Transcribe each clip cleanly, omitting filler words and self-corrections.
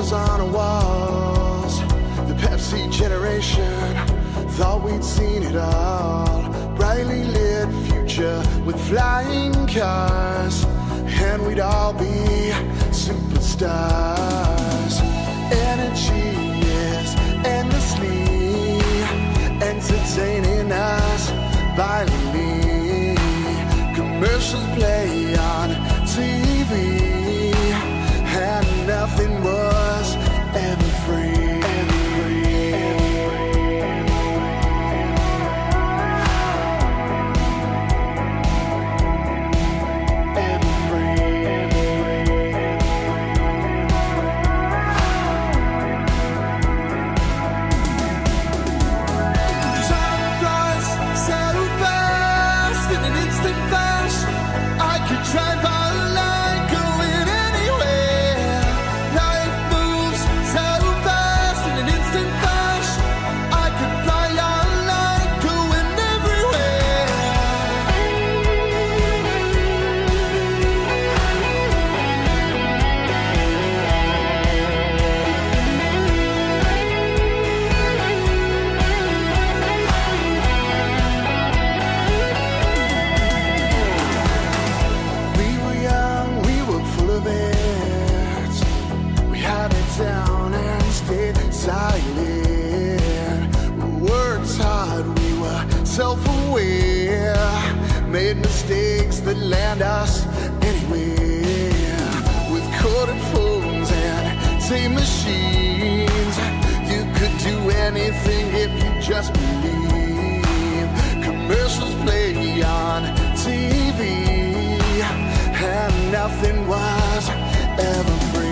On our walls, the Pepsi generation thought we'd seen it all. Brightly lit future with flying cars, and we'd all be superstars. Energy is endlessly entertaining us violently. Commercials play on TV, and nothing was ever free. Self-aware, made mistakes that land us anywhere. With corded phones and tape machines, you could do anything if you just believe. Commercials play on TV, and nothing was ever free.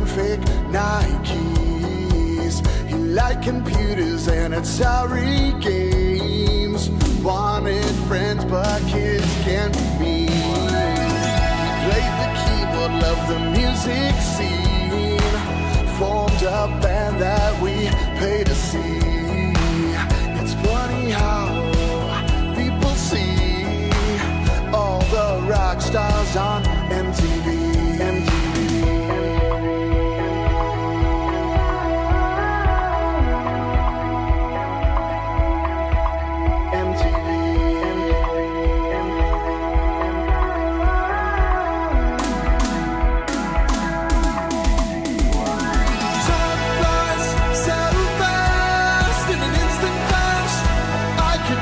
Fake Nikes. He liked computers and Atari games. Wanted friends, but kids can't be me. He played the keyboard, loved the music scene. Formed a band that we pay to see. It's funny how people see all the rock stars on MTV.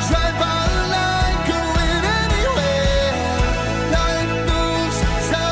Drive online, going anywhere. Life moves so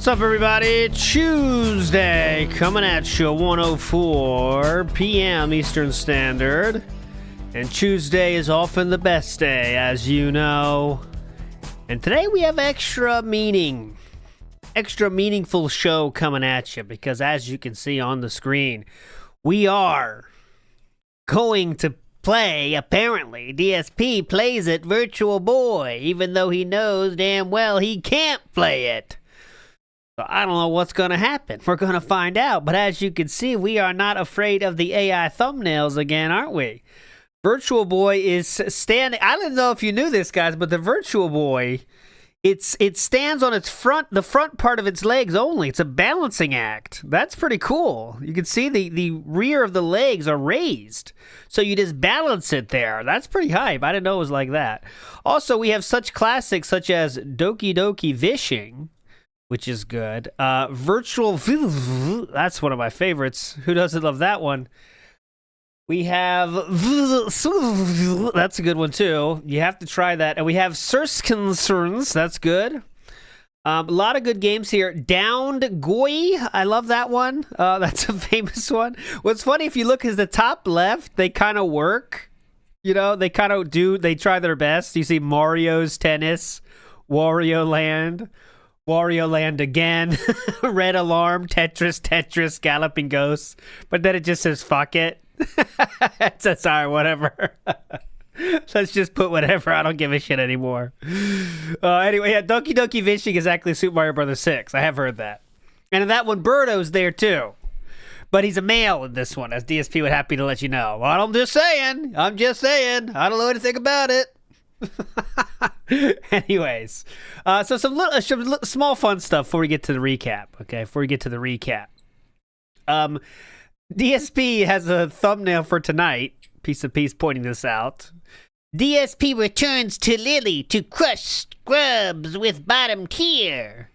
What's up, everybody? Tuesday, coming at you, 1:04 p.m. Eastern Standard. And Tuesday is often the best day, as you know. And today we have extra meaningful show coming at you, because as you can see on the screen, we are going to play, apparently. DSP plays it Virtual Boy, even though he knows damn well he can't play it. So I don't know what's going to happen. We're going to find out. But as you can see, we are not afraid of the AI thumbnails again, aren't we? Virtual Boy is standing. I don't know if you knew this, guys, but the Virtual Boy, it stands on the front part of its legs only. It's a balancing act. That's pretty cool. You can see the rear of the legs are raised. So you just balance it there. That's pretty hype. I didn't know it was like that. Also, we have such classics such as Doki Doki Vishing, which is good. Virtual, that's one of my favorites. Who doesn't love that one? We have, that's a good one too. You have to try that. And we have Surfside, that's good. A lot of good games here. Downed Goi, I love that one. That's a famous one. What's funny, if you look at the top left, they kind of work. You know, they kind of do, they try their best. You see Mario's Tennis, Wario Land again, Red Alarm, Tetris, Galloping Ghosts. But then it just says, fuck it. It says, sorry, whatever. Let's just put whatever. I don't give a shit anymore. Anyway, yeah, Doki Doki Vishing is actually Super Mario Bros. 6. I have heard that. And in that one, Birdo's there too. But he's a male in this one, as DSP would happy to let you know. Well, I'm just saying. I don't know anything about it. Anyways, so some small fun stuff before we get to the recap. Okay, before we get to the recap, DSP has a thumbnail for tonight. Piece of Peace pointing this out. DSP returns to Lily to crush scrubs with bottom tier.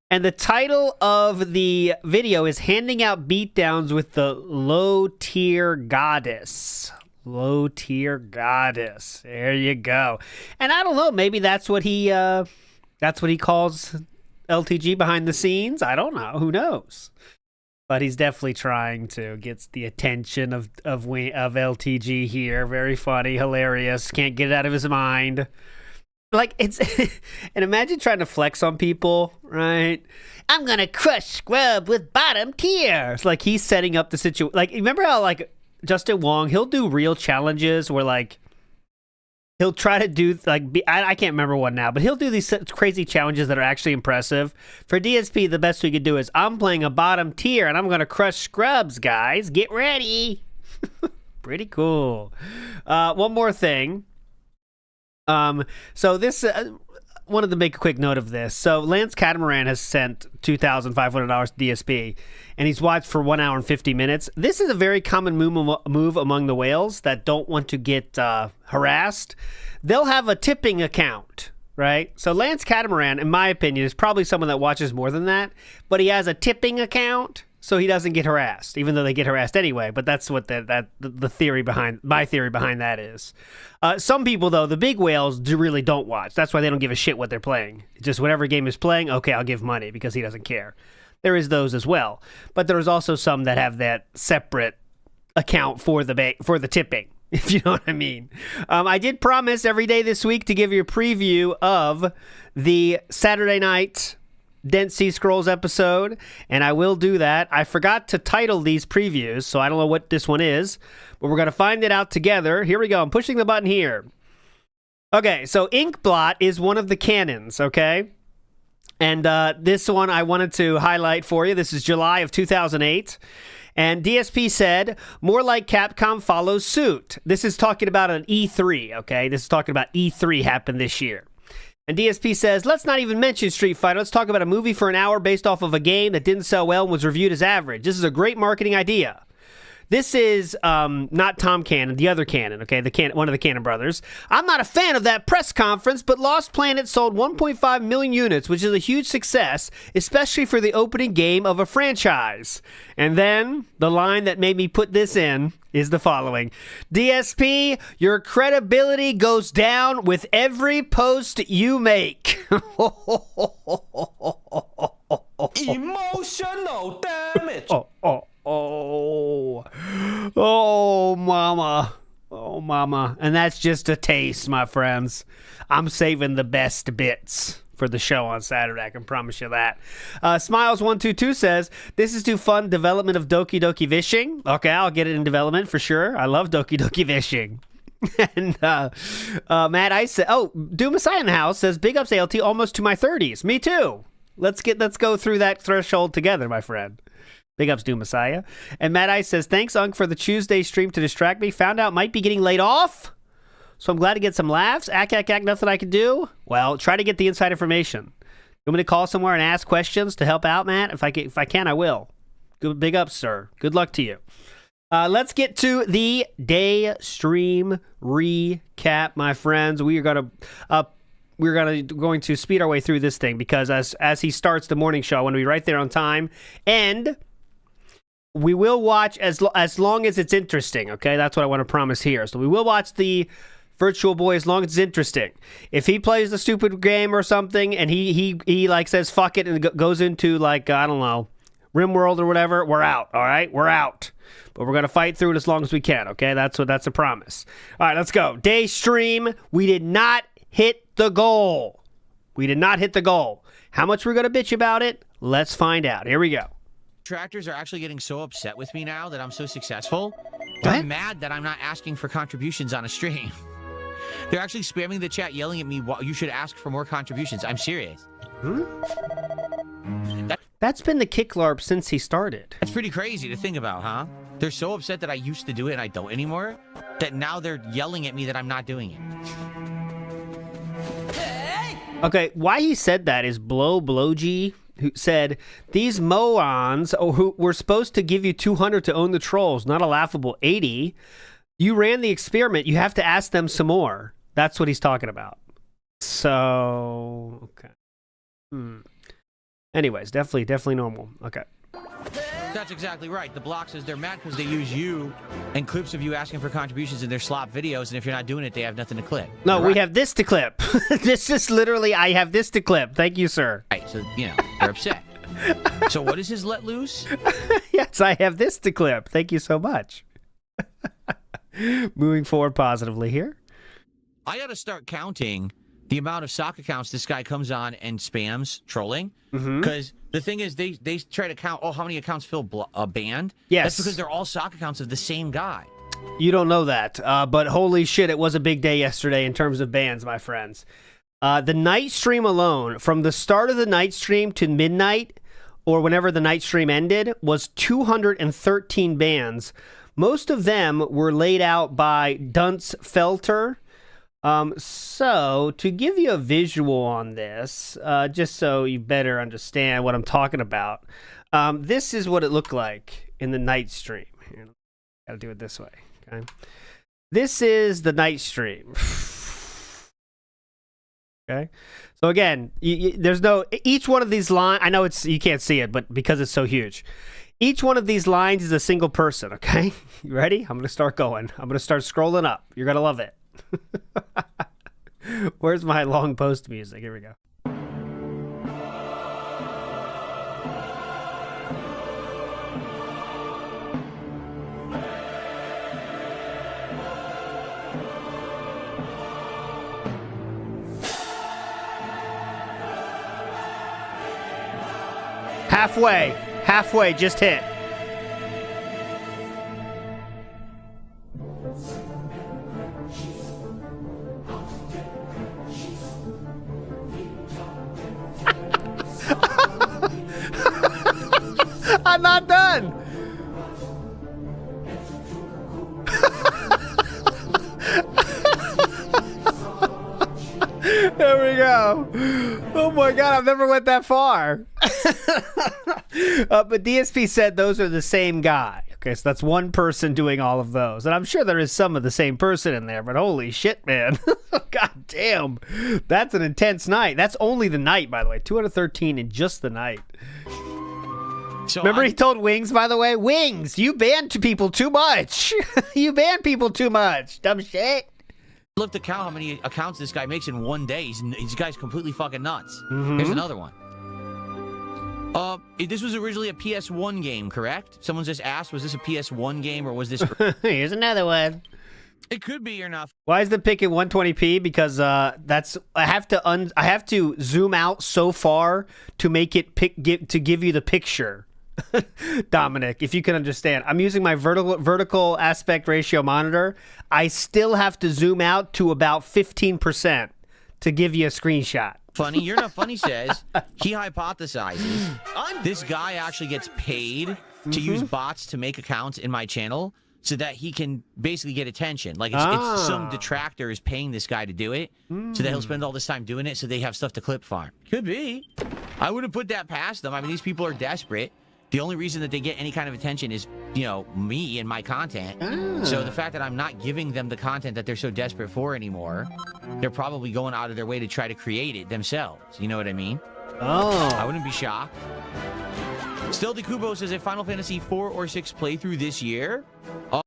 And the title of the video is Handing Out Beatdowns with the Low Tier Goddess. Low Tier Goddess. There you go. And I don't know, maybe that's what he calls LTG behind the scenes. I don't know. Who knows? But he's definitely trying to get the attention of LTG here. Very funny, hilarious. Can't get it out of his mind. Like, it's and imagine trying to flex on people, right? I'm gonna crush scrub with bottom tier. It's like he's setting up the situation. Like, remember how like Justin Wong, he'll do real challenges where like he'll try to do like I can't remember one now, but he'll do these crazy challenges that are actually impressive. For DSP, the best we could do is I'm playing a bottom tier and I'm gonna crush scrubs, guys. Get ready. Pretty cool. One more thing. So this wanted to make a quick note of this. So Lance Catamaran has sent $2,500 to DSP, and he's watched for 1 hour and 50 minutes. This is a very common move among the whales that don't want to get harassed. They'll have a tipping account, right? So Lance Catamaran, in my opinion, is probably someone that watches more than that, but he has a tipping account, so he doesn't get harassed, even though they get harassed anyway. But that's what the theory behind my theory behind that is. Some people, though, the big whales really don't watch. That's why they don't give a shit what they're playing. Just whatever game is playing, okay, I'll give money because he doesn't care. There is those as well, but there is also some that have that separate account for the tipping, if you know what I mean. I did promise every day this week to give you a preview of the Saturday night Dent Sea Scrolls episode, and I will do that. I forgot to title these previews, so I don't know what this one is, but we're going to find it out together. Here we go. I'm pushing the button here. Okay, so Inkblot is one of the canons, okay? And this one I wanted to highlight for you. This is July of 2008. And DSP said, more like Capcom follows suit. This is talking about an E3, okay? This is talking about E3 happened this year. And DSP says, let's not even mention Street Fighter. Let's talk about a movie for an hour based off of a game that didn't sell well and was reviewed as average. This is a great marketing idea. This is not Tom Cannon, the other Cannon, okay? One of the Cannon brothers. I'm not a fan of that press conference, but Lost Planet sold 1.5 million units, which is a huge success, especially for the opening game of a franchise. And then the line that made me put this in is the following. DSP, your credibility goes down with every post you make. Emotional damage. Oh, mama. Oh, mama. And that's just a taste, my friends. I'm saving the best bits for the show on Saturday. I can promise you that. Smiles122 says, this is too fun. Development of Doki Doki Fishing. Okay, I'll get it in development for sure. I love Doki Doki Fishing. And Matt Ice said, oh, Doom Messiah in the house says, big ups ALT, almost to my 30s. Me too. Let's go through that threshold together, my friend. Big ups, Doom Messiah. And Matt Ice says, thanks, Unc, for the Tuesday stream to distract me. Found out might be getting laid off. So I'm glad to get some laughs. Ack, nothing I can do. Well, try to get the inside information. You want me to call somewhere and ask questions to help out, Matt? If I can, I will. Good, big ups, sir. Good luck to you. Let's get to the day stream recap, my friends. We're going to speed our way through this thing because as he starts the morning show, I want to be right there on time, and we will watch as long as it's interesting. Okay, that's what I want to promise here. So we will watch the Virtual Boy as long as it's interesting. If he plays the stupid game or something, and he like says fuck it and goes into like I don't know, RimWorld or whatever, we're out. All right, we're out. But we're going to fight through it as long as we can, okay? That's a promise. All right, let's go. Day stream, we did not hit the goal. We did not hit the goal. How much we're going to bitch about it? Let's find out. Here we go. Contractors are actually getting so upset with me now that I'm so successful. They're mad that I'm not asking for contributions on a stream. They're actually spamming the chat, yelling at me, well, you should ask for more contributions. I'm serious. That's been the kicklarp since he started. That's pretty crazy to think about, huh? They're so upset that I used to do it and I don't anymore, that now they're yelling at me that I'm not doing it. Okay, why he said that is Blowg, who said, these Moons who were supposed to give you 200 to own the trolls, not a laughable 80. You ran the experiment. You have to ask them some more. That's what he's talking about. So, okay. Anyways, definitely normal. Okay. That's exactly right. The block says they're mad because they use you and clips of you asking for contributions in their slop videos, and if you're not doing it, they have nothing to clip. No, we have this to clip. This is literally, I have this to clip. Thank you, sir. Right, so, they're upset. So what is his let loose? Yes, I have this to clip. Thank you so much. Moving forward positively here. I got to start counting the amount of sock accounts this guy comes on and spams trolling. Because the thing is, they try to count, how many accounts fill banned? Yes. That's because they're all sock accounts of the same guy. You don't know that, but holy shit, it was a big day yesterday in terms of bans, my friends. The night stream alone, from the start of the night stream to midnight, or whenever the night stream ended, was 213 bans. Most of them were laid out by Dunce Felter. So to give you a visual on this, just so you better understand what I'm talking about, this is what it looked like in the night stream. Here, gotta do it this way. Okay, this is the night stream. Okay, so again, there's no each one of these lines. I know you can't see it, but because it's so huge, each one of these lines is a single person. Okay, you ready? I'm gonna start going. I'm gonna start scrolling up. You're gonna love it. Where's my long post music? Here we go. Halfway, just hit. I'm not done. There we go. Oh my God, I've never went that far. But DSP said those are the same guy. Okay, so that's one person doing all of those. And I'm sure there is some of the same person in there, but holy shit, man. God damn. That's an intense night. That's only the night, by the way. 213 in just the night. So remember he told Wings, by the way? Wings, you banned people too much. You banned people too much. Dumb shit. Look to count how many accounts this guy makes in one day. This guy's completely fucking nuts. Here's another one. This was originally a PS1 game, correct? Someone just asked, was this a PS1 game or was this... Here's another one. It could be or not. Why is the pic at 120p? Because that's I have to zoom out so far to make it give you the picture. Dominic, if you can understand, I'm using my vertical aspect ratio monitor. I still have to zoom out to about 15% to give you a screenshot. Funny, You're Not Funny says he hypothesizes this guy actually gets paid to use bots to make accounts in my channel so that he can basically get attention. Like it's some detractor is paying this guy to do it so that he'll spend all this time doing it so they have stuff to clip farm. Could be. I wouldn't put that past them. I mean, these people are desperate. The only reason that they get any kind of attention is, you know, me and my content. So the fact that I'm not giving them the content that they're so desperate for anymore, they're probably going out of their way to try to create it themselves. You know what I mean? Oh. I wouldn't be shocked. Still, DeKubo says a Final Fantasy 4 or 6 playthrough this year.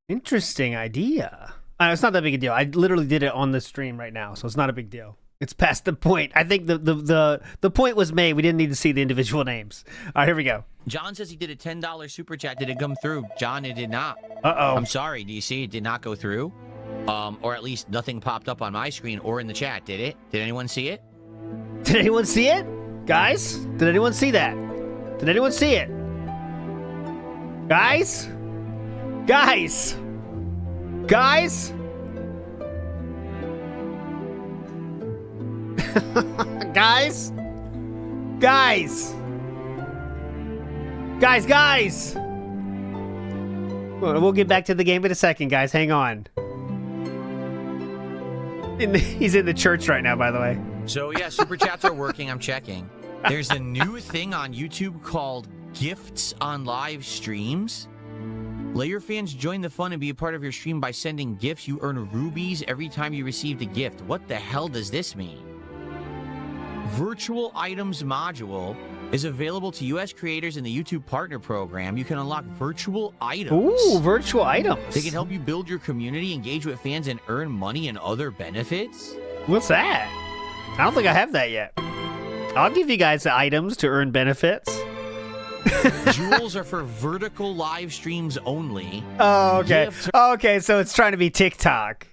Interesting idea. It's not that big a deal. I literally did it on the stream right now, so it's not a big deal. It's past the point. I think the point was made. We didn't need to see the individual names. All right, here we go. John says he did a $10 super chat. Did it come through? John, it did not. Uh-oh. I'm sorry. Do you see? It did not go through. Or at least nothing popped up on my screen or in the chat. Did it? Did anyone see it? Did anyone see it? Guys? Did anyone see that? Did anyone see it? Guys? Guys? Guys? Guys? Guys? Guys! We'll get back to the game in a second, guys. Hang on. He's in the church right now, by the way. So, yeah, super chats are working. I'm checking. There's a new thing on YouTube called Gifts on Live Streams. Let your fans join the fun and be a part of your stream by sending gifts. You earn rubies every time you received a gift. What the hell does this mean? Virtual Items module is available to U.S. creators in the YouTube Partner Program. You can unlock virtual items. Ooh, virtual items. They can help you build your community, engage with fans, and earn money and other benefits. What's that? I don't think I have that yet. I'll give you guys the items to earn benefits. Jewels are for vertical live streams only. Oh, okay. Okay, so it's trying to be TikTok.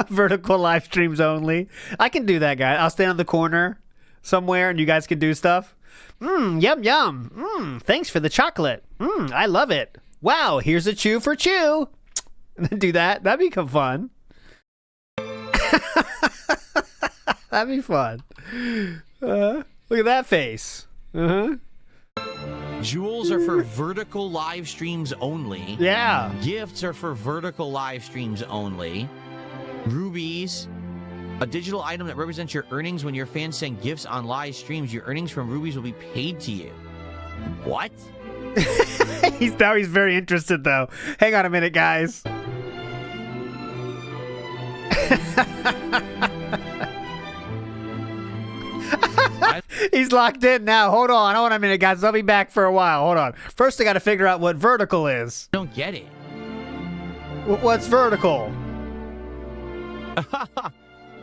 Vertical live streams only. I can do that, guys. I'll stand on the corner somewhere and you guys can do stuff. Yum, yum. Thanks for the chocolate. I love it. Wow, here's a chew for chew. And then do that. That'd become fun. That'd be fun. Look at that face. Jewels are for vertical live streams only. Yeah. Gifts are for vertical live streams only. Rubies, a digital item that represents your earnings when your fans send gifts on live streams. Your earnings from rubies will be paid to you. What? He's very interested though. Hang on a minute, guys. He's locked in now. Hold on a minute, guys. I'll be back for a while. Hold on. First, I got to figure out what vertical is. I don't get it. What's vertical?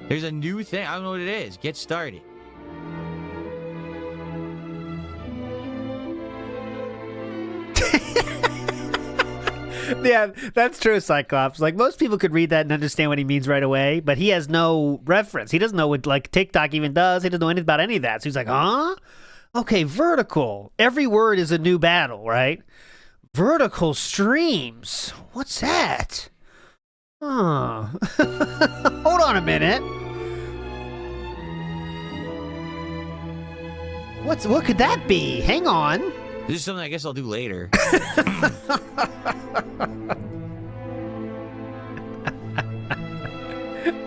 There's a new thing. I don't know what it is. Get started. Yeah, that's true, Cyclops. Like, most people could read that and understand what he means right away, but he has no reference. He doesn't know what, like, TikTok even does. He doesn't know anything about any of that. So he's like, huh? Okay, vertical. Every word is a new battle, right? Vertical streams. What's that? Huh. Hold on a minute. What could that be? Hang on. This is something I guess I'll do later.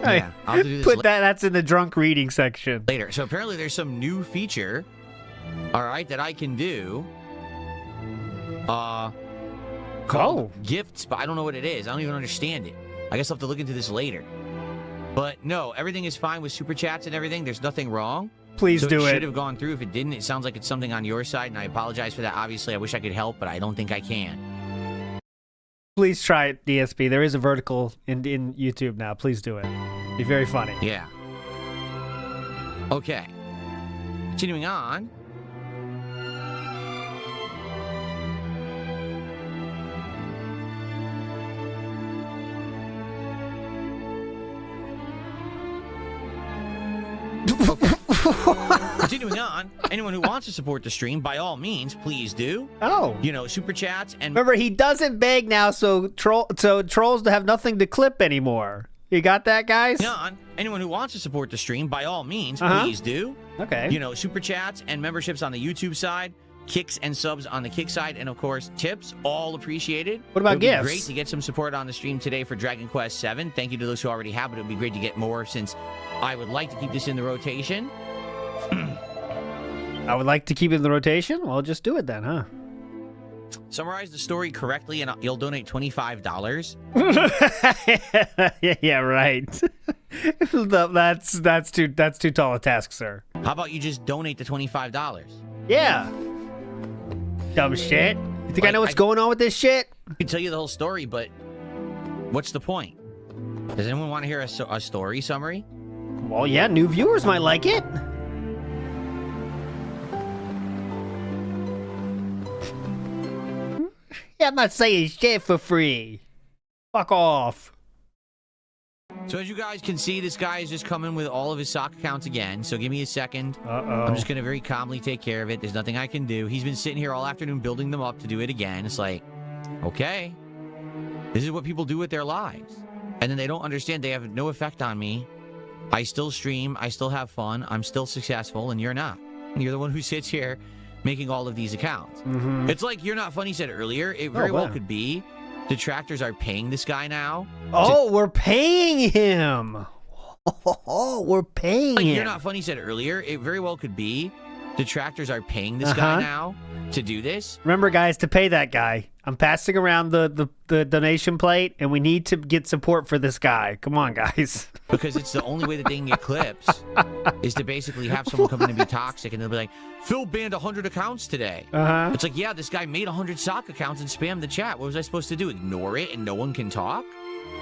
Yeah, I'll do this Put that's in the drunk reading section. later. So apparently there's some new feature, all right, that I can do. Called gifts, but I don't know what it is. I don't even understand it. I guess I'll have to look into this later. But no, everything is fine with super chats and everything. There's nothing wrong. Please do it it. Should have gone through. If it didn't, it sounds like it's something on your side, and I apologize for that. Obviously, I wish I could help, but I don't think I can. Please try it, DSP. There is a vertical in YouTube now. Please do it. Be very funny. Yeah. Okay. Continuing on. Continuing on, anyone who wants to support the stream, by all means, please do. Oh. You know, super chats and Remember, he doesn't beg now, so trolls have nothing to clip anymore. You got that, guys? anyone who wants to support the stream, by all means, please do. Okay. You know, super chats and memberships on the YouTube side, kicks and subs on the kick side, and of course, tips, all appreciated. What about It would gifts? be great to get some support on the stream today for Dragon Quest VII. Thank you to those who already have, but it would be great to get more since I would like to keep this in the rotation. I would like to keep it in the rotation. Well, just do it then, huh? Summarize the story correctly, and you'll donate $25. Yeah, right. that's too tall a task, sir. How about you just donate the $25? Yeah. Dumb shit. You think I know what's going on with this shit? I can tell you the whole story, but what's the point? Does anyone want to hear a story summary? Well, yeah, new viewers might like it. Yeah, I'm not saying shit for free. Fuck off. So as you guys can see, this guy is just coming with all of his sock accounts again. So give me a second. Uh-oh. I'm just going to very calmly take care of it. There's nothing I can do. He's been sitting here all afternoon building them up to do it again. It's like, okay, this is what people do with their lives. And then they don't understand they have no effect on me. I still stream. I still have fun. I'm still successful, and you're not. And you're the one who sits here making all of these accounts. Mm-hmm. It's like You're Not Funny said earlier. It very well could be detractors are paying this guy now. Oh, we're paying him. Oh, we're paying like him. You're Not Funny said earlier. It very well could be detractors are paying this guy now to do this. Remember, guys, to pay that guy. I'm passing around the donation plate, and we need to get support for this guy. Come on, guys. Because it's the only way that they can get clips is to basically have someone come in and be toxic, and they'll be like, Phil banned 100 accounts today. It's like, yeah, this guy made 100 sock accounts and spammed the chat. What was I supposed to do? Ignore it and no one can talk?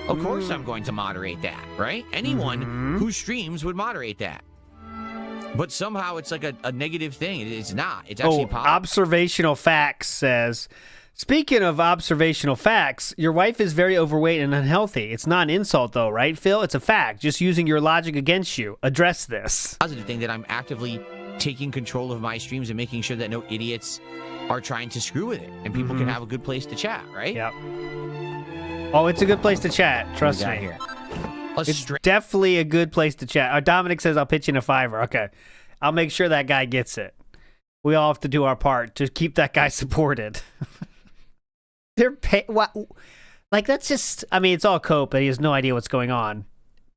Of course I'm going to moderate that, right? Anyone who streams would moderate that. But somehow it's like a negative thing. It's not. It's actually positive. Observational Facts says, speaking of observational facts, your wife is very overweight and unhealthy. It's not an insult, though, right, Phil? It's a fact. Just using your logic against you. Address this. Positive thing that I'm actively taking control of my streams and making sure that no idiots are trying to screw with it. And people can have a good place to chat, right? Yep. Oh, it's a good place to chat. Trust me. Here. It's definitely a good place to chat. Dominic says, I'll pitch in a $5. Okay. I'll make sure that guy gets it. We all have to do our part to keep that guy supported. They're what? Like, that's just, I mean, it's all cope, and he has no idea what's going on.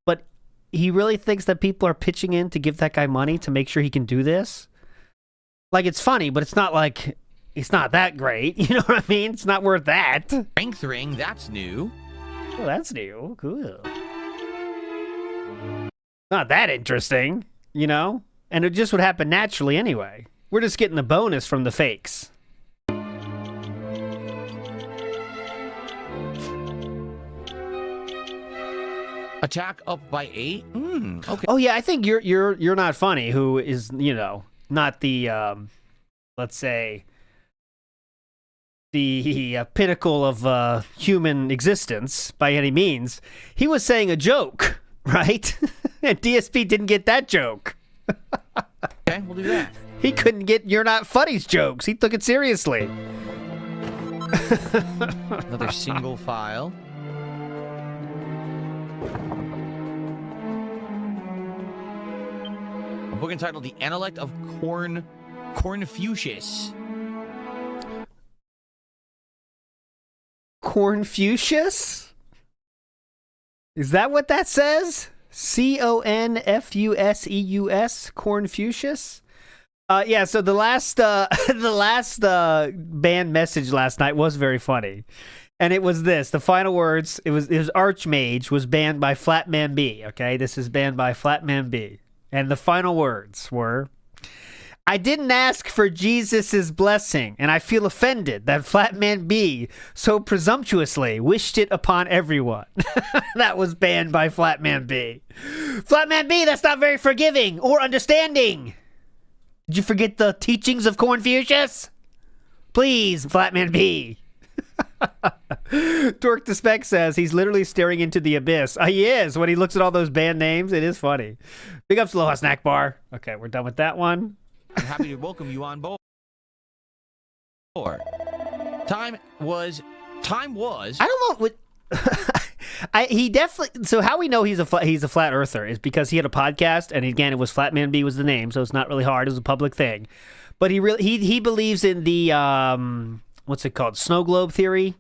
But he really thinks that people are pitching in to give that guy money to make sure he can do this? Like, it's funny, but it's not like, it's not that great. You know what I mean? It's not worth that. Strength ring, that's new. Oh, that's new. Cool. Not that interesting, you know? And it just would happen naturally anyway. We're just getting the bonus from the fakes. Attack up by 8? Okay. Oh yeah, I think you're not funny, who is, you know, not the let's say the pinnacle of human existence by any means. He was saying a joke, right? And DSP didn't get that joke. Okay, we'll do that. He couldn't get You're Not Funny's jokes. He took it seriously. Another single file. A book entitled The Intellect of Confucius. Confucius? Is that what that says? Confuseus? Confucius? Yeah, so the last band message last night was very funny. And it was this. The final words, it was Archmage was banned by Flatman B. Okay, this is banned by Flatman B. And the final words were, I didn't ask for Jesus' blessing, and I feel offended that Flatman B so presumptuously wished it upon everyone. That was banned by Flatman B. Flatman B, that's not very forgiving or understanding. Did you forget the teachings of Confucius? Please, Flatman B. Dork the Spec says he's literally staring into the abyss. He is. When he looks at all those band names, it is funny. Big ups to Aloha Snack Bar. Okay, we're done with that one. I'm happy to welcome you on board. Time was. I don't know what. He definitely. So how we know he's a flat earther is because he had a podcast, and again, it was Flatman B was the name, so it's not really hard. It was a public thing, but he believes in the what's it called, snow globe theory.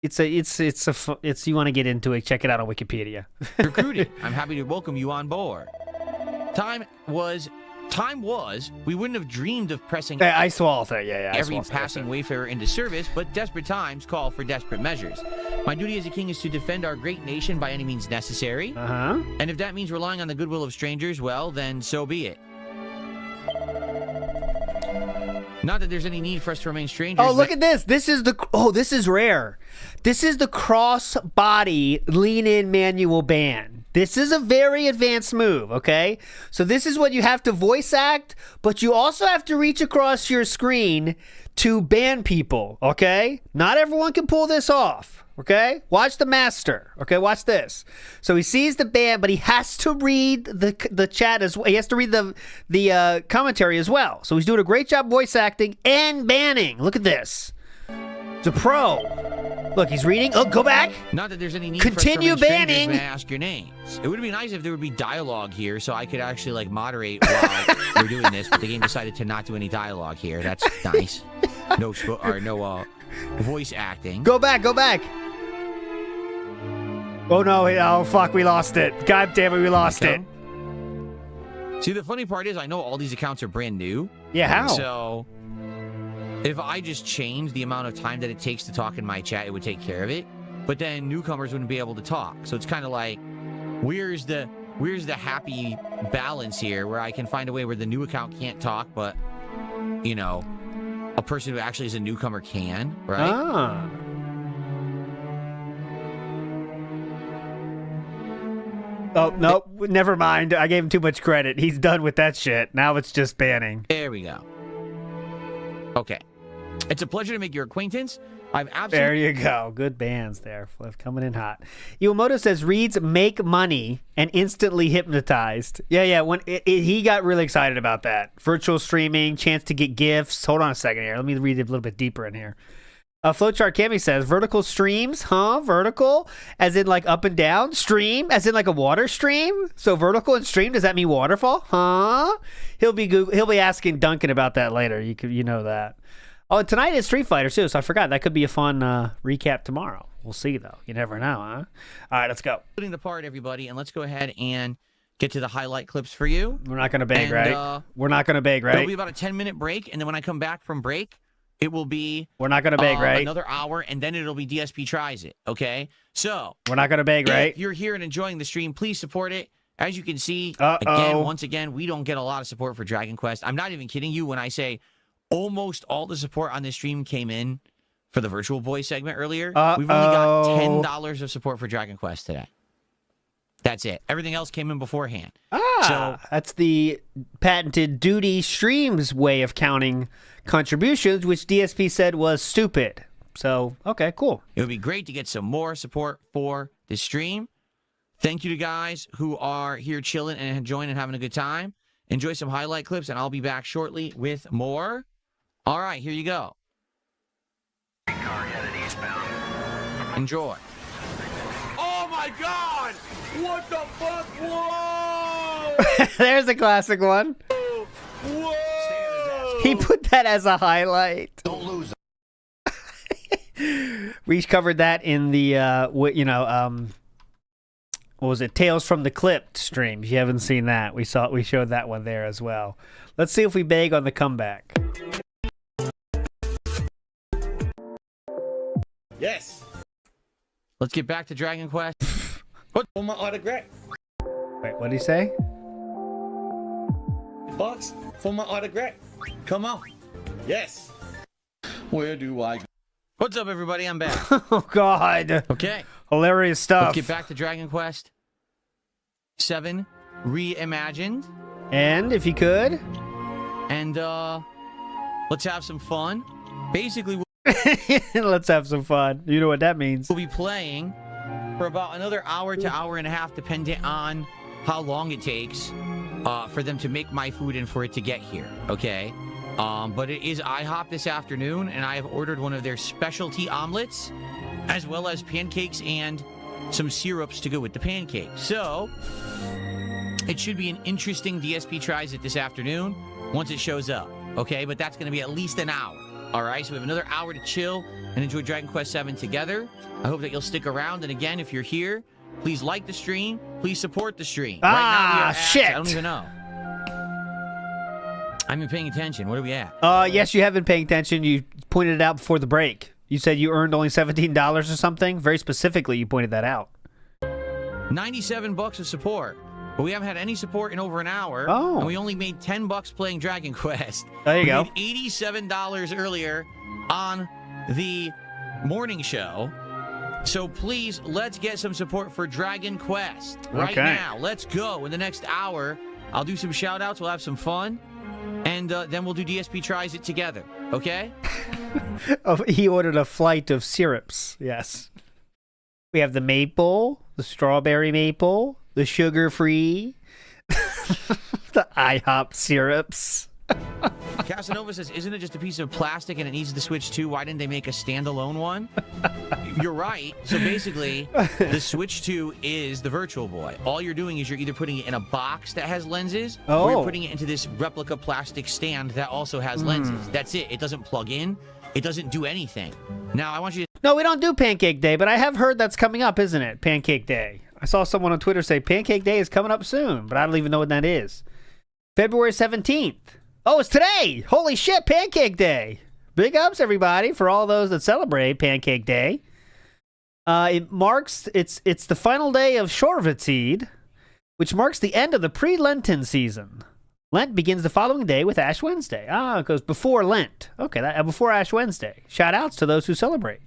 It's you want to get into it? Check it out on Wikipedia. Recruited. I'm happy to welcome you on board. Time was. We wouldn't have dreamed of pressing Ice Wall thing. Yeah. every passing wayfarer into service, but desperate times call for desperate measures. My duty as a king is to defend our great nation by any means necessary. And if that means relying on the goodwill of strangers, well, then so be it. Not that there's any need for us to remain strangers. Oh, look at this. This is rare. This is the cross-body lean-in manual ban. This is a very advanced move, okay? So this is what you have to voice act, but you also have to reach across your screen to ban people, okay? Not everyone can pull this off, okay? Watch the master, okay? Watch this. So he sees the ban, but he has to read the chat as well. He has to read the commentary as well. So he's doing a great job voice acting and banning. Look at this. It's a pro. Look, he's reading. Oh, go back. Not that there's any need Continue for us to remain banning. strangers, may I ask your names. It would be nice if there would be dialogue here so I could actually like moderate while we're doing this, but the game decided to not do any dialogue here. That's nice. No voice acting. Go back. Oh no, oh fuck, we lost it. God damn it, we lost it. See, the funny part is I know all these accounts are brand new. Yeah, how? So if I just change the amount of time that it takes to talk in my chat, it would take care of it. But then newcomers wouldn't be able to talk. So it's kind of like, where's the happy balance here where I can find a way where the new account can't talk, but, you know, a person who actually is a newcomer can, right? Ah. Oh, no, never mind. I gave him too much credit. He's done with that shit. Now it's just banning. There we go. Okay. It's a pleasure to make your acquaintance. I've absolutely... There you go. Good bands there. Flip coming in hot. Iwamoto says, reads make money and instantly hypnotized. Yeah. When he got really excited about that. Virtual streaming, chance to get gifts. Hold on a second here. Let me read it a little bit deeper in here. Flowchart Cami says, vertical streams, huh? Vertical, as in like up and down. Stream, as in like a water stream. So vertical and stream, does that mean waterfall? Huh? He'll be asking Duncan about that later. You know that. Oh, and tonight is Street Fighter too, so I forgot. That could be a fun recap tomorrow. We'll see though. You never know, huh? All right, let's go. Putting the part, everybody, and let's go ahead and get to the highlight clips for you. We're not gonna beg, right? We're not gonna beg, right? It'll be about a 10-minute break, and then when I come back from break, it will be... We're not going to beg, right? Another hour, and then it'll be DSP Tries It, okay? So... We're not going to beg, right? If you're here and enjoying the stream, please support it. As you can see, once again, we don't get a lot of support for Dragon Quest. I'm not even kidding you when I say almost all the support on this stream came in for the Virtual Boy segment earlier. We've only got $10 of support for Dragon Quest today. That's it. Everything else came in beforehand. So that's the patented Duty Streams way of counting contributions, which DSP said was stupid. So, okay, cool. It would be great to get some more support for this stream. Thank you to guys who are here chilling and enjoying and having a good time. Enjoy some highlight clips, and I'll be back shortly with more. All right, here you go. Enjoy. Oh, my God! What the fuck? Whoa! There's a classic one. Whoa! He put that as a highlight. Don't lose. We covered that in the, what was it? Tales from the Clipped stream. If you haven't seen that, we showed that one there as well. Let's see if we beg on the comeback. Yes. Let's get back to Dragon Quest. What? For my autograph. Wait, what did he say? Bucks for my autograph. Come on. Yes. Where do I go? What's up, everybody? I'm back. Oh, God. Okay. Hilarious stuff. Let's get back to Dragon Quest 7 Reimagined. And if you could. And let's have some fun. Basically, let's have some fun. You know what that means. we'll be playing for about another hour to hour and a half, depending on how long it takes. for them to make my food and for it to get here, okay? But it is IHOP this afternoon, and I have ordered one of their specialty omelets, as well as pancakes and some syrups to go with the pancakes. So, it should be an interesting DSP Tries It this afternoon once it shows up, okay? But that's going to be at least an hour, all right? So we have another hour to chill and enjoy Dragon Quest VII together. I hope that you'll stick around. And again, if you're here, please like the stream. Please support the stream. Right now we are at, shit. I don't even know. I've been paying attention. What are we at? Yes, you have been paying attention. You pointed it out before the break. You said you earned only $17 or something. Very specifically, you pointed that out. $97 of support. But we haven't had any support in over an hour. Oh. And we only made $10 playing Dragon Quest. There you go. We made $87 earlier on the morning show. So please, let's get some support for Dragon Quest right now. Let's go. In the next hour, I'll do some shout-outs. We'll have some fun. And then we'll do DSP Tries It together. Okay? Oh, he ordered a flight of syrups. Yes. We have the maple, the strawberry maple, the sugar-free, the IHOP syrups. Casanova says, isn't it just a piece of plastic and it needs the Switch 2? Why didn't they make a standalone one? You're right. So basically, the Switch 2 is the Virtual Boy. All you're doing is you're either putting it in a box that has lenses, or you're putting it into this replica plastic stand that also has lenses. That's it. It doesn't plug in. It doesn't do anything. Now, I want you to... No, we don't do Pancake Day, but I have heard that's coming up, isn't it? Pancake Day. I saw someone on Twitter say Pancake Day is coming up soon, but I don't even know when that is. February 17th. Oh, it's today! Holy shit, Pancake Day! Big ups, everybody, for all those that celebrate Pancake Day. It's the final day of Shorvitseed, which marks the end of the pre-Lenten season. Lent begins the following day with Ash Wednesday. It goes before Lent. Okay, before Ash Wednesday. Shout outs to those who celebrate.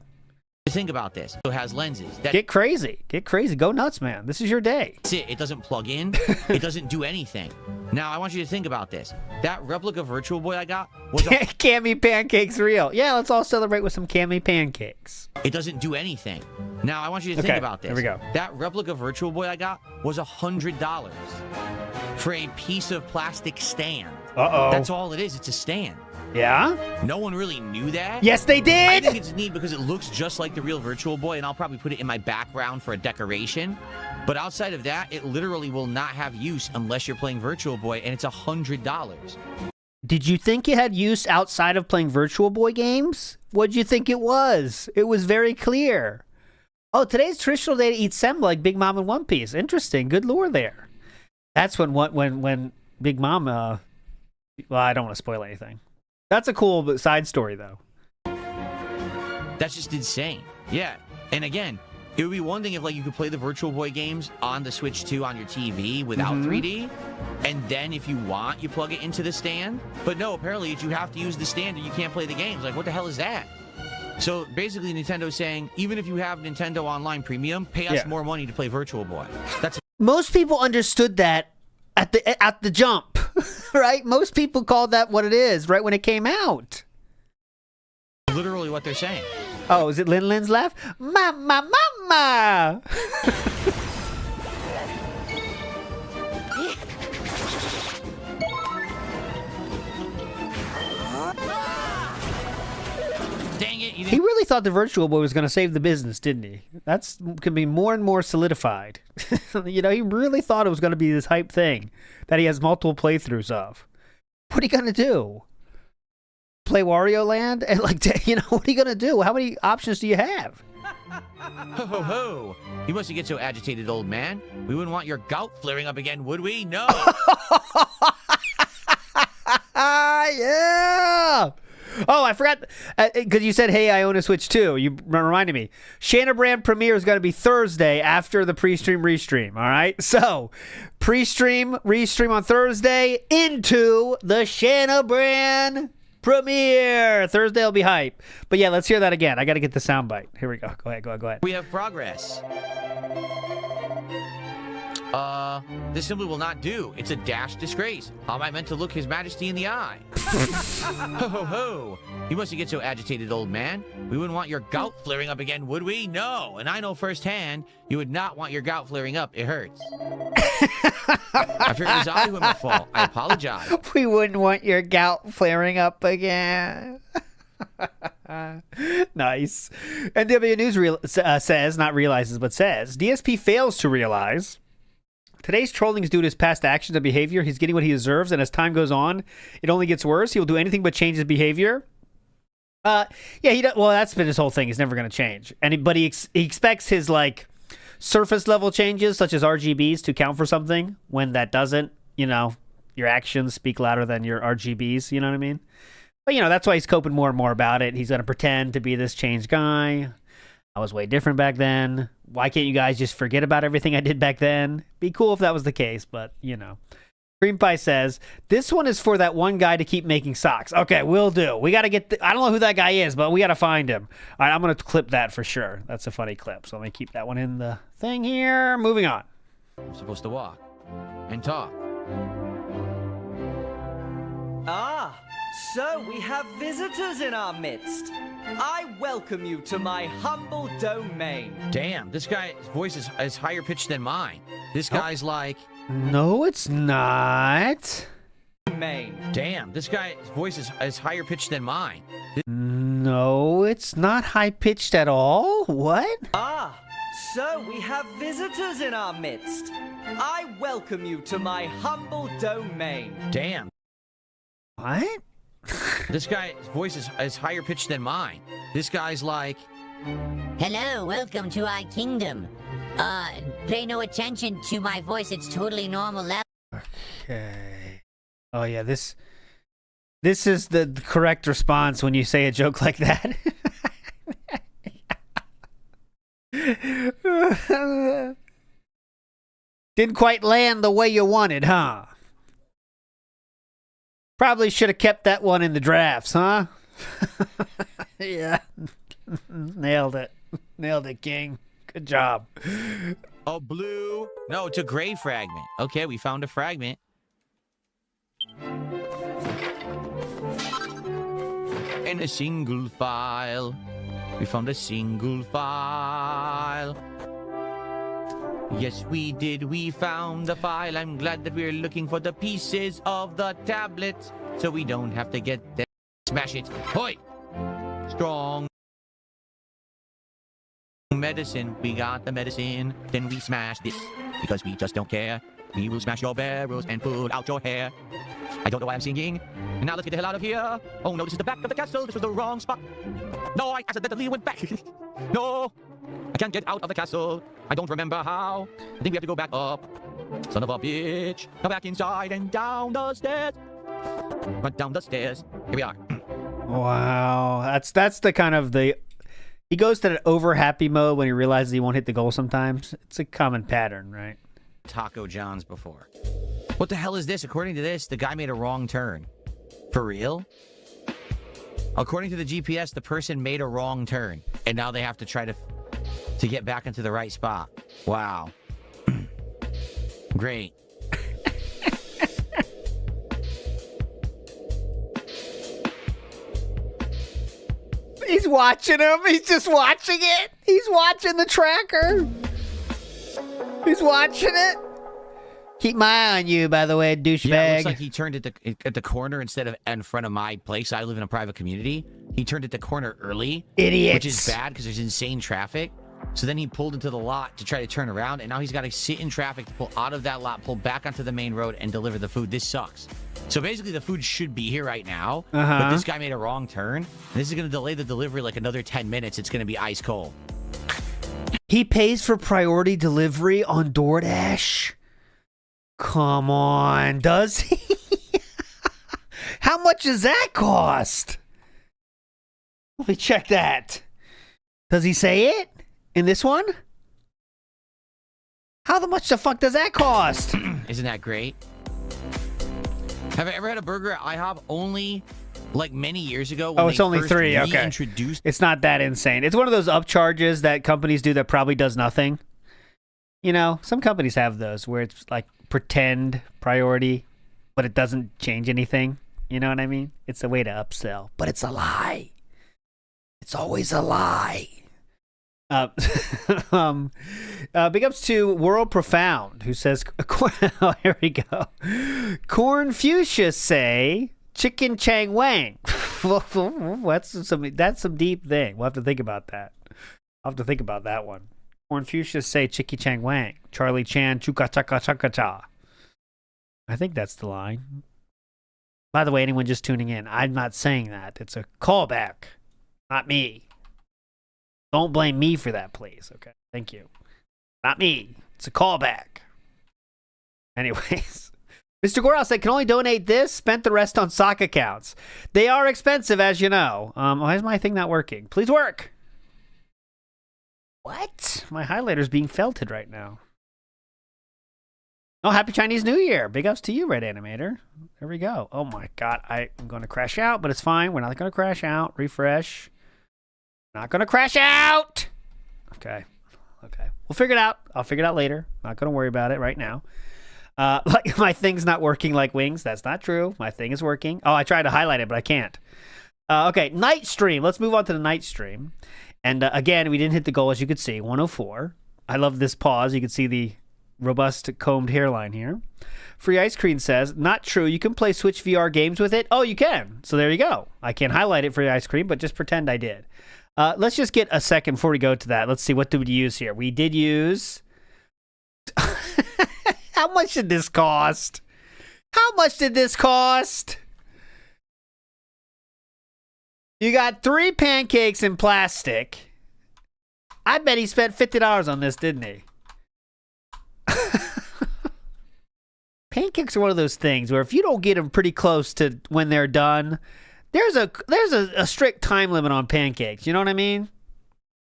Think about this. It has lenses. Get crazy. Get crazy. Go nuts, man. This is your day. That's it. It doesn't plug in. It doesn't do anything. Now, I want you to think about this. That replica Virtual Boy I got was Cammy Pancakes real. Yeah, let's all celebrate with some Cammy Pancakes. It doesn't do anything. Now, I want you to think about this. Here we go. That replica Virtual Boy I got was $100 for a piece of plastic stand. Uh-oh. That's all it is. It's a stand. Yeah? No one really knew that. Yes, they did! I think it's neat because it looks just like the real Virtual Boy, and I'll probably put it in my background for a decoration. But outside of that, it literally will not have use unless you're playing Virtual Boy, and it's $100. Did you think it had use outside of playing Virtual Boy games? What'd you think it was? It was very clear. Oh, today's traditional day to eat sem like Big Mom in One Piece. Interesting. Good lore there. That's when Big Mom, well, I don't want to spoil anything. That's a cool side story, though. That's just insane. Yeah. And again, it would be one thing if like you could play the Virtual Boy games on the Switch 2 on your TV without 3D. And then if you want, you plug it into the stand. But no, apparently you have to use the stand or you can't play the games. Like, what the hell is that? So basically Nintendo's saying, even if you have Nintendo Online Premium, pay us more money to play Virtual Boy. That's most people understood that at the jump, right? Most people called that what it is right when it came out. literally what they're saying. Oh, is it Lin's laugh? Mama, mama! Dang it. He really thought the Virtual Boy was going to save the business, didn't he? That's can be more and more solidified. You know, he really thought it was going to be this hype thing that he has multiple playthroughs of. What are you going to do? Play Wario Land? And like, you know, what are you going to do? How many options do you have? Ho, ho, ho. You mustn't get so agitated, old man. We wouldn't want your gout flaring up again, would we? No. Yeah! Oh, I forgot, because you said, hey, I own a Switch too. You reminded me. Shanabrand premiere is going to be Thursday after the pre-stream, REEStream, all right? So, pre-stream, REEStream on Thursday into the Shanabrand premiere. Thursday will be hype. But yeah, let's hear that again. I got to get the soundbite. Here we go. Go ahead. We have progress. This simply will not do. It's a dash disgrace. How am I meant to look His Majesty in the eye? Ho, ho, ho. You mustn't get so agitated, old man. We wouldn't want your gout flaring up again, would we? No. And I know firsthand, you would not want your gout flaring up. It hurts. I fear it was I who am at fault. I apologize. We wouldn't want your gout flaring up again. Nice. NW News says, not realizes, but says, DSP fails to realize today's trolling is due to his past actions and behavior. He's getting what he deserves, and as time goes on, it only gets worse. He will do anything but change his behavior. Yeah, well, that's been his whole thing. He's never going to change. But he expects his, like, surface level changes, such as RGBs, to count for something. When that doesn't, you know, your actions speak louder than your RGBs, you know what I mean? But, you know, that's why he's coping more and more about it. He's going to pretend to be this changed guy. I was way different back then. Why can't you guys just forget about everything I did back then? Be cool if that was the case, but, you know. Cream Pie says, this one is for that one guy to keep making socks. Okay, will do. We got to get... I don't know who that guy is, but we got to find him. All right, I'm going to clip that for sure. That's a funny clip. So let me keep that one in the thing here. Moving on. I'm supposed to walk and talk. Ah, so we have visitors in our midst. I welcome you to my humble domain. Damn, this guy's voice is higher pitched than mine. This guy's like... No, it's not. Domain. Damn, this guy's voice is higher pitched than mine. No, it's not high-pitched at all. What? Ah, so we have visitors in our midst. I welcome you to my humble domain. Damn. What? This guy's voice is higher pitched than mine. This guy's like... Hello, welcome to our kingdom. Pay no attention to my voice, it's totally normal level. Okay. Oh, yeah, this is the correct response when you say a joke like that. Didn't quite land the way you wanted, huh? Probably should have kept that one in the drafts, huh? Yeah. Nailed it. Nailed it, King. Good job. Oh, blue. No, it's a gray fragment. Okay, we found a fragment. In a single file. We found a single file. Yes, we did. We found the file. I'm glad that we're looking for the pieces of the tablet, so we don't have to get them. Smash it. Hoi! Strong medicine. We got the medicine. Then we smash this because we just don't care. We will smash your barrels and pull out your hair. I don't know why I'm singing. And now let's get the hell out of here. Oh no, this is the back of the castle. This was the wrong spot. No, I accidentally went back. No, I can't get out of the castle. I don't remember how. I think we have to go back up. Son of a bitch. Now back inside and down the stairs. Run down the stairs. Here we are. Wow. That's the kind of the... He goes to the over happy mode when he realizes he won't hit the goal sometimes. It's a common pattern, right? Taco John's before. What the hell is this? According to this, the guy made a wrong turn. For real? According to the GPS, the person made a wrong turn. And now they have to try to get back into the right spot. Wow. Great. He's watching him. He's just watching it. He's watching the tracker. He's watching it. Keep my eye on you, by the way, douchebag. Yeah, it looks like he turned at the corner instead of in front of my place. I live in a private community. He turned at the corner early. Idiots. Which is bad because there's insane traffic. So then he pulled into the lot to try to turn around, and now he's got to sit in traffic to pull out of that lot, pull back onto the main road, and deliver the food. This sucks. So basically, the food should be here right now, but this guy made a wrong turn. And this is going to delay the delivery like another 10 minutes. It's going to be ice cold. He pays for priority delivery on DoorDash? Come on, does he? How much does that cost? Let me check that. Does he say it in this one? How much the fuck does that cost? Isn't that great? Have I ever had a burger at IHOP only like many years ago? When it's only 3. Okay. Introduced. It's not that insane. It's one of those upcharges that companies do that probably does nothing. You know, some companies have those where it's like pretend priority, but it doesn't change anything. You know what I mean? It's a way to upsell, but it's a lie. It's always a lie. Big ups to World Profound, who says, oh, here we go. Corn fuchsia say chicken chang wang. That's some deep thing. We'll have to think about that. I'll have to think about that one. Corn fuchsia say chicky chang wang. Charlie Chan chuka chaka chaka cha. I think that's the line. By the way, anyone just tuning in, I'm not saying that. It's a callback, not me. Don't blame me for that, please. Okay, thank you. Not me. It's a callback. Anyways, Mr. Goral said, can only donate this, spent the rest on sock accounts. They are expensive, as you know. Why is my thing not working? Please work. What? My highlighter's being felted right now. Oh, happy Chinese New Year. Big ups to you, Red Animator. There we go. Oh my God, I'm going to crash out, but it's fine. We're not going to crash out. Refresh. Not going to crash out. Okay. We'll figure it out. I'll figure it out later. Not going to worry about it right now. Like my thing's not working like wings. That's not true. My thing is working. Oh, I tried to highlight it, but I can't. Okay, night stream. Let's move on to the night stream. And again, we didn't hit the goal, as you could see, 104. I love this pause. You can see the robust combed hairline here. Free Ice Cream says, not true. You can play Switch VR games with it. Oh, you can. So there you go. I can't highlight it, Free Ice Cream, but just pretend I did. Let's just get a second before we go to that. Let's see, what did we use here? We did use... How much did this cost? How much did this cost? You got 3 pancakes in plastic. I bet he spent $50 on this, didn't he? Pancakes are one of those things where if you don't get them pretty close to when they're done, there's a strict time limit on pancakes. You know what I mean?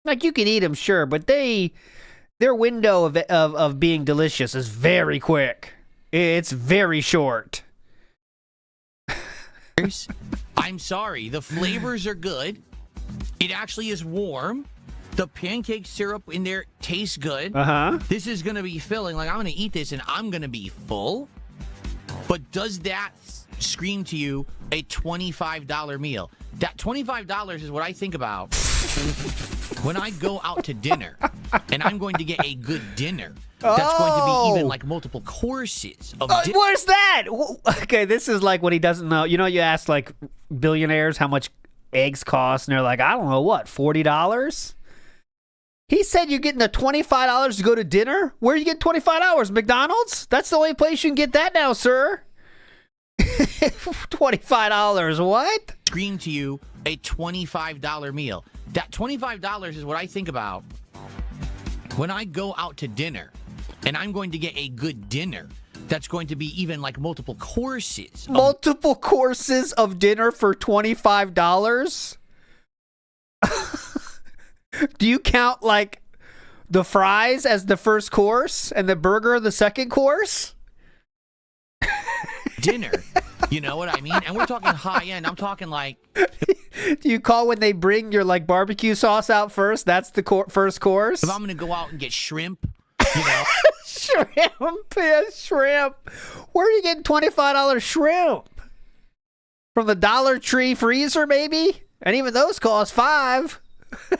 Like, you can eat them, sure, but their window of being delicious is very quick. It's very short. I'm sorry. The flavors are good. It actually is warm. The pancake syrup in there tastes good. Uh-huh. This is going to be filling. Like, I'm going to eat this and I'm going to be full. But does that scream to you a $25 meal? That $25 is what I think about when I go out to dinner and I'm going to get a good dinner. That's going to be even like multiple courses of dinner. Where's that? Okay, this is like when he doesn't know. You know, you ask like billionaires how much eggs cost, and they're like, I don't know, what, $40? He said you're getting a $25 to go to dinner? Where are you getting $25? McDonald's? That's the only place you can get that now, sir. $25, what? Scream to you a $25 meal. That $25 is what I think about when I go out to dinner and I'm going to get a good dinner. That's going to be even like multiple courses. Multiple courses of dinner for $25? Do you count like the fries as the first course and the burger the second course? Dinner. You know what I mean? And we're talking high end. I'm talking like... Do you call when they bring your like barbecue sauce out first? That's the first course? If I'm going to go out and get shrimp, you know... Shrimp. Yeah, shrimp. Where are you getting $25 shrimp? From the Dollar Tree freezer, maybe? And even those cost $5.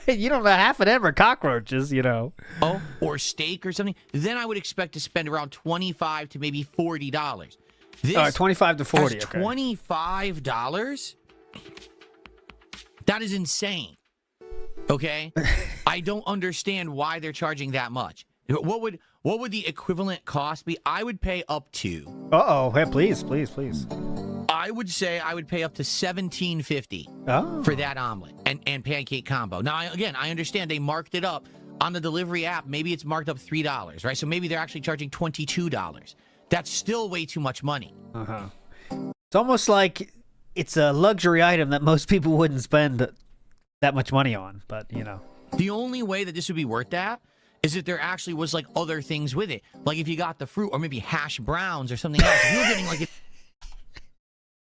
You don't know, half of them are cockroaches, you know. Oh, or steak or something. Then I would expect to spend around $25 to maybe $40. This, all right, 25 to 40. That's okay. $25? That is insane. Okay? I don't understand why they're charging that much. What would the equivalent cost be? I would pay up to... Uh-oh. Hey, please. I would say I would pay up to $17.50 for that omelet and pancake combo. Now, I understand they marked it up on the delivery app. Maybe it's marked up $3, right? So maybe they're actually charging $22. That's still way too much money. Uh-huh. It's almost like it's a luxury item that most people wouldn't spend that much money on, but, you know. The only way that this would be worth that is if there actually was, like, other things with it. Like if you got the fruit or maybe hash browns or something else. If you were getting, like...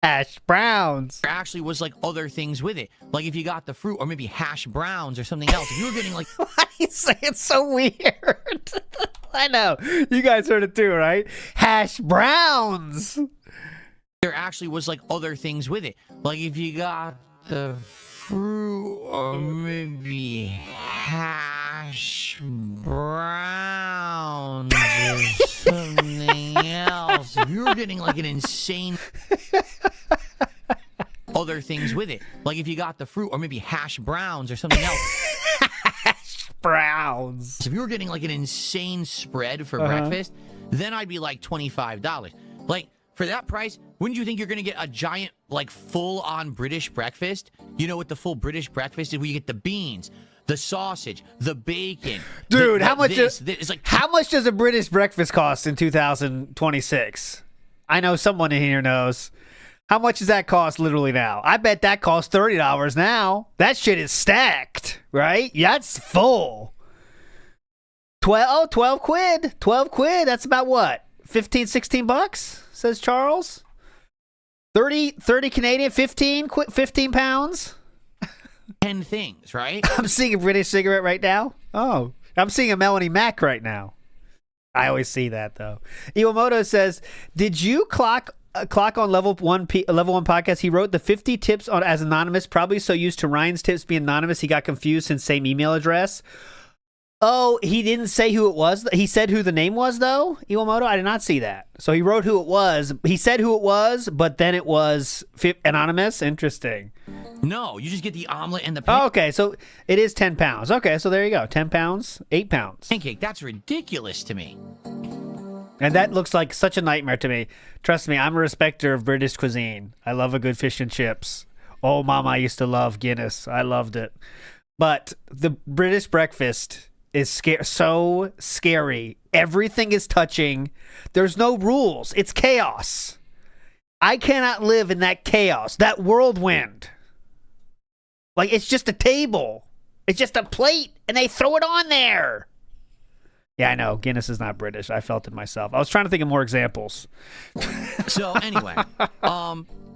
Hash browns. There actually was, like, other things with it. Like if you got the fruit or maybe hash browns or something else. If you were getting, like... Why do you say it's so weird? I know. You guys heard it too, right? Hash browns. There actually was like other things with it. Like if you got the fruit or maybe hash browns or something else. If you were getting like an insane other things with it. Like if you got the fruit or maybe hash browns or something else. Browns. If you were getting like an insane spread for breakfast, then I'd be like $25. Like for that price, wouldn't you think you're gonna get a giant, like full-on British breakfast? You know what the full British breakfast is? Where you get the beans, the sausage, the bacon. Dude, how much? It's like how much does a British breakfast cost in 2026? I know someone in here knows. How much does that cost literally now? I bet that costs $30 now. That shit is stacked, right? Yeah, it's full. 12 quid. 12 quid. That's about what? 15, 16 bucks, says Charles. 30 Canadian, 15 pounds. 10 things, right? I'm seeing a British cigarette right now. Oh, I'm seeing a Melanie Mac right now. I always see that though. Iwamoto says, "Did you clock on level one podcast? He wrote the 50 tips on as anonymous, probably so used to Ryan's tips being anonymous, he got confused since same email address." Oh, he didn't say who it was. He said who the name was though. Iwamoto, I did not see that. So he wrote who it was. He said who it was, but then it was anonymous. Interesting. No, you just get the omelet and the Oh, okay, so it is 10 pounds. Okay, so there you go. 10 pounds, 8 pounds. pancake. That's ridiculous to me. And that looks like such a nightmare to me. Trust me, I'm a respecter of British cuisine. I love a good fish and chips. Oh, Mama, I used to love Guinness. I loved it. But the British breakfast is so scary. Everything is touching. There's no rules. It's chaos. I cannot live in that chaos, that whirlwind. Like, it's just a table. It's just a plate, and they throw it on there. Yeah, I know. Guinness is not British. I felt it myself. I was trying to think of more examples. So anyway,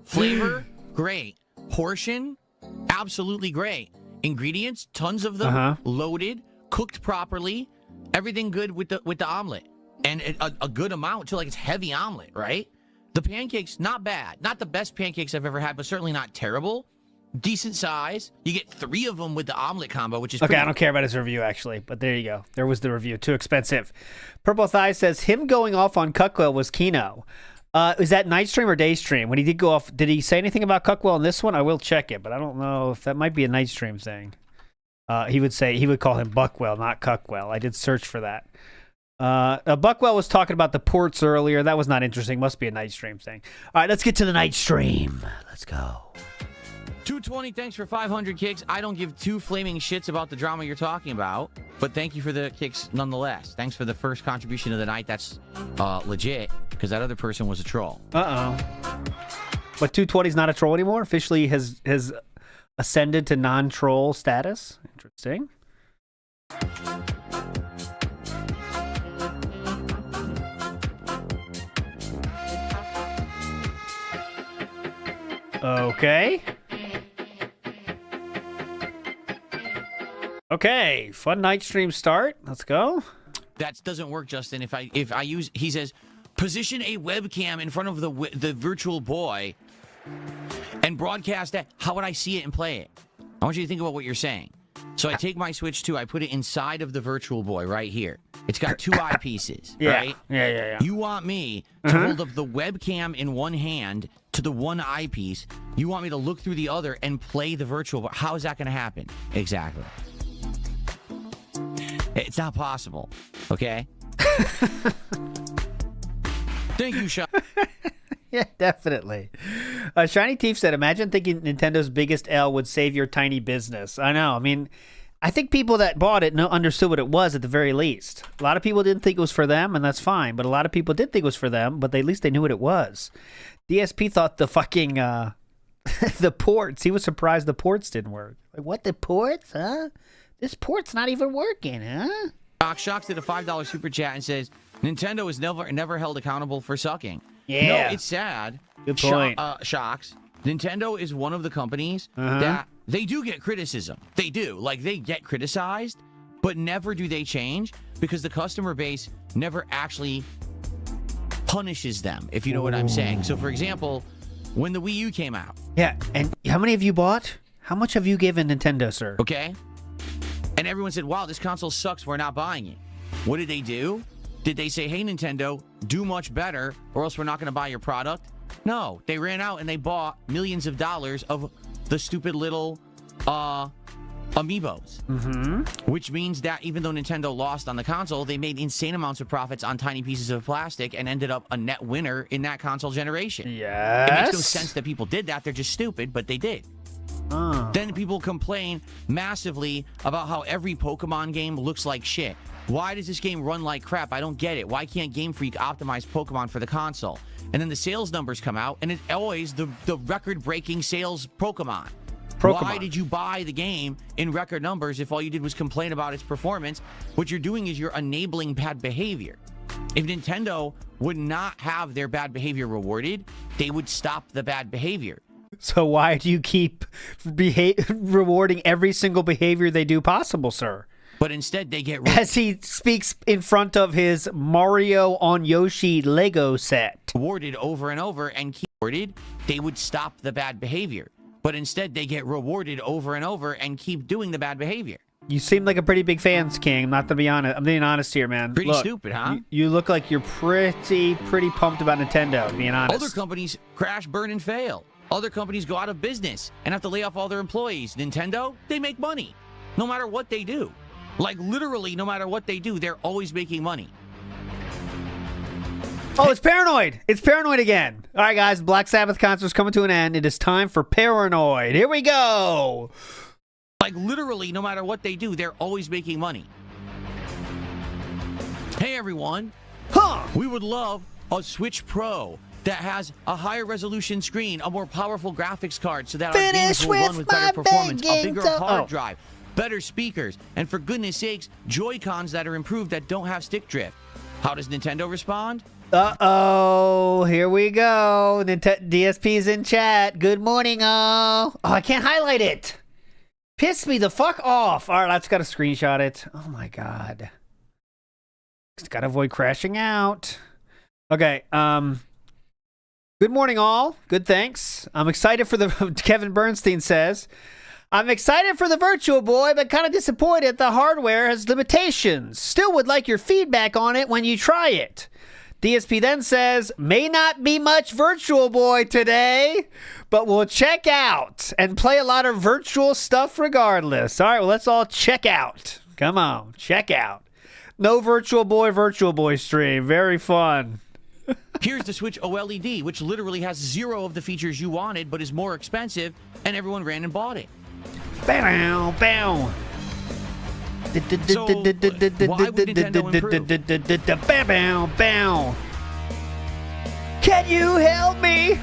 flavor, great. Portion, absolutely great. Ingredients, tons of them, loaded, cooked properly, everything good with the omelet, and a good amount too. Like it's heavy omelet, right? The pancakes, not bad. Not the best pancakes I've ever had, but certainly not terrible. Decent size. You get 3 of them with the omelet combo, which is okay. pretty... I don't care about his review actually, but there you go. There was the review. Too expensive. Purple Thigh says him going off on Cuckwell was Kino. Is that night stream or day stream? When he did go off, did he say anything about Cuckwell in this one? I will check it, but I don't know if that might be a night stream thing. He would call him Buckwell, not Cuckwell. I did search for that. Buckwell was talking about the ports earlier. That was not interesting. Must be a night stream thing. All right, let's get to the night stream. Let's go. 220, thanks for 500 kicks. I don't give 2 flaming shits about the drama you're talking about, but thank you for the kicks nonetheless. Thanks for the first contribution of the night. That's legit, because that other person was a troll. Uh-oh. But 220 is not a troll anymore? Officially has ascended to non-troll status? Interesting. Okay. Okay, fun night stream start. Let's go. That doesn't work, Justin. If I use, he says, position a webcam in front of the virtual boy and broadcast that. How would I see it and play it? I want you to think about what you're saying. So I take my Switch 2, I put it inside of the virtual boy right here. It's got 2 eyepieces, right? Yeah. You want me to hold up the webcam in one hand to the one eyepiece. You want me to look through the other and play the virtual boy. How is that going to happen? Exactly. It's not possible, okay? Thank you, Sean. Yeah, definitely. Shiny Thief said, imagine thinking Nintendo's biggest L would save your tiny business. I know. I mean, I think people that bought it understood what it was at the very least. A lot of people didn't think it was for them, and that's fine. But a lot of people did think it was for them, but at least they knew what it was. DSP thought the fucking, the ports, he was surprised the ports didn't work. Like, what, the ports, huh? This port's not even working, huh? Shocks did a $5 super chat and says, Nintendo is never held accountable for sucking. Yeah. No, it's sad. Good point. Shocks. Nintendo is one of the companies that they do get criticism. They do. Like, they get criticized, but never do they change because the customer base never actually punishes them, if you know what I'm saying. So, for example, when the Wii U came out. Yeah, and how many of you bought? How much have you given Nintendo, sir? Okay? And everyone said, wow, this console sucks, we're not buying it. What did they do? Did they say, hey, Nintendo, do much better, or else we're not going to buy your product? No, they ran out and they bought millions of dollars of the stupid little amiibos. Which means that even though Nintendo lost on the console, they made insane amounts of profits on tiny pieces of plastic and ended up a net winner in that console generation. Yes. It makes no sense that people did that. They're just stupid, but they did. Then people complain massively about how every Pokemon game looks like shit. Why does this game run like crap? I don't get it. Why can't Game Freak optimize Pokemon for the console? And then the sales numbers come out, and it's always the record-breaking sales Pokemon. Why did you buy the game in record numbers if all you did was complain about its performance? What you're doing is you're enabling bad behavior. If Nintendo would not have their bad behavior rewarded, they would stop the bad behavior. So why do you keep rewarding every single behavior they do possible, sir? But instead, they get as he speaks in front of his Mario on Yoshi Lego set. Rewarded over and over and keep rewarded, they would stop the bad behavior. But instead, they get rewarded over and over and keep doing the bad behavior. You seem like a pretty big fan, King. Not to be honest, I'm being honest here, man. Pretty stupid, huh? You look like you're pretty pumped about Nintendo. Being honest. Other companies crash, burn, and fail. Other companies go out of business and have to lay off all their employees. Nintendo, they make money, no matter what they do. Like, literally, no matter what they do, they're always making money. Oh, it's Paranoid. It's Paranoid again. All right, guys. Black Sabbath concert's coming to an end. It is time for Paranoid. Here we go. Like, literally, no matter what they do, they're always making money. Hey, everyone. We would love a Switch Pro that has a higher resolution screen, a more powerful graphics card so that our games will run with better performance, a bigger hard drive, better speakers, and for goodness sakes, Joy-Cons that are improved that don't have stick drift. How does Nintendo respond? Uh-oh, here we go. DSP's in chat. Good morning, all. Oh, I can't highlight it. Piss me the fuck off. All right, I just got to screenshot it. Oh, my God. Just got to avoid crashing out. Okay, good morning, all. Good, thanks. I'm excited for the... Kevin Bernstein says... I'm excited for the Virtual Boy, but kind of disappointed the hardware has limitations. Still would like your feedback on it when you try it. DSP then says, may not be much Virtual Boy today, but we'll check out and play a lot of virtual stuff regardless. All right, well, let's all check out. Come on, check out. No Virtual Boy stream. Very fun. Here's the Switch OLED, which literally has 0 of the features you wanted, but is more expensive, and everyone ran and bought it. Bow, bow. So, why would Nintendo improve? Bow, bow. Can you help me?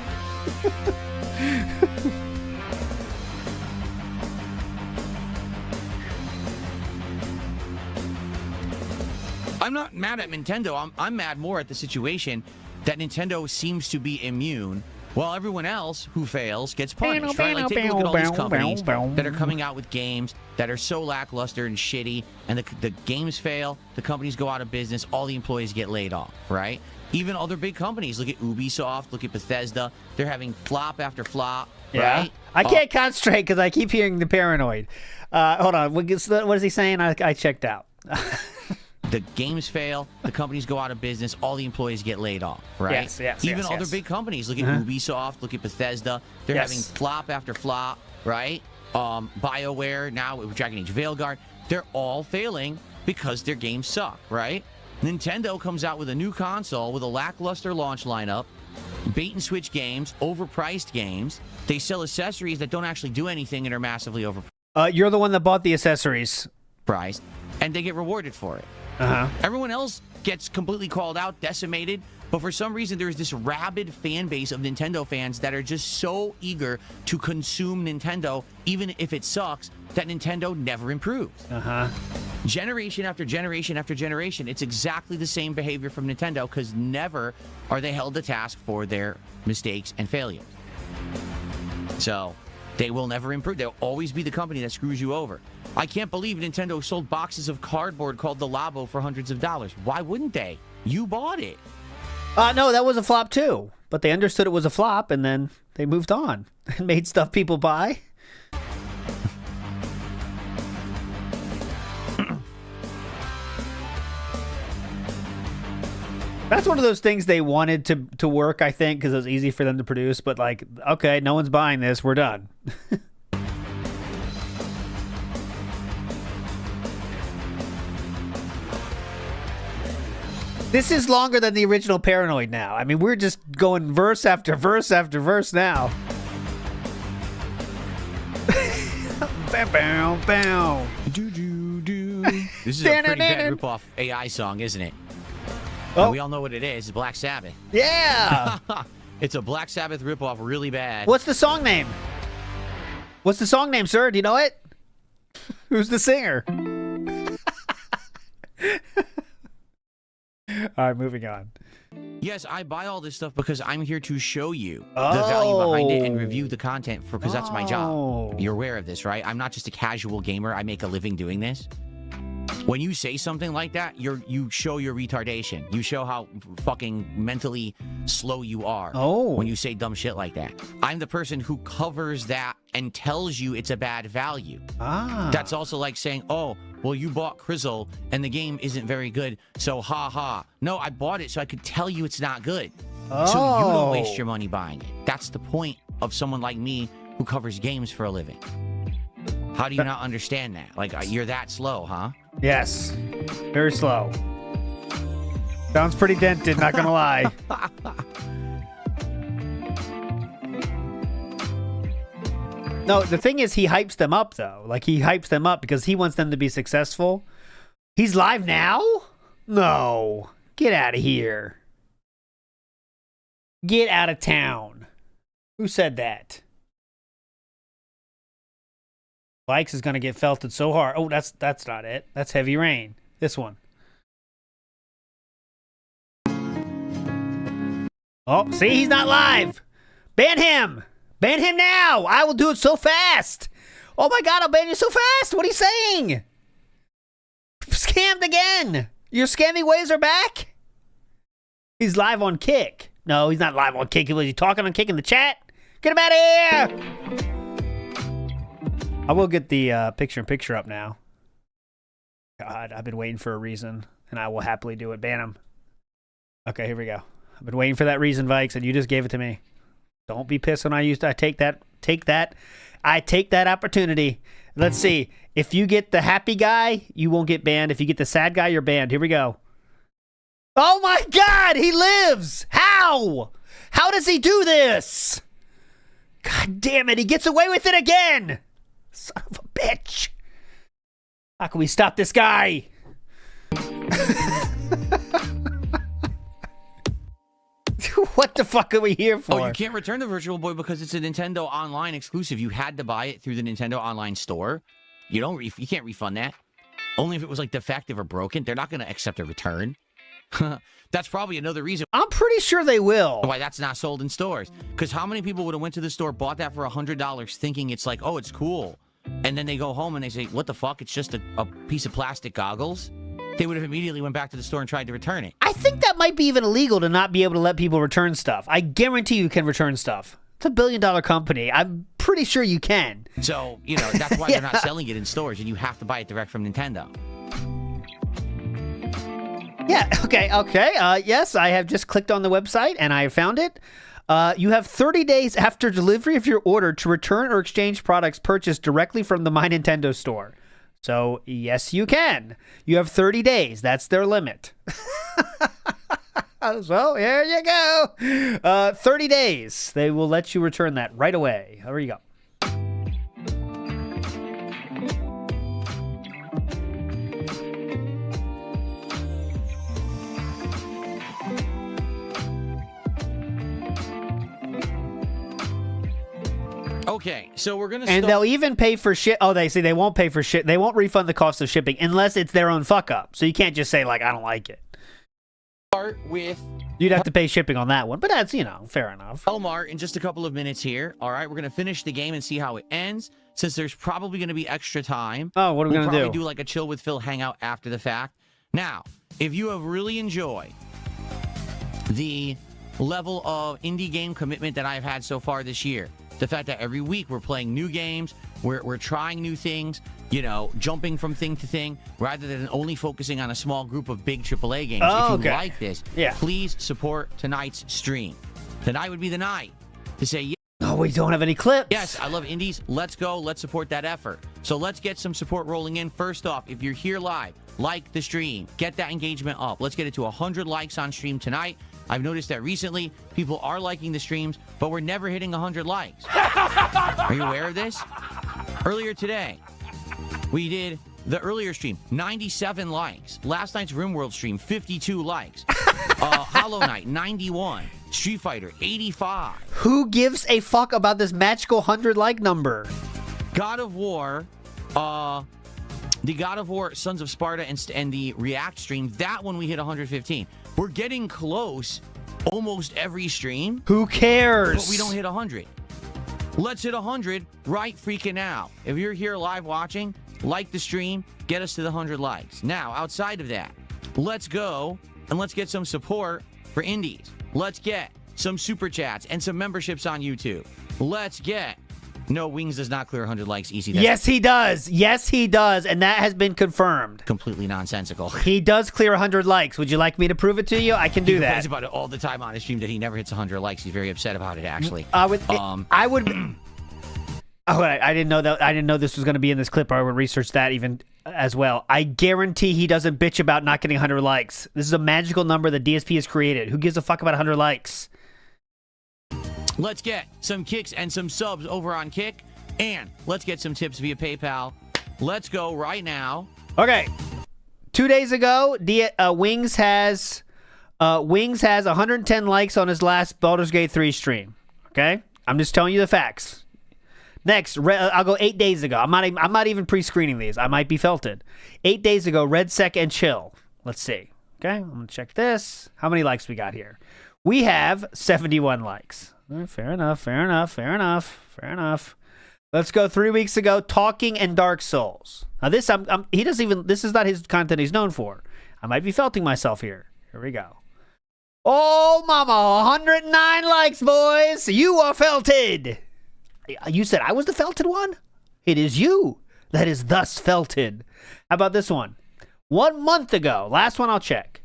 I'm not mad at Nintendo. I'm mad more at the situation that Nintendo seems to be immune, while everyone else who fails gets punished, right? Like, take a look at all these companies that are coming out with games that are so lackluster and shitty, and the games fail, the companies go out of business, all the employees get laid off, right? Even other big companies, look at Ubisoft, look at Bethesda, they're having flop after flop, right? I can't concentrate because I keep hearing the Paranoid. Hold on, what is he saying? I checked out. The games fail, the companies go out of business, all the employees get laid off, right? Even other big companies, look at Ubisoft, look at Bethesda, they're having flop after flop, right? BioWare, now with Dragon Age Veilguard, they're all failing because their games suck, right? Nintendo comes out with a new console with a lackluster launch lineup, bait and switch games, overpriced games. They sell accessories that don't actually do anything and are massively overpriced. You're the one that bought the accessories. And they get rewarded for it. Everyone else gets completely called out, decimated, but for some reason there's this rabid fan base of Nintendo fans that are just so eager to consume Nintendo, even if it sucks, that Nintendo never improves. Generation after generation after generation, it's exactly the same behavior from Nintendo, because never are they held to task for their mistakes and failures. So They will never improve. They'll always be the company that screws you over. I can't believe Nintendo sold boxes of cardboard called the Labo for hundreds of dollars. Why wouldn't they? You bought it. No, that was a flop too. But they understood it was a flop, and then they moved on and made stuff people buy. That's one of those things they wanted to work, I think, because it was easy for them to produce. But like, okay, no one's buying this. We're done. This is longer than the original Paranoid now. I mean, we're just going verse after verse after verse now. Bow, bow, bow. Do, do, do. This is a pretty bad rip-off AI song, isn't it? Oh. And we all know what it is. It's Black Sabbath. Yeah. It's a Black Sabbath ripoff, really bad. What's the song name? What's the song name, sir? Do you know it? Who's the singer? All right, moving on. Yes, I buy all this stuff because I'm here to show you the value behind it and review the content because that's my job. You're aware of this, right? I'm not just a casual gamer. I make a living doing this. When you say something like that, you show your retardation. You show how fucking mentally slow you are when you say dumb shit like that. I'm the person who covers that and tells you it's a bad value. That's also like saying, oh, well, you bought Crizzle and the game isn't very good, so ha ha. No, I bought it so I could tell you it's not good. So you don't waste your money buying it. That's the point of someone like me who covers games for a living. How do you not understand that? Like, you're that slow, huh? Yes. Very slow. Sounds pretty dented, not gonna lie. No, the thing is, he hypes them up, though. Like, he hypes them up because he wants them to be successful. He's live now? No. Get out of here. Get out of town. Who said that? Bikes is going to get felted so hard. Oh, that's not it. That's Heavy Rain. This one. Oh, see, he's not live. Ban him. Ban him now. I will do it so fast. Oh my God, I'll ban you so fast. What are you saying? Scammed again. Your scamming ways are back? He's live on Kick. No, he's not live on Kick. Was he talking on Kick in the chat? Get him out of here. I will get the picture-in-picture up now. God, I've been waiting for a reason, and I will happily do it. Ban him. Okay, here we go. I've been waiting for that reason, Vikes, and you just gave it to me. Don't be pissed when I take that. I take that opportunity. Let's see. If you get the happy guy, you won't get banned. If you get the sad guy, you're banned. Here we go. Oh my God, he lives! How? How does he do this? God damn it, he gets away with it again! Son of a bitch. How can we stop this guy? What the fuck are we here for? Oh, you can't return the Virtual Boy because it's a Nintendo Online exclusive. You had to buy it through the Nintendo Online store. You can't refund that. Only if it was like defective or broken. They're not going to accept a return. That's probably another reason. I'm pretty sure they will. Why that's not sold in stores. Because how many people would have went to the store, bought that for $100, thinking it's like, oh, it's cool. And then they go home and they say, what the fuck? It's just a piece of plastic goggles. They would have immediately went back to the store and tried to return it. I think that might be even illegal to not be able to let people return stuff. I guarantee you can return stuff. It's $1 billion company. I'm pretty sure you can. So, that's why they're not selling it in stores and you have to buy it direct from Nintendo. Yeah, okay. Yes, I have just clicked on the website and I found it. You have 30 days after delivery of your order to return or exchange products purchased directly from the My Nintendo store. So, yes, you can. You have 30 days. That's their limit. So, here you go. 30 days. They will let you return that right away. There you go. Okay, so we're gonna and they'll even pay for shit. Oh, they say they won't pay for shit. They won't refund the cost of shipping unless it's their own fuck up. So you can't just say like I don't like it. Start with You'd have to pay shipping on that one, but that's, fair enough. Elmar in just a couple of minutes here. All right, we're going to finish the game and see how it ends, since there's probably going to be extra time. Oh, what are we going to We'll probably do like a Chill with Phil hangout after the fact. Now, if you have really enjoyed the level of indie game commitment that I've had so far this year, the fact that every week we're playing new games, we're trying new things, jumping from thing to thing, rather than only focusing on a small group of big AAA games. Oh, if you okay. like this, Yeah. please support tonight's stream. Tonight would be the night to say, yeah, Oh, we don't have any clips. yes, I love indies. Let's go. Let's support that effort. So let's get some support rolling in. First off, if you're here live, like the stream. Get that engagement up. Let's get it to 100 likes on stream tonight. I've noticed that recently people are liking the streams, but we're never hitting 100 likes. Are you aware of this? Earlier today, we did the earlier stream, 97 likes. Last night's RimWorld stream, 52 likes. Hollow Knight, 91. Street Fighter, 85. Who gives a fuck about this magical 100 like number? God of War, the God of War Sons of Sparta and the React stream, that one we hit 115. We're getting close almost every stream, Who cares? but we don't hit 100. Let's hit 100 right freaking now. If you're here live watching, like the stream, get us to the 100 likes. Now, outside of that, let's go and let's get some support for indies. Let's get some super chats and some memberships on YouTube. Let's get... No, Wings does not clear 100 likes easy. That's Yes, he does. Yes, he does. And that has been confirmed. completely nonsensical. He does clear 100 likes. Would you like me to prove it to you? I can do He complains that. about it all the time on his stream that he never hits 100 likes. He's very upset about it, actually. I would. Oh, I didn't know that. I didn't know this was going to be in this clip. I would research that even as well. I guarantee he doesn't bitch about not getting 100 likes. This is a magical number that DSP has created. Who gives a fuck about 100 likes? Let's get some kicks and some subs over on Kick. And let's get some tips via PayPal. Let's go right now. Okay. 2 days ago, Wings has 110 likes on his last Baldur's Gate 3 stream. Okay, I'm just telling you the facts. Next, I'll go 8 days ago. I'm not even pre-screening these. I might be felted. 8 days ago, Red Sec and Chill. Let's see. Okay, I'm gonna check this. How many likes we got here? We have 71 likes. Fair enough. Fair enough. Fair enough. Fair enough. Let's go 3 weeks ago, Talking and Dark Souls. Now this, this is not his content he's known for. I might be felting myself here. Here we go. Oh, mama, 109 likes, boys. You are felted. You said I was the felted one? It is you that is thus felted. How about this one? 1 month ago, last one I'll check.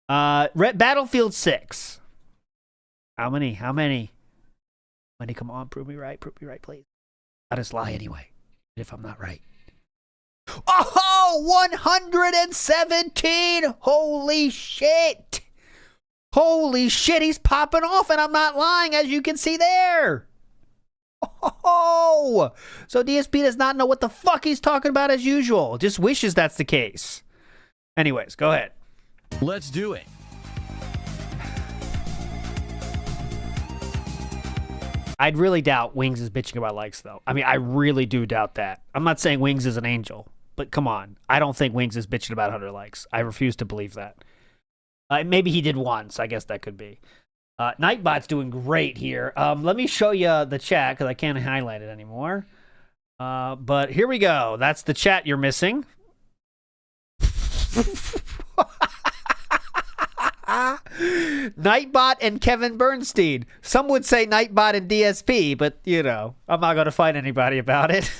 Battlefield 6. How many? Come on, prove me right, please. I'll just lie anyway, if I'm not right. Oh, 117! Holy shit! Holy shit, he's popping off, and I'm not lying, as you can see there. Oh, so DSP does not know what the fuck he's talking about as usual. Just wishes that's the case. Anyways, go ahead. Let's do it. I'd really doubt Wings is bitching about likes, though. I mean, I really do doubt that. I'm not saying Wings is an angel, but come on. I don't think Wings is bitching about 100 likes. I refuse to believe that. Maybe he did once. I guess that could be. Nightbot's doing great here. Let me show you the chat, because I can't highlight it anymore. But here we go. That's the chat you're missing. Nightbot and Kevin Bernstein. Some would say Nightbot and DSP, but I'm not going to fight anybody about it.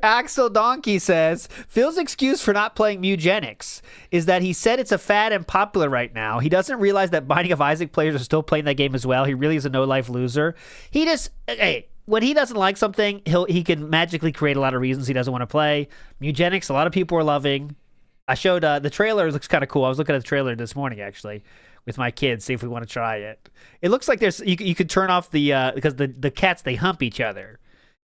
Axel Donkey says Phil's excuse for not playing Mugenics is that he said it's a fad and popular right now. He doesn't realize that Binding of Isaac players are still playing that game as well. He really is a no-life loser. When he doesn't like something, he can magically create a lot of reasons he doesn't want to play. Mugenics, a lot of people are loving. I showed the trailer. It looks kind of cool. I was looking at the trailer this morning, actually, with my kids, see if we want to try it. It looks like you could turn off because the cats, they hump each other.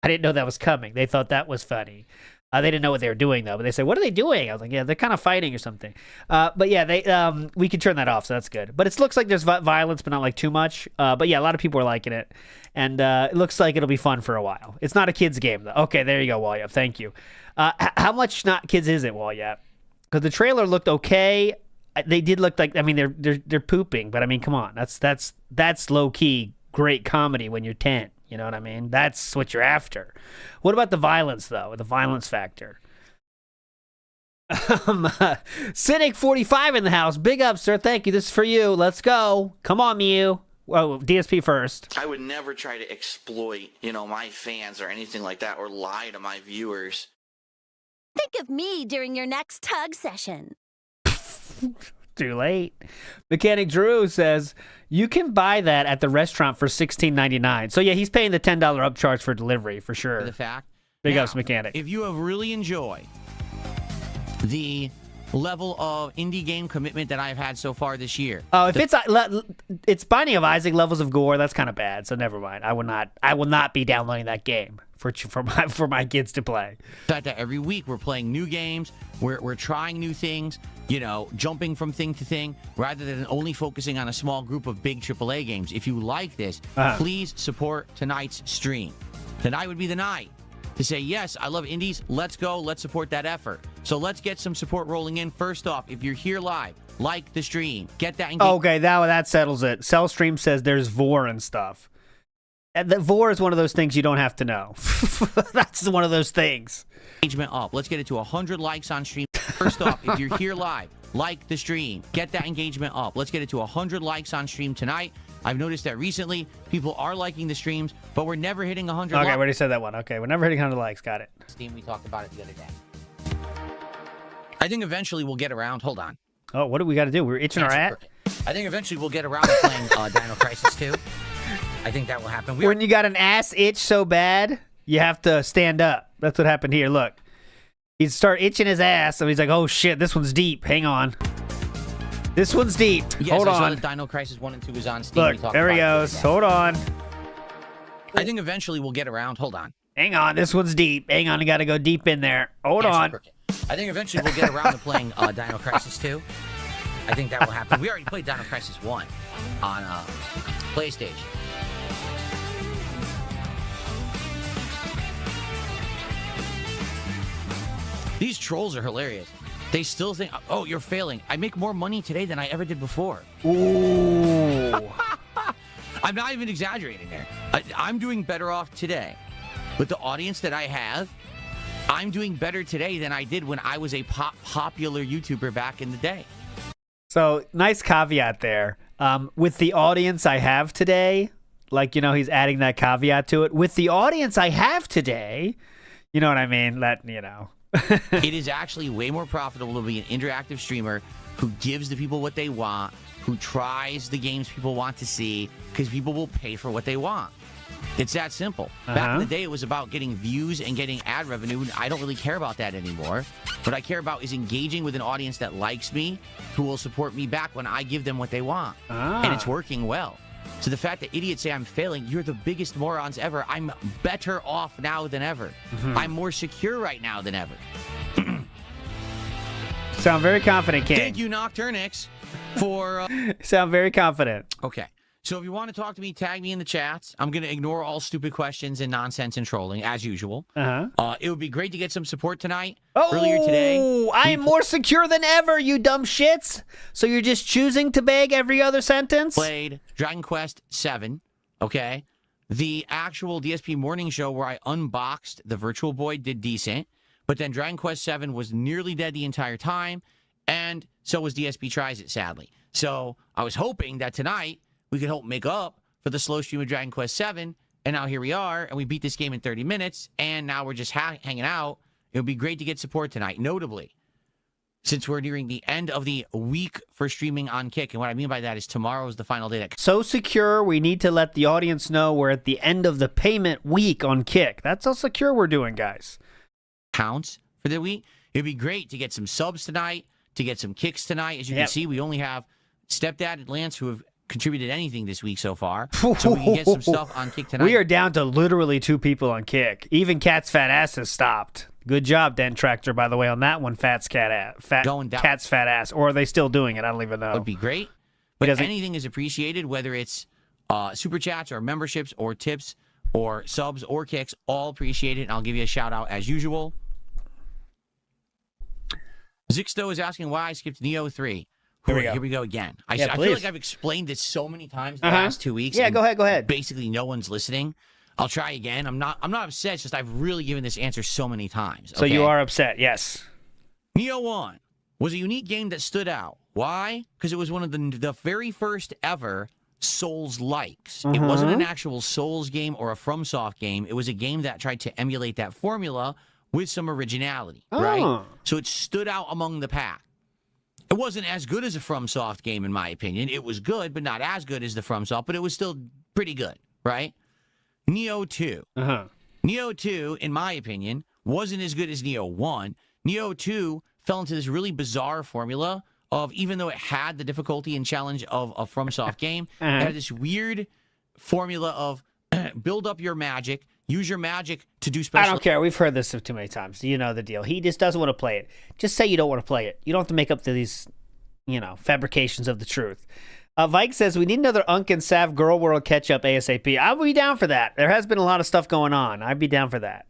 I didn't know that was coming. They thought that was funny. They didn't know what they were doing, though. But they said, what are they doing? I was like, yeah, they're kind of fighting or something. But yeah, we can turn that off, so that's good. But it looks like there's violence, but not like too much. But yeah, a lot of people are liking it. And it looks like it'll be fun for a while. It's not a kid's game, though. Okay, there you go, Walyap. Thank you. How much not kids is it, Walyap? Because the trailer looked okay. they did look like, I mean, they're pooping, but I mean, come on, that's low key great comedy when you're 10. You know what I mean? That's what you're after. What about the violence though? The violence factor. Cynic 45 in the house. Big up, sir. Thank you. This is for you. Let's go. Come on, Mew. Oh, DSP first. I would never try to exploit, my fans or anything like that, or lie to my viewers. Think of me during your next tug session. Too late. Mechanic Drew says you can buy that at the restaurant for $16.99. So yeah, he's paying the $10 upcharge for delivery for sure. For the fact. Big Now, ups, Mechanic. If you have really enjoyed the level of indie game commitment that I've had so far this year. Oh, if it's Binding of Isaac levels of gore, that's kind of bad. So never mind. I will not be downloading that game for my kids to play. The fact that every week we're playing new games, we're trying new things, jumping from thing to thing, rather than only focusing on a small group of big AAA games. If you like this, please support tonight's stream. Tonight would be the night to say, yes, I love indies. Let's go. Let's support that effort. So let's get some support rolling in. First off, if you're here live, like the stream. Get that engagement. Okay, that settles it. Cellstream says there's vor and stuff. And the vor is one of those things you don't have to know. That's one of those things. Engagement up. Let's get it to 100 likes on stream. First off, if you're here live, like the stream. Get that engagement up. Let's get it to 100 likes on stream tonight. I've noticed that recently people are liking the streams, but we're never hitting 100 likes. Okay, we already said that one. Okay, we're never hitting 100 likes. Got it. Steam, we talked about it the other day. I think eventually we'll get around. Hold on. Oh, what do we got to do? We're itching our at? I think eventually we'll get around to playing Dino Crisis 2. I think that will happen. When you got an ass itch so bad, you have to stand up. That's what happened here. Look. He'd start itching his ass, and he's like, oh, shit, this one's deep. Hang on. This one's deep. Yes, Hold on. I saw that Dino Crisis 1 and 2 is on Steam. Look, there he goes. Hold on. I think eventually we'll get around. Hold on. Hang on. This one's deep. Hang on. I got to go deep in there. Hold on. I think eventually we'll get around to playing Dino Crisis 2. I think that will happen. We already played Dino Crisis 1 on PlayStation. These trolls are hilarious. They still think, oh, you're failing. I make more money today than I ever did before. Ooh. I'm not even exaggerating there. I'm doing better off today. With the audience that I have, I'm doing better today than I did when I was a popular YouTuber back in the day. So, nice caveat there. With the audience I have today, like, he's adding that caveat to it. With the audience I have today, you know what I mean? It is actually way more profitable to be an interactive streamer who gives the people what they want, who tries the games people want to see, because people will pay for what they want. It's that simple. Back in the day, it was about getting views and getting ad revenue. I don't really care about that anymore. What I care about is engaging with an audience that likes me, who will support me back when I give them what they want. And it's working well. So the fact that idiots say I'm failing, you're the biggest morons ever. I'm better off now than ever. I'm more secure right now than ever. Sound very confident, King. Thank you, Nocturnix, for... Sound very confident. Okay. So if you want to talk to me, tag me in the chats. I'm going to ignore all stupid questions and nonsense and trolling, as usual. It would be great to get some support tonight. Earlier today. I am more secure than ever, you dumb shits. So you're just choosing to beg every other sentence? Played Dragon Quest 7, okay? The actual DSP morning show where I unboxed the Virtual Boy did decent, but then Dragon Quest 7 was nearly dead the entire time, and so was DSP Tries It, sadly. So I was hoping that tonight we could help make up for the slow stream of Dragon Quest 7, and now here we are, and we beat this game in 30 minutes, and now we're just hanging out. It would be great to get support tonight, notably, since we're nearing the end of the week for streaming on Kick, and what I mean by that is tomorrow is the final day. So secure, we need to let the audience know we're at the end of the payment week on Kick. That's how secure we're doing, guys. Counts for the week. It'd be great to get some subs tonight, to get some kicks tonight. As you can see, we only have Stepdad and Lance who have contributed anything this week so far, so we can get some stuff on Kick tonight. We are down to literally 2 people on Kick. Even Cat's fat ass has stopped. Good job, Den Tractor, by the way, on that one. Cat's fat ass. Or are they still doing it? I don't even know. Would be great. But anything is appreciated, whether it's super chats or memberships or tips or subs or kicks, all appreciated. And I'll give you a shout out as usual. Zixto is asking why I skipped Neo 3. Here we go again. I feel please. like I've explained this so many times in the last 2 weeks. Yeah, and go ahead. Basically, no one's listening. I'll try again. I'm not upset. It's just I've really given this answer so many times. So you are upset, yes. Neo 1 was a unique game that stood out. Why? Because it was one of the very first ever Souls-likes. It wasn't an actual Souls game or a FromSoft game. It was a game that tried to emulate that formula with some originality, right? So it stood out among the pack. It wasn't as good as a FromSoft game, in my opinion. It was good, but not as good as the FromSoft, but it was still pretty good, right? Neo 2. Neo 2, in my opinion, wasn't as good as Neo 1. Neo 2 fell into this really bizarre formula of, even though it had the difficulty and challenge of a FromSoft game, it had this weird formula of build up your magic, use your magic to do special... I don't care. We've heard this too many times. You know the deal. He just doesn't want to play it. Just say you don't want to play it. You don't have to make up these, fabrications of the truth. Vike says, we need another Unk and Sav Girl World catch-up ASAP. I would be down for that. There has been a lot of stuff going on. I'd be down for that.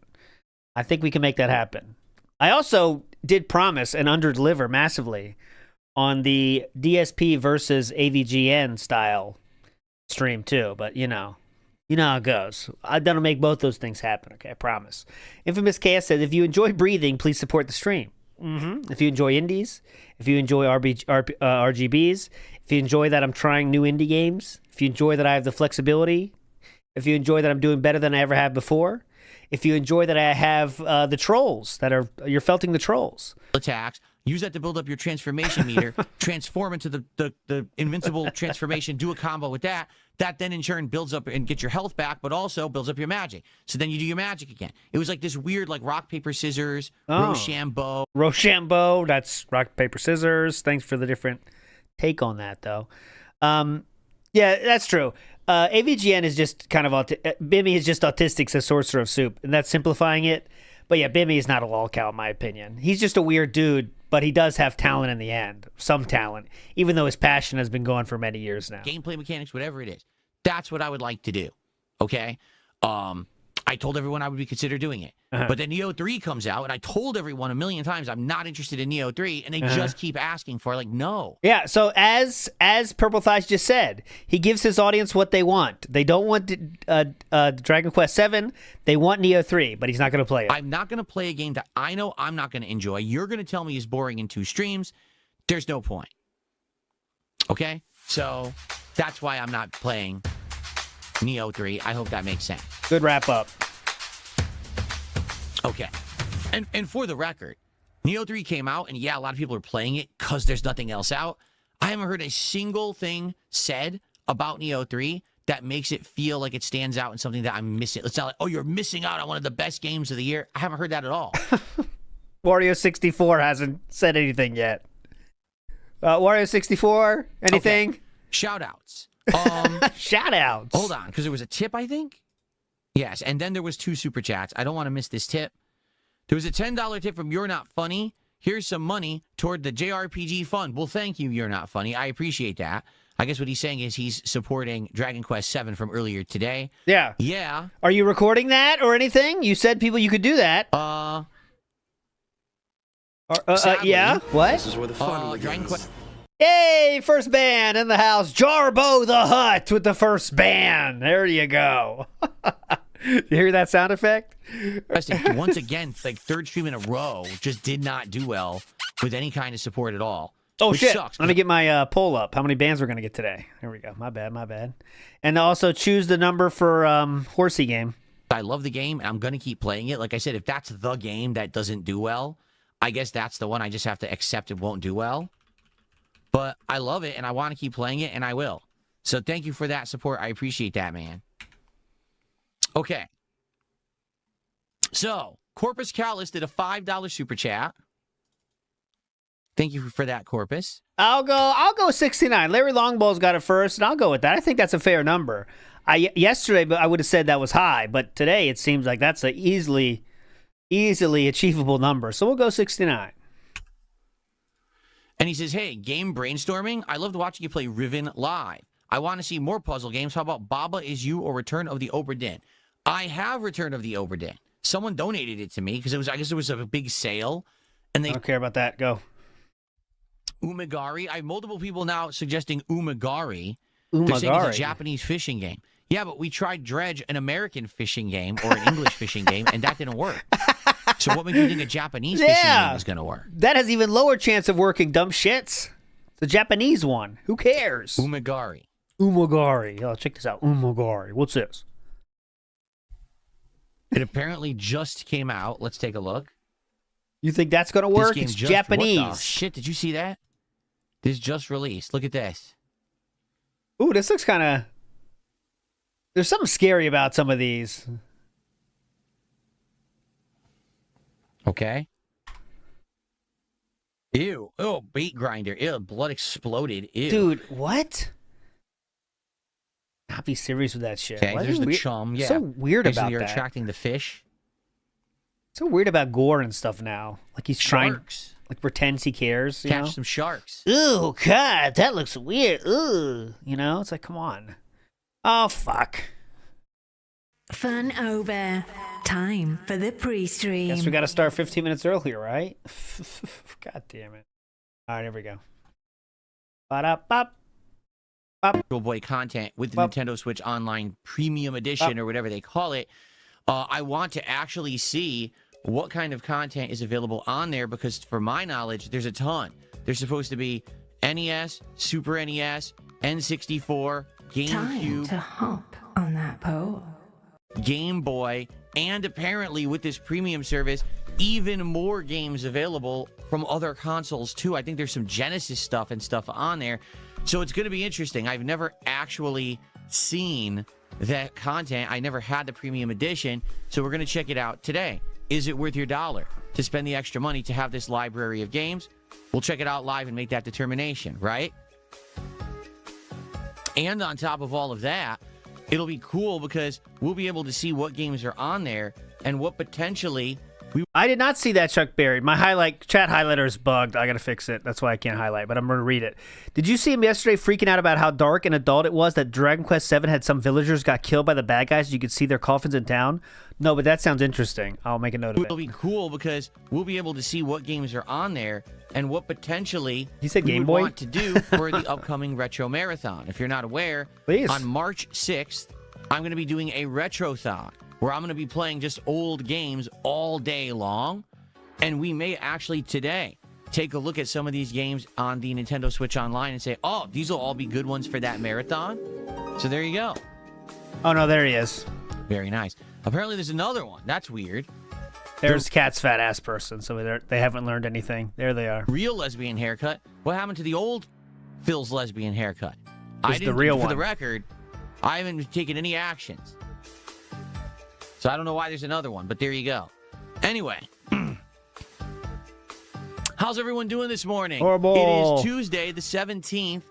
I think we can make that happen. I also did promise and under-deliver massively on the DSP versus AVGN style stream too, but you know how it goes. I'm gonna make both those things happen. Okay, I promise. Infamous KS says, if you enjoy breathing, please support the stream. If you enjoy indies, if you enjoy RGBs, if you enjoy that I'm trying new indie games, if you enjoy that I have the flexibility, if you enjoy that I'm doing better than I ever have before, if you enjoy that I have the trolls you're felting the trolls. Attacks. Use that to build up your transformation meter, transform into the invincible transformation, do a combo with that. That then in turn builds up and gets your health back, but also builds up your magic. So then you do your magic again. It was like this weird, like rock, paper, scissors, Rochambeau. Rochambeau, that's rock, paper, scissors. Thanks for the different take on that, though. Yeah, that's true. AVGN is just kind of Bimmy is just autistic, says Sorcerer of Soup, and that's simplifying it. But yeah, Bimmy is not a lolcow, in my opinion. He's just a weird dude, but he does have talent in the end. Some talent, even though his passion has been going for many years now. Gameplay mechanics, whatever it is. That's what I would like to do. Okay? I told everyone I would consider doing it. But then Neo 3 comes out, and I told everyone a million times I'm not interested in Neo 3, and they just keep asking for it. Like, no. Yeah, so as Purple Thighs just said, he gives his audience what they want. They don't want Dragon Quest 7. They want Neo 3, but he's not going to play it. I'm not going to play a game that I know I'm not going to enjoy. You're going to tell me is boring in 2 streams. There's no point. Okay? So that's why I'm not playing Neo 3. I hope that makes sense. Good wrap up. Okay. And for the record, Neo 3 came out, and yeah, a lot of people are playing it because there's nothing else out. I haven't heard a single thing said about Neo 3 that makes it feel like it stands out and something that I'm missing. It's not like, oh, you're missing out on one of the best games of the year. I haven't heard that at all. Wario 64 hasn't said anything yet. Wario 64, anything? Okay. Shout-outs. Shout-outs. Hold on, because there was a tip, I think? Yes, and then there was 2 super chats. I don't want to miss this tip. There was a $10 tip from You're Not Funny. Here's some money toward the JRPG fund. Well, thank you, You're Not Funny. I appreciate that. I guess what he's saying is he's supporting Dragon Quest 7 from earlier today. Yeah. Yeah. Are you recording that or anything? You said you could do that. Sadly, yeah? What? This is where the fun Dragon begins. Quest... Hey, first band in the house. Jarbo the Hutt with the first band. There you go. You hear that sound effect? Once again, like 3rd stream in a row, just did not do well with any kind of support at all. Oh, which shit. Sucks. Let me get my poll up. How many bands we're going to get today? Here we go. My bad. And also choose the number for Horsey game. I love the game, and I'm going to keep playing it. Like I said, if that's the game that doesn't do well, I guess that's the one I just have to accept it won't do well. But I love it, and I want to keep playing it, and I will. So thank you for that support. I appreciate that, man. Okay. So, Corpus Callus did a $5 super chat. Thank you for that, Corpus. I'll go 69. Larry Longbow's got it first, and I'll go with that. I think that's a fair number. Yesterday, I would have said that was high, but today it seems like that's a easily achievable number. So we'll go 69. And he says, hey, game brainstorming? I loved watching you play Riven live. I want to see more puzzle games. How about Baba Is You or Return of the Obra Dinn? I have Return of the Obra Dinn. Someone donated it to me because I guess it was a big sale. And they I don't care about that. Go. Umagari. I have multiple people now suggesting Umagari. They're saying it's a Japanese fishing game. Yeah, but we tried Dredge, an American fishing game or an English fishing game, and that didn't work. So what makes you think a Japanese fishing game is going to work? That has even lower chance of working, dumb shits. The Japanese one. Who cares? Umagari. Umagari. Oh, check this out. Umagari. What's this? It apparently just came out. Let's take a look. You think that's going to work? This It's game Japanese. What the shit, did you see that? This just released. Look at this. Ooh, this looks kind of... There's something scary about some of these. Okay. Ew. Oh, bait grinder. Ew, blood exploded. Ew. Dude, what? Not be serious with that shit. Okay, Why there's is it the chum. Yeah. So weird Basically, about you're that. attracting the fish. So weird about gore and stuff now. Like he's trying... Sharks. Like pretends he cares, you Catch know? some sharks. Ooh, God, that looks weird. Ooh. You know, it's like, come on. Oh, fuck. Fun over. Time for the pre-stream. Guess we got to start 15 minutes earlier, right? God damn it. All right, here we go. Ba-da-bop. Virtual Boy content with the Nintendo Switch Online Premium Edition or whatever they call it. I want to actually see what kind of content is available on there because, for my knowledge, there's a ton. There's supposed to be NES, Super NES, N64, Time GameCube, to hop on that pole. Game Boy, and apparently with this premium service, even more games available from other consoles too. I think there's some Genesis stuff and stuff on there. So it's going to be interesting. I've never actually seen that content. I never had the premium edition. So we're going to check it out today. Is it worth your dollar to spend the extra money to have this library of games? We'll check it out live and make that determination, right? And on top of all of that, it'll be cool because we'll be able to see what games are on there and what potentially I did not see that, Chuck Berry. My chat highlighter is bugged. I got to fix it. That's why I can't highlight, but I'm going to read it. Did you see him yesterday freaking out about how dark and adult it was that Dragon Quest VII had some villagers got killed by the bad guys? You could see their coffins in town. No, but that sounds interesting. I'll make a note of it. It'll be cool because we'll be able to see what games are on there and what potentially You said we Game would Boy? want to do for the upcoming Retro Marathon. If you're not aware, Please. on March 6th, I'm going to be doing a Retrothon where I'm going to be playing just old games all day long. And we may actually today take a look at some of these games on the Nintendo Switch Online and say, oh, these will all be good ones for that marathon. So there you go. Oh, no, there he is. Very nice. Apparently there's another one. That's weird. There's Cat's fat ass person, so they haven't learned anything. There they are. Real lesbian haircut. What happened to the old Phil's lesbian haircut? Just the real for one. the record, I haven't taken any actions. So I don't know why there's another one, but there you go. Anyway. How's everyone doing this morning? Horrible. It is Tuesday, the 17th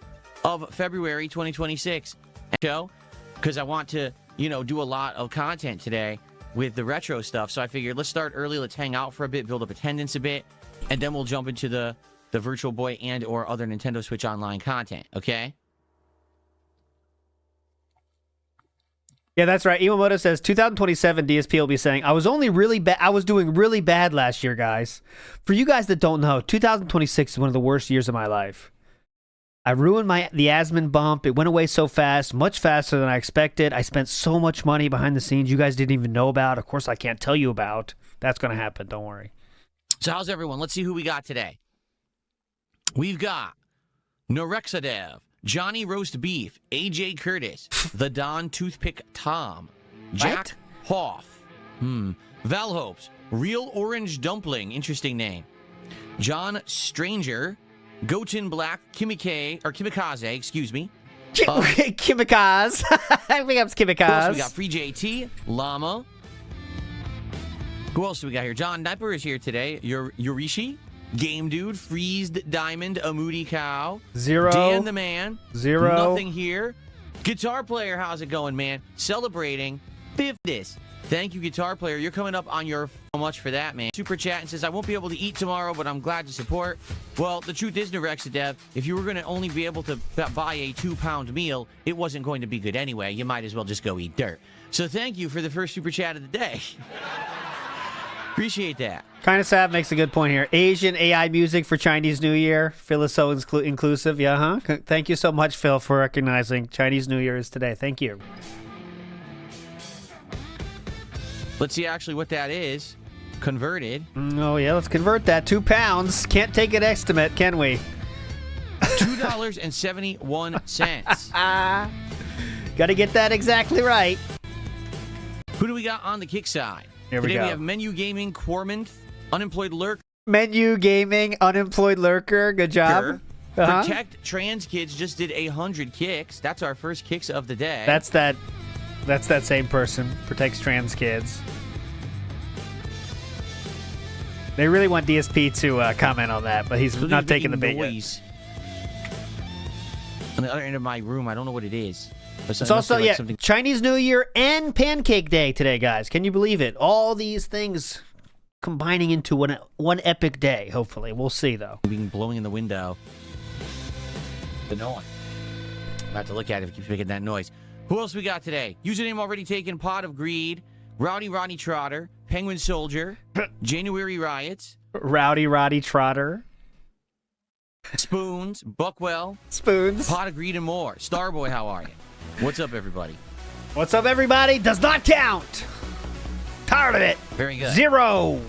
of February, 2026. Show, because I want to, do a lot of content today with the retro stuff. So I figured let's start early, let's hang out for a bit, build up attendance a bit, and then we'll jump into the Virtual Boy and or other Nintendo Switch Online content, okay? Yeah, that's right. Iwamoto says 2027 DSP will be saying, I was doing really bad last year, guys. For you guys that don't know, 2026 is one of the worst years of my life. I ruined the Asmon bump. It went away so fast, much faster than I expected. I spent so much money behind the scenes you guys didn't even know about. Of course, I can't tell you about. That's going to happen. Don't worry. So how's everyone? Let's see who we got today. We've got Norexadev, Johnny Roast Beef, AJ Curtis, The Don Toothpick Tom, Jack Hoff, Val Hopes, Real Orange Dumpling, interesting name, John Stranger, Goten Black, Kimikaze, excuse me. Kimikaze. I think it's Kimikaze. Who else we got? Free JT, Llama. Who else do we got here? John Nipper is here today. Yurishi, Game Dude, Freezed Diamond, A Moody Cow, Zero. Dan the Man, Zero. Nothing Here. Guitar Player, how's it going, man? Celebrating 50th. Thank you, Guitar Player. You're coming up on your so much for that, man. Super chat and says, I won't be able to eat tomorrow, but I'm glad to support. Well, the truth is, Norexadev, if you were going to only be able to buy a 2-pound meal, it wasn't going to be good anyway. You might as well just go eat dirt. So thank you for the first super chat of the day. Appreciate that. Kind of sad makes a good point here. Asian AI music for Chinese New Year. Phil is so inclusive. Yeah, huh? Thank you so much, Phil, for recognizing Chinese New Year is today. Thank you. Let's see actually what that is. Converted. Oh, yeah, let's convert that. £2. Can't take an estimate, can we? $2.71. Got to get that exactly right. Who do we got on the kick side? Here we Today go. we have Menu Gaming, Cormant, Unemployed Lurker. Menu Gaming, Unemployed Lurker. Good job. Uh-huh. Protect Trans Kids just did 100 kicks. That's our first kicks of the day. That's that same person. Protects trans kids. They really want DSP to comment on that, but he's So not there's taking the bait yet. noise on the other end of my room. I don't know what it is. It's also, something. Chinese New Year and Pancake Day today, guys. Can you believe it? All these things combining into one epic day, hopefully. We'll see, though. Being blowing in the window. The noise. I'm about to look at it if it keeps making that noise. Who else we got today? Username already taken, Pot of Greed, Rowdy Ronnie Trotter, Penguin Soldier, January Riots, Rowdy Roddy Trotter. Spoons, Buckwell, Spoons. Pot of Greed, and more. Starboy, how are you? What's up, everybody? What's up, everybody? Does not count. Tired of it. Very good. 0.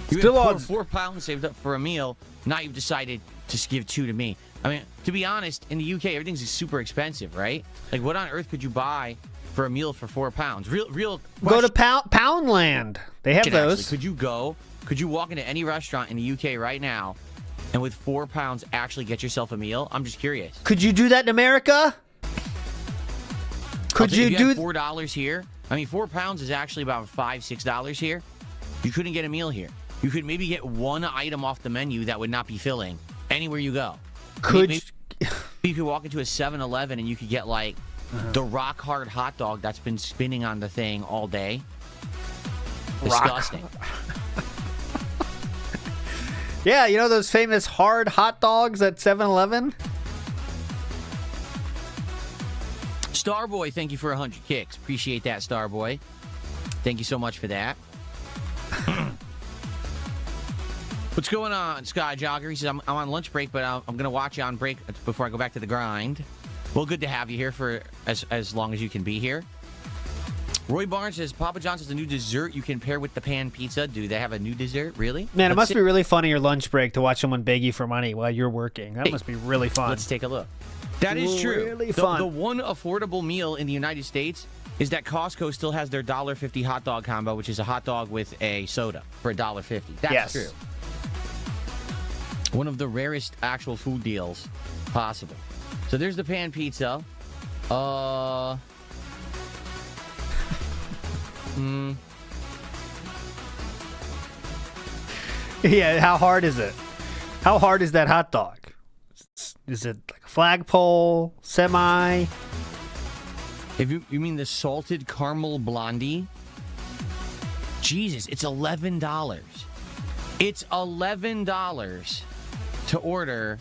You Still had on. £4 saved up for a meal. Now you've decided to give 2 to me. I mean, to be honest, in the UK, everything's super expensive, right? Like, what on earth could you buy for a meal for £4? Real. Go to Poundland. They have question, those. actually. Could you walk into any restaurant in the UK right now and with £4 actually get yourself a meal? I'm just curious. Could you do that in America? Could you If do had $4 here? I mean, £4 is actually about $5-6 here. You couldn't get a meal here. You could maybe get one item off the menu that would not be filling anywhere you go. Maybe you could walk into a 7-Eleven and you could get like the rock hard hot dog that's been spinning on the thing all day. Disgusting. Yeah, you know those famous hard hot dogs at 7-Eleven? Starboy, thank you for 100 kicks. Appreciate that, Starboy. Thank you so much for that. What's going on, Sky Jogger? He says, I'm on lunch break, but I'm going to watch you on break before I go back to the grind. Well, good to have you here for as long as you can be here. Roy Barnes says, Papa John's has a new dessert you can pair with the pan pizza. Do they have a new dessert? Really? Man, it must be really funny your lunch break to watch someone beg you for money while you're working. That must be really fun. Let's take a look. That is true. Really fun. The one affordable meal in the United States is that Costco still has their $1.50 hot dog combo, which is a hot dog with a soda for $1.50. That's true. One of the rarest actual food deals possible. So there's the pan pizza. Yeah, how hard is it? How hard is that hot dog? Is it like a flagpole, semi? If you mean the salted caramel blondie? Jesus, it's $11. It's $11 to order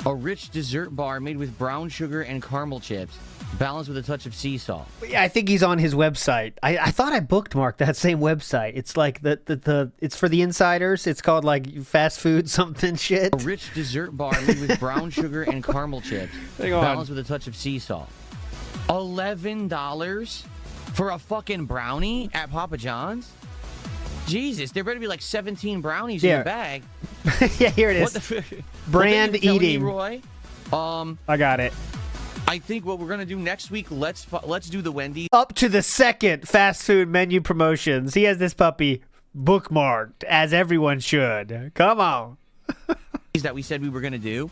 a rich dessert bar made with brown sugar and caramel chips, balanced with a touch of sea salt. Yeah, I think he's on his website. I thought I bookmarked that same website. It's like it's for the insiders. It's called like fast food something shit. A rich dessert bar made with brown sugar and caramel chips, balanced with a touch of sea salt. $11 for a fucking brownie at Papa John's? Jesus, there better be like 17 brownies in the bag. Yeah, here it is. What the Brand eating. Roy. I got it. I think what we're gonna do next week. Let's do the Wendy's. Up to the second fast food menu promotions. He has this puppy bookmarked, as everyone should. Come on. That we said we were gonna do,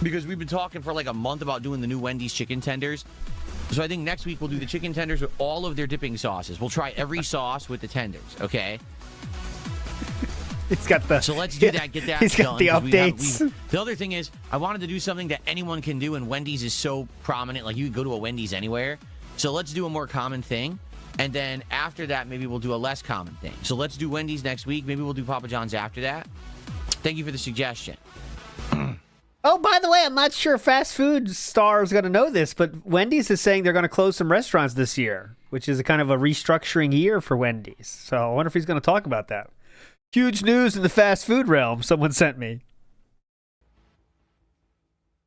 because we've been talking for like a month about doing the new Wendy's chicken tenders. So I think next week we'll do the chicken tenders with all of their dipping sauces. We'll try every sauce with the tenders. Okay. He's got the. So let's do that. Get that. He's got the updates. The other thing is, I wanted to do something that anyone can do, and Wendy's is so prominent. Like you can go to a Wendy's anywhere. So let's do a more common thing, and then after that, maybe we'll do a less common thing. So let's do Wendy's next week. Maybe we'll do Papa John's after that. Thank you for the suggestion. Oh, by the way, I'm not sure fast food star is going to know this, but Wendy's is saying they're going to close some restaurants this year, which is a kind of a restructuring year for Wendy's. So I wonder if he's going to talk about that. Huge news in the fast food realm, someone sent me.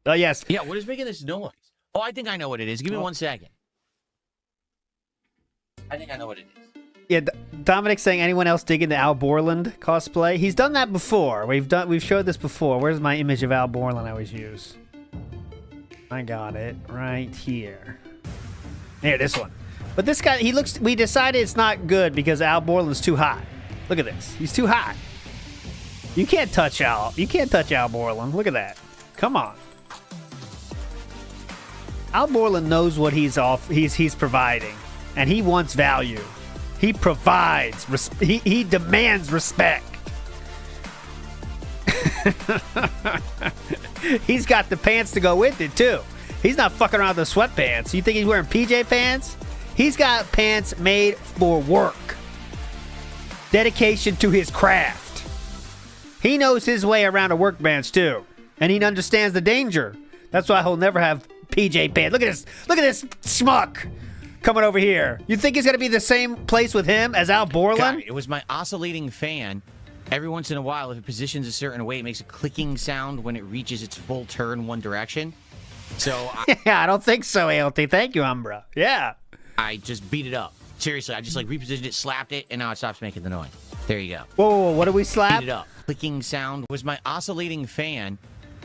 Oh, yes. Yeah, what is making this noise? Oh, I think I know what it is. Give me 1 second. I think I know what it is. Yeah, Dominic's saying anyone else digging the Al Borland cosplay? He's done that before. We've showed this before. Where's my image of Al Borland I always use? I got it right here. Here, this one. But this guy, we decided it's not good because Al Borland's too hot. Look at this. He's too hot. You can't touch Al. You can't touch Al Borland. Look at that. Come on. Al Borland knows what he's providing, and he wants value. He provides. He demands respect. He's got the pants to go with it, too. He's not fucking around with the sweatpants. You think he's wearing PJ pants? He's got pants made for work. Dedication to his craft. He knows his way around a workbench, too. And he understands the danger. That's why he'll never have PJ pants. Look at this. Look at this schmuck coming over here. You think he's going to be the same place with him as Al Borland? God, it was my oscillating fan. Every once in a while, if it positions a certain way, it makes a clicking sound when it reaches its full turn one direction. So yeah, I don't think so, ALT. Thank you, Umbra. Yeah. I just beat it up. Seriously, I just repositioned it, slapped it, and now it stops making the noise. There you go. Whoa, what do we slap? Beat it up. Clicking sound was my oscillating fan.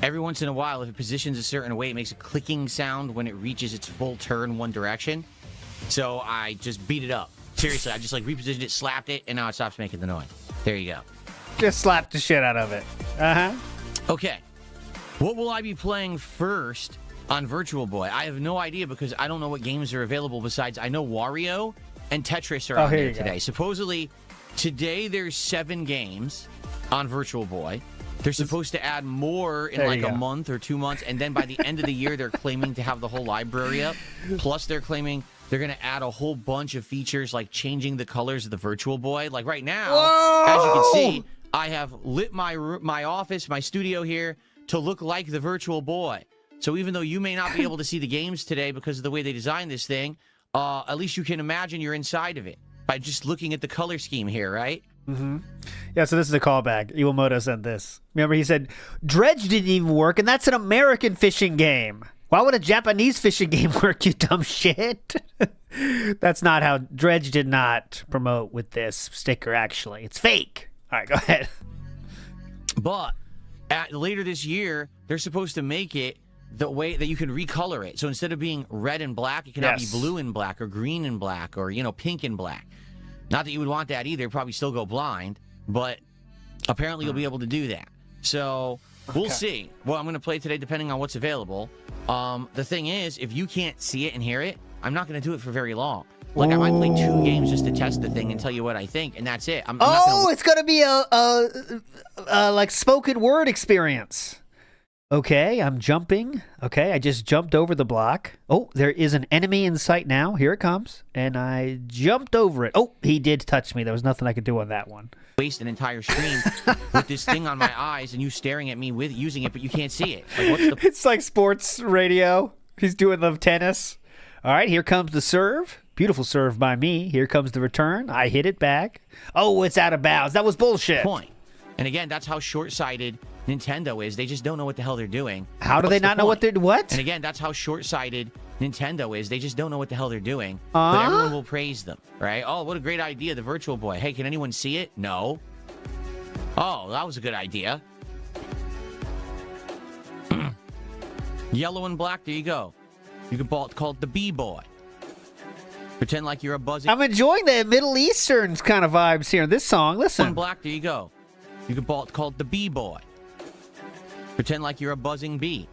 Every once in a while, if it positions a certain way, it makes a clicking sound when it reaches its full turn one direction. So I just beat it up. Seriously, I just repositioned it, slapped it, and now it stops making the noise. There you go. Just slapped the shit out of it. Uh-huh. Okay. What will I be playing first on Virtual Boy? I have no idea because I don't know what games are available besides I know Wario and Tetris are on there today. Supposedly, today there's 7 games on Virtual Boy. They're supposed to add more in a month or 2 months, and then by the end of the year, they're claiming to have the whole library up. Plus, they're claiming they're going to add a whole bunch of features like changing the colors of the Virtual Boy. Like right now, as you can see, I have lit my office, my studio here, to look like the Virtual Boy. So even though you may not be able to see the games today because of the way they designed this thing, at least you can imagine you're inside of it by just looking at the color scheme here, right? Mm-hmm. Yeah, so this is a callback. Iwamoto said this. Remember, he said, Dredge didn't even work, and that's an American fishing game. Why would a Japanese fishing game work, you dumb shit? That's not how Dredge did not promote with this sticker, actually. It's fake. All right, go ahead. But later this year, they're supposed to make it the way that you can recolor it. So instead of being red and black, it can now be blue and black or green and black or, pink and black. Not that you would want that either. Probably still go blind, but apparently you'll be able to do that. So we'll see. Well, I'm going to play today depending on what's available. The thing is, if you can't see it and hear it, I'm not going to do it for very long. I might play 2 games just to test the thing and tell you what I think, and that's it. I'm not gonna... it's going to be a spoken word experience. Okay, I'm jumping. Okay, I just jumped over the block. Oh, there is an enemy in sight now. Here it comes. And I jumped over it. Oh, he did touch me. There was nothing I could do on that one. Waste an entire stream with this thing on my eyes and you staring at me with using it, but you can't see it. What's the... It's like sports radio. He's doing the tennis. All right, here comes the serve. Beautiful serve by me. Here comes the return. I hit it back. Oh, it's out of bounds. That was bullshit. Point. And again, that's how short-sighted Nintendo is. They just don't know what the hell they're doing. How do they not know what they're... What? And again, that's how short-sighted Nintendo is. They just don't know what the hell they're doing. But everyone will praise them, right? Oh, what a great idea, the Virtual Boy. Hey, can anyone see it? No. Oh, that was a good idea. Yellow and black, there you go. You can call it the B-Boy. Pretend like you're a buzzing... I'm enjoying the Middle Eastern kind of vibes here in this song. Listen. Yellow and black, there you go. You can call it the B-Boy. Pretend like you're a buzzing bee.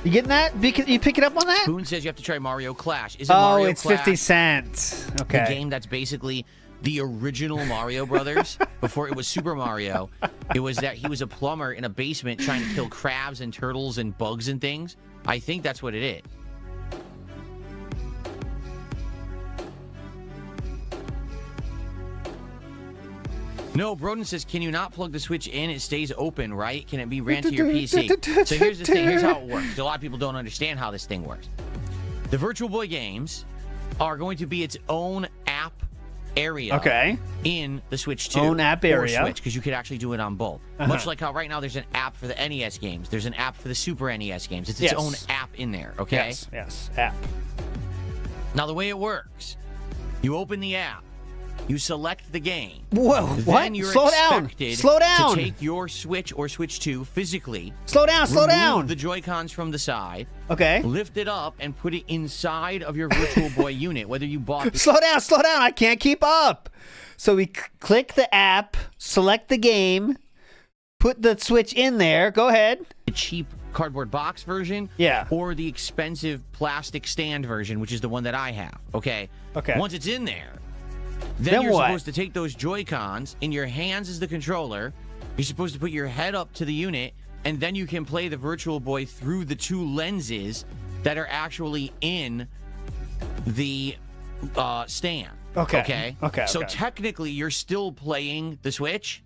You getting that? You picking up on that? Spoon says you have to try Mario Clash. Is it Mario it's Clash? 50 cents. Okay. The game that's basically the original Mario Brothers before it was Super Mario. It was that he was a plumber in a basement trying to kill crabs and turtles and bugs and things. I think that's what it is. No, Broden says, can you not plug the Switch in? It stays open, right? Can it be ran to your PC? So here's the thing. Here's how it works. A lot of people don't understand how this thing works. The Virtual Boy games are going to be its own app area in the Switch 2. Own app area. Because you could actually do it on both. Much like how right now there's an app for the NES games. There's an app for the Super NES games. It's its own app in there, okay? Yes, app. Now, the way it works, you open the app. You select the game. Whoa, what? Then you're Slow down. expected Slow down. to take your Switch or Switch 2 physically. Slow down. Slow down. Remove the Joy-Cons from the side. Okay. Lift it up and put it inside of your Virtual Boy unit, whether you bought... Slow down. Slow down. I can't keep up. So we click the app, select the game, put the Switch in there. Go ahead. The cheap cardboard box version. Yeah. Or the expensive plastic stand version, which is the one that I have. Okay. Once it's in there, then you're supposed to take those Joy-Cons. In your hands is the controller. You're supposed to put your head up to the unit, and then you can play the Virtual Boy through the two lenses that are actually in the stand. Okay. So technically, you're still playing the Switch,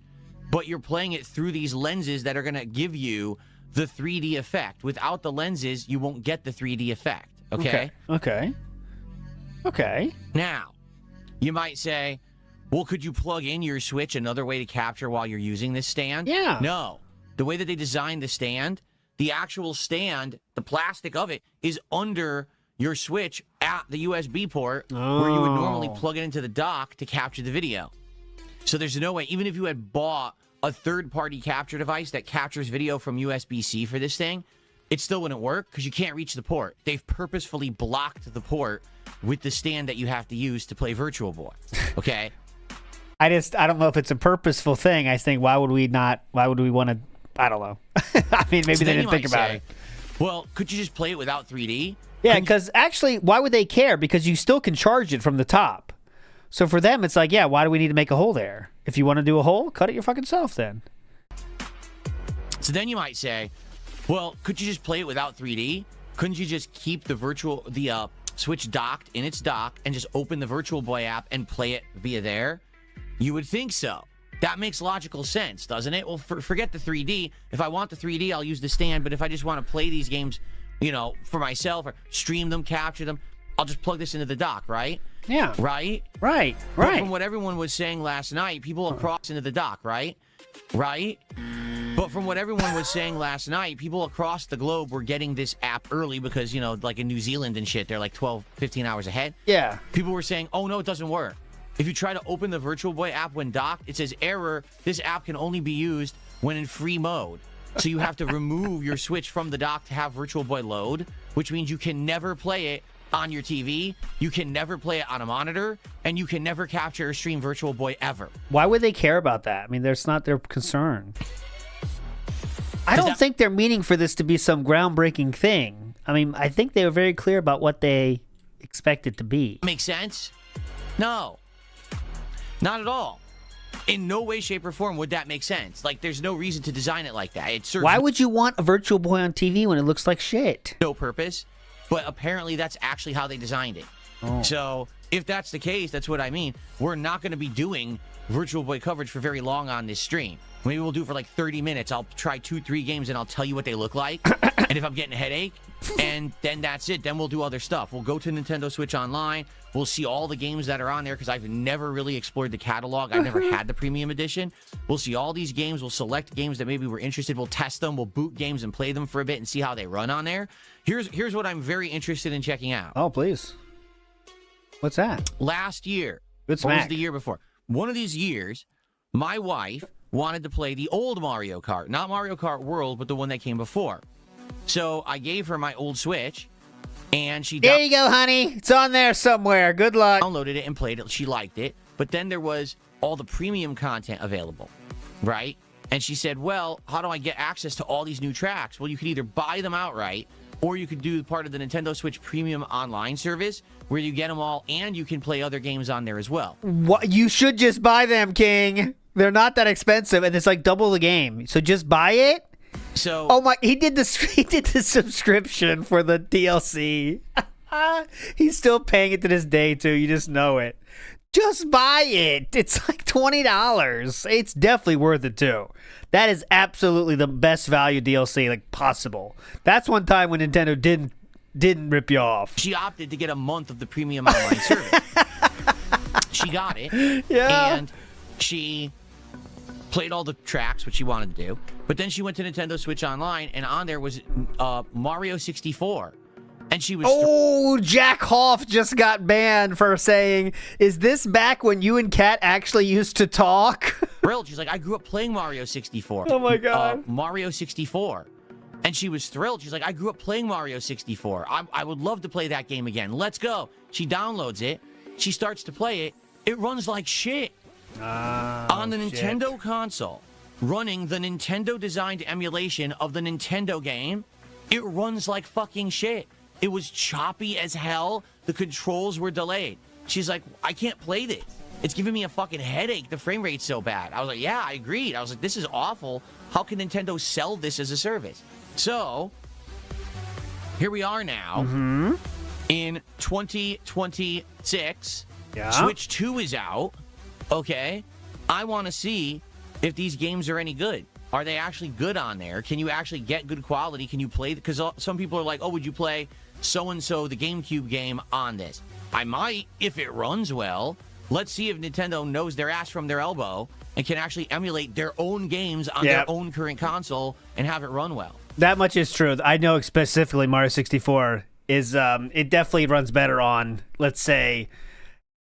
but you're playing it through these lenses that are going to give you the 3D effect. Without the lenses, you won't get the 3D effect. Okay. Now, you might say, well, could you plug in your Switch another way to capture while you're using this stand? Yeah. No. The way that they designed the stand, the actual stand, the plastic of it, is under your Switch at the USB port where you would normally plug it into the dock to capture the video. So there's no way, even if you had bought a third-party capture device that captures video from USB-C for this thing, it still wouldn't work because you can't reach the port. They've purposefully blocked the port with the stand that you have to use to play Virtual Boy. Okay? I don't know if it's a purposeful thing. I think why would we want to, I don't know. I mean, maybe they didn't think about it. Well, could you just play it without 3D? Yeah, because actually, why would they care? Because you still can charge it from the top. So for them, it's like, yeah, why do we need to make a hole there? If you want to do a hole, cut it your fucking self then. So then you might say, well, could you just play it without 3D? Couldn't you just keep the Switch docked in its dock and just open the Virtual Boy app and play it via there? You would think so. That makes logical sense, doesn't it? Well, forget the 3D. If I want the 3D, I'll use the stand. But if I just want to play these games, for myself or stream them, capture them, I'll just plug this into the dock, right? Yeah. Right? Right. But from what everyone was saying last night, people across into the dock, right? Right? But from what everyone was saying last night, people across the globe were getting this app early because, like in New Zealand and shit, they're like 12, 15 hours ahead. Yeah. People were saying, oh, no, it doesn't work. If you try to open the Virtual Boy app when docked, it says error. This app can only be used when in free mode. So you have to remove your Switch from the dock to have Virtual Boy load, which means you can never play it on your TV, you can never play it on a monitor, and you can never capture or stream Virtual Boy ever. Why would they care about that? I mean, that's not their concern. I don't think they're meaning for this to be some groundbreaking thing. I mean, I think they were very clear about what they expect it to be. Makes sense? No. Not at all. In no way, shape, or form would that make sense. Like, there's no reason to design it like that. It serves Why would you want a Virtual Boy on TV when it looks like shit? no purpose, but apparently that's actually how they designed it. So, if that's the case, that's what I mean. We're not going to be doing Virtual Boy coverage for very long on this stream. Maybe we'll do it for like 30 minutes. I'll try 2-3 games and I'll tell you what they look like. And if I'm getting a headache, and then that's it. Then we'll do other stuff. We'll go to Nintendo Switch Online. We'll see all the games that are on there because I've never really explored the catalog. I've never had the premium edition. We'll see all these games. We'll select games that maybe we're interested. We'll test them. We'll boot games and play them for a bit and see how they run on there. Here's what I'm very interested in checking out. Oh, please. What's that? Last year. Good What was smack. the year before? One of these years, my wife wanted to play the old Mario Kart. Not Mario Kart World, but the one that came before. So I gave her my old Switch, and she There you go, honey. It's on there somewhere. Good luck. downloaded it and played it. She liked it. But then there was all the premium content available, right? And she said, well, how do I get access to all these new tracks? Well, you could either buy them outright, or you could do part of the Nintendo Switch Premium online service where you get them all and you can play other games on there as well. What? You should just buy them, King. They're not that expensive, and it's like double the game. So just buy it. So, Oh my! He did the subscription for the DLC. He's still paying it to this day too. You just know it. Just buy it. It's like $20. It's definitely worth it too. That is absolutely the best value DLC like possible. That's one time when Nintendo didn't rip you off. She opted to get a month of the premium online service. She got it. Yeah. And she played all the tracks, which she wanted to do. But then she went to Nintendo Switch Online, and on there was Mario 64. And she was... Oh, Jack Hoff just got banned for saying, is this back when you and Kat actually used to talk? thrilled. She's like, I grew up playing Mario 64. Oh, my God. Mario 64. And she was thrilled. She's like, I grew up playing Mario 64. I would love to play that game again. Let's go. She downloads it. She starts to play it. It runs like shit. On the Nintendo console, running the Nintendo-designed emulation of the Nintendo game, it runs like fucking shit. It was choppy as hell. The controls were delayed. She's like, I can't play this. It's giving me a fucking headache. The frame rate's so bad. I was like, yeah, I agreed. I was like, this is awful. How can Nintendo sell this as a service? So, here we are now in 2026. Yeah. Switch 2 is out. Okay. I want to see if these games are any good. Are they actually good on there? Can you actually get good quality? Can you play? Because some people are like, oh, would you play so-and-so, the GameCube game, on this? I might, if it runs well. Let's see if Nintendo knows their ass from their elbow and can actually emulate their own games on their own current console and have it run well. That much is true. I know specifically Mario 64 is, it definitely runs better on, let's say,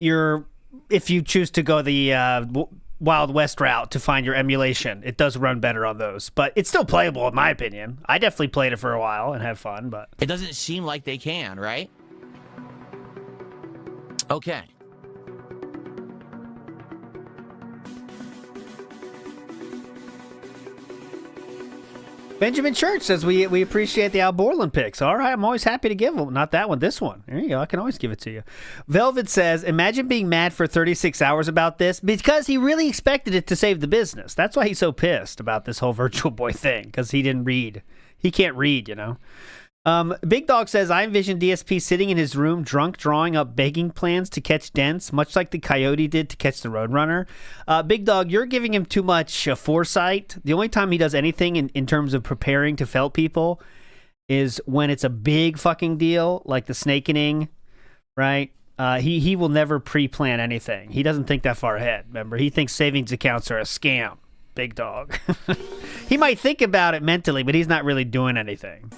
if you choose to go the Wild West route to find your emulation, it does run better on those. But it's still playable, in my opinion. I definitely played it for a while and had fun, but... It doesn't seem like they can, right? Okay. Benjamin Church says we appreciate the Al Borland picks. All right, I'm always happy to give them. Not that one, this one. There you go. I can always give it to you. Velvet says, imagine being mad for 36 hours about this because he really expected it to save the business. That's why he's so pissed about this whole Virtual Boy thing, because he didn't read. He can't read, you know. Big Dog says, I envision DSP sitting in his room drunk, drawing up begging plans to catch dents, much like the Coyote did to catch the Roadrunner. Big Dog, you're giving him too much foresight. The only time he does anything in terms of preparing to felt people is when it's a big fucking deal, like the snakening, right? He will never pre-plan anything. He doesn't think that far ahead, remember? He thinks savings accounts are a scam. Big Dog. He might think about it mentally, but he's not really doing anything.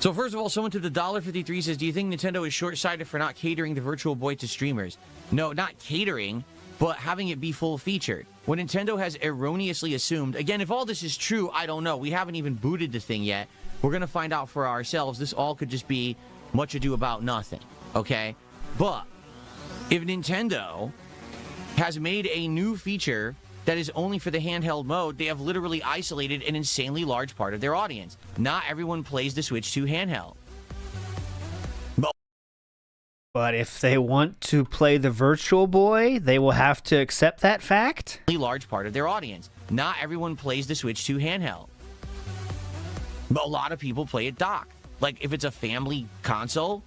So first of all, someone to the $1.53 says, do you think Nintendo is short-sighted for not catering the Virtual Boy to streamers? No, not catering, but having it be full-featured. What Nintendo has erroneously assumed, again, if all this is true, I don't know. We haven't even booted the thing yet. We're going to find out for ourselves. This all could just be much ado about nothing, okay? But if Nintendo has made a new feature that is only for the handheld mode, they have literally isolated an insanely large part of their audience. Not everyone plays the Switch 2 handheld. But if they want to play the Virtual Boy, they will have to accept that fact? A large part of their audience. Not everyone plays the Switch 2 handheld. But a lot of people play it dock. Like, if it's a family console,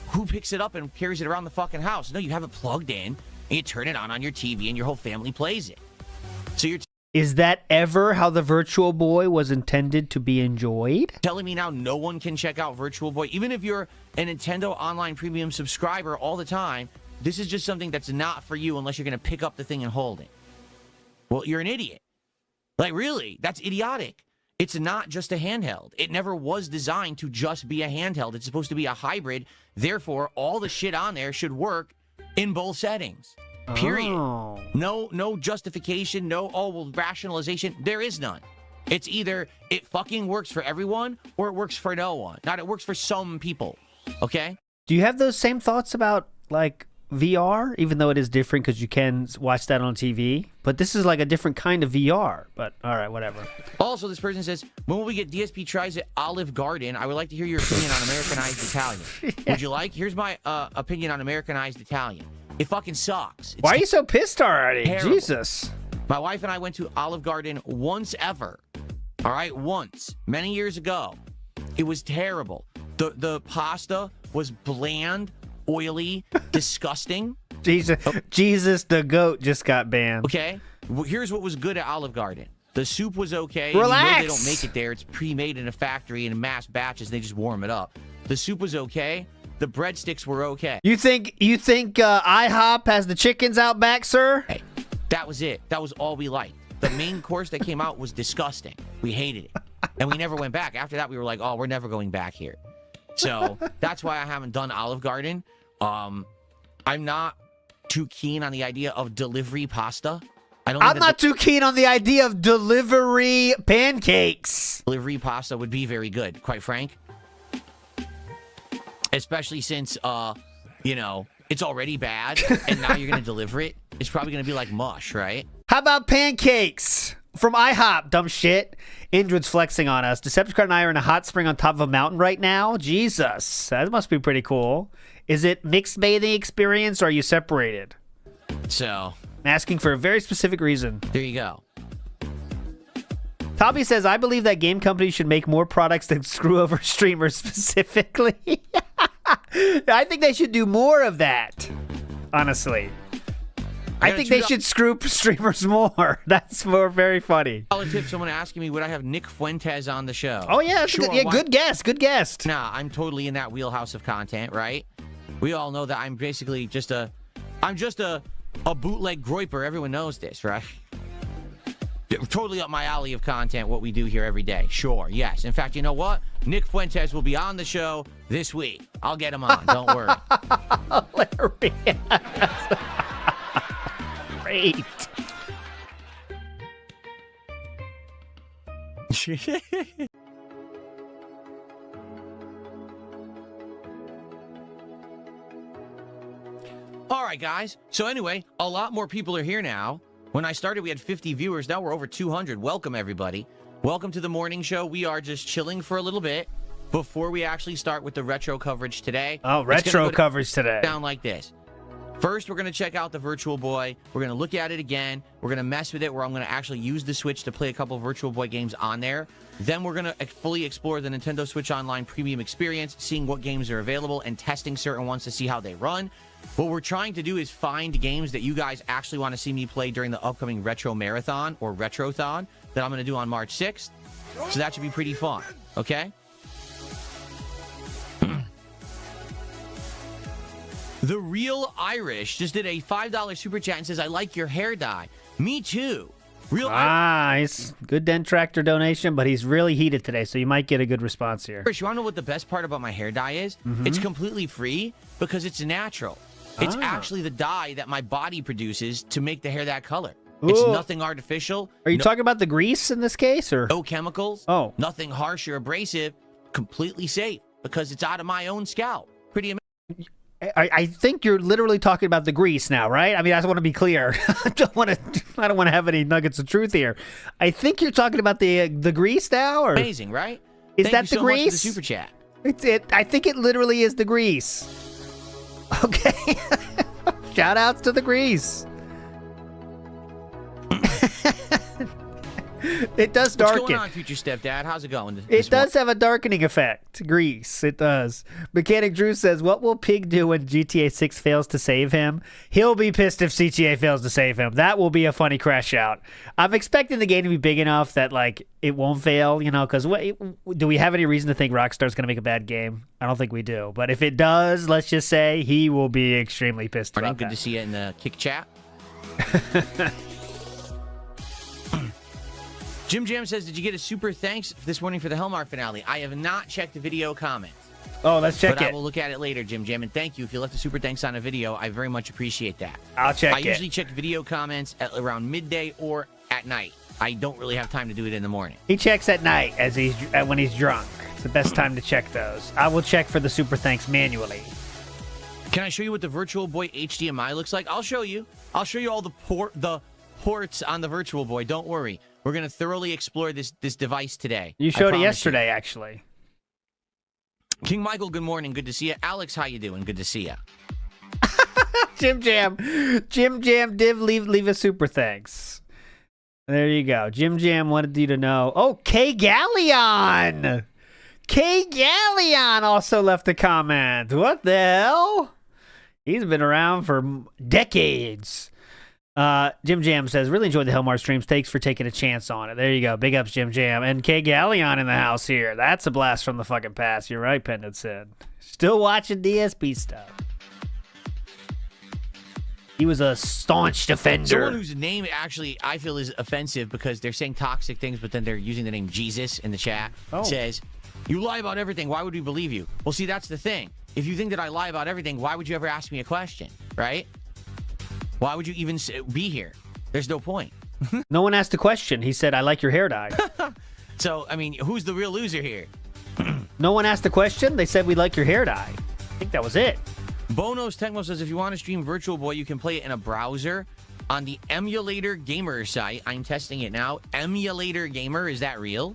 who picks it up and carries it around the fucking house? No, you have it plugged in, and you turn it on your TV, and your whole family plays it. So you're Is that ever how the Virtual Boy was intended to be enjoyed? telling me now no one can check out Virtual Boy? Even if you're a Nintendo Online Premium subscriber all the time, this is just something that's not for you unless you're going to pick up the thing and hold it. Well, you're an idiot. Like, really, that's idiotic. It's not just a handheld. It never was designed to just be a handheld. It's supposed to be a hybrid. Therefore, all the shit on there should work in both settings. Period. Oh. No justification, rationalization. There is none. It's either it fucking works for everyone or it works for no one. Not it works for some people. Okay? Do you have those same thoughts about, like, VR? Even though it is different because you can watch that on TV. But this is like a different kind of VR. But, all right, whatever. Also, this person says, when will we get DSP tries at Olive Garden? I would like to hear your opinion on Americanized Italian. Would you like? Here's my opinion on Americanized Italian. It fucking sucks. Why are you so pissed already? Terrible. Jesus. My wife and I went to Olive Garden once ever. All right, once. Many years ago. It was terrible. The pasta was bland, oily, disgusting. Jesus the goat just got banned. Okay, here's what was good at Olive Garden. The soup was okay. Relax. You know they don't make it there. It's pre-made in a factory in mass batches. They just warm it up. The soup was okay. The breadsticks were okay. You think IHOP has the chickens out back, sir? Hey, that was it. That was all we liked. The main course that came out was disgusting. We hated it. And we never went back. After that, we were like, oh, we're never going back here. So that's why I haven't done Olive Garden. I'm not too keen on the idea of delivery pasta. I'm not too keen on the idea of delivery pancakes. Delivery pasta would be very good, quite frank. Especially since, it's already bad, and now you're going to deliver it. It's probably going to be like mush, right? How about pancakes from IHOP, dumb shit? Indrid's flexing on us. Decepticon and I are in a hot spring on top of a mountain right now. Jesus, that must be pretty cool. Is it mixed bathing experience, or are you separated? So... I'm asking for a very specific reason. There you go. Tommy says, I believe that game companies should make more products that screw over streamers specifically. I think they should do more of that, honestly. I think they should screw streamers more. That's very funny. Tip, someone asking me, would I have Nick Fuentes on the show? Oh, yeah, that's sure, good guess. Good guess. Nah, I'm totally in that wheelhouse of content, right? We all know that I'm basically just a bootleg groiper. Everyone knows this, right? Totally up my alley of content, what we do here every day. Sure, yes. In fact, you know what? Nick Fuentes will be on the show this week. I'll get him on. Don't worry. Hilarious. Great. All right, guys. So anyway, a lot more people are here now. When I started, we had 50 viewers. Now we're over 200. Welcome, everybody. Welcome to the morning show. We are just chilling for a little bit before we actually start with the retro coverage today. Oh, retro coverage today. Down like this. First, we're going to check out the Virtual Boy. We're going to look at it again. We're going to mess with it where I'm going to actually use the Switch to play a couple of Virtual Boy games on there. Then we're going to fully explore the Nintendo Switch Online Premium experience, seeing what games are available and testing certain ones to see how they run. What we're trying to do is find games that you guys actually want to see me play during the upcoming Retro Marathon or Retrothon that I'm going to do on March 6th. So that should be pretty fun, okay? The Real Irish just did a $5 super chat and says, I like your hair dye. Me too. Nice. Good Dent Tractor donation, but he's really heated today, so you might get a good response here. Irish, you want to know what the best part about my hair dye is? Mm-hmm. It's completely free because it's natural. It's actually the dye that my body produces to make the hair that color. Ooh. It's nothing artificial. Are you talking about the grease in this case, or no chemicals? Oh, nothing harsh or abrasive. Completely safe because it's out of my own scalp. Pretty amazing. I think you're literally talking about the grease now, right? I mean, I just want to be clear. I don't want to have any nuggets of truth here. I think you're talking about the grease now, or amazing, right? Is that the grease? Much for the super chat. I think it literally is the grease. Okay. Shout outs to the grease. It does darken. What's going on, future stepdad? How's it going? It does have a darkening effect. Grease. It does. Mechanic Drew says, what will Pig do when GTA 6 fails to save him? He'll be pissed if GTA fails to save him. That will be a funny crash out. I'm expecting the game to be big enough that, like, it won't fail, you know, because do we have any reason to think Rockstar's going to make a bad game? I don't think we do. But if it does, let's just say he will be extremely pissed about that. Good to see you in the kick chat. Jim Jam says, did you get a super thanks this morning for the Helmar finale? I have not checked the video comments. Oh, let's check but it. I will look at it later, Jim Jam. And thank you. If you left a super thanks on a video, I very much appreciate that. I'll check it. I usually check video comments at around midday or at night. I don't really have time to do it in the morning. He checks at night when he's drunk. It's the best time to check those. I will check for the super thanks manually. Can I show you what the Virtual Boy HDMI looks like? I'll show you. I'll show you all the ports on the Virtual Boy. Don't worry. We're going to thoroughly explore this device today. You showed it yesterday, actually. King Michael, good morning. Good to see you. Alex, how you doing? Good to see you. Jim Jam Div, leave a super thanks. There you go. Jim Jam wanted you to know. Oh, K Galleon also left a comment. What the hell? He's been around for decades. Jim Jam says, really enjoyed the Hellmar streams. Thanks for taking a chance on it. There you go. Big ups, Jim Jam. And K Galleon in the house here. That's a blast from the fucking past. You're right, Pendant said. Still watching DSP stuff. He was a staunch defender. Someone whose name actually I feel is offensive because they're saying toxic things, but then they're using the name Jesus in the chat. Says, you lie about everything. Why would we believe you? Well, see, that's the thing. If you think that I lie about everything, why would you ever ask me a question, right? Why would you even be here? There's no point. No one asked a question. He said, I like your hair dye. So, I mean, who's the real loser here? No one asked a question. They said, we like your hair dye. I think that was it. Bonos Tecmo says, if you want to stream Virtual Boy, you can play it in a browser on the Emulator Gamer site. I'm testing it now. Emulator Gamer, is that real?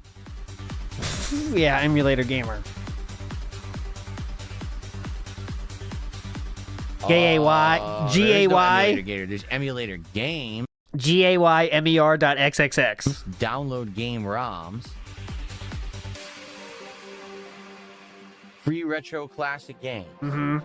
Yeah, Emulator Gamer. G-A-Y. Emulator Gamer. There's Emulator Game. GAYMER.XXX. Download game ROMs. Free retro classic game. Mm-hmm.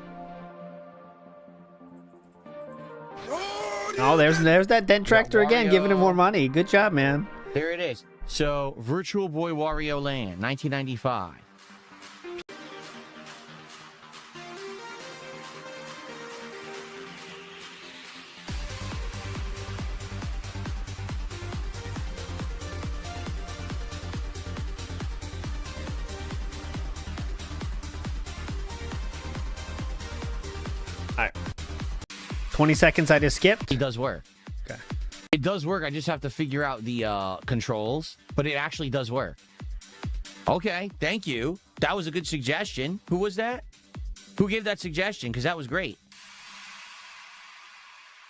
Oh, there's that dent tractor again, giving him more money. Good job, man. There it is. So, Virtual Boy Wario Land, 1995. All right. 20 seconds I just skipped. It does work. Okay. It does work. I just have to figure out the controls, but it actually does work. Okay, thank you. That was a good suggestion. Who was that? Who gave that suggestion? Because that was great.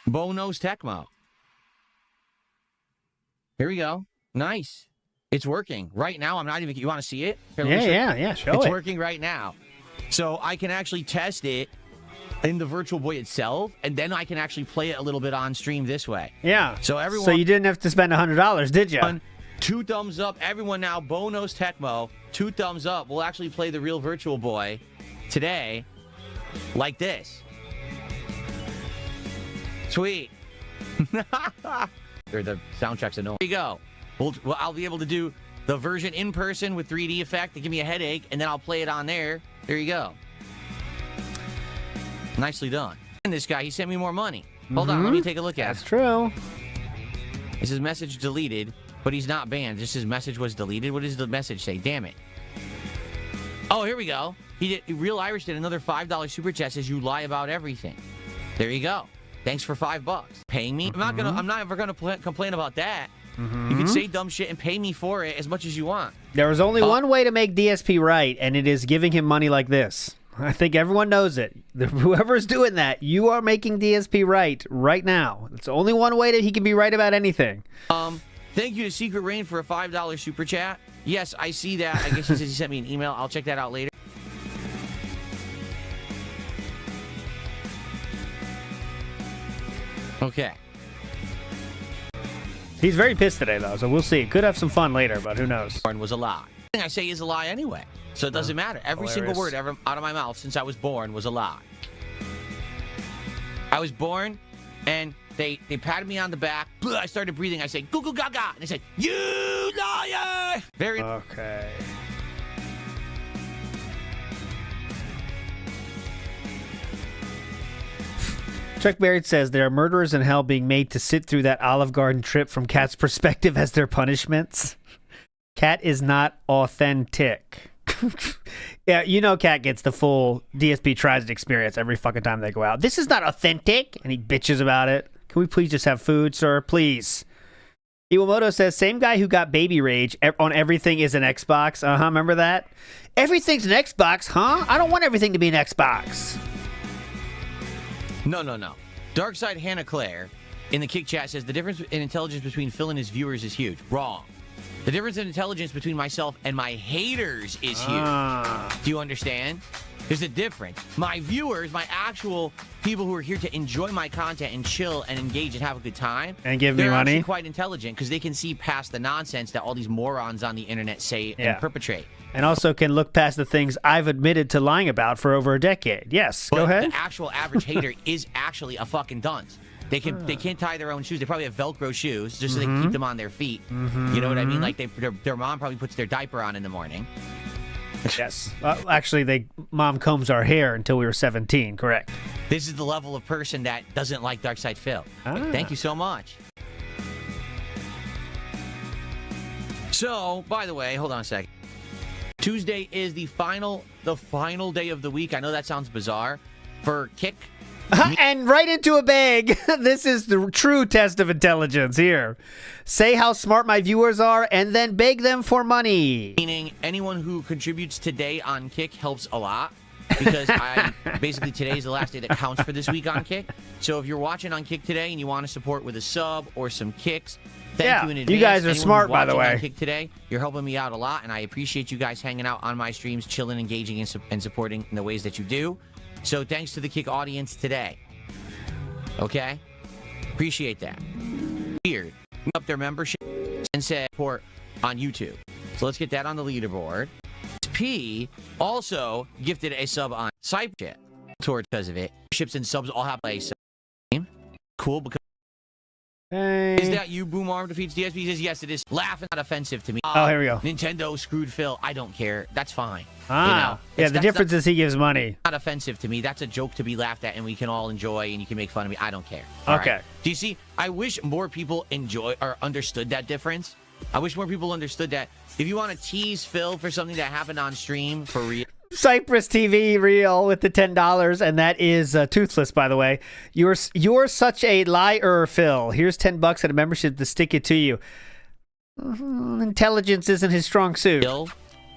Bonos Tecmo. Here we go. Nice. It's working. Right now, I'm not even... You want to see it? Here, Yeah, show it. It's working right now. So I can actually test it in the Virtual Boy itself, and then I can actually play it a little bit on stream this way. Yeah. So everyone... So you didn't have to spend $100, did you? 2 thumbs up. Everyone now, Bonos Tecmo, 2 thumbs up. We'll actually play the real Virtual Boy today like this. Sweet. Or the soundtrack's annoying. There you go. I'll be able to do the version in person with 3D effect to give me a headache, and then I'll play it on there. There you go. Nicely done. And this guy, he sent me more money. Hold on, let me take a look at it. That's true. It says message deleted, but he's not banned. Just his message was deleted. What does the message say? Damn it. Oh, here we go. Real Irish did another $5 super chat. Says you lie about everything. There you go. Thanks for $5. Paying me? I'm not ever gonna complain about that. You can say dumb shit and pay me for it as much as you want. There was only one way to make DSP right, and it is giving him money like this. I think everyone knows it. Whoever's doing that, you are making DSP right now. It's only one way that he can be right about anything. Thank you to Secret Rain for a $5 super chat. Yes, I see that. I guess he says he sent me an email. I'll check that out later. Okay. He's very pissed today, though, so we'll see. Could have some fun later, but who knows? Born was a lie. Everything I say is a lie anyway, so it doesn't matter. Every single word ever out of my mouth since I was born was a lie. I was born, and they patted me on the back. I started breathing. I said, "Goo goo gaga," and they said, "You liar!" Very okay. Chuck Barrett says there are murderers in hell being made to sit through that Olive Garden trip from Cat's perspective as their punishments. Cat is not authentic. Yeah, you know Cat gets the full DSP Tries experience every fucking time they go out. This is not authentic, and he bitches about it. Can we please just have food, sir? Please. Iwamoto says, same guy who got baby rage on everything is an Xbox. Remember that? Everything's an Xbox, huh? I don't want everything to be an Xbox. No. Darkside Hannah Claire in the Kick Chat says the difference in intelligence between Phil and his viewers is huge. Wrong. The difference in intelligence between myself and my haters is huge. Do you understand? There's a difference. My viewers, my actual people who are here to enjoy my content and chill and engage and have a good time. And give me they're money. actually quite intelligent because they can see past the nonsense that all these morons on the internet say and perpetrate. And also can look past the things I've admitted to lying about for over a decade. Yes, go ahead. The actual average hater is actually a fucking dunce. They can't tie their own shoes. They probably have Velcro shoes just so they can keep them on their feet. You know what I mean? Like their mom probably puts their diaper on in the morning. Yes. Actually, mom combs our hair until we were 17, correct? This is the level of person that doesn't like Darkside Phil. Thank you so much. So, by the way, hold on a second. Tuesday is the final day of the week. I know that sounds bizarre. For Kick. And right into a bag. This is the true test of intelligence here. Say how smart my viewers are and then beg them for money. Meaning anyone who contributes today on Kick helps a lot. Because basically today is the last day that counts for this week on Kick. So if you're watching on Kick today and you want to support with a sub or some kicks, thank you in advance. You guys are Anyone smart, who's by the watching way. on Kick today, you're helping me out a lot, and I appreciate you guys hanging out on my streams, chilling, engaging, and supporting in the ways that you do. So thanks to the Kick audience today. Okay? Appreciate that. Weird. Up their membership and say support on YouTube. So let's get that on the leaderboard. P also gifted a sub on Cypchat towards because of it. Ships and subs all have a sub. Cool, because is that you, Boom Arm defeats DSP? He says, yes, it is. Laughing, not offensive to me. Oh, here we go. Nintendo screwed Phil. I don't care. That's fine. Yeah, the difference is he gives money. Not offensive to me. That's a joke to be laughed at, and we can all enjoy, and you can make fun of me. I don't care. Okay. Right? Do you see? I wish more people enjoy or understood that difference. I wish more people understood that if you want to tease Phil for something that happened on stream for real. Cypress TV Real with the $10, and that is toothless, by the way. You're such a liar, Phil. Here's $10 and a membership to stick it to you. Intelligence isn't his strong suit. Phil,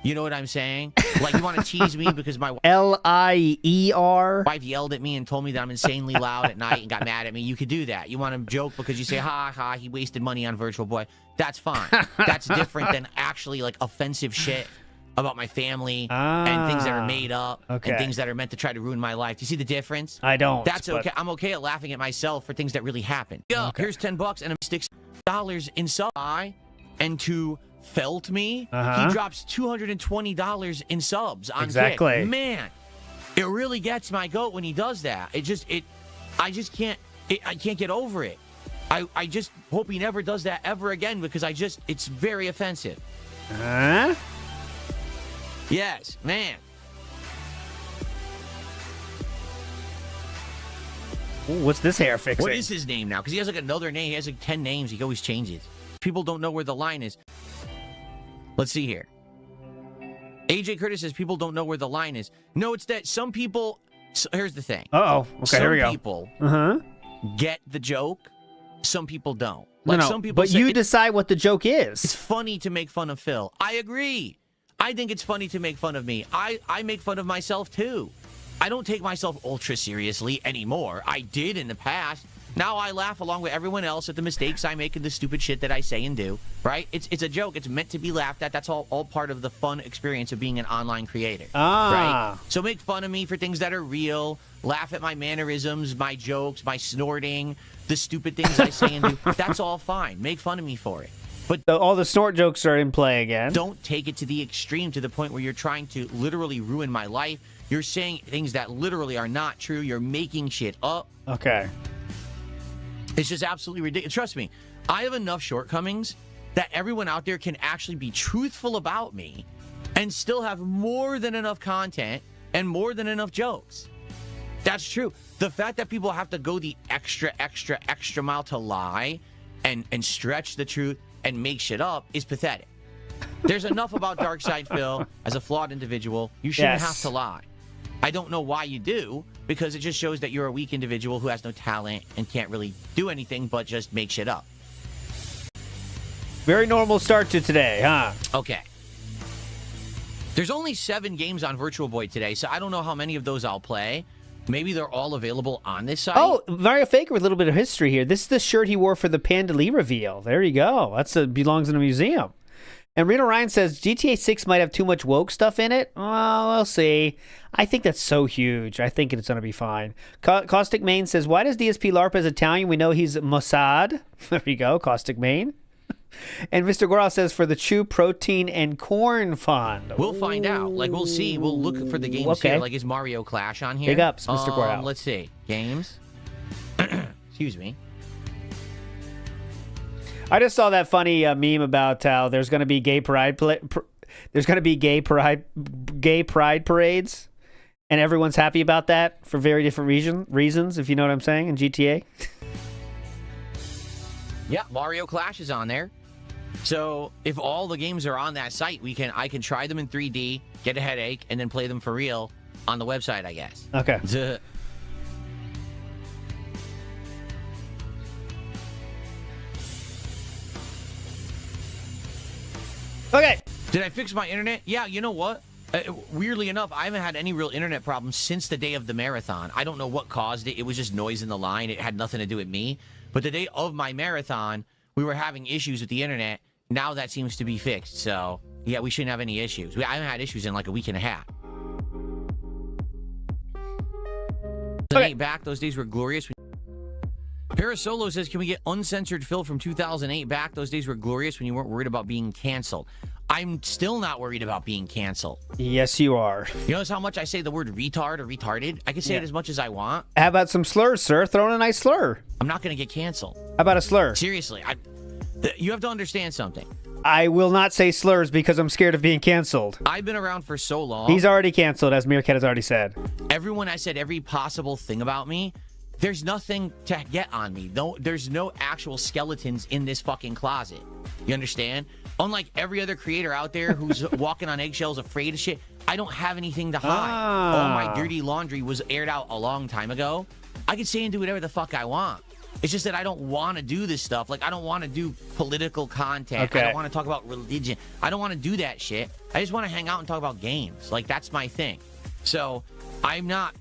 you know what I'm saying? Like, you want to tease me because my LIER. wife yelled at me and told me that I'm insanely loud at night and got mad at me. You could do that. You want to joke because you say, ha ha, he wasted money on Virtual Boy. That's fine. That's different than actually like offensive shit about my family and things that are made up and things that are meant to try to ruin my life. Do you see the difference? I don't. That's okay. I'm okay at laughing at myself for things that really happen. Yeah, here's $10 and $6 in sub. And to felt me, he drops $220 in subs on Exactly. Kick. Man, it really gets my goat when he does that. I can't get over it. I just hope he never does that ever again because it's very offensive. Huh? Yes, man. Ooh, what's this hair fixing? What is his name now? Because he has like another name. He has like 10 names. He always changes. People don't know where the line is. Let's see here. AJ Curtis says people don't know where the line is. No, it's that some people... So here's the thing. Uh-oh. Okay, here we go. Some people get the joke. Some people don't. No, some people but say you decide what the joke it's is. funny to make fun of Phil. I agree. I think it's funny to make fun of me. I make fun of myself too. I don't take myself ultra seriously anymore. I did in the past. Now I laugh along with everyone else at the mistakes I make and the stupid shit that I say and do. Right? It's a joke. It's meant to be laughed at. That's all part of the fun experience of being an online creator. Right? So make fun of me for things that are real. Laugh at my mannerisms, my jokes, my snorting, the stupid things I say and do. That's all fine. Make fun of me for it. But All the snort jokes are in play again. don't take it to the extreme to the point where you're trying to literally ruin my life. You're saying things that literally are not true. You're making shit up. Okay. It's just absolutely ridiculous. Trust me, I have enough shortcomings that everyone out there can actually be truthful about me and still have more than enough content and more than enough jokes. That's true. The fact that people have to go the extra mile to lie and stretch the truth and make shit up is pathetic. There's enough about Darkside Phil as a flawed individual. You shouldn't have to lie. I don't know why you do, because it just shows that you're a weak individual who has no talent and can't really do anything but just make shit up. Very normal start to today, huh? Okay. There's only 7 games on Virtual Boy today, so I don't know how many of those I'll play. Maybe they're all available on this site. Oh, Mario Faker with a little bit of history here. This is the shirt he wore for the Panda Lee reveal. There you go. That belongs in a museum. And Reno Ryan says GTA 6 might have too much woke stuff in it. Well, we'll see. I think that's so huge. I think it's going to be fine. Caustic Main says, why does DSP LARP as Italian? We know he's Mossad. There you go, Caustic Main. And Mr. Goral says, for the Chew Protein and Corn Fund. We'll find out. Like, we'll see. We'll look for the games here. Like, is Mario Clash on here? Big ups, Mr. Goral. Let's see. Games. Excuse me. I just saw that funny meme about how there's going to be gay pride parades, and everyone's happy about that for very different reasons, if you know what I'm saying, in GTA. Yeah, Mario Clash is on there. So if all the games are on that site, I can try them in 3D, get a headache, and then play them for real on the website, I guess. Okay. Okay. Did I fix my internet? Yeah, you know what? Weirdly enough, I haven't had any real internet problems since the day of the marathon. I don't know what caused it. It was just noise in the line. It had nothing to do with me. But the day of my marathon, we were having issues with the internet. Now that seems to be fixed. So, yeah, we shouldn't have any issues. I haven't had issues in like a week and a half. Okay. Back, those days were glorious. Parasolo says, can we get uncensored Phil from 2008 back? Those days were glorious when you weren't worried about being canceled. I'm still not worried about being canceled. Yes, you are. You notice how much I say the word retard or retarded? I can say it as much as I want. How about some slurs, sir? Throw in a nice slur. I'm not going to get canceled. How about a slur? Seriously, you have to understand something. I will not say slurs because I'm scared of being canceled. I've been around for so long. He's already canceled, as Meerkat has already said. Everyone has said every possible thing about me. There's nothing to get on me. There's no actual skeletons in this fucking closet. You understand? Unlike every other creator out there who's walking on eggshells afraid of shit, I don't have anything to hide. All my dirty laundry was aired out a long time ago. I can say and do whatever the fuck I want. It's just that I don't want to do this stuff. Like, I don't want to do political content. Okay. I don't want to talk about religion. I don't want to do that shit. I just want to hang out and talk about games. Like, that's my thing. So, I'm not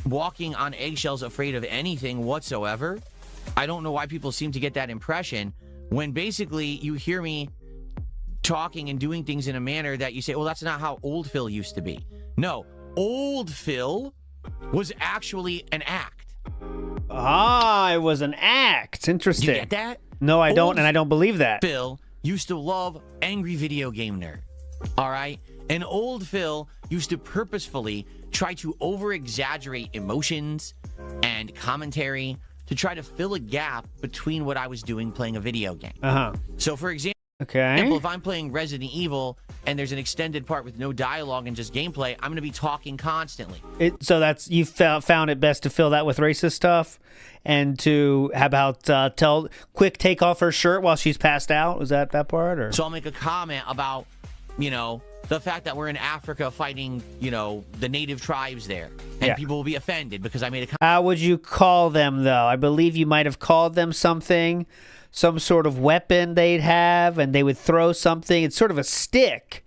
walking on eggshells afraid of anything whatsoever. I don't know why people seem to get that impression when basically you hear me talking and doing things in a manner that you say, well, that's not how old Phil used to be. No, old Phil was actually an act. Ah, it was an act. Interesting. You get that? No, I don't, and I don't believe that. Phil used to love angry video game nerd. All right? And old Phil used to purposefully try to over-exaggerate emotions and commentary to try to fill a gap between what I was doing playing a video game. So, for example, if I'm playing Resident Evil and there's an extended part with no dialogue and just gameplay, I'm going to be talking constantly. So that's you found it best to fill that with racist stuff and to how about tell quick take off her shirt while she's passed out? Was that part? Or so I'll make a comment about, the fact that we're in Africa fighting, the native tribes there. And people will be offended because I made a comment. How would you call them, though? I believe you might have called them something, some sort of weapon they'd have, and they would throw something. It's sort of a stick.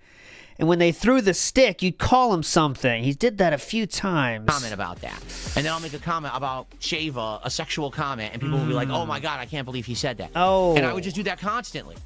And when they threw the stick, you'd call him something. He did that a few times. Comment about that. And then I'll make a comment about Shava, a sexual comment, and people will be like, oh my God, I can't believe he said that. Oh. And I would just do that constantly.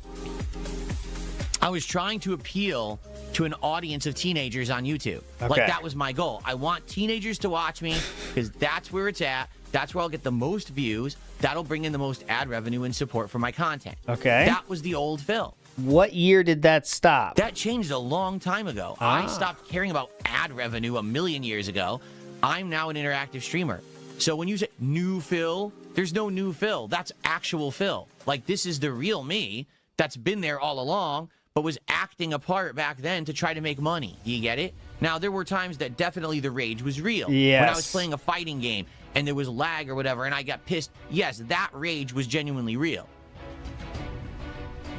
I was trying to appeal to an audience of teenagers on YouTube. Okay. Like, that was my goal. I want teenagers to watch me because that's where it's at. That's where I'll get the most views. That'll bring in the most ad revenue and support for my content. Okay. That was the old Phil. What year did that stop? That changed a long time ago. I stopped caring about ad revenue a million years ago. I'm now an interactive streamer. So when you say new Phil, there's no new Phil. That's actual Phil. Like, this is the real me that's been there all along, but was acting a part back then to try to make money. Do you get it? Now, there were times that definitely the rage was real. Yes. When I was playing a fighting game and there was lag or whatever and I got pissed, yes, that rage was genuinely real.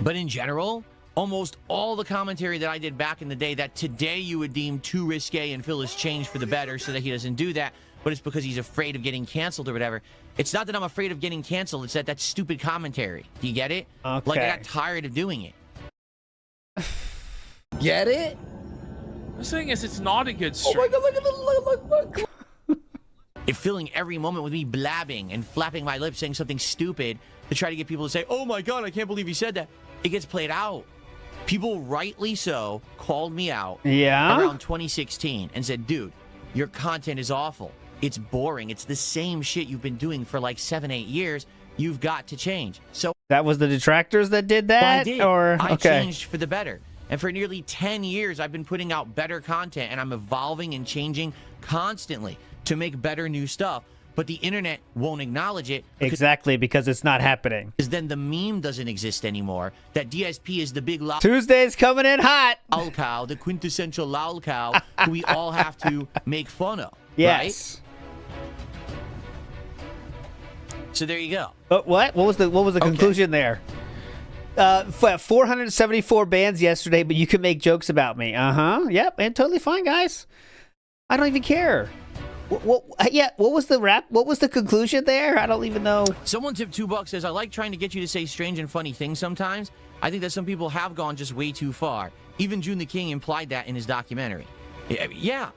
But in general, almost all the commentary that I did back in the day that today you would deem too risque and Phil has changed for the better so that he doesn't do that, but it's because he's afraid of getting canceled or whatever. It's not that I'm afraid of getting canceled. It's that that's stupid commentary. Do you get it? Okay. Like, I got tired of doing it. Get it? The thing is, it's not a good stream. Oh my God, look. If filling every moment with me blabbing and flapping my lips saying something stupid to try to get people to say, oh my God, I can't believe you said that, it gets played out. People, rightly so, called me out Yeah? around 2016 and said, dude, your content is awful. It's boring. It's the same shit you've been doing for like 7-8 years. You've got to change. So That was the detractors that did that? I did. Or I okay. changed for the better. And for nearly 10 years, I've been putting out better content, and I'm evolving and changing constantly to make better new stuff. But the internet won't acknowledge it. Exactly, because it's not happening. Because then the meme doesn't exist anymore. That DSP is the big loud Tuesday's coming in hot. cow, the quintessential loud cow, who we all have to make fun of. Yes. Right? So there you go. What? What was the conclusion there? 474 bands yesterday, but you can make jokes about me. Yep, and totally fine, guys. I don't even care. What was the rap? What was the conclusion there? I don't even know. Someone tipped $2, says, I like trying to get you to say strange and funny things sometimes. I think that some people have gone just way too far. Even June the King implied that in his documentary. Yeah.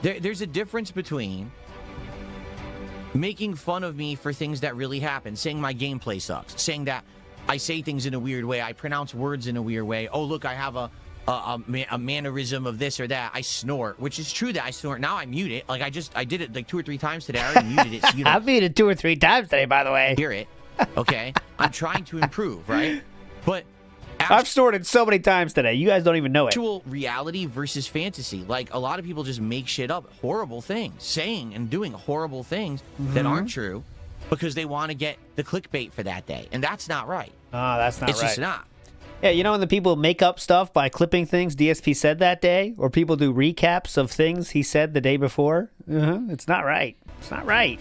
There's a difference between making fun of me for things that really happen, saying my gameplay sucks, saying that I say things in a weird way, I pronounce words in a weird way. Oh, look, I have a mannerism of this or that. I snort, which is true that I snort. Now I mute it. Like I did it like 2 or 3 times today. I already muted it. So you I've muted 2 or 3 times today, by the way. Hear it. Okay. I'm trying to improve, right? But I've snorted so many times today. You guys don't even know it. Actual reality versus fantasy. Like a lot of people just make shit up, horrible things, saying and doing horrible things that aren't true because they want to get the clickbait for that day. And that's not right. Oh, that's not right. It's just not. Yeah, you know when the people make up stuff by clipping things DSP said that day? Or people do recaps of things he said the day before? It's not right. It's not right.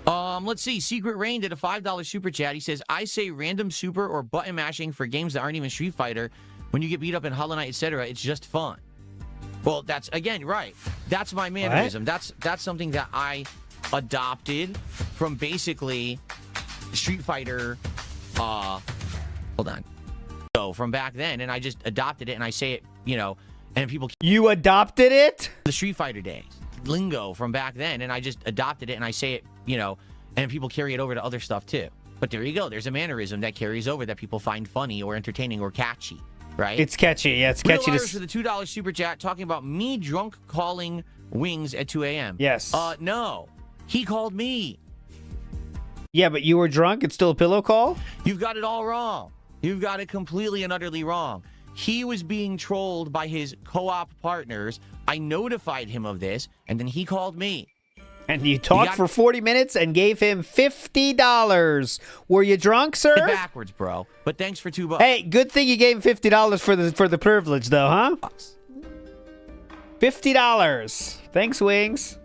Let's see. Secret Rain did a $5 super chat. He says, I say random super or button mashing for games that aren't even Street Fighter. When you get beat up in Hollow Knight, etc., it's just fun. Well, that's, again, right. That's my mannerism. What? That's something that I adopted from basically Street Fighter, hold on. So from back then, and I just adopted it, and I say it, and people... You adopted it? The Street Fighter days. Lingo from back then, and I just adopted it, and I say it, and people carry it over to other stuff, too. But there you go. There's a mannerism that carries over that people find funny or entertaining or catchy, right? It's catchy. Yeah, it's catchy. Real Irish for the $2 super chat talking about me drunk calling Wings at 2 a.m. Yes. No. He called me. Yeah, but you were drunk? It's still a pillow call? You've got it all wrong. You've got it completely and utterly wrong. He was being trolled by his co-op partners. I notified him of this, and then he called me. And you talked for 40 minutes and gave him $50. Were you drunk, sir? Backwards, bro. But thanks for $2. Hey, good thing you gave him $50 for the privilege, though, huh? $50. Thanks, Wings.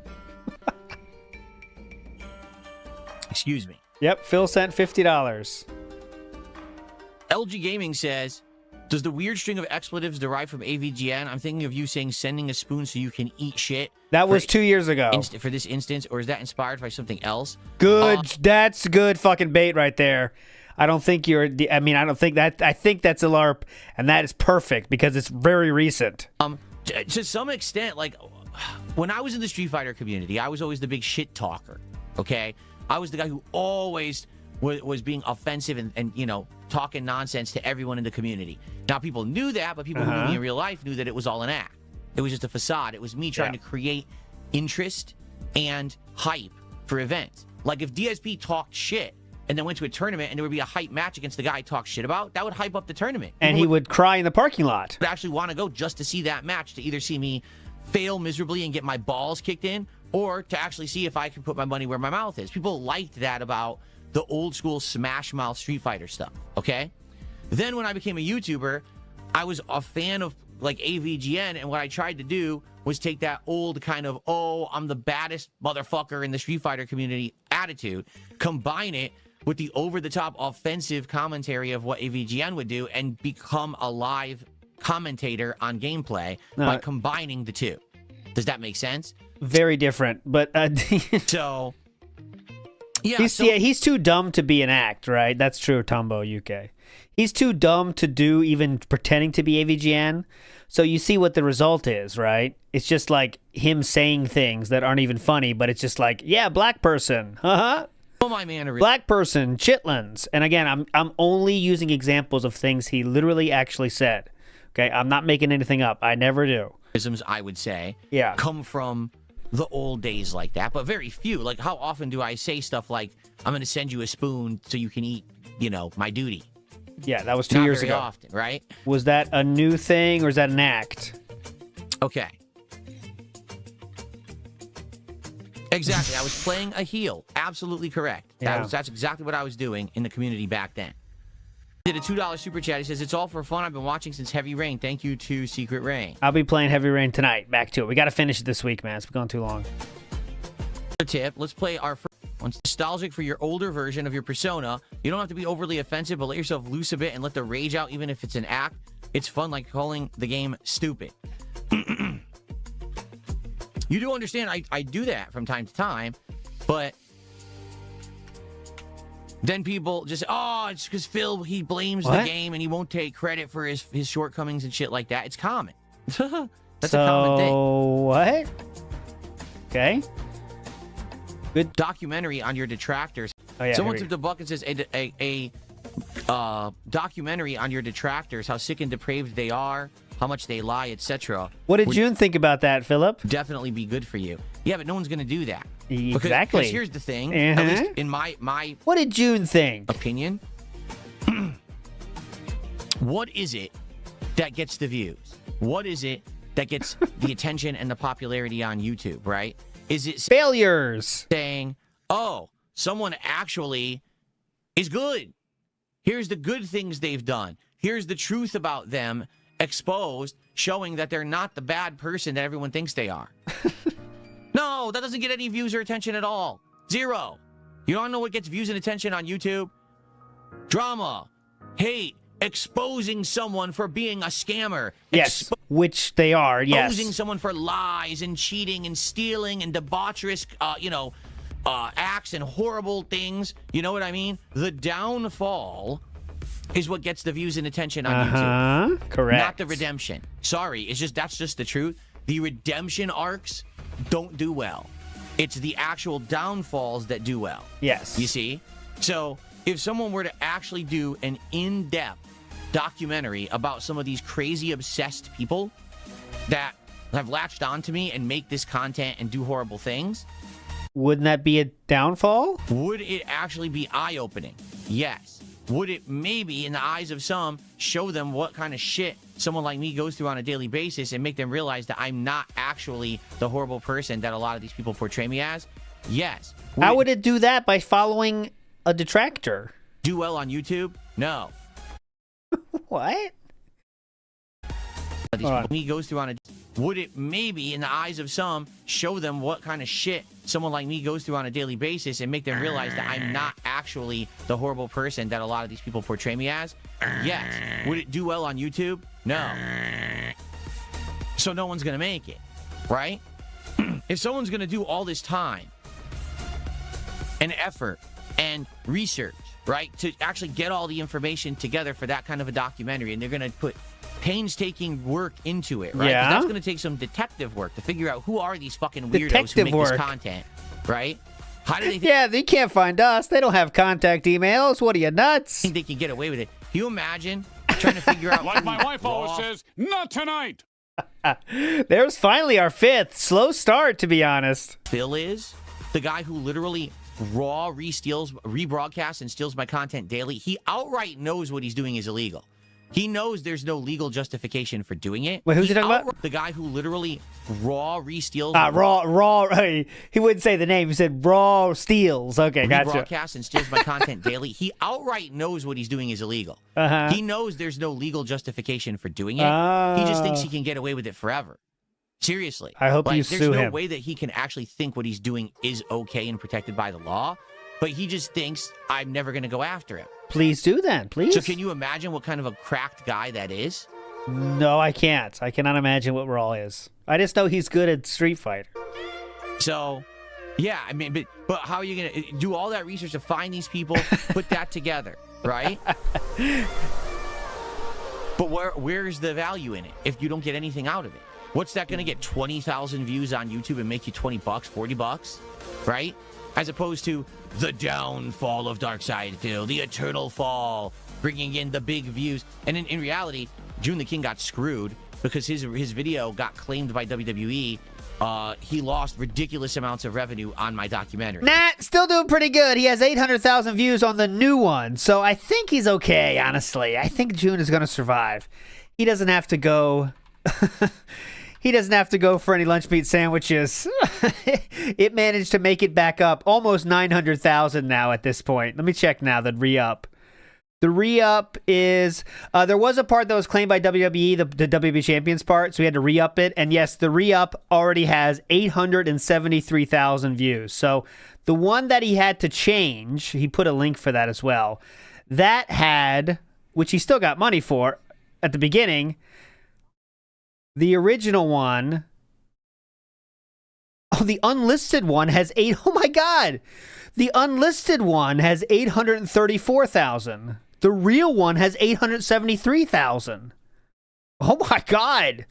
Excuse me. Yep, Phil sent $50. LG Gaming says, does the weird string of expletives derive from AVGN? I'm thinking of you saying sending a spoon so you can eat shit. That was 2 years ago. For this instance, or is that inspired by something else? Good. That's good fucking bait right there. I don't think you're... I don't think that... I think that's a LARP, and that is perfect because it's very recent. To some extent, like, when I was in the Street Fighter community, I was always the big shit talker, okay? I was the guy who always was being offensive and talking nonsense to everyone in the community. Now, people knew that, but people who knew me in real life knew that it was all an act. It was just a facade. It was me trying to create interest and hype for events. Like, if DSP talked shit and then went to a tournament and there would be a hype match against the guy he talked shit about, that would hype up the tournament. And he would cry in the parking lot. Would actually want to go just to see that match, to either see me fail miserably and get my balls kicked in, or to actually see if I can put my money where my mouth is. People liked that about the old school Smash Mouth Street Fighter stuff, okay? Then when I became a YouTuber, I was a fan of like AVGN, and what I tried to do was take that old kind of, oh, I'm the baddest motherfucker in the Street Fighter community attitude, combine it with the over-the-top offensive commentary of what AVGN would do, and become a live commentator on gameplay by combining the two. Does that make sense? Very different, but... So... Yeah, he's too dumb to be an act, right? That's true, Tombo UK. He's too dumb to do even pretending to be AVGN. So you see what the result is, right? It's just like him saying things that aren't even funny, but it's just like, yeah, black person. Uh-huh. Oh, my man. Black person, chitlins. And again, I'm only using examples of things he literally actually said. Okay, I'm not making anything up. I never do. I would say, yeah, come from the old days like that, but very few. Like, how often do I say stuff like, I'm going to send you a spoon so you can eat, you know, my duty? Yeah, that was 2 years ago. Not very often, right? Was that a new thing or is that an act? Okay. Exactly. I was playing a heel. Absolutely correct. Yeah. That's exactly what I was doing in the community back then. Did a $2 super chat. He says, it's all for fun. I've been watching since Heavy Rain. Thank you to Secret Rain. I'll be playing Heavy Rain tonight. Back to it. We got to finish it this week, man. It's been going too long. Tip. Let's play our first one. Nostalgic for your older version of your persona. You don't have to be overly offensive, but let yourself loose a bit and let the rage out, even if it's an act. It's fun, like calling the game stupid. You do understand I do that from time to time, but then people just say, oh, it's because Phil, he blames the game and he won't take credit for his shortcomings and shit like that. It's common. That's a common thing. What? Okay. Good documentary on your detractors. Oh, yeah, someone took the buck and says a documentary on your detractors, how sick and depraved they are, how much they lie, etc. What did June think about that, Philip? Definitely be good for you. Yeah, but no one's going to do that. Exactly. Because here's the thing. At least in my what did June think? Opinion. What is it that gets the views? What is it that gets the attention and the popularity on YouTube, right? Is it failures? Saying, oh, someone actually is good. Here's the good things they've done. Here's the truth about them exposed, showing that they're not the bad person that everyone thinks they are. No, that doesn't get any views or attention at all. Zero. You don't know what gets views and attention on YouTube? Drama, hate, exposing someone for being a scammer. Yes, which they are, yes. Exposing someone for lies and cheating and stealing and debaucherous, acts and horrible things. You know what I mean? The downfall is what gets the views and attention on YouTube. Correct. Not the redemption. Sorry, that's just the truth. The redemption arcs don't do well. It's the actual downfalls that do well. Yes. You see? So if someone were to actually do an in-depth documentary about some of these crazy obsessed people that have latched onto me and make this content and do horrible things, wouldn't that be a downfall? Would it actually be eye-opening? Yes. Would it maybe, in the eyes of some, show them what kind of shit someone like me goes through on a daily basis and make them realize that I'm not actually the horrible person that a lot of these people portray me as? Yes. How would it do that? By following a detractor? Do well on YouTube? No. What? Me goes through on a... Would it maybe, in the eyes of some, show them what kind of shit someone like me goes through on a daily basis and make them realize that I'm not actually the horrible person that a lot of these people portray me as? Yes. Would it do well on YouTube? No. So no one's going to make it, right? If someone's going to do all this time and effort and research, right, to actually get all the information together for that kind of a documentary, and they're going to put painstaking work into it, right? Yeah. That's going to take some detective work to figure out who are these fucking weirdos who make this content, right? How do they think yeah, they can't find us. They don't have contact emails. What are you, nuts? they can get away with it? Can you imagine trying to figure out... Like my wife always says, not tonight. There's finally our fifth. Slow start, to be honest. Phil is the guy who literally rebroadcasts and steals my content daily. He outright knows what he's doing is illegal. He knows there's no legal justification for doing it. Wait, who's he talking about? The guy who literally re-steals... He wouldn't say the name. He said raw steals. Okay, gotcha. Rebroadcasts and steals my content daily. He outright knows what he's doing is illegal. He knows there's no legal justification for doing it. He just thinks he can get away with it forever. Seriously. I hope you sue him. There's no way that he can actually think what he's doing is okay and protected by the law, but he just thinks I'm never going to go after him. Please do then, please. So can you imagine what kind of a cracked guy that is? No, I can't. I cannot imagine what Raw is. I just know he's good at Street Fighter. So, yeah, I mean, but how are you going to do all that research to find these people, put that together, right? But where's the value in it if you don't get anything out of it? What's that going to get? 20,000 views on YouTube and make you $20, $40, right? As opposed to the downfall of Darkside Phil, the eternal fall, bringing in the big views. And in reality, June the King got screwed because his video got claimed by WWE. He lost ridiculous amounts of revenue on my documentary. Nah, still doing pretty good. He has 800,000 views on the new one, so I think he's okay, honestly. I think June is going to survive. He doesn't have to go... He doesn't have to go for any lunch meat sandwiches. It managed to make it back up. Almost 900,000 now at this point. Let me check now, the re-up. The re-up is, there was a part that was claimed by WWE, the WWE Champions part, so we had to re-up it. And yes, the re-up already has 873,000 views. So the one that he had to change, he put a link for that as well, that had, which he still got money for at the beginning, the original one, oh, the unlisted one has oh my God. The unlisted one has 834,000. The real one has 873,000. Oh my God.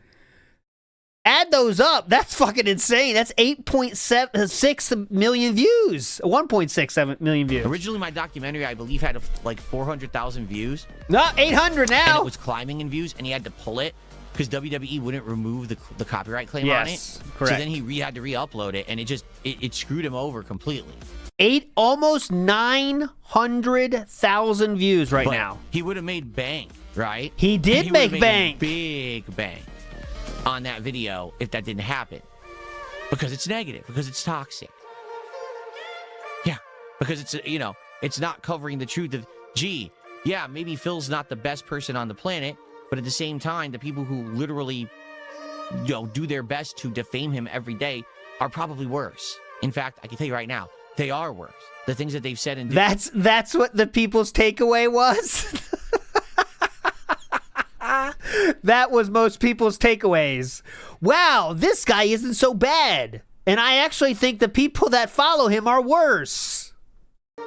Add those up. That's fucking insane. That's 8.6 million views. 1.67 million views. Originally, my documentary, I believe, had like 400,000 views. No, 800 now. And it was climbing in views, and he had to pull it because WWE wouldn't remove the copyright claim on it. Correct. So then he had to re-upload it, and it screwed him over completely. Almost 900,000 views right now. He would have made bank, right? He did make bank. Big bank on that video if that didn't happen. Because it's negative, because it's toxic. Yeah, because it's, it's not covering the truth of, gee, yeah, maybe Phil's not the best person on the planet, but at the same time, the people who literally, do their best to defame him every day are probably worse. In fact, I can tell you right now, they are worse. The things that they've said and done. That's what the people's takeaway was. That was most people's takeaways. Wow, this guy isn't so bad. And I actually think the people that follow him are worse.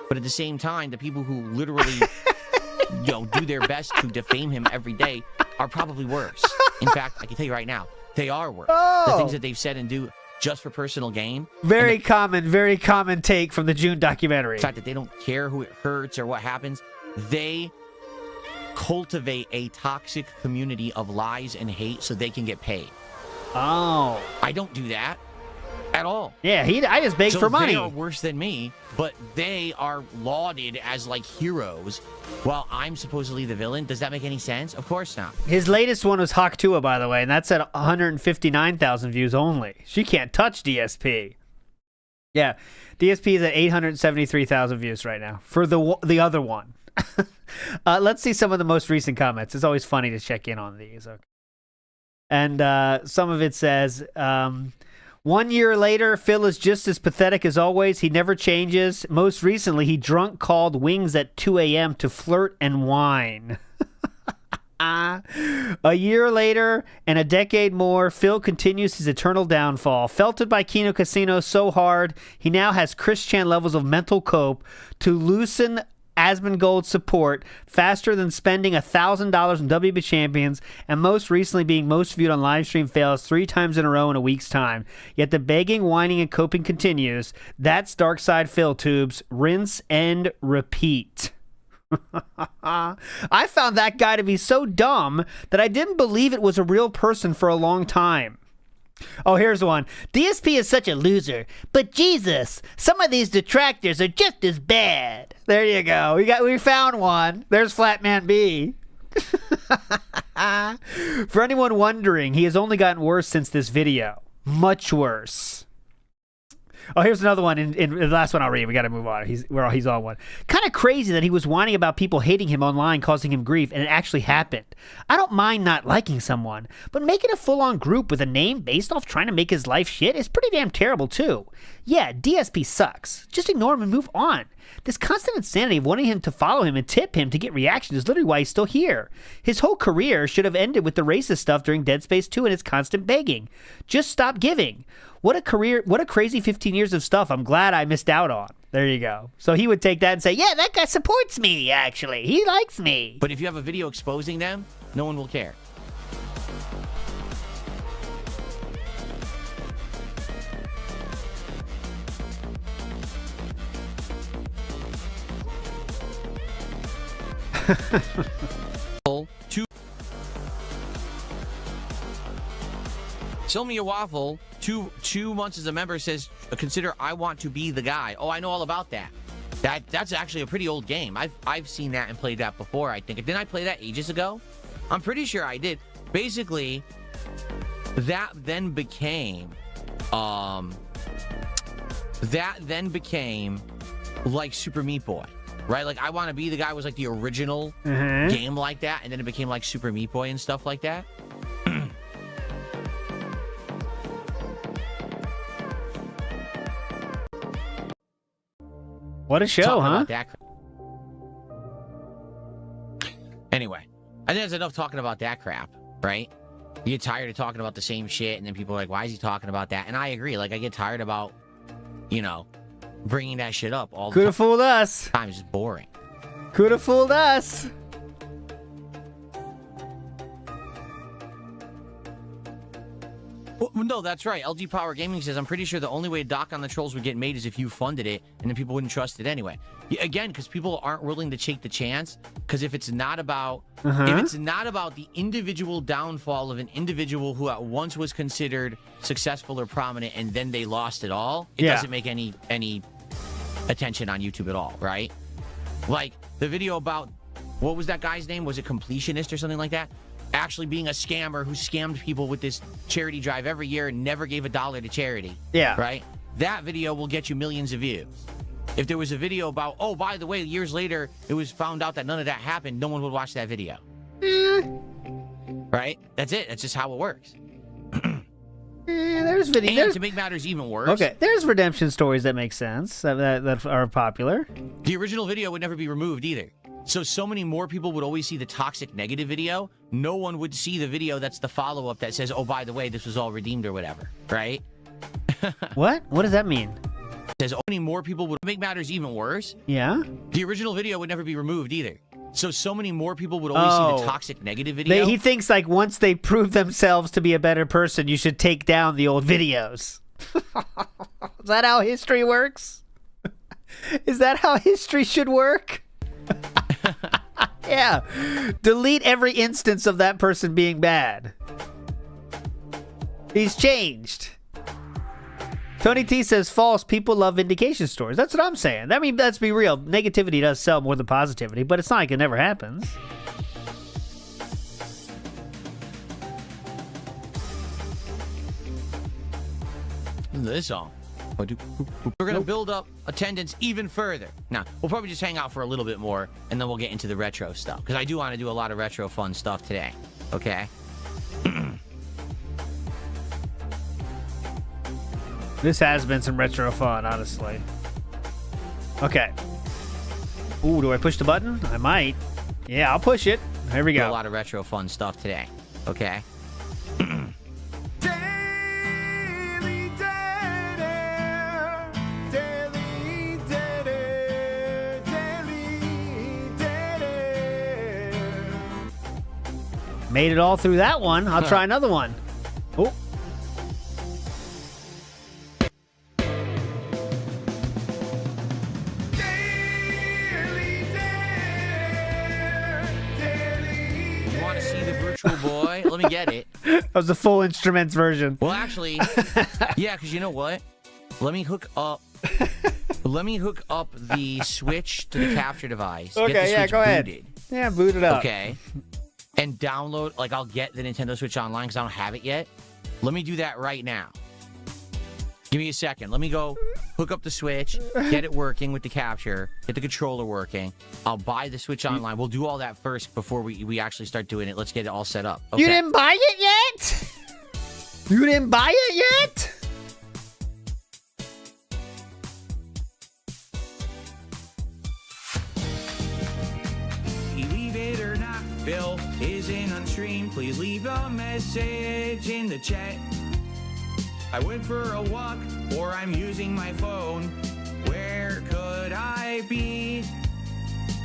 But at the same time, the people who literally do their best to defame him every day are probably worse. In fact, I can tell you right now, they are worse. The things that they've said and do just for personal gain. Very common take from the June documentary. The fact that they don't care who it hurts or what happens. They cultivate a toxic community of lies and hate so they can get paid. Oh. I don't do that at all. Yeah, I just beg for money. They are worse than me, but they are lauded as like heroes while I'm supposedly the villain. Does that make any sense? Of course not. His latest one was Hawk Tua, by the way, and that's at 159,000 views only. She can't touch DSP. Yeah, DSP is at 873,000 views right now for the other one. Let's see some of the most recent comments. It's always funny to check in on these. Okay. And some of it says, 1 year later, Phil is just as pathetic as always. He never changes. Most recently, he drunk called Wings at 2 a.m. to flirt and whine. A year later and a decade more, Phil continues his eternal downfall. Felted by Kino Casino so hard, he now has Chris Chan levels of mental cope to loosen Asmongold's support faster than spending $1,000 in WB Champions, and most recently being most viewed on live stream fails 3 times in a row in a week's time. Yet the begging, whining, and coping continues. That's Darkside Phil Tubes. Rinse and repeat. I found that guy to be so dumb that I didn't believe it was a real person for a long time. Oh, here's one. DSP is such a loser, but Jesus, some of these detractors are just as bad. There you go. We found one. There's Flatman B. For anyone wondering, he has only gotten worse since this video. Much worse. Oh, here's another one. In the last one I'll read. We got to move on. He's on one. Kind of crazy that he was whining about people hating him online, causing him grief, and it actually happened. I don't mind not liking someone, but making a full-on group with a name based off trying to make his life shit is pretty damn terrible, too. Yeah, DSP sucks. Just ignore him and move on. This constant insanity of wanting him to follow him and tip him to get reactions is literally why he's still here. His whole career should have ended with the racist stuff during Dead Space 2 and his constant begging. Just stop giving. What a career, what a crazy 15 years of stuff I'm glad I missed out on. There you go. So he would take that and say, yeah, that guy supports me, actually. He likes me. But if you have a video exposing them, no one will care. Sell me a waffle. 2 months as a member says, consider I want to be the guy. Oh, I know all about that. That's actually a pretty old game. I've seen that and played that before, I think. Didn't I play that ages ago? I'm pretty sure I did. Basically, that then became like Super Meat Boy, right? Like I Want to Be the Guy was like the original game like that, and then it became like Super Meat Boy and stuff like that. What a show, huh? Anyway, I think that's enough talking about that crap, right? You get tired of talking about the same shit, and then people are like, why is he talking about that? And I agree. Like, I get tired about, you know, bringing that shit up all the time. Could have fooled us. It's just boring. Could have fooled us. Well, no, that's right. LG Power Gaming says, I'm pretty sure the only way Doc on the Trolls would get made is if you funded it, and then people wouldn't trust it anyway. Yeah, again, because people aren't willing to take the chance. Because if it's not about the individual downfall of an individual who at once was considered successful or prominent, and then they lost it all, it doesn't make any attention on YouTube at all, right? Like the video about, what was that guy's name? Was it Completionist or something like that? Actually being a scammer who scammed people with this charity drive every year and never gave $1 to charity. Yeah. Right? That video will get you millions of views. If there was a video about, oh, by the way, years later, it was found out that none of that happened, no one would watch that video. Right? That's it. That's just how it works. There's videos. And to make matters even worse. Okay, there's redemption stories that make sense, that are popular. The original video would never be removed either. So many more people would always see the toxic negative video. No one would see the video that's the follow-up that says, oh, by the way, this was all redeemed or whatever, right? What? What does that mean? It says, many more people would make matters even worse. Yeah? The original video would never be removed either. So many more people would always see the toxic negative video. He thinks like once they prove themselves to be a better person, you should take down the old videos. Is that how history works? Is that how history should work? Yeah. Delete every instance of that person being bad. He's changed. Tony T says false. People love vindication stories. That's what I'm saying. I mean, let's be real. Negativity does sell more than positivity, but it's not like it never happens. Listen to this song. We're going to build up attendance even further. Now, we'll probably just hang out for a little bit more, and then we'll get into the retro stuff. Because I do want to do a lot of retro fun stuff today. Okay? This has been some retro fun, honestly. Okay. Ooh, do I push the button? I might. Yeah, I'll push it. Here we go. A lot of retro fun stuff today. Okay? Made it all through that one. I'll try another one. Oh. You want to see the virtual boy? Let me get it. That was the full instruments version. Well, actually, yeah, because you know what? Let me hook up the Switch to the capture device. Okay, get the yeah, Switch go ahead. booted. Yeah, boot it up. Okay. And download, like, I'll get the Nintendo Switch Online because I don't have it yet. Let me do that right now. Give me a second. Let me go hook up the Switch, get it working with the capture, get the controller working. I'll buy the Switch Online. We'll do all that first before we actually start doing it. Let's get it all set up. Okay. You didn't buy it yet? You didn't buy it yet? Believe it or not, Bill isn't on stream. Please leave a message in the chat. I went for a walk, or I'm using my phone. Where could I be?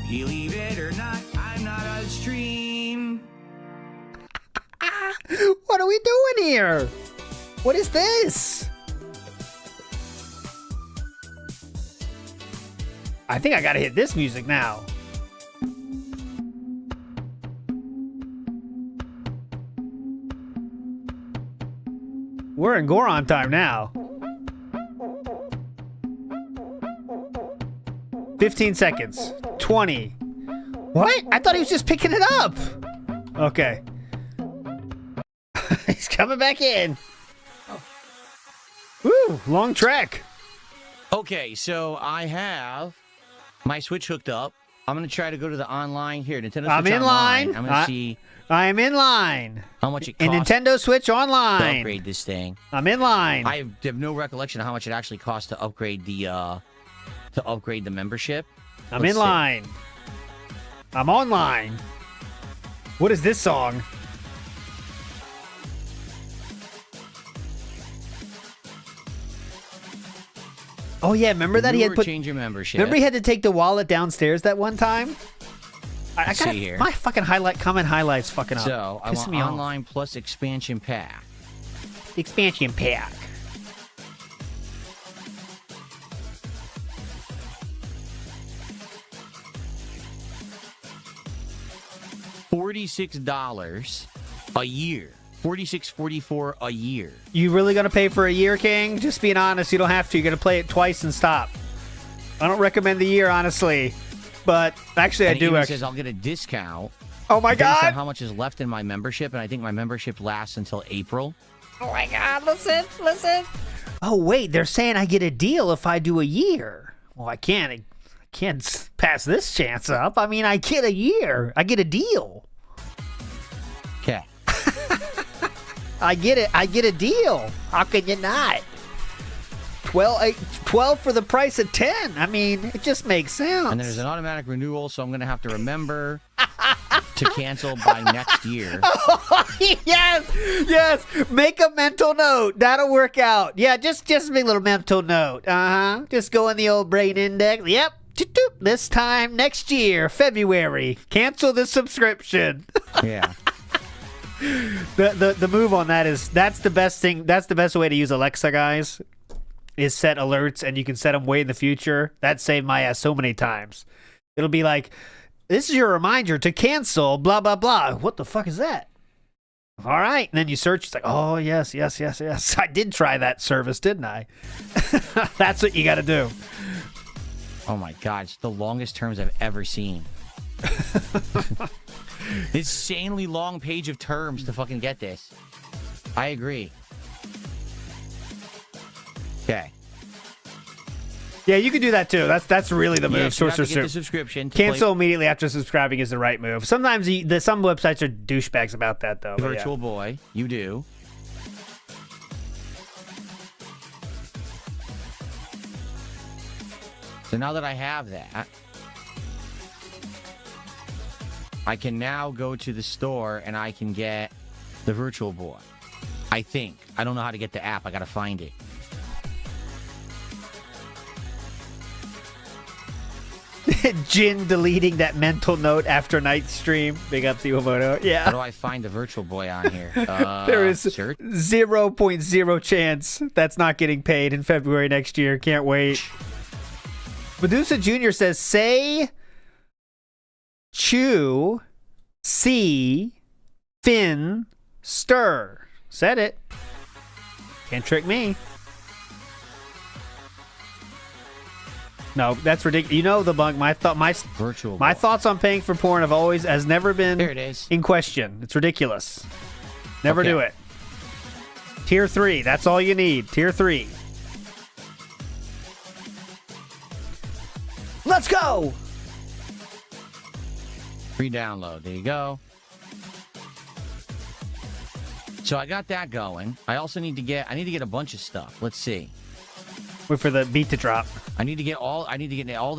Believe it or not, I'm not on stream. What are we doing here? What is this? I think I gotta hit this music now. We're in Goron time now. 15 seconds. 20. What? I thought he was just picking it up. Okay. He's coming back in. Woo, long trek. Okay, so I have my Switch hooked up. I'm going to try to go to the online here. Nintendo Switch I'm in online. line. I'm going to see I am in line. how much it In costs Nintendo Switch to Online. upgrade this thing. I'm in line. I have no recollection of how much it actually costs to upgrade the membership. I'm Let's in see. line. I'm online. What is this song? Oh yeah, remember that he had put. Change your membership. Remember he had to take the wallet downstairs that one time. I Let's got see here. my fucking comment highlights fucking up. So I Pissing want me off. online plus expansion pack. Expansion pack. $46 a year. $46.44 a year. You really gonna pay for a year, King? Just being honest, you don't have to. You're gonna play it twice and stop. I don't recommend the year, honestly. But actually, And I do. it even Actually. says I'll get a discount. Oh my based on god! how much is left in my membership, and I think my membership lasts until April. Oh my god! Listen. Oh wait, they're saying I get a deal if I do a year. Well, I can't pass this chance up. I mean, I get a year. I get a deal. Okay. I get it. I get a deal. How can you not? 12 for the price of 10. I mean, it just makes sense. And there's an automatic renewal, so I'm going to have to remember to cancel by next year. yes. Make a mental note. That'll work out. Yeah, just make a little mental note. Just go in the old brain index. Yep. This time next year, February. Cancel the subscription. Yeah. The move on that is that's the best thing. That's the best way to use Alexa, guys. Is set alerts, and you can set them way in the future. That saved my ass so many times. It'll be like, this is your reminder to cancel, blah, blah, blah. What the fuck is that? All right. And then you search. It's like, oh, yes. I did try that service, didn't I? That's what you got to do. Oh, my God. It's the longest terms I've ever seen. Insanely long page of terms to fucking get this. I agree. Okay. Yeah, you can do that too. That's really the move. Yeah, so you have to get the subscription. To Cancel immediately after subscribing is the right move. Sometimes some websites are douchebags about that though. play Virtual Boy. You do. So now that I have that, I can now go to the store and I can get the Virtual Boy. I think. I don't know how to get the app. I got to find it. Jin deleting that mental note after night stream. Big up to Iwamoto. Yeah. How do I find the Virtual Boy on here? There is search? 0.0 chance that's not getting paid in February next year. Can't wait. Medusa Jr. says, say, chew, see, fin, stir. Said it. Can't trick me. No, that's ridiculous. You know the bug. My Virtual my Boy. thoughts on paying for porn has never been There it is. in question. It's ridiculous. Never Okay. do it. Tier 3. That's all you need. Tier 3. Let's go. Free download. There you go. So I got that going. I also need to get a bunch of stuff. Let's see. Wait for the beat to drop. I need to get all the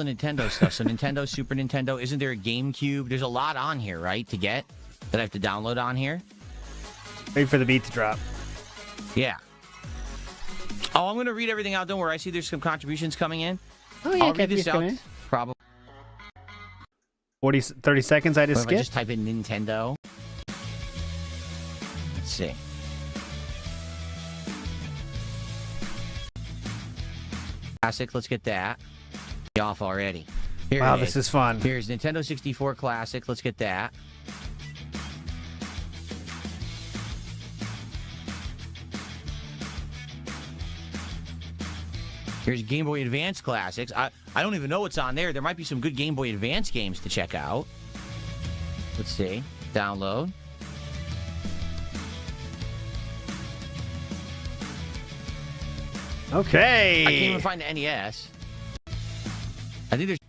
Nintendo stuff. So Nintendo, Super Nintendo, isn't there a GameCube? There's a lot on here, right? To get that I have to download on here. Wait for the beat to drop. Yeah. Oh, I'm going to read everything out. Don't worry. I see there's some contributions coming in. Oh yeah, I'll read this Kathy's out. coming in. Probably. 30 seconds I just What if I skipped. just type in Nintendo? Let's see. Classic, let's get that. Be off already. Here Wow, it this is fun. Here's Nintendo 64 Classic. Let's get that. Here's Game Boy Advance classics. I don't even know what's on there. There might be some good Game Boy Advance games to check out. Let's see. Download. Okay. I can't even find the NES. I think there's...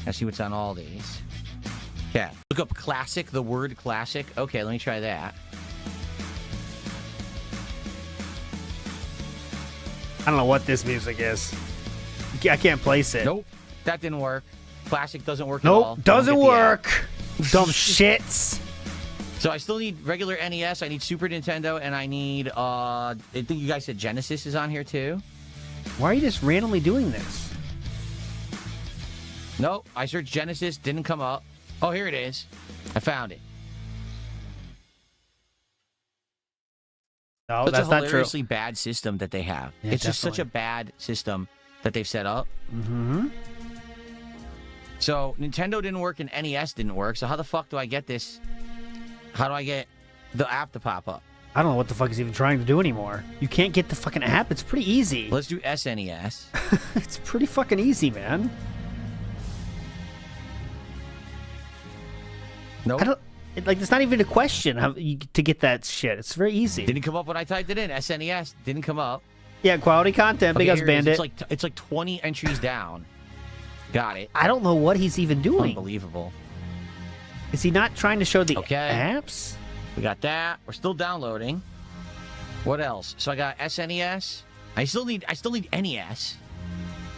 Let's see what's on all these. Okay. Look up classic, the word classic. Okay, let me try that. I don't know what this music is. I can't place it. Nope. That didn't work. Classic doesn't work at all. Nope, doesn't work. Dumb shits. So I still need regular NES, I need Super Nintendo, and I need, I think you guys said Genesis is on here too? Why are you just randomly doing this? Nope, I searched Genesis, didn't come up. Oh, here it is. I found it. No, Such that's a not true. hilariously bad system that they have. Yeah, it's just such a definitely. bad system that they've set up. Mm-hmm. So Nintendo didn't work and NES didn't work, so how the fuck do I get this? How do I get the app to pop up? I don't know what the fuck he's even trying to do anymore. You can't get the fucking app. It's pretty easy. Let's do SNES. It's pretty fucking easy, man. Nope. It's not even a question to get that shit. It's very easy. Didn't come up when I typed it in. SNES didn't come up. Yeah, quality content. Big Okay, Us here it is. Bandit. It's like 20 entries down. Got it. I don't know what he's even doing. Unbelievable. Is he not trying to show the Okay. apps? We got that. We're still downloading. What else? So I got SNES. I still need NES.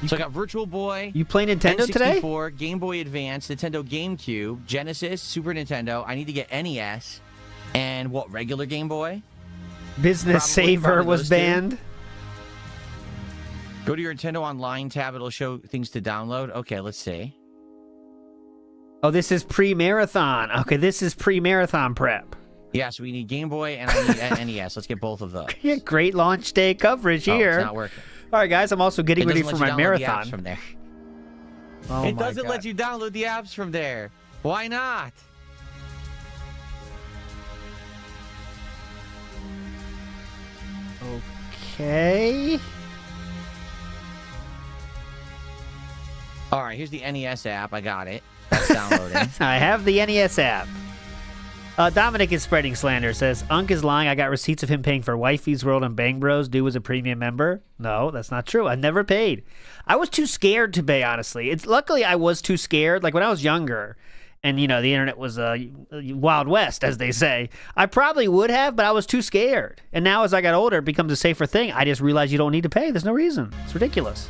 So I got Virtual Boy. You play Nintendo N64, today? Game Boy Advance, Nintendo GameCube, Genesis, Super Nintendo. I need to get NES. And what, regular Game Boy? Business Saver probably was those two. banned. Go to your Nintendo Online tab. It'll show things to download. Okay, let's see. Oh, this is pre-marathon. Okay, this is pre-marathon prep. Yeah, so we need Game Boy and I need NES. Let's get both of those. Yeah, great launch day coverage Oh, here. it's not working. All right, guys, I'm also getting It ready doesn't for let my you download the apps marathon. from there. Oh It my doesn't God. let you download the apps from there. Why not? Okay. All right, here's the NES app. I got it. That's downloading. I have the NES app. Dominic is spreading slander. Says, Unk is lying. I got receipts of him paying for Wifey's World and Bang Bros. Dude was a premium member. No, that's not true. I never paid. I was too scared to pay, honestly. Luckily, I was too scared. Like, when I was younger, and, you know, the internet was Wild West, as they say, I probably would have, but I was too scared. And now, as I got older, it becomes a safer thing. I just realized you don't need to pay. There's no reason. It's ridiculous.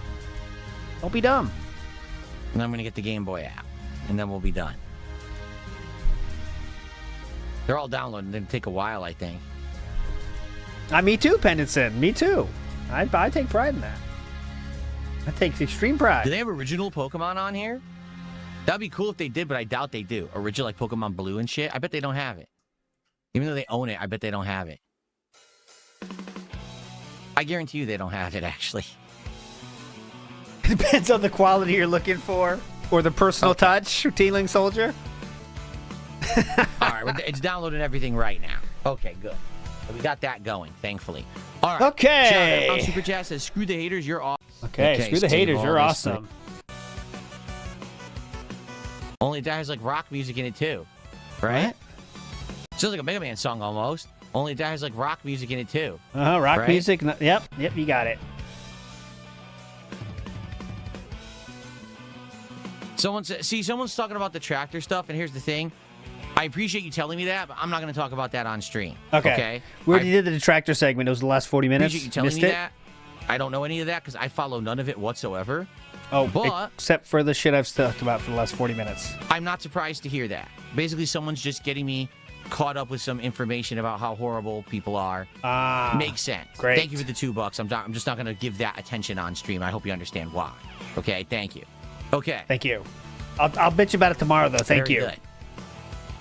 Don't be dumb. And I'm going to get the Game Boy app, and then we'll be done. They're all downloading. It'll take a while, I think. Me too, Pendleton. Me too. I take pride in that. I take extreme pride. Do they have original Pokemon on here? That'd be cool if they did, but I doubt they do. Original, like Pokemon Blue and shit. I bet they don't have it. Even though they own it, I bet they don't have it. I guarantee you they don't have it, actually. It depends on the quality you're looking for, or the personal touch, Tingling Soldier. All right, it's downloading everything right now. Okay, good. So we got that going, thankfully. All right. Okay. Shout out Super Chat says, screw the haters, you're awesome. Okay, screw the Steve, haters, all you're this awesome. Only that has like rock music in it too, right? Sounds like a Mega Man song almost. Only that has like rock music in it too. Rock right? music. Yep, you got it. Someone's talking about the tractor stuff, and here's the thing. I appreciate you telling me that, but I'm not going to talk about that on stream. Okay. We already did the detractor segment. It was the last 40 minutes. Appreciate you telling Missed me it? that. I don't know any of that because I follow none of it whatsoever. Oh, but except for the shit I've talked about for the last 40 minutes. I'm not surprised to hear that. Basically, someone's just getting me caught up with some information about how horrible people are. Makes sense. Great. Thank you for the $2. I'm just not going to give that attention on stream. I hope you understand why. Okay, thank you. Okay. Thank you. I'll bitch about it tomorrow, though. Thank you. Good.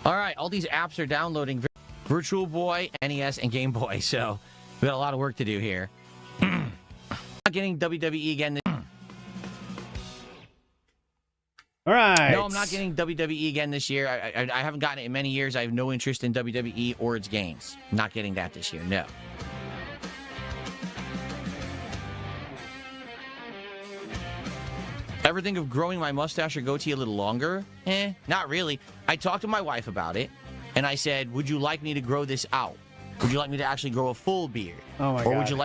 All right, all these apps are downloading. Virtual Boy, NES, and Game Boy. So we got a lot of work to do here. Not getting WWE again. All right. No, I'm not getting WWE again this year. I haven't gotten it in many years. I have no interest in WWE or its games. Not getting that this year. No. ever think of growing my mustache or goatee a little longer? Not really. I talked to my wife about it, and I said, would you like me to grow this out? Would you like me to actually grow a full beard? Oh my or God. would you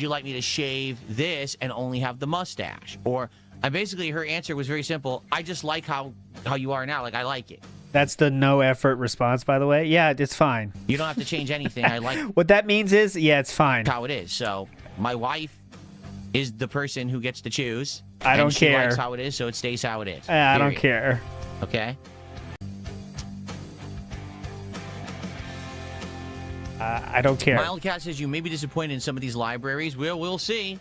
like me to shave this and only have the mustache? Or basically her answer was very simple. I just like how you are now. Like, I like it. That's the no effort response, by the way. Yeah, it's fine. You don't have to change anything. I like What that means is, yeah, it's fine. how it is. So my wife is the person who gets to choose. I don't and she care. likes how it is, so it stays how it is. I don't Period. care. Okay? I don't care. Mildcat says you may be disappointed in some of these libraries. We'll see.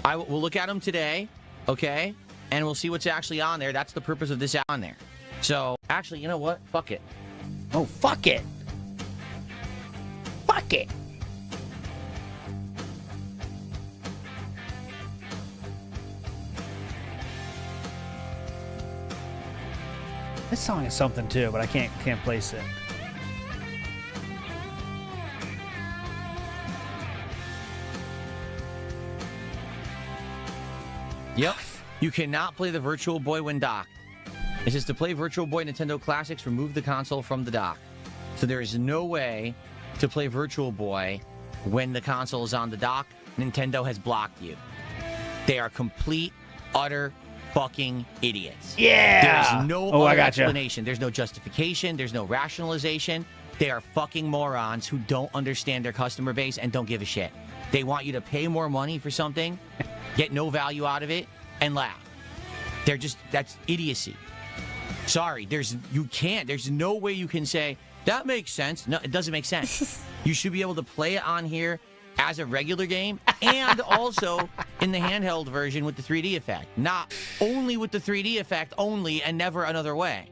We'll look at them today, okay? And we'll see what's actually on there. That's the purpose of this on there. So, actually, you know what? Fuck it. Oh, fuck it. Fuck it. This song is something too, but I can't place it. Yep. You cannot play the Virtual Boy when docked. It says to play Virtual Boy Nintendo Classics, remove the console from the dock. So there is no way to play Virtual Boy when the console is on the dock. Nintendo has blocked you. They are complete, utter fucking idiots. Yeah. There's no I other gotcha. explanation. There's no justification. There's no rationalization. They are fucking morons who don't understand their customer base and don't give a shit. They want you to pay more money for something, get no value out of it, and laugh. That's idiocy. Sorry, there's no way you can say, that makes sense. No, it doesn't make sense. You should be able to play it on here as a regular game and also in the handheld version with the 3D effect. Not only with the 3D effect only and never another way.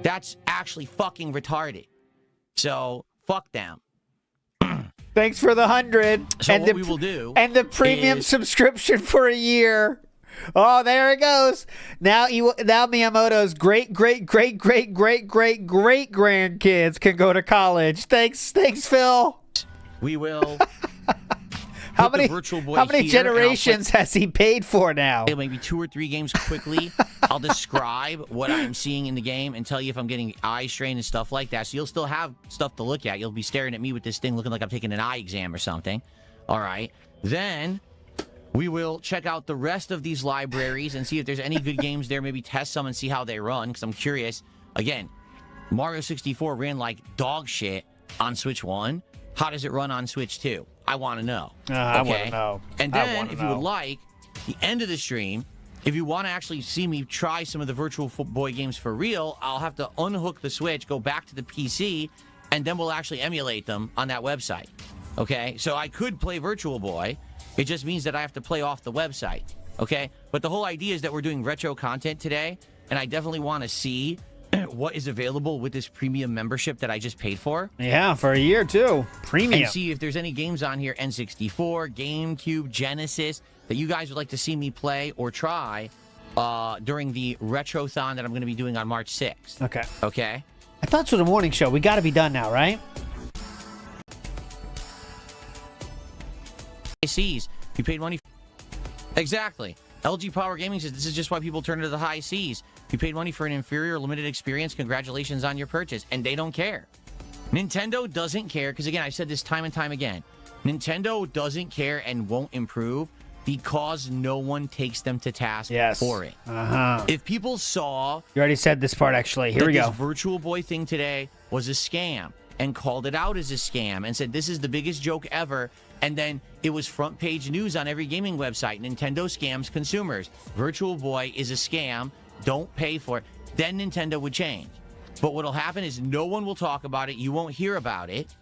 That's actually fucking retarded. So, fuck them. Thanks for the 100. So and what we will do and the premium is- subscription for a year. Oh, there it goes. Now Miyamoto's great grandkids can go to college. Thanks, Phil. We will. How put the Virtual Boy many here, and I'll generations has he paid for now? play maybe 2 or 3 games quickly. I'll describe what I'm seeing in the game and tell you if I'm getting eye strain and stuff like that. So you'll still have stuff to look at. You'll be staring at me with this thing looking like I'm taking an eye exam or something. All right. Then we will check out the rest of these libraries and see if there's any good games there. Maybe test some and see how they run because I'm curious. Again, Mario 64 ran like dog shit on Switch 1. How does it run on Switch 2? I want to know. I want to know. And then, if you would like, the end of the stream, if you want to actually see me try some of the Virtual Boy games for real, I'll have to unhook the Switch, go back to the PC, and then we'll actually emulate them on that website. Okay? So I could play Virtual Boy. It just means that I have to play off the website. Okay? But the whole idea is that we're doing retro content today, and I definitely want to see what is available with this premium membership that I just paid for. Yeah, for a year too. Premium. And see if there's any games on here, N64, GameCube, Genesis, that you guys would like to see me play or try during the Retrothon that I'm going to be doing on March 6th. Okay. Okay? I thought this was a morning show. We got to be done now, right? Seas. You paid money. Exactly. LG Power Gaming says this is just why people turn to the high seas. You paid money for an inferior limited experience. Congratulations on your purchase. And they don't care. Nintendo doesn't care because, again, I've said this time and time again. Nintendo doesn't care and won't improve because no one takes them to task for it. If people saw... You already said this part, actually. Here we go. This Virtual Boy thing today was a scam and called it out as a scam and said this is the biggest joke ever. And then it was front page news on every gaming website. Nintendo scams consumers. Virtual Boy is a scam. Don't pay for it. Then Nintendo would change. But what'll happen is no one will talk about it. You won't hear about it.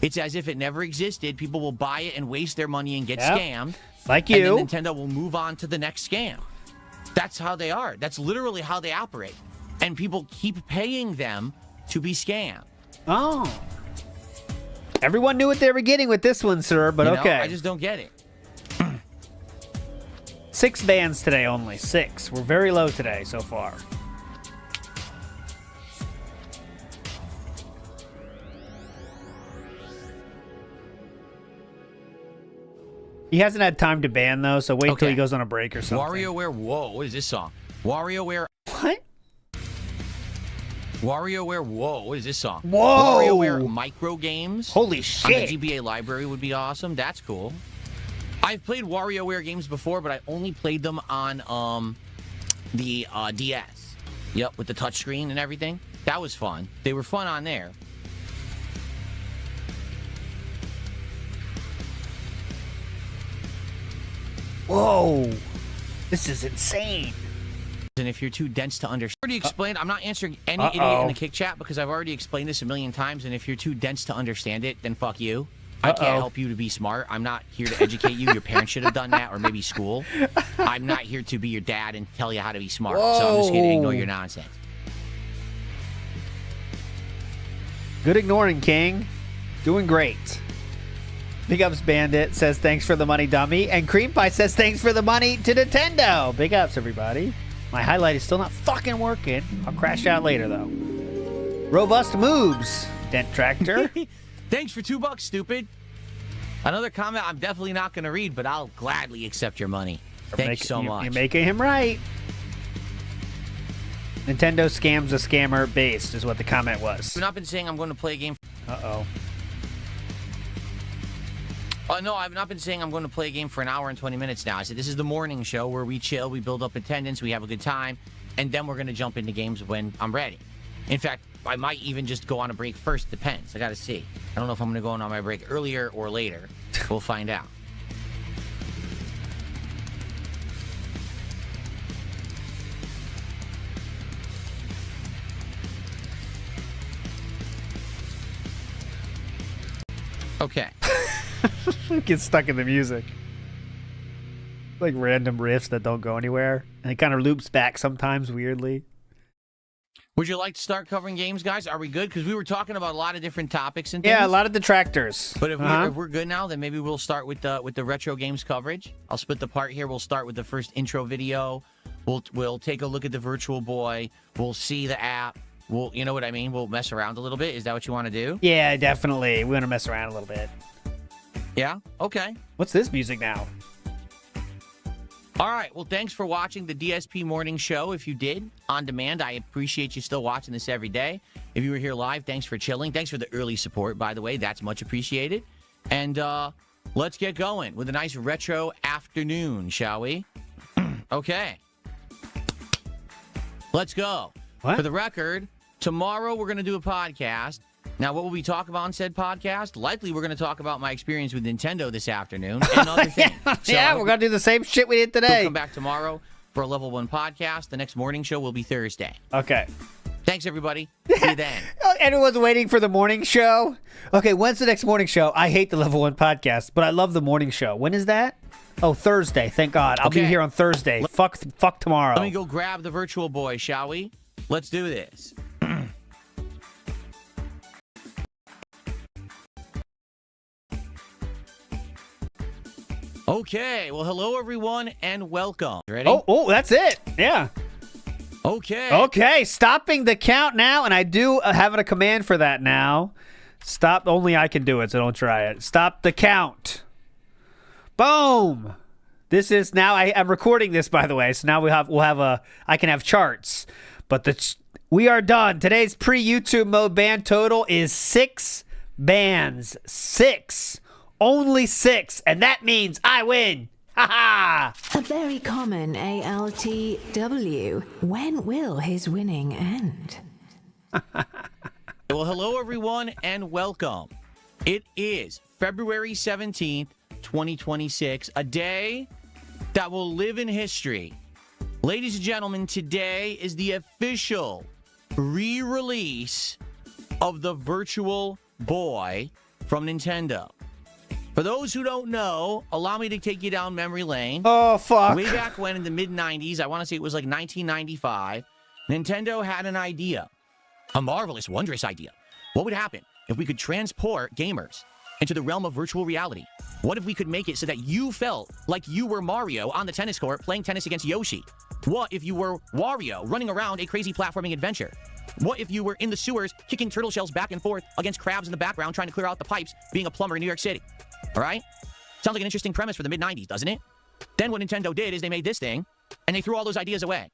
It's as if it never existed. People will buy it and waste their money and get scammed. Like you. And then Nintendo will move on to the next scam. That's how they are. That's literally how they operate. And people keep paying them to be scammed. Oh. Everyone knew what they were getting with this one, sir, but okay. I just don't get it. 6 bands today only. 6. We're very low today so far. He hasn't had time to ban, though, so wait till Okay. he goes on a break or something. WarioWare, whoa, what is this song? WarioWare, What? WarioWare, whoa, what is this song? Whoa! WarioWare micro games. Holy On shit. the GBA library would be awesome. That's cool. I've played WarioWare games before, but I only played them on the DS. Yep, with the touchscreen and everything. That was fun. They were fun on there. Whoa. This is insane. And if you're too dense to understand, already explained. I'm not answering any idiot in the kick chat because I've already explained this a million times. And if you're too dense to understand it, then fuck you. I can't help you to be smart. I'm not here to educate you. Your parents should have done that, or maybe school. I'm not here to be your dad and tell you how to be smart. So I'm just going to ignore your nonsense. Good ignoring, King. Doing great. Big ups Bandit says thanks for the money, dummy. And Cream Pie says thanks for the money to Nintendo. Big ups, everybody. My highlight is still not fucking working. I'll crash out later, though. Robust moves, Dent Tractor. Thanks for $2, stupid. Another comment I'm definitely not going to read, but I'll gladly accept your money. Thanks so much. You're making him right. Nintendo scams a scammer based is what the comment was. I've not been saying I'm going to play a game. Uh-oh. No, I've not been saying I'm going to play a game for an hour and 20 minutes now. I said this is the morning show where we chill, we build up attendance, we have a good time, and then we're going to jump into games when I'm ready. In fact, I might even just go on a break first. Depends. I got to see. I don't know if I'm going to go on my break earlier or later. We'll find out. Okay. Get stuck in the music. Like random riffs that don't go anywhere. And it kind of loops back sometimes weirdly. Would you like to start covering games, guys? Are we good? Because we were talking about a lot of different topics and things. Yeah, a lot of detractors. But if we're good now, then maybe we'll start with the retro games coverage. I'll split the part here. We'll start with the first intro video. We'll take a look at the Virtual Boy. We'll see the app. You know what I mean? We'll mess around a little bit. Is that what you want to do? Yeah, definitely. We want to mess around a little bit. Yeah? Okay. What's this music now? All right. Well, thanks for watching the DSP Morning Show. If you did, on demand, I appreciate you still watching this every day. If you were here live, thanks for chilling. Thanks for the early support, by the way. That's much appreciated. And let's get going with a nice retro afternoon, shall we? Okay. Let's go. What? For the record, tomorrow we're going to do a podcast. Now, what will we talk about on said podcast? Likely, we're going to talk about my experience with Nintendo this afternoon and other things. Yeah, we're going to do the same shit we did today. We'll come back tomorrow for a Level 1 podcast. The next morning show will be Thursday. Okay. Thanks, everybody. See you then. Everyone's waiting for the morning show. Okay, when's the next morning show? I hate the Level 1 podcast, but I love the morning show. When is that? Oh, Thursday. Thank God. I'll be here on Thursday. Fuck tomorrow. Let me go grab the Virtual Boy, shall we? Let's do this. Okay, well, hello, everyone, and welcome. Ready? Oh, that's it. Yeah. Okay. Okay, stopping the count now, and I do have a command for that now. Stop. Only I can do it, so don't try it. Stop the count. Boom. This is now. I'm recording this, by the way, so now I can have charts, but we are done. Today's pre-YouTube mode ban total is 6 bans. 6. Only 6, and that means I win. Ha ha! A very common ALTW. When will his winning end? Well, hello, everyone, and welcome. It is February 17th, 2026, a day that will live in history. Ladies and gentlemen, today is the official re-release of the Virtual Boy from Nintendo. For those who don't know, allow me to take you down memory lane. Oh, fuck. Way back when in the mid-90s, I want to say it was like 1995, Nintendo had an idea. A marvelous, wondrous idea. What would happen if we could transport gamers into the realm of virtual reality? What if we could make it so that you felt like you were Mario on the tennis court playing tennis against Yoshi? What if you were Wario running around a crazy platforming adventure? What if you were in the sewers kicking turtle shells back and forth against crabs in the background trying to clear out the pipes being a plumber in New York City? All right? Sounds like an interesting premise for the mid-90s, doesn't it? Then what Nintendo did is they made this thing, and they threw all those ideas away.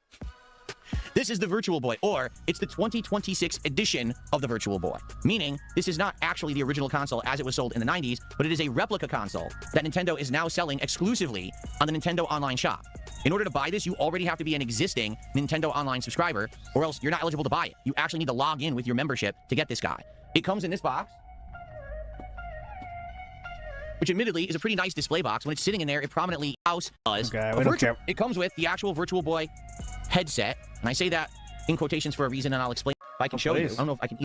This is the Virtual Boy, or it's the 2026 edition of the Virtual Boy, meaning this is not actually the original console as it was sold in the 90s, but it is a replica console that Nintendo is now selling exclusively on the Nintendo Online shop. In order to buy this, you already have to be an existing Nintendo Online subscriber, or else you're not eligible to buy it. You actually need to log in with your membership to get this guy. It comes in this box, which admittedly is a pretty nice display box. When it's sitting in there, it prominently does. Okay, we don't care. It comes with the actual Virtual Boy headset, and I say that in quotations for a reason, and I'll explain if I can show you. I don't know if I can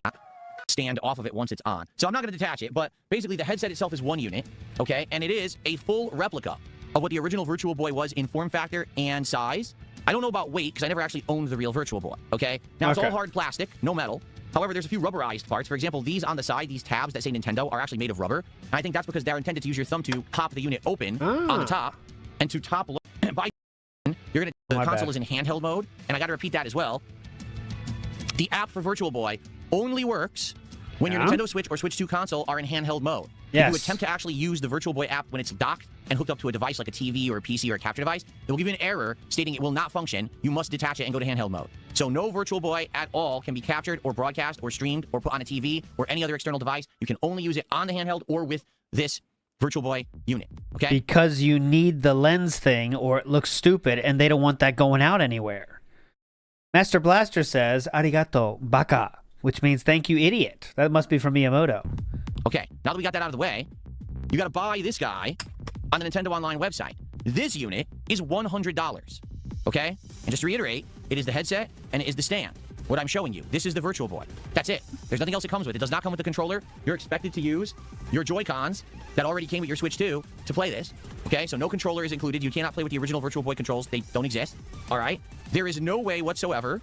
stand off of it once it's on. So I'm not going to detach it, but basically the headset itself is one unit, okay? And it is a full replica of what the original Virtual Boy was in form factor and size. I don't know about weight, because I never actually owned the real Virtual Boy, okay? Now, it's all hard plastic, no metal. However, there's a few rubberized parts. For example, these on the side, these tabs that say Nintendo, are actually made of rubber. And I think that's because they're intended to use your thumb to pop the unit open on the top, and to top load. By you're gonna the console is in handheld mode, and I got to repeat that as well. The app for Virtual Boy only works when your Nintendo Switch or Switch 2 console are in handheld mode. If you attempt to actually use the Virtual Boy app when it's docked and hooked up to a device like a TV or a PC or a capture device, it will give you an error stating it will not function. You must detach it and go to handheld mode. So no Virtual Boy at all can be captured or broadcast or streamed or put on a TV or any other external device. You can only use it on the handheld or with this Virtual Boy unit, okay? Because you need the lens thing or it looks stupid and they don't want that going out anywhere. Master Blaster says, arigato, baka, which means thank you, idiot. That must be from Miyamoto. Okay, now that we got that out of the way, you got to buy this guy on the Nintendo Online website. This unit is $100, okay? And just to reiterate, it is the headset and it is the stand. What I'm showing you, this is the Virtual Boy. That's it. There's nothing else it comes with. It does not come with the controller. You're expected to use your Joy-Cons that already came with your Switch 2 to play this, okay? So no controller is included. You cannot play with the original Virtual Boy controls. They don't exist, all right? There is no way whatsoever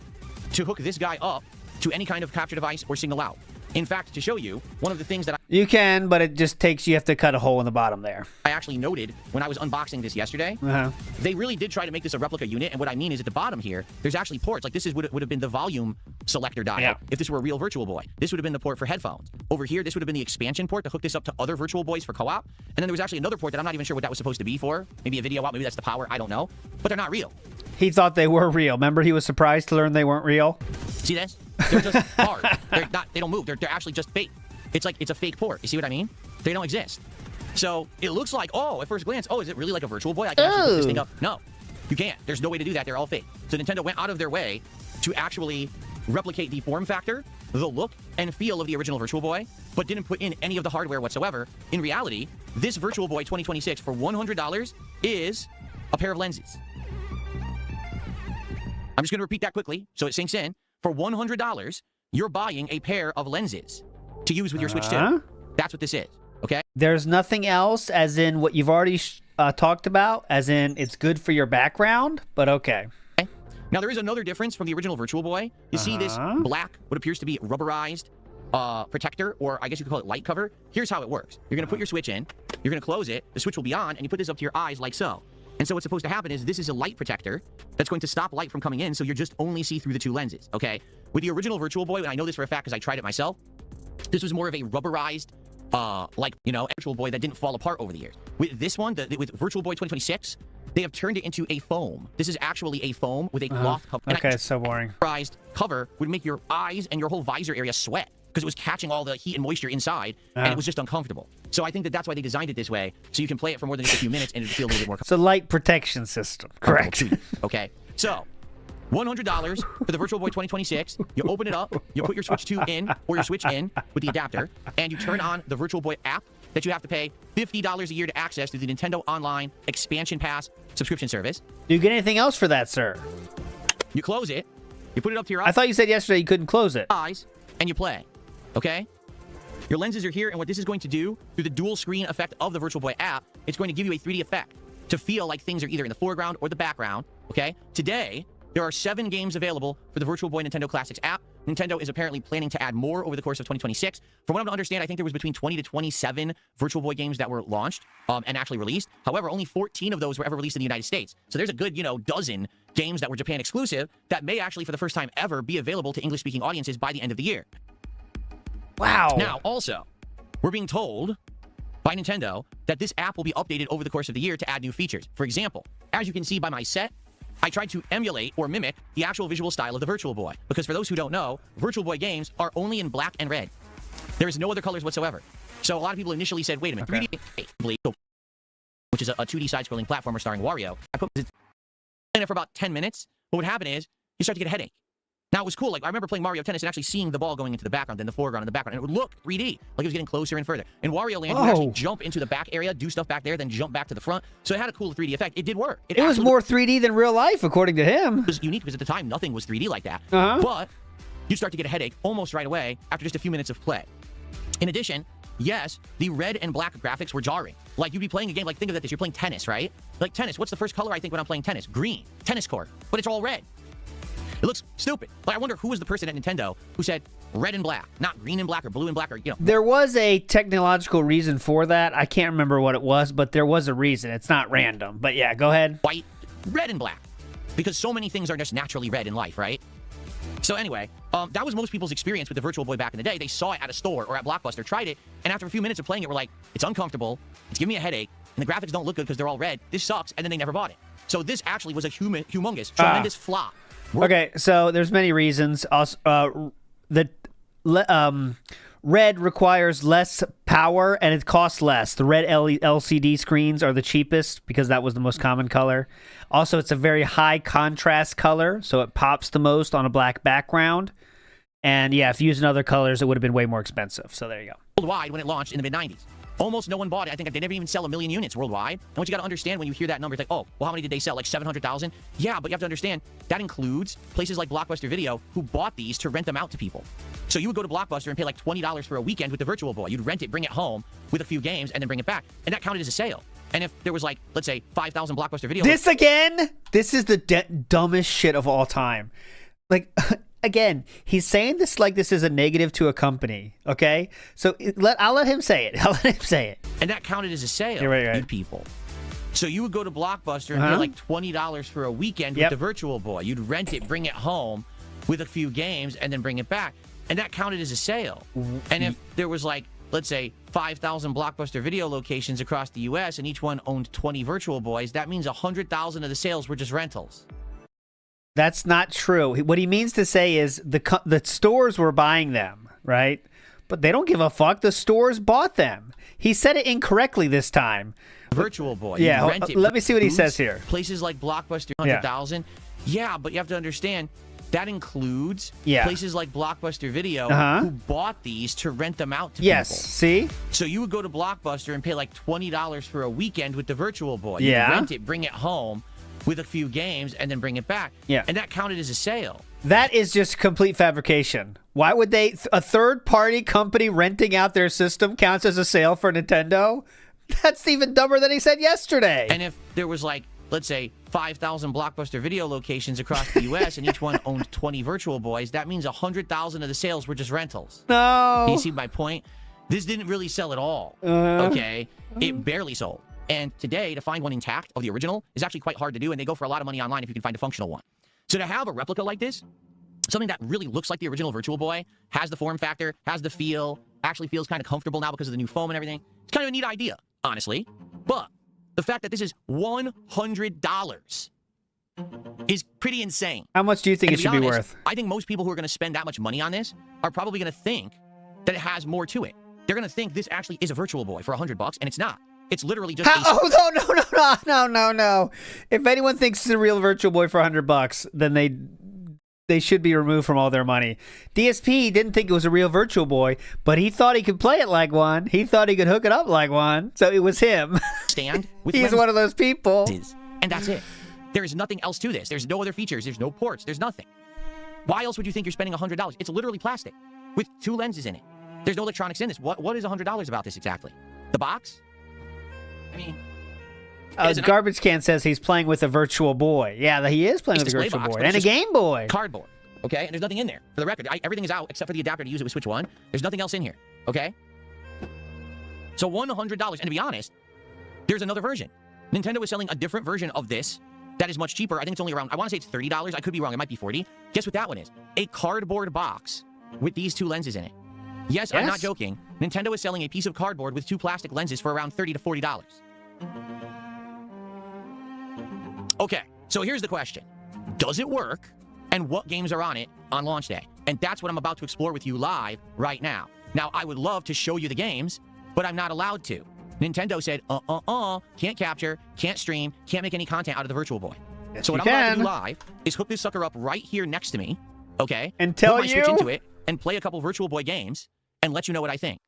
to hook this guy up to any kind of capture device or signal out. In fact, to show you, one of the things that you can, but it just takes, you have to cut a hole in the bottom there. I actually noted when I was unboxing this yesterday, they really did try to make this a replica unit, and what I mean is at the bottom here, there's actually ports. Like this is would have been the volume selector dial if this were a real Virtual Boy. This would have been the port for headphones. Over here, this would have been the expansion port to hook this up to other Virtual Boys for co-op. And then there was actually another port that I'm not even sure what that was supposed to be for. Maybe a video out, maybe that's the power, I don't know. But they're not real. He thought they were real. Remember, he was surprised to learn they weren't real? See this? They're just hard. They're not, they don't move. They're actually just fake. It's like, it's a fake port. You see what I mean? They don't exist. So it looks like, oh, at first glance, oh, is it really like a Virtual Boy? I can actually put this thing up. No, you can't. There's no way to do that. They're all fake. So Nintendo went out of their way to actually replicate the form factor, the look, and feel of the original Virtual Boy, but didn't put in any of the hardware whatsoever. In reality, this Virtual Boy 2026 for $100 is a pair of lenses. I'm just going to repeat that quickly so it sinks in. For $100, you're buying a pair of lenses to use with your Switch 2. That's what this is, okay? There's nothing else, as in what you've already talked about, as in it's good for your background, but okay. Now, there is another difference from the original Virtual Boy. You see this black, what appears to be rubberized protector, or I guess you could call it light cover. Here's how it works. You're going to put your Switch in, you're going to close it, the Switch will be on, and you put this up to your eyes like so. And so what's supposed to happen is this is a light protector that's going to stop light from coming in, so you just only see through the two lenses, okay? With the original Virtual Boy, and I know this for a fact because I tried it myself, this was more of a rubberized, like, you know, Virtual Boy that didn't fall apart over the years. With this one, with Virtual Boy 2026, they have turned it into a foam. This is actually a foam with a cloth cover. Okay, it's so boring. Rubberized cover would make your eyes and your whole visor area sweat because it was catching all the heat and moisture inside, and it was just uncomfortable. So I think that that's why they designed it this way, so you can play it for more than just a few minutes and it'll feel a little bit more comfortable. It's a light protection system, correct? Okay, so $100 for the Virtual Boy 2026. You open it up, you put your Switch 2 in, or your Switch in with the adapter, and you turn on the Virtual Boy app that you have to pay $50 a year to access through the Nintendo Online Expansion Pass subscription service. Do you get anything else for that, sir? You close it, you put it up to your eyes. I thought you said yesterday you couldn't close it. And you play, okay? Your lenses are here, and what this is going to do, through the dual screen effect of the Virtual Boy app, it's going to give you a 3D effect to feel like things are either in the foreground or the background, okay? Today, there are 7 games available for the Virtual Boy Nintendo Classics app. Nintendo is apparently planning to add more over the course of 2026. From what I'm to understand, I think there was between 20 to 27 Virtual Boy games that were launched and actually released. However, only 14 of those were ever released in the United States. So there's a good, dozen games that were Japan exclusive that may actually, for the first time ever, be available to English-speaking audiences by the end of the year. Wow. Now, also, we're being told by Nintendo that this app will be updated over the course of the year to add new features. For example, as you can see by my set, I tried to emulate or mimic the actual visual style of the Virtual Boy. Because for those who don't know, Virtual Boy games are only in black and red. There is no other colors whatsoever. So a lot of people initially said, wait a minute, 3D, which is a 2D side-scrolling platformer starring Wario. I put it in it for about 10 minutes. What would happen is you start to get a headache. Now, it was cool. Like, I remember playing Mario Tennis and actually seeing the ball going into the background, then the foreground and the background. And it would look 3D, like it was getting closer and further. In Wario Land, you would actually jump into the back area, do stuff back there, then jump back to the front. So it had a cool 3D effect. It did work. It was more 3D than real life, according to him. It was unique because at the time, nothing was 3D like that. But you start to get a headache almost right away after just a few minutes of play. In addition, yes, the red and black graphics were jarring. Like, you'd be playing a game, like, think of it this, you're playing tennis, right? Like, tennis, what's the first color I think when I'm playing tennis? Green. Tennis court. But it's all red. It looks stupid. Like, I wonder who was the person at Nintendo who said red and black, not green and black or blue and black or, you know. There was a technological reason for that. I can't remember what it was, but there was a reason. It's not random. But yeah, go ahead. White, red and black. Because so many things are just naturally red in life, right? So anyway, that was most people's experience with the Virtual Boy back in the day. They saw it at a store or at Blockbuster, tried it, and after a few minutes of playing it, were like, it's uncomfortable, it's giving me a headache, and the graphics don't look good because they're all red. This sucks, and then they never bought it. So this actually was a humongous, tremendous flop. Okay, so there's many reasons. Also, red requires less power and it costs less. The red LCD screens are the cheapest because that was the most common color. Also, it's a very high contrast color, so it pops the most on a black background. And yeah, if you use other colors, it would have been way more expensive. So there you go. Worldwide when it launched in the mid-90s. Almost no one bought it. I think they never even sell 1 million units worldwide. And what you got to understand when you hear that number, it's like, oh, well, how many did they sell? Like 700,000? Yeah, but you have to understand, that includes places like Blockbuster Video who bought these to rent them out to people. So you would go to Blockbuster and pay like $20 for a weekend with the Virtual Boy. You'd rent it, bring it home with a few games, and then bring it back. And that counted as a sale. And if there was like, let's say, 5,000 Blockbuster Video... This again? This is the dumbest shit of all time. Like... Again, he's saying this like this is a negative to a company, okay? So I'll let him say it. I'll let him say it. And that counted as a sale, right. People. So you would go to Blockbuster and pay like $20 for a weekend with the Virtual Boy. You'd rent it, bring it home with a few games, and then bring it back. And that counted as a sale. And if there was like, let's say, 5,000 Blockbuster Video locations across the U.S. and each one owned 20 Virtual Boys, that means 100,000 of the sales were just rentals. That's not true. What he means to say is the stores were buying them, right? But they don't give a fuck. The stores bought them. He said it incorrectly this time. Virtual Boy. Yeah, let me see what he says here. Places like Blockbuster, 100,000. Yeah, but you have to understand, that includes places like Blockbuster Video who bought these to rent them out to people. See? So you would go to Blockbuster and pay like $20 for a weekend with the Virtual Boy. You'd rent it, bring it home with a few games, and then bring it back. Yeah. And that counted as a sale. That is just complete fabrication. Why would they... A third-party company renting out their system counts as a sale for Nintendo? That's even dumber than he said yesterday. And if there was like, let's say, 5,000 Blockbuster Video locations across the U.S. and each one owned 20 Virtual Boys, that means 100,000 of the sales were just rentals. No. You see my point? This didn't really sell at all. Okay? It barely sold. And today, to find one intact of the original is actually quite hard to do, and they go for a lot of money online if you can find a functional one. So to have a replica like this, something that really looks like the original Virtual Boy, has the form factor, has the feel, actually feels kind of comfortable now because of the new foam and everything, it's kind of a neat idea, honestly. But the fact that this is $100 is pretty insane. How much do you think it should be worth? I think most people who are going to spend that much money on this are probably going to think that it has more to it. They're going to think this actually is a Virtual Boy for $100, and it's not. It's literally just no. If anyone thinks it's a real Virtual Boy for $100, then they should be removed from all their money. DSP didn't think it was a real Virtual Boy, but he thought he could play it like one. He thought he could hook it up like one. So it was him. Stand with He's one of those people. And that's it. There is nothing else to this. There's no other features. There's no ports. There's nothing. Why else would you think you're spending $100? It's literally plastic with 2 lenses in it. There's no electronics in this. What is $100 about this exactly? The box? I mean... Garbage Can says he's playing with a Virtual Boy. Yeah, he is playing with a Virtual Boy. And a Game Boy. Cardboard. Okay? And there's nothing in there. For the record, everything is out except for the adapter to use it with Switch 1. There's nothing else in here. Okay? So $100. And to be honest, there's another version. Nintendo is selling a different version of this that is much cheaper. I think it's only around, I want to say it's $30. I could be wrong. It might be $40. Guess what that one is? A cardboard box with these 2 lenses in it. Yes, I'm not joking. Nintendo is selling a piece of cardboard with 2 plastic lenses for around $30 to $40. Okay, so here's the question. Does it work? And what games are on it on launch day? And that's what I'm about to explore with you live right now. Now, I would love to show you the games, but I'm not allowed to. Nintendo said, can't capture, can't stream, can't make any content out of the Virtual Boy. Yes, so what I'm about to do live is hook this sucker up right here next to me, okay? And tell put my Switch you into it and play a couple Virtual Boy games and let you know what I think.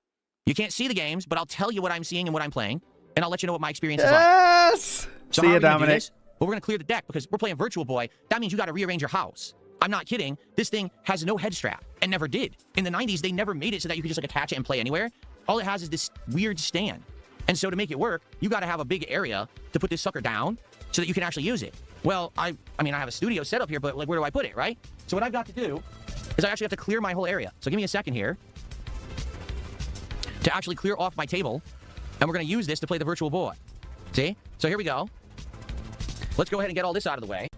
You can't see the games, but I'll tell you what I'm seeing and what I'm playing, and I'll let you know what my experience is like. Yes! So See how you, are we gonna do Dominic. this? Well, we're going to clear the deck because we're playing Virtual Boy. That means you got to rearrange your house. I'm not kidding. This thing has no head strap and never did. In the 90s, they never made it so that you could just like attach it and play anywhere. All it has is this weird stand. And so to make it work, you got to have a big area to put this sucker down so that you can actually use it. Well, I mean, I have a studio set up here, but like, where do I put it, right? So what I've got to do is I actually have to clear my whole area. So give me a second here to actually clear off my table. And we're going to use this to play the Virtual Boy. See? So here we go. Let's go ahead and get all this out of the way.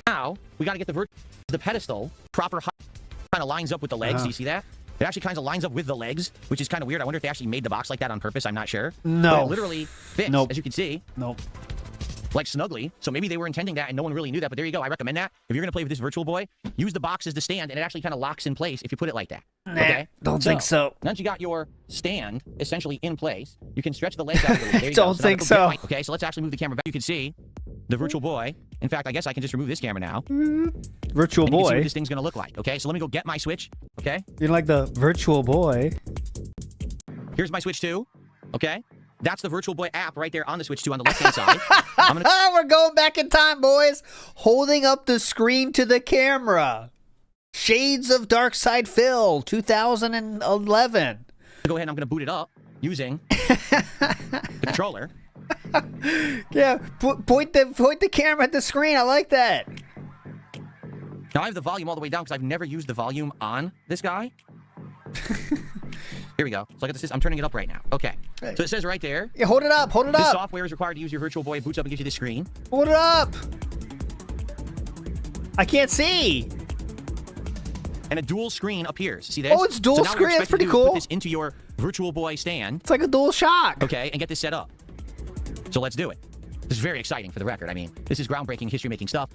Now, we got to get the pedestal proper height. Kind of lines up with the legs. Do you see that? It actually kind of lines up with the legs, which is kind of weird. I wonder if they actually made the box like that on purpose. I'm not sure. No. But it literally fits, as you can see. Nope. Like snugly. So maybe they were intending that and no one really knew that. But there you go. I recommend that. If you're going to play with this Virtual Boy, use the box as the stand, and it actually kind of locks in place if you put it like that. Okay? Don't think so. Once you got your stand essentially in place, you can stretch the legs out a little bit. There you Don't go. think so. Okay, so let's actually move the camera back. You can see the Virtual Boy. In fact, I guess I can just remove this camera now. Virtual and you can see Boy. what this thing's going to look like. Okay, so let me go get my Switch. Okay. You like the Virtual Boy? Here's my Switch 2. Okay. That's the Virtual Boy app right there on the Switch 2 on the left-hand side. We're going back in time, boys. Holding up the screen to the camera. Shades of Dark Side Phil, 2011. Go ahead and I'm going to boot it up using the controller. Yeah, point the camera at the screen. I like that. Now I have the volume all the way down because I've never used the volume on this guy. Here we go. So look at this. I'm turning it up right now. Okay. So it says right there. Yeah, hold it up. Hold it this up. software is required to use your Virtual Boy. It boots up and gives you this screen. Hold it up. I can't see. And a dual screen appears. See this? Oh, it's dual screen. That's pretty cool. Put this into your Virtual Boy stand. It's like a dual shock. Okay, and get this set up. So let's do it. This is very exciting for the record. I mean, this is groundbreaking, history-making stuff.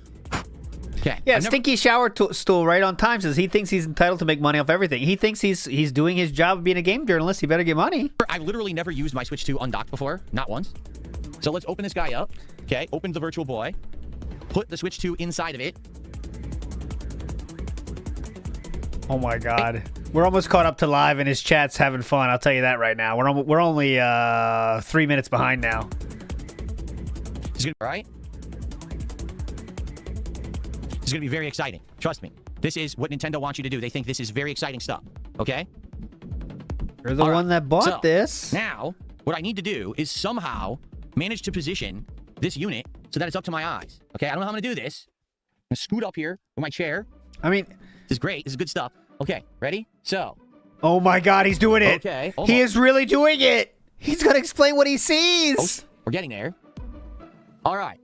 Okay. Yeah, Stinky Shower Stool right on time says he thinks he's entitled to make money off everything. He thinks he's doing his job of being a game journalist. He better get money. I've literally never used my Switch 2 undocked before. Not once. So let's open this guy up. Okay, open the Virtual Boy. Put the Switch 2 inside of it. Oh my God. We're almost caught up to live and his chat's having fun. I'll tell you that right now. We're only 3 minutes behind now. It's gonna be right. It's gonna be very exciting. Trust me. This is what Nintendo wants you to do. They think this is very exciting stuff. Okay? You're the one that bought this. Now, what I need to do is somehow manage to position this unit so that it's up to my eyes. Okay? I don't know how I'm gonna do this. I'm gonna scoot up here with my chair. I mean, this is great. This is good stuff. Okay, ready? So. Oh my God, he's doing it. Okay. He is really doing it. He's gonna explain what he sees. Oh, we're getting there. All right.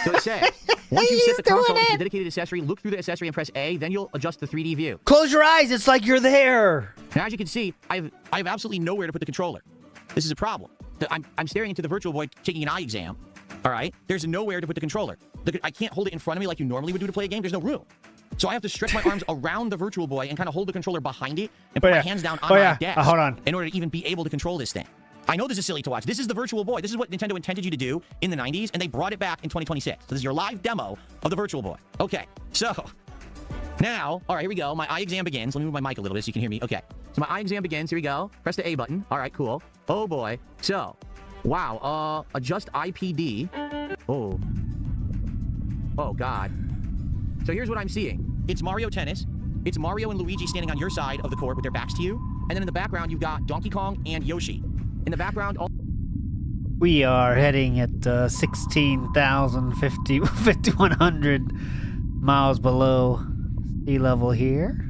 So it says, once you set the console into the dedicated accessory, look through the accessory and press A, then you'll adjust the 3D view. Close your eyes. It's like you're there. Now, as you can see, I have absolutely nowhere to put the controller. This is a problem. I'm staring into the Virtual Boy taking an eye exam. All right? There's nowhere to put the controller. I can't hold it in front of me like you normally would do to play a game. There's no room. So I have to stretch my arms around the Virtual Boy and kind of hold the controller behind it and put my hands down on my desk hold on. in order to even be able to control this thing. I know this is silly to watch. This is the Virtual Boy. This is what Nintendo intended you to do in the 90s, and they brought it back in 2026. So this is your live demo of the Virtual Boy. Okay, so now, all right, here we go. My eye exam begins. Let me move my mic a little bit so you can hear me. Okay, so my eye exam begins. Here we go. Press the A button. All right, cool. Oh, boy. So, wow, adjust IPD. Oh. Oh, God. So here's what I'm seeing. It's Mario Tennis. It's Mario and Luigi standing on your side of the court with their backs to you. And then in the background, you've got Donkey Kong and Yoshi. In the background... We are heading at 5,100 miles below sea level here.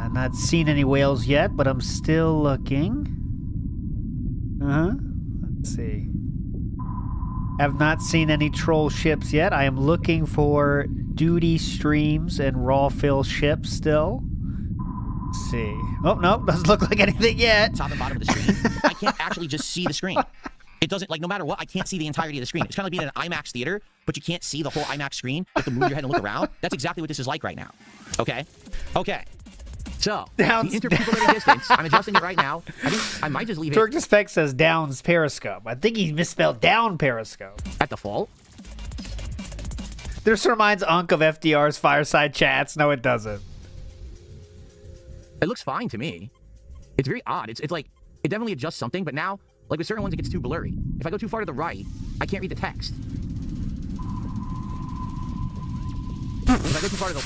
I've not seen any whales yet, but I'm still looking. Let's see. Have not seen any troll ships yet. I am looking for duty streams and raw fill ships still. Let's see. Oh, no, doesn't look like anything yet. Top and bottom of the screen. I can't actually just see the screen. It doesn't, like, no matter what, I can't see the entirety of the screen. It's kind of like being in an IMAX theater, but you can't see the whole IMAX screen. You have to move your head and look around. That's exactly what this is like right now. Okay? Okay. So, the interpupillary distance, I'm adjusting it right now. I think I might just leave it. Turk Spec says Downs Periscope. I think he misspelled down Periscope. At default. This reminds Unk of FDR's Fireside Chats. No, it doesn't. It looks fine to me. It's very odd. It's like, it definitely adjusts something, but now, like with certain ones, it gets too blurry. If I go too far to the right, I can't read the text. If I go too far to the...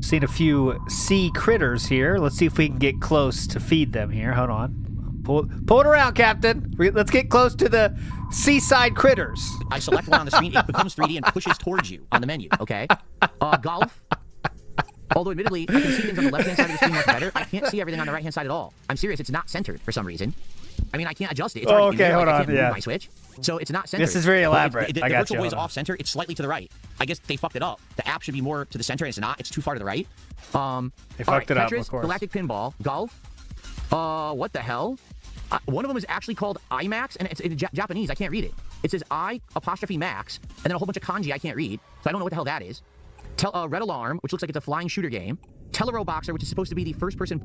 Seen a few sea critters here. Let's see if we can get close to feed them here. Hold on. Pull it around, Captain. Let's get close to the seaside critters. I select one on the screen, it becomes 3D and pushes towards you on the menu, okay? Golf. Although, admittedly, I can see things on the left-hand side of the screen much better. I can't see everything on the right-hand side at all. I'm serious, it's not centered for some reason. I mean, I can't adjust it. It's already okay, hold I on. can't move my switch. So it's not centered. This is very elaborate. The virtual boy is off-center. It's slightly to the right. I guess they fucked it up. The app should be more to the center, and it's not. It's too far to the right. They fucked it up, Tetris, of course. Galactic Pinball, Golf. What the hell? One of them is actually called IMAX, and it's in Japanese. I can't read it. It says I''Max, and then a whole bunch of kanji I can't read, so I don't know what the hell that is. Red Alarm, which looks like it's a flying shooter game. Telero Boxer, which is supposed to be the first-person...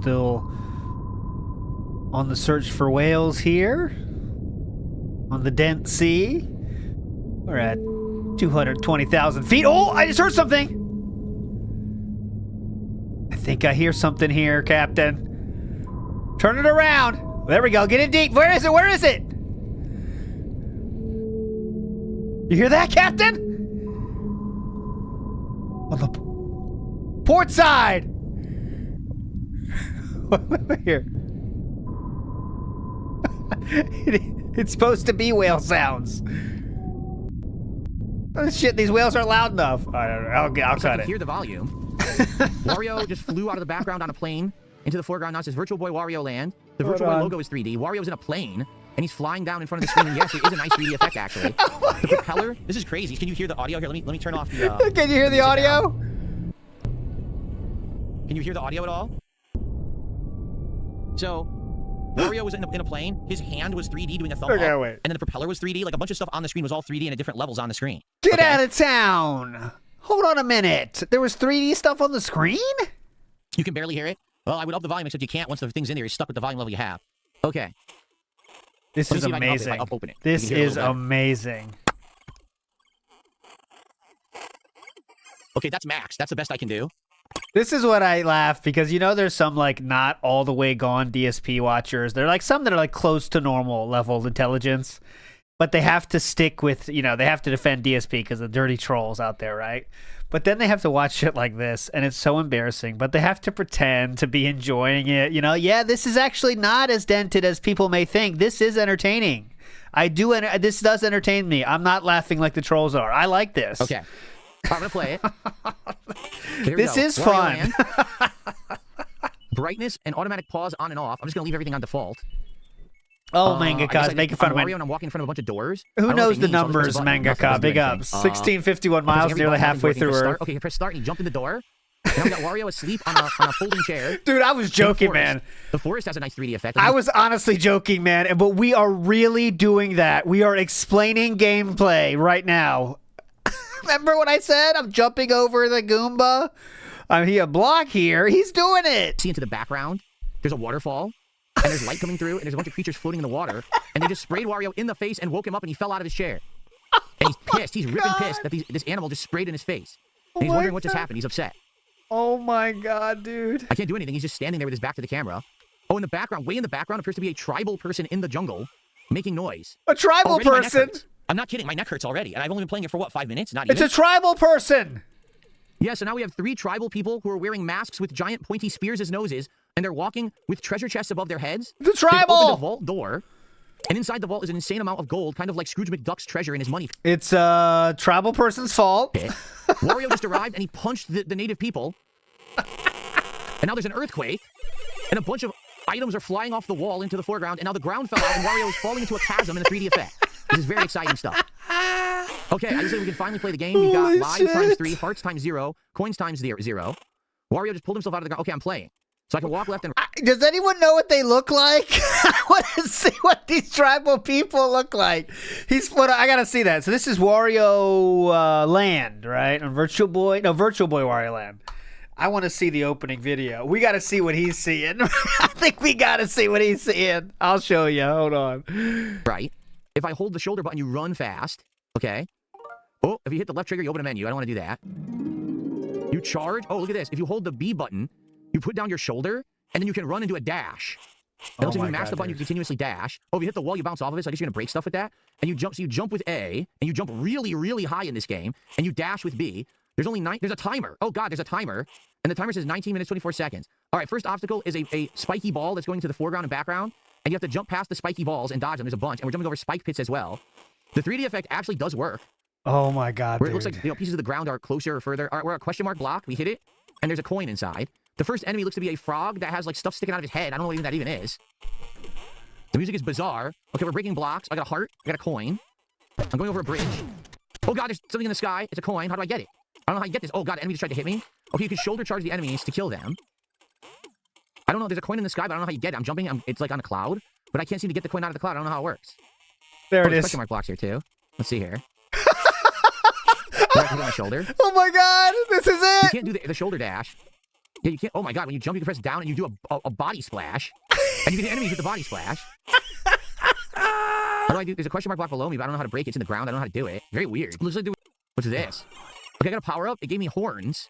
Still on the search for whales here. On the Dent Sea. We're at 220,000 feet. Oh, I just heard something! I think I hear something here, Captain. Turn it around. There we go. Get it deep. Where is it? Where is it? You hear that, Captain? On the port side. Here. It's supposed to be whale sounds. Oh, shit, these whales aren't loud enough. I'll cut it. Hear the volume. Wario just flew out of the background on a plane into the foreground. Now it says Virtual Boy Wario Land. The Virtual Boy logo is 3D. Wario's in a plane, and he's flying down in front of the screen. And yes, it is a nice 3D effect, actually. The propeller. This is crazy. Can you hear the audio here? Let me turn off the. Can you hear the audio? Can you hear the audio at all? So, Wario was in a plane. His hand was 3D doing a thumb up. Wait. And then the propeller was 3D. Like a bunch of stuff on the screen was all 3D and at different levels on the screen. Get out of town! Hold on a minute. There was 3D stuff on the screen? You can barely hear it? Well, I would up the volume, except you can't once the thing's in there. You're stuck with the volume level you have. Okay. This is amazing. This is amazing. Okay, that's max. That's the best I can do. This is what I laugh because, you know, there's some like not all the way gone DSP watchers. There are like some that are like close to normal level intelligence, but they have to stick with, you know, they have to defend DSP because the dirty trolls out there, right? But then they have to watch shit like this, and it's so embarrassing. But they have to pretend to be enjoying it. You know, yeah, this is actually not as dented as people may think. This is entertaining. This does entertain me. I'm not laughing like the trolls are. I like this. Okay. I'm going to play it. This is fun. Brightness and automatic pause on and off. I'm just going to leave everything on default. Oh, Mangaka, making fun of Wario, and I'm walking in front of a bunch of doors. Who knows the numbers, Mangaka? Big ups. 1651 miles, nearly halfway through Earth. Okay, press start, and he jumped in the door. Now we got Wario asleep on a folding chair. Dude, I was joking, man. The forest has a nice 3D effect. I was honestly joking, man. But we are really doing that. We are explaining gameplay right now. Remember what I said? I'm jumping over the Goomba. I'm a block here. He's doing it. See into the background. There's a waterfall. And there's light coming through, and there's a bunch of creatures floating in the water. And they just sprayed Wario in the face and woke him up, and he fell out of his chair. And he's pissed. He's ripping pissed that this animal just sprayed in his face. And he's wondering what just happened. He's upset. Oh my god, dude. I can't do anything. He's just standing there with his back to the camera. Oh, in the background, way in the background, appears to be a tribal person in the jungle making noise. A tribal person? I'm not kidding. My neck hurts already. And I've only been playing it for, what, 5 minutes? Not even. It's a tribal person. Yeah, so now we have 3 tribal people who are wearing masks with giant pointy spears as noses, and they're walking with treasure chests above their heads. The tribal! They open the vault door, and inside the vault is an insane amount of gold, kind of like Scrooge McDuck's treasure in his money. It's a tribal person's fault. Wario just arrived, and he punched the native people. And And now there's an earthquake, and a bunch of items are flying off the wall into the foreground, and now the ground fell out, and Wario is falling into a chasm in a 3D effect. This is very exciting stuff. Okay, I just think we can finally play the game. We've got lives times 3, hearts times 0, coins times 0. Wario just pulled himself out of the ground. Okay, I'm playing. So I can walk left and right. Does anyone know what they look like? I want to see what these tribal people look like. I gotta see that. So this is Wario Land, right? Virtual Boy Wario Land. I want to see the opening video. We got to see what he's seeing. I think we got to see what he's seeing. I'll show you. Hold on. Right. If I hold the shoulder button, you run fast. Okay. Oh, if you hit the left trigger, you open a menu. I don't want to do that. You charge. Oh, look at this. If you hold the B button, you put down your shoulder, and then you can run and do a dash. And also, if you mash the button, you continuously dash. Oh, if you hit the wall, you bounce off of it, so I guess you're going to break stuff with that. And you jump. So you jump with A, and you jump really, really high in this game, and you dash with B. There's only 9. There's a timer. Oh, God, there's a timer. And the timer says 19 minutes, 24 seconds. All right, first obstacle is a spiky ball that's going to the foreground and background. And you have to jump past the spiky balls and dodge them. There's a bunch. And we're jumping over spike pits as well. The 3D effect actually does work. Oh, my God, where it looks like pieces of the ground are closer or further. All right, we're at a question mark block. We hit it. And there's a coin inside. The first enemy looks to be a frog that has, like, stuff sticking out of his head. I don't know what even that even is. The music is bizarre. Okay, we're breaking blocks. I got a heart. I got a coin. I'm going over a bridge. Oh, God, there's something in the sky. It's a coin. How do I get it? I don't know how you get this. Oh, God, the enemy just tried to hit me. Okay, you can shoulder charge the enemies to kill them. I don't know. There's a coin in the sky, but I don't know how you get it. I'm jumping. It's like on a cloud, but I can't seem to get the coin out of the cloud. I don't know how it works. There it is. Question mark blocks here, too. Let's see here. I can hit my shoulder. Oh, my God. This is it. You can't do the shoulder dash. Yeah, you can't. Oh, my God. When you jump, you can press down, and you do a body splash. And you can hit enemies with the body splash. How do I do? There's a question mark block below me, but I don't know how to break it. It's in the ground. I don't know how to do it. Very weird. It looks like what's this? Okay, I got a power up. It gave me horns.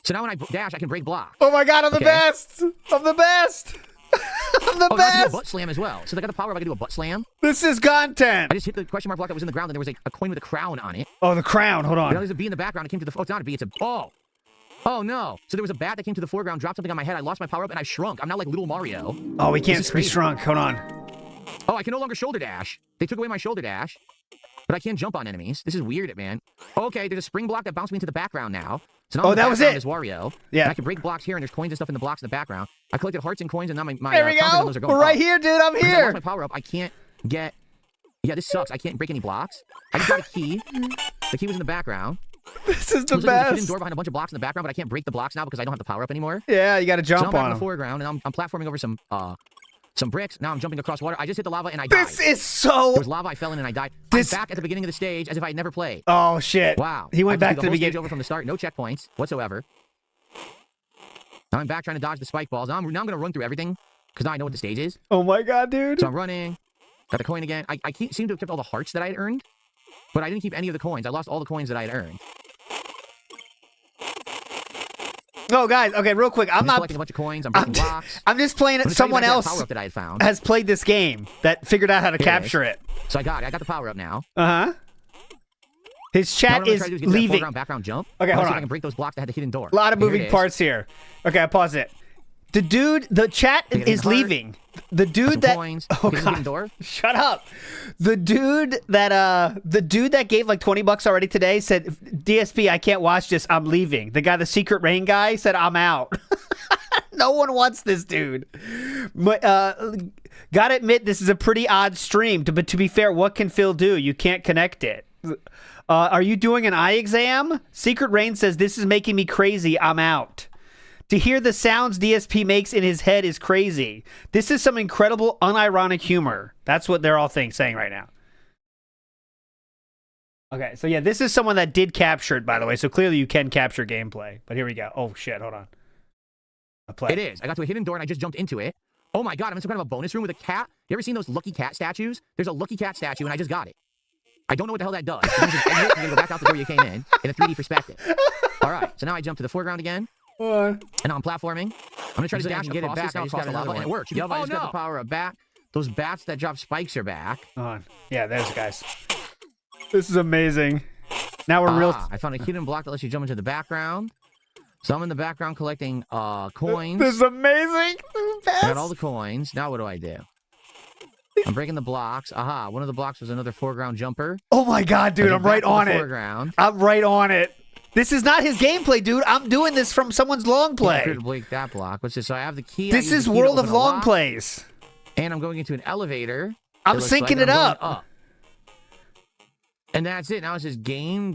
So now when I dash, I can break blocks. Oh my God, I'm the best! I'm the best! I'm the best! I can do a butt slam as well. So I got the power up, I can do a butt slam. This is content! I just hit the question mark block that was in the ground, and there was a coin with a crown on it. Oh, the crown, hold on. There's a B in the background, it came to the, oh, it's not a B, it's a, oh! Oh no! So there was a bat that came to the foreground, dropped something on my head, I lost my power up, and I shrunk. I'm now like little Mario. Oh, we can't be shrunk, hold on. Oh, I can no longer shoulder dash. They took away my shoulder dash. But I can't jump on enemies. This is weird, man. Okay, there's a spring block that bounced me into the background now. So now that was it. Is Wario. Yeah. And I can break blocks here, and there's coins and stuff in the blocks in the background. I collected hearts and coins, and now my there we go. Those are going We're right here, dude. I'm here. I lost my power up. I can't get. Yeah, this sucks. I can't break any blocks. I just got a key. The key was in the background. This is the best. Like there's a hidden door behind a bunch of blocks in the background, but I can't break the blocks now because I don't have the power up anymore. Yeah, you got to jump so now I'm on in the foreground, and I'm platforming over some bricks. Now I'm jumping across water. I just hit the lava and I died. This is so... There was lava, I fell in and I died. I'm back at the beginning of the stage as if I had never played. Oh, shit. Wow. He went back to the beginning. Over from the start. No checkpoints whatsoever. Now I'm back trying to dodge the spike balls. Now I'm going to run through everything because now I know what the stage is. Oh, my God, dude. So I'm running. Got the coin again. I seem to have kept all the hearts that I had earned, but I didn't keep any of the coins. I lost all the coins that I had earned. Oh, guys, okay, real quick. I'm not collecting a bunch of coins. I'm breaking blocks. I'm just playing it. Someone else that I had found. has played this game that figured out how to capture it. So I got the power up now. Uh-huh. His chat is leaving. Background jump. Okay, hold on. I can break those blocks that had the hidden door. A lot of moving parts here. Okay, I pause it. The chat is leaving. The dude that oh God, shut up. The dude that gave like $20 already today said, DSP, I can't watch this. I'm leaving. The guy, the Secret Rain guy, said I'm out. No one wants this dude. But gotta admit, this is a pretty odd stream. But to be fair, what can Phil do? You can't connect it. Are you doing an eye exam? Secret Rain says this is making me crazy. I'm out. To hear the sounds DSP makes in his head is crazy. This is some incredible, unironic humor. That's what they're all saying right now. Okay, so yeah, this is someone that did capture it, by the way. So clearly you can capture gameplay. But here we go. Oh, shit, hold on. It is. I got to a hidden door and I just jumped into it. Oh my God, I'm in some kind of a bonus room with a cat. You ever seen those Lucky Cat statues? There's a Lucky Cat statue and I just got it. I don't know what the hell that does. You just exit and then go back out the door you came in a 3D perspective. All right, so now I jump to the foreground again. And now I'm platforming. I'm gonna try to dash and get it back. I just got lava and it works. Yep, I just got the power up back. Those bats that drop spikes are back. On. Yeah, there's the guys. This is amazing. Now we're real. I found a hidden block that lets you jump into the background. So I'm in the background collecting coins. This is amazing. I got all the coins. Now what do I do? I'm breaking the blocks. Aha, one of the blocks was another foreground jumper. Oh my God, dude, I'm right on it. I'm right on it. This is not his gameplay, dude. I'm doing this from someone's long play. I could break that block. What's this? So I have the key. This is World of Long Plays. And I'm going into an elevator. I'm syncing it up. And that's it. Now it says game.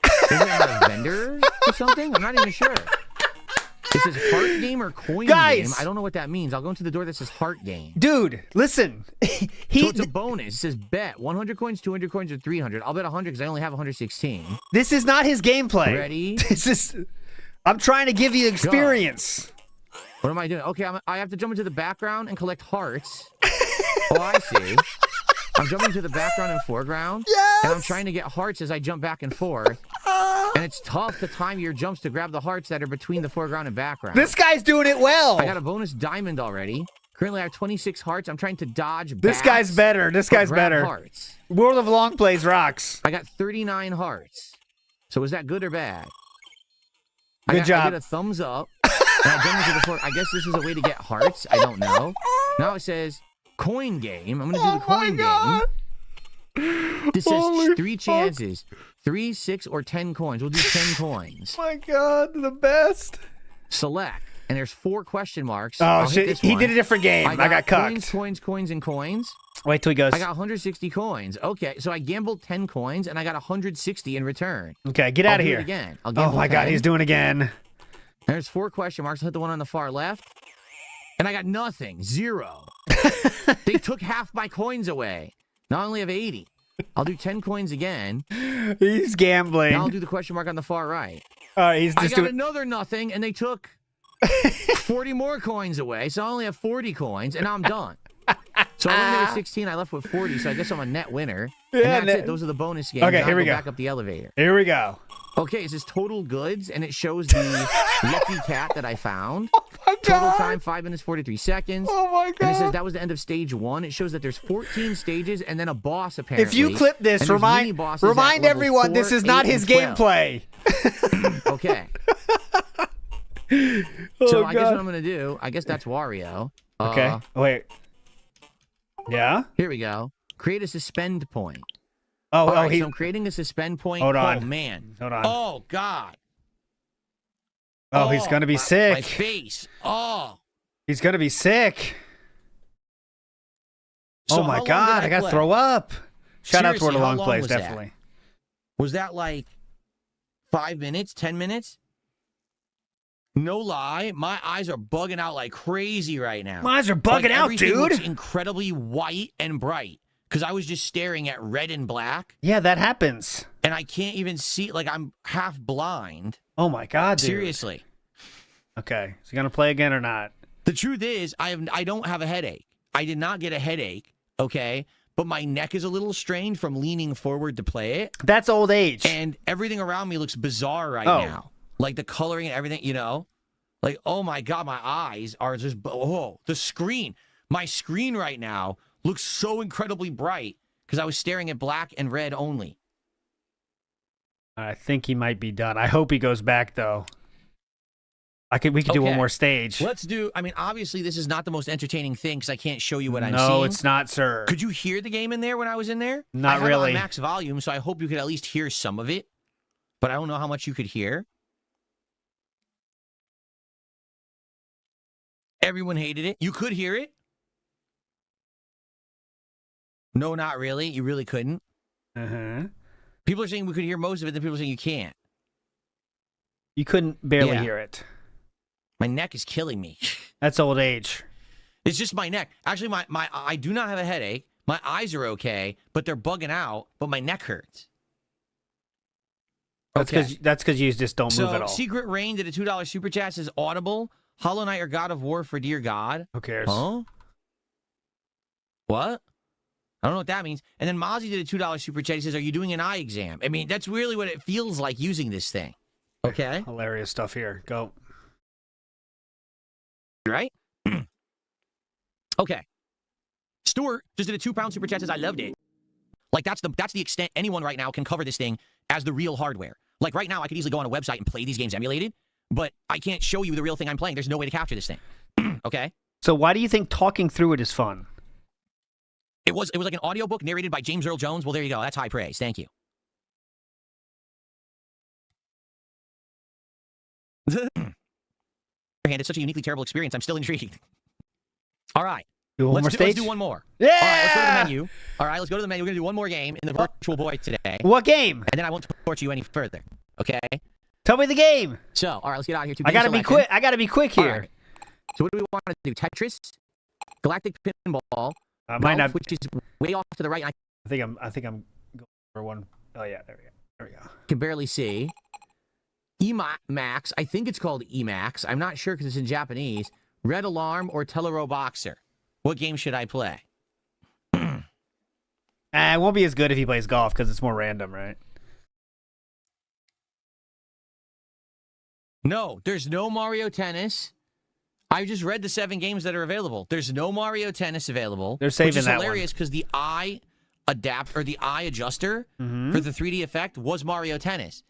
Is it a vendor or something? I'm not even sure. It says heart game or coin game. I don't know what that means. I'll go into the door that says heart game. Dude, listen. So it's a bonus. It says bet 100 coins, 200 coins, or 300. I'll bet 100 because I only have 116. This is not his gameplay. Ready? I'm trying to give you experience. Go. What am I doing? Okay, I have to jump into the background and collect hearts. Oh, I see. I'm jumping to the background and foreground. Yes! And I'm trying to get hearts as I jump back and forth. And it's tough to time your jumps to grab the hearts that are between the foreground and background. This guy's doing it well. I got a bonus diamond already. Currently, I have 26 hearts. I'm trying to dodge This guy's better. This guy's better. Hearts. World of Long Plays rocks. I got 39 hearts. So is that good or bad? Good job. I get a thumbs up. And I jump into the floor. I guess this is a way to get hearts. I don't know. Now it says coin game. I'm going to do the coin game. This says 3 chances. 3, 6, or 10 coins. We'll do 10 coins. Oh my God, the best. Select. And there's 4 question marks. Oh, shit. He did a different game. I got cucked. Coins, and coins. Wait till he goes. I got 160 coins. Okay, so I gambled 10 coins, and I got 160 in return. Okay, get out of here. I'll do it again. Oh my God, he's doing it again. There's 4 question marks. I'll hit the one on the far left. And I got nothing. 0. They took half my coins away. Now I only have 80. I'll do 10 coins again. He's gambling. Now I'll do the question mark on the far right. He's just I got another nothing, and they took 40 more coins away, so I only have 40 coins, and now I'm done. So I went there with 16, I left with 40, so I guess I'm a net winner. Yeah, and that's it. Those are the bonus games. Okay, here we go. Back up the elevator. Here we go. Okay, it says total goods, and it shows the lucky cat that I found. Oh my God. Total time, 5 minutes, 43 seconds. Oh my God. And it says that was the end of stage 1. It shows that there's 14 stages and then a boss, apparently. If you clip this, remind everyone this is not his gameplay. Okay. So I guess what I'm going to do, I guess that's Wario. Okay. Wait. Yeah? Here we go. Create a suspend point. So I'm creating a suspend point. Hold on. Oh, man. Hold on. Oh, God. Oh, he's going to be sick. My face. Oh. He's going to be sick. So oh, my God. I got to throw up. Shout out to World of Long Plays, definitely. Was that like 5 minutes, 10 minutes? No lie, my eyes are bugging out like crazy right now. My eyes are bugging out, everything dude. Looks incredibly white and bright because I was just staring at red and black. Yeah, that happens. And I can't even see, like I'm half blind. Oh my God, dude. Seriously. Okay, is he gonna play again or not? The truth is, I don't have a headache. I did not get a headache. Okay. But my neck is a little strained from leaning forward to play it. That's old age. And everything around me looks bizarre right now. Like the coloring and everything, you know? Like, oh my God, my eyes are just, the screen. My screen right now looks so incredibly bright because I was staring at black and red only. I think he might be done. I hope he goes back, though. We could do one more stage. Let's do, I mean, obviously this is not the most entertaining thing because I can't show you what I'm seeing. No, it's not, sir. Could you hear the game in there when I was in there? Not really. I had it on max volume, so I hope you could at least hear some of it. But I don't know how much you could hear. Everyone hated it. You could hear it. No, not really. You really couldn't. Uh-huh. People are saying we could hear most of it, then people are saying you can't. You couldn't barely hear it. My neck is killing me. That's old age. It's just my neck. Actually, I do not have a headache. My eyes are okay, but they're bugging out, but my neck hurts. That's because you just don't move at all. Secret Rain did a $2 super chat, says Audible. Hollow Knight or God of War for Dear God. Who cares? Huh? What? I don't know what that means. And then Mozzie did a $2 super chat. He says, are you doing an eye exam? I mean, that's really what it feels like using this thing. Okay? Hilarious stuff here. Go. Right? Okay. Stuart just did a £2 super chat. Says, I loved it. Like, that's the extent anyone right now can cover this thing as the real hardware. Like, right now, I could easily go on a website and play these games emulated. But I can't show you the real thing I'm playing. There's no way to capture this thing. Okay? So why do you think talking through it is fun? It was like an audiobook narrated by James Earl Jones. Well, there you go. That's high praise. Thank you. It's such a uniquely terrible experience. I'm still intrigued. All right. Do one more Let's stage? do one more. Yeah! All right, let's go to the menu. All right, let's go to the menu. We're going to do one more game in the Virtual Boy today. What game? And then I won't torture you any further. Okay? Tell me the game. So, all right, let's get out of here. I gotta be quick. I gotta be quick here. Right. So what do we want to do? Tetris, Galactic Pinball, might not. which is way off to the right. I think I'm going for one. Oh yeah, there we go. There we go. Can barely see. Emax. I think it's called Emax. I'm not sure because it's in Japanese. Red Alarm or Telero Boxer. What game should I play? It won't be as good if he plays golf because it's more random, right? No, there's no Mario Tennis. I just read the 7 games that are available. There's no Mario Tennis available. They're saving which is that hilarious because the eye adjuster for the 3D effect was Mario Tennis.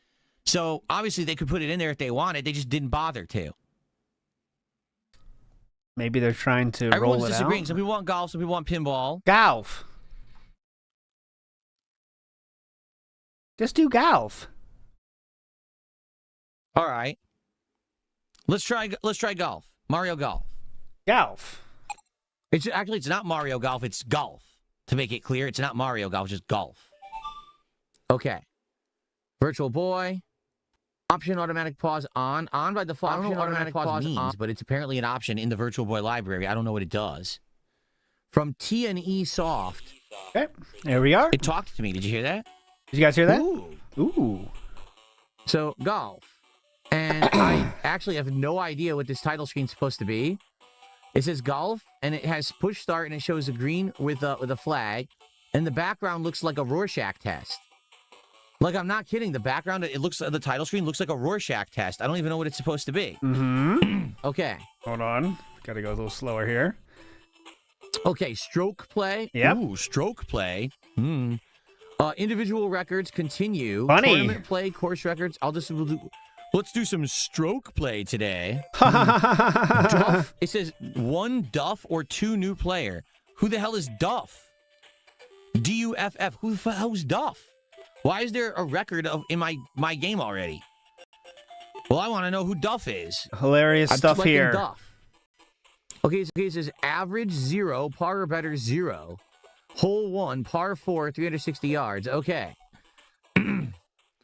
So obviously they could put it in there if they wanted. They just didn't bother to. Maybe they're trying to roll Everyone's it disagreeing. out. Some people want golf. Some people want pinball. Golf. Just do golf. All right. Let's try golf. Mario Golf. Golf. It's not Mario Golf. It's golf. To make it clear, it's not Mario Golf. It's just golf. Okay. Virtual Boy. Option automatic pause on. On by default. I don't know what automatic pause means, but it's apparently an option in the Virtual Boy library. I don't know what it does. From T&E Soft. Okay. There we are. It talked to me. Did you hear that? Did you guys hear that? Ooh. So, golf. And I actually have no idea what this title screen's supposed to be. It says golf, and it has push start, and it shows a green with a flag. And the background looks like a Rorschach test. Like, I'm not kidding. The background, the title screen looks like a Rorschach test. I don't even know what it's supposed to be. Mm-hmm. Okay. Hold on. Got to go a little slower here. Okay, stroke play. Yep. Ooh, stroke play. Individual records continue. Funny. Tournament play, course records. Let's do some stroke play today. Duff. It says 1 Duff or 2 new player. Who the hell is Duff? D-U-F-F. Who the hell's Duff? Why is there a record in my game already? Well, I want to know who Duff is. Hilarious stuff here. Duff. Okay, so it says average 0, par or better 0. Hole 1, par 4, 360 yards. Okay.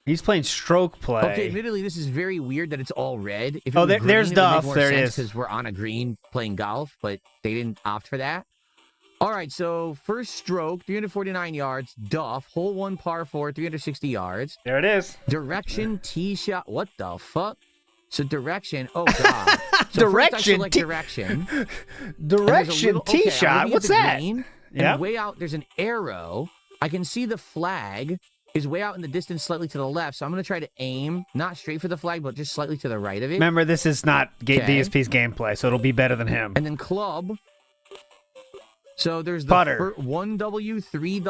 He's playing stroke play. Okay, admittedly, this is very weird that it's all red. If it Oh, was there's green, Duff. It would make more There it sense is. because we're on a green playing golf, but they didn't opt for that. All right, so first stroke, 349 yards. Duff, hole 1, par 4, 360 yards. There it is. Direction, tee shot. What the fuck? So direction. Oh god. So Direction, First I select direction. Direction tee okay, shot. What's that? Yeah. Way out, there's an arrow. I can see the flag is way out in the distance, slightly to the left. So I'm going to try to aim, not straight for the flag, but just slightly to the right of it. Remember, this is not DSP's gameplay, so it'll be better than him. And then club. So there's the Putter. 1W, 3W,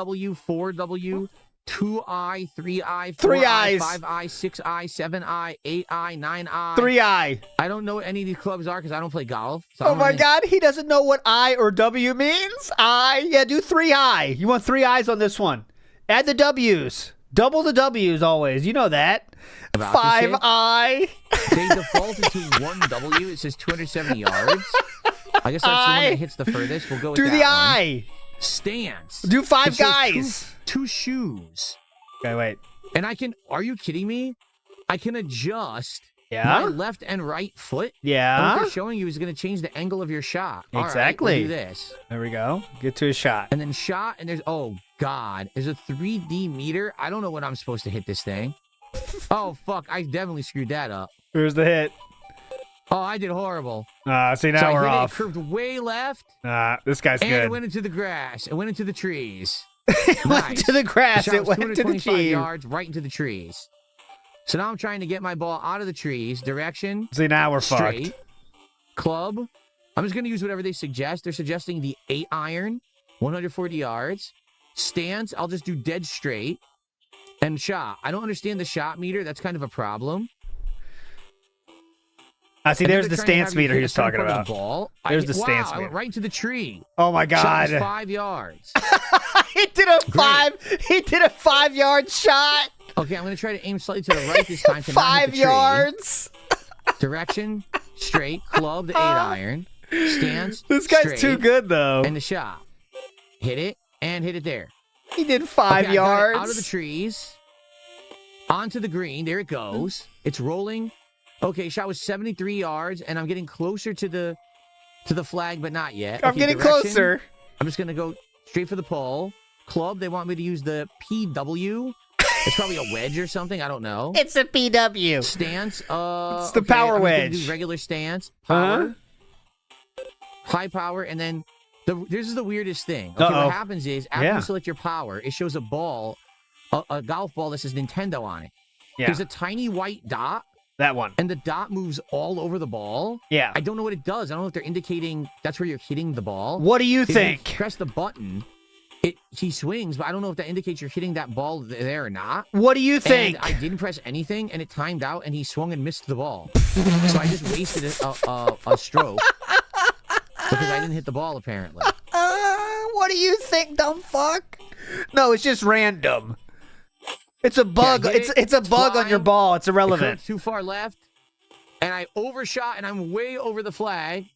4W, 2I, 3I, 4I, 3 5I, 6I, 7I, 8I, 9I. 3I. I don't know what any of these clubs are because I don't play golf. So Oh my god, he doesn't know what I or W means? Yeah, do 3I. You want 3 I's on this one. Add the W's. Double the W's always. You know that. 5I. They defaulted to 1W. It says 270 yards. I guess that's the one that hits the furthest. We'll go with do that the one. I. Stance. Do 5 It shows guys. Two shoes. Okay, wait. And are you kidding me? I can adjust Yeah? my left and right foot. And Yeah? what they're showing you is going to change the angle of your shot. Exactly. All right, we'll do this. There we go. Get to a shot. And then shot, and there's, oh, God. There's a 3D meter. I don't know when I'm supposed to hit this thing. Oh, fuck. I definitely screwed that up. Here's the hit. Oh, I did horrible. See, now So we're I hit off. It curved way left, This guy's and good. it went into the grass. It went into the trees. It went Nice. to the grass. The shot It was went to the 225 tree. yards, right into the trees. So now I'm trying to get my ball out of the trees. Direction. See, now we're straight. fucked. Club. I'm just going to use whatever they suggest. They're suggesting the 8 iron, 140 yards. Stance, I'll just do dead straight. And shot. I don't understand the shot meter. That's kind of a problem. See, And then there's they're the trying to stance have you meter hit he a was certain talking part of about. the ball. There's the stance I meter. went right into the tree. Oh my Shot god. was 5 yards. He did a 5-yard shot. Okay, I'm going to try to aim slightly to the right this time. To not hit 5 the tree. yards. Direction, straight. Club, the 8-iron. Stance, This guy's straight, too good, though. and the shot. Hit it, and hit it there. He did 5 Okay, I got yards. it out of the trees. Onto the green. There it goes. It's rolling. Okay, shot was 73 yards, and I'm getting closer to the flag, but not yet. I'm Okay, getting direction. closer. I'm just going to go straight for the pole. Club, they want me to use the PW. It's probably a wedge or something. I don't know. It's a PW. Stance. It's the okay, power I'm just gonna wedge. do regular stance. Power. Uh-huh. High power, and then this is the weirdest thing. Okay, Uh-oh. what happens is after Yeah. you select your power, it shows a ball, a golf ball that says Nintendo on it. Yeah, There's a tiny white dot, that one. and the dot moves all over the ball. Yeah. I don't know what it does. I don't know if they're indicating that's where you're hitting the ball. What do you If think? press the button, he swings, but I don't know if that indicates you're hitting that ball there or not. What do you think? And I didn't press anything, and it timed out, and he swung and missed the ball. So I just wasted a stroke because I didn't hit the ball, apparently. What do you think, dumb fuck? No, it's just random. It's a bug. Yeah, it's a bug on your flying. ball. It's It irrelevant. curved too far left, and I overshot, and I'm way over the flag.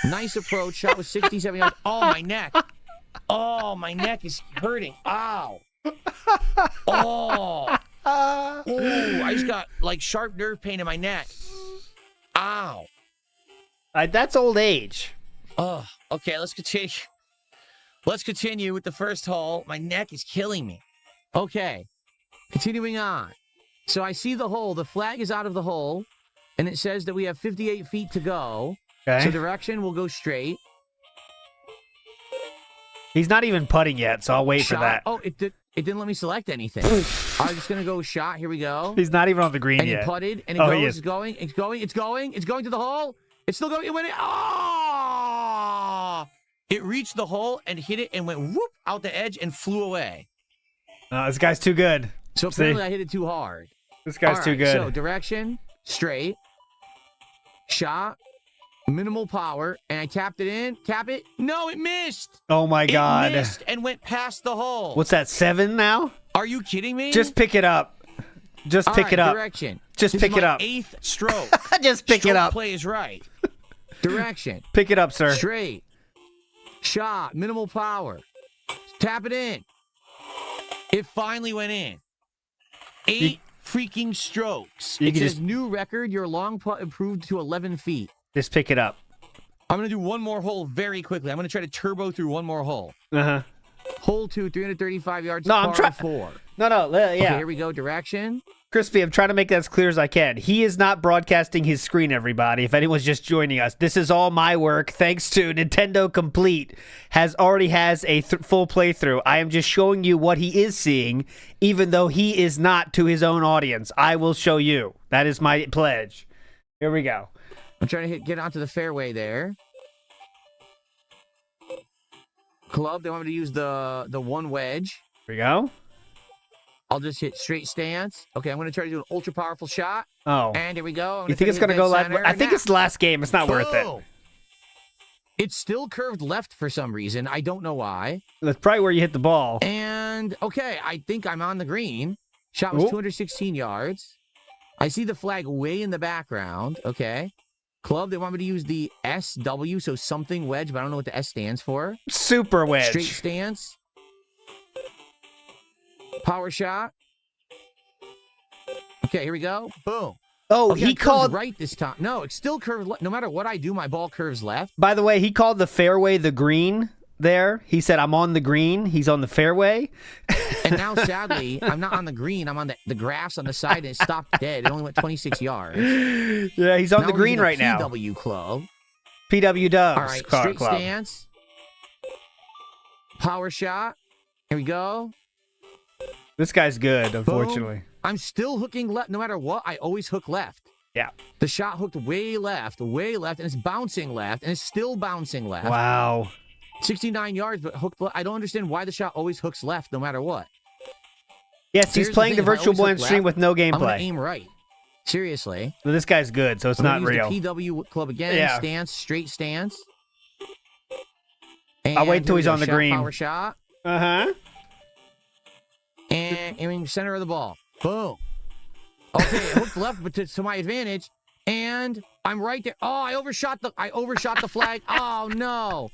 Nice approach. Shot was 67 yards. Oh, my neck. Oh, my neck is hurting. Ow. Oh. Ooh, I just got, like, sharp nerve pain in my neck. Ow. That's old age. Oh, okay, let's continue. Let's continue with the first hole. My neck is killing me. Okay, continuing on. So I see the hole. The flag is out of the hole, and it says that we have 58 feet to go. Okay. So direction will go straight. He's not even putting yet, so I'll wait for Shot. that. Oh, it didn't let me select anything. I'm just gonna go shot. Here we go. He's not even on the green And he yet. putted, and it Oh, goes. he It's is. going. It's going. It's going. It's going to the hole. It's still going. It went in. Oh! It reached the hole and hit it and went whoop out the edge and flew away. This guy's too good. So See? apparently I hit it too hard. This guy's All too right, good. So direction, straight, shot, minimal power, and I tapped it in. Tap it. No, it missed. Oh my God. It missed and went past the hole. What's that? 7 now? Are you kidding me? Just pick it up. Just All pick right, it up. Direction. Just This pick is it my up. 8th stroke. Just pick Stroke it up. Play is right. Direction. Pick it up, sir. Straight. Shot. Minimal power. Tap it in. It finally went in. 8 freaking strokes. You It can says just- new record. Your long putt improved to 11 feet. Just pick it up. I'm going to do one more hole very quickly. I'm going to try to turbo through one more hole. Uh-huh. Hole 2, 335 yards, No, I'm par trying. 4. No, yeah. Okay, here we go. Direction. Crispy, I'm trying to make that as clear as I can. He is not broadcasting his screen, everybody. If anyone's just joining us, this is all my work. Thanks to Nintendo Complete already has a full playthrough. I am just showing you what he is seeing, even though he is not to his own audience. I will show you. That is my pledge. Here we go. I'm trying to get onto the fairway there. Club, they want me to use the one wedge. Here we go. I'll just hit straight stance. Okay, I'm going to try to do an ultra powerful shot. Oh. And here we go. You think it's going to go left? I think it's the last game. It's not worth it. It's still curved left for some reason. I don't know why. That's probably where you hit the ball. And, okay, I think I'm on the green. Shot was Ooh. 216 yards. I see the flag way in the background. Okay. Club, they want me to use the SW, so something wedge, but I don't know what the S stands for. Super wedge. Straight stance. Power shot. Okay, here we go. Boom. Oh, Okay, he it curved called. right this time. No, it's still curved left. No matter what I do, my ball curves left. By the way, he called the fairway the green there. He said, I'm on the green. He's on the fairway. And now, sadly, I'm not on the green. I'm on the grass on the side, and it stopped dead. It only went 26 yards. Yeah, he's on Now the we're green using a right now. PW club. PW Dubs. All right, Car straight Club. stance. Power shot. Here we go. This guy's good, Boom. unfortunately. I'm still hooking left. No matter what, I always hook left. Yeah. The shot hooked way left, and it's bouncing left, and it's still bouncing left. Wow. 69 yards, but hooked left. I don't understand why the shot always hooks left no matter what. Yes, Here's he's playing the thing, if I virtual always boy hook and stream left, with no I'm going to gameplay. aim right. Seriously. But this guy's good, so it's I'm not gonna real. use the PW club again. Yeah. Stance, straight stance. I'll wait And till here he's we go, on the shot, green. Power shot. Uh-huh. And aiming center of the ball. Boom. Okay, it hooked left, but to my advantage, And I'm right there. Oh, I overshot the flag. Oh no.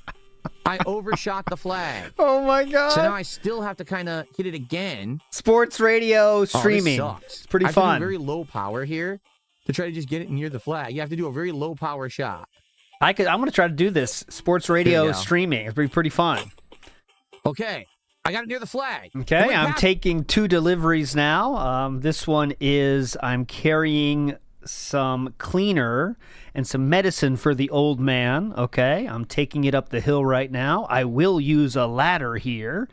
I overshot the flag. Oh my god. So now I still have to kind of hit it again. Sports radio streaming. Oh, this sucks. It's pretty I have to fun. do very low power here to try to just get it near the flag. You have to do a very low power shot. I'm going to try to do this sports radio streaming. It's pretty fun. Okay. I got it near the flag. Okay, I'm taking 2 deliveries now. This one is I'm carrying some cleaner and some medicine for the old man. Okay, I'm taking it up the hill right now. I will use a ladder here.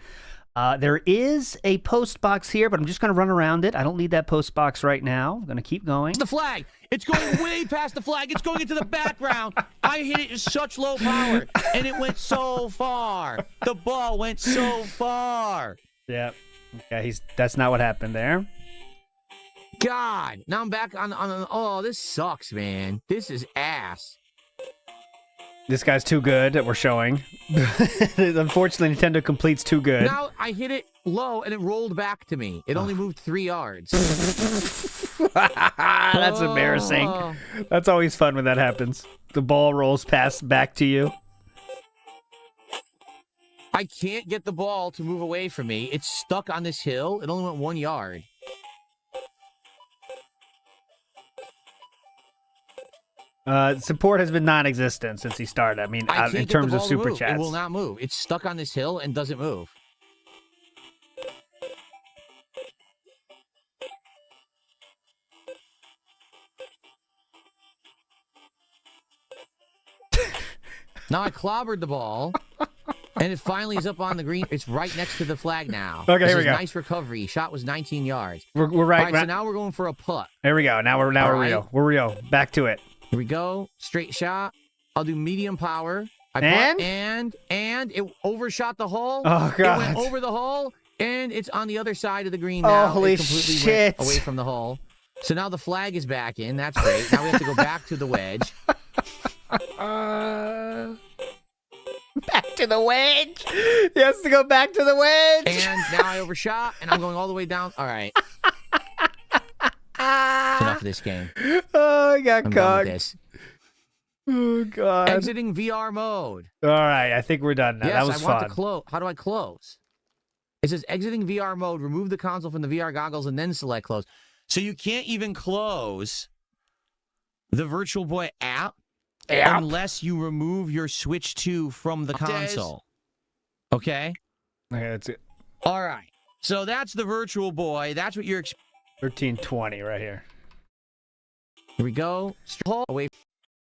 There is a post box here, but I'm just going to run around it. I don't need that post box right now. I'm going to keep going. The flag. It's going way past the flag. It's going into the background. I hit it in such low power, and it went so far. The ball went so far. Yeah. Okay, that's not what happened there. God. Now I'm back on oh, this sucks, man. This is ass. This guy's too good that we're showing. Unfortunately, Nintendo Complete's too good. Now I hit it low, and it rolled back to me. It only moved 3 yards. That's embarrassing. That's always fun when that happens. The ball rolls back to you. I can't get the ball to move away from me. It's stuck on this hill. It only went 1 yard. Support has been non-existent since he started. I mean, in terms of super chats. It will not move. It's stuck on this hill and doesn't move. Now I clobbered the ball, and it finally is up on the green. It's right next to the flag now. Okay, here we go. Nice recovery. Shot was 19 yards. We're right. All right, so now we're going for a putt. There we go. Now we're real. We're real. Back to it. Here we go. Straight shot. I'll do medium power. And it overshot the hole. Oh, God. It went over the hole, and it's on the other side of the green now. Oh, holy it completely shit. went away from the hole. So now the flag is back in. That's great. Now we have to go back to the wedge. Back to the wedge. He has to go back to the wedge. And now I overshot, and I'm going all the way down. All right. That's enough of this game. Oh, I got I'm caught. done with this. Oh, God. Exiting VR mode. All right, I think we're done now. Yes, that was I want fun. to close. How do I close? It says exiting VR mode, remove the console from the VR goggles, and then select close. So you can't even close the Virtual Boy app unless you remove your Switch 2 from the console. Okay? Okay, that's it. All right. So that's the Virtual Boy. That's what you're 1320 right here. Here we go. Away.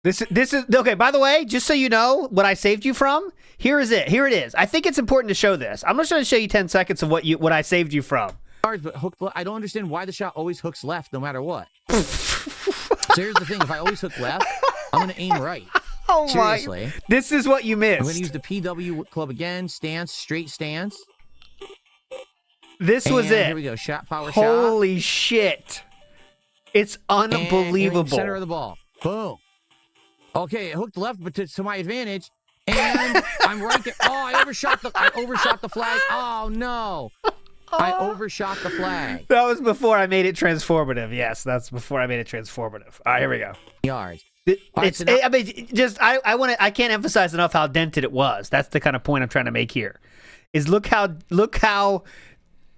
This is okay. By the way, just so you know what I saved you from, here is it. Here it is. I think it's important to show this. I'm just going to show you 10 seconds of what I saved you from. But I don't understand why the shot always hooks left no matter what. So here's the thing. If I always hook left, I'm going to aim right. Oh, seriously. This is what you missed. I'm going to use the PW club again. Stance, straight stance. This was it. Here we go. Shot, power shot. Holy shit. It's unbelievable. And center of the ball. Boom. Okay, it hooked left, but to my advantage. And I'm right there. Oh, I overshot the flag. Oh, no. I overshot the flag. That was before I made it transformative. Yes, that's before I made it transformative. All right, here we go. Yards. I can't emphasize enough how dented it was. That's the kind of point I'm trying to make here. Is look how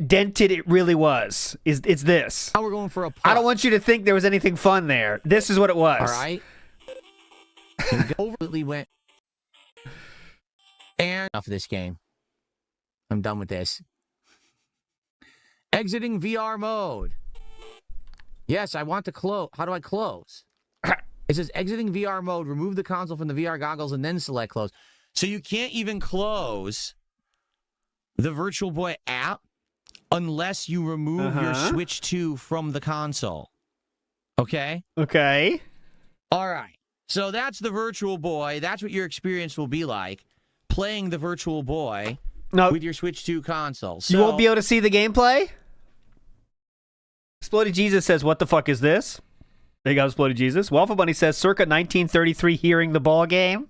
dented it really was. It's this. Now we're going for a putt. I don't want you to think there was anything fun there. This is what it was. All right. Overly went. And enough of this game. I'm done with this. Exiting VR mode. Yes, I want to close. How do I close? It says exiting VR mode, remove the console from the VR goggles, and then select close. So you can't even close the Virtual Boy app unless you remove your Switch 2 from the console. Okay? Okay. All right. So that's the Virtual Boy. That's what your experience will be like, playing the Virtual Boy with your Switch 2 console. So, you won't be able to see the gameplay? Exploded Jesus says, what the fuck is this? There you go, Exploded Jesus. Waffle Bunny says, circa 1933, hearing the ball game.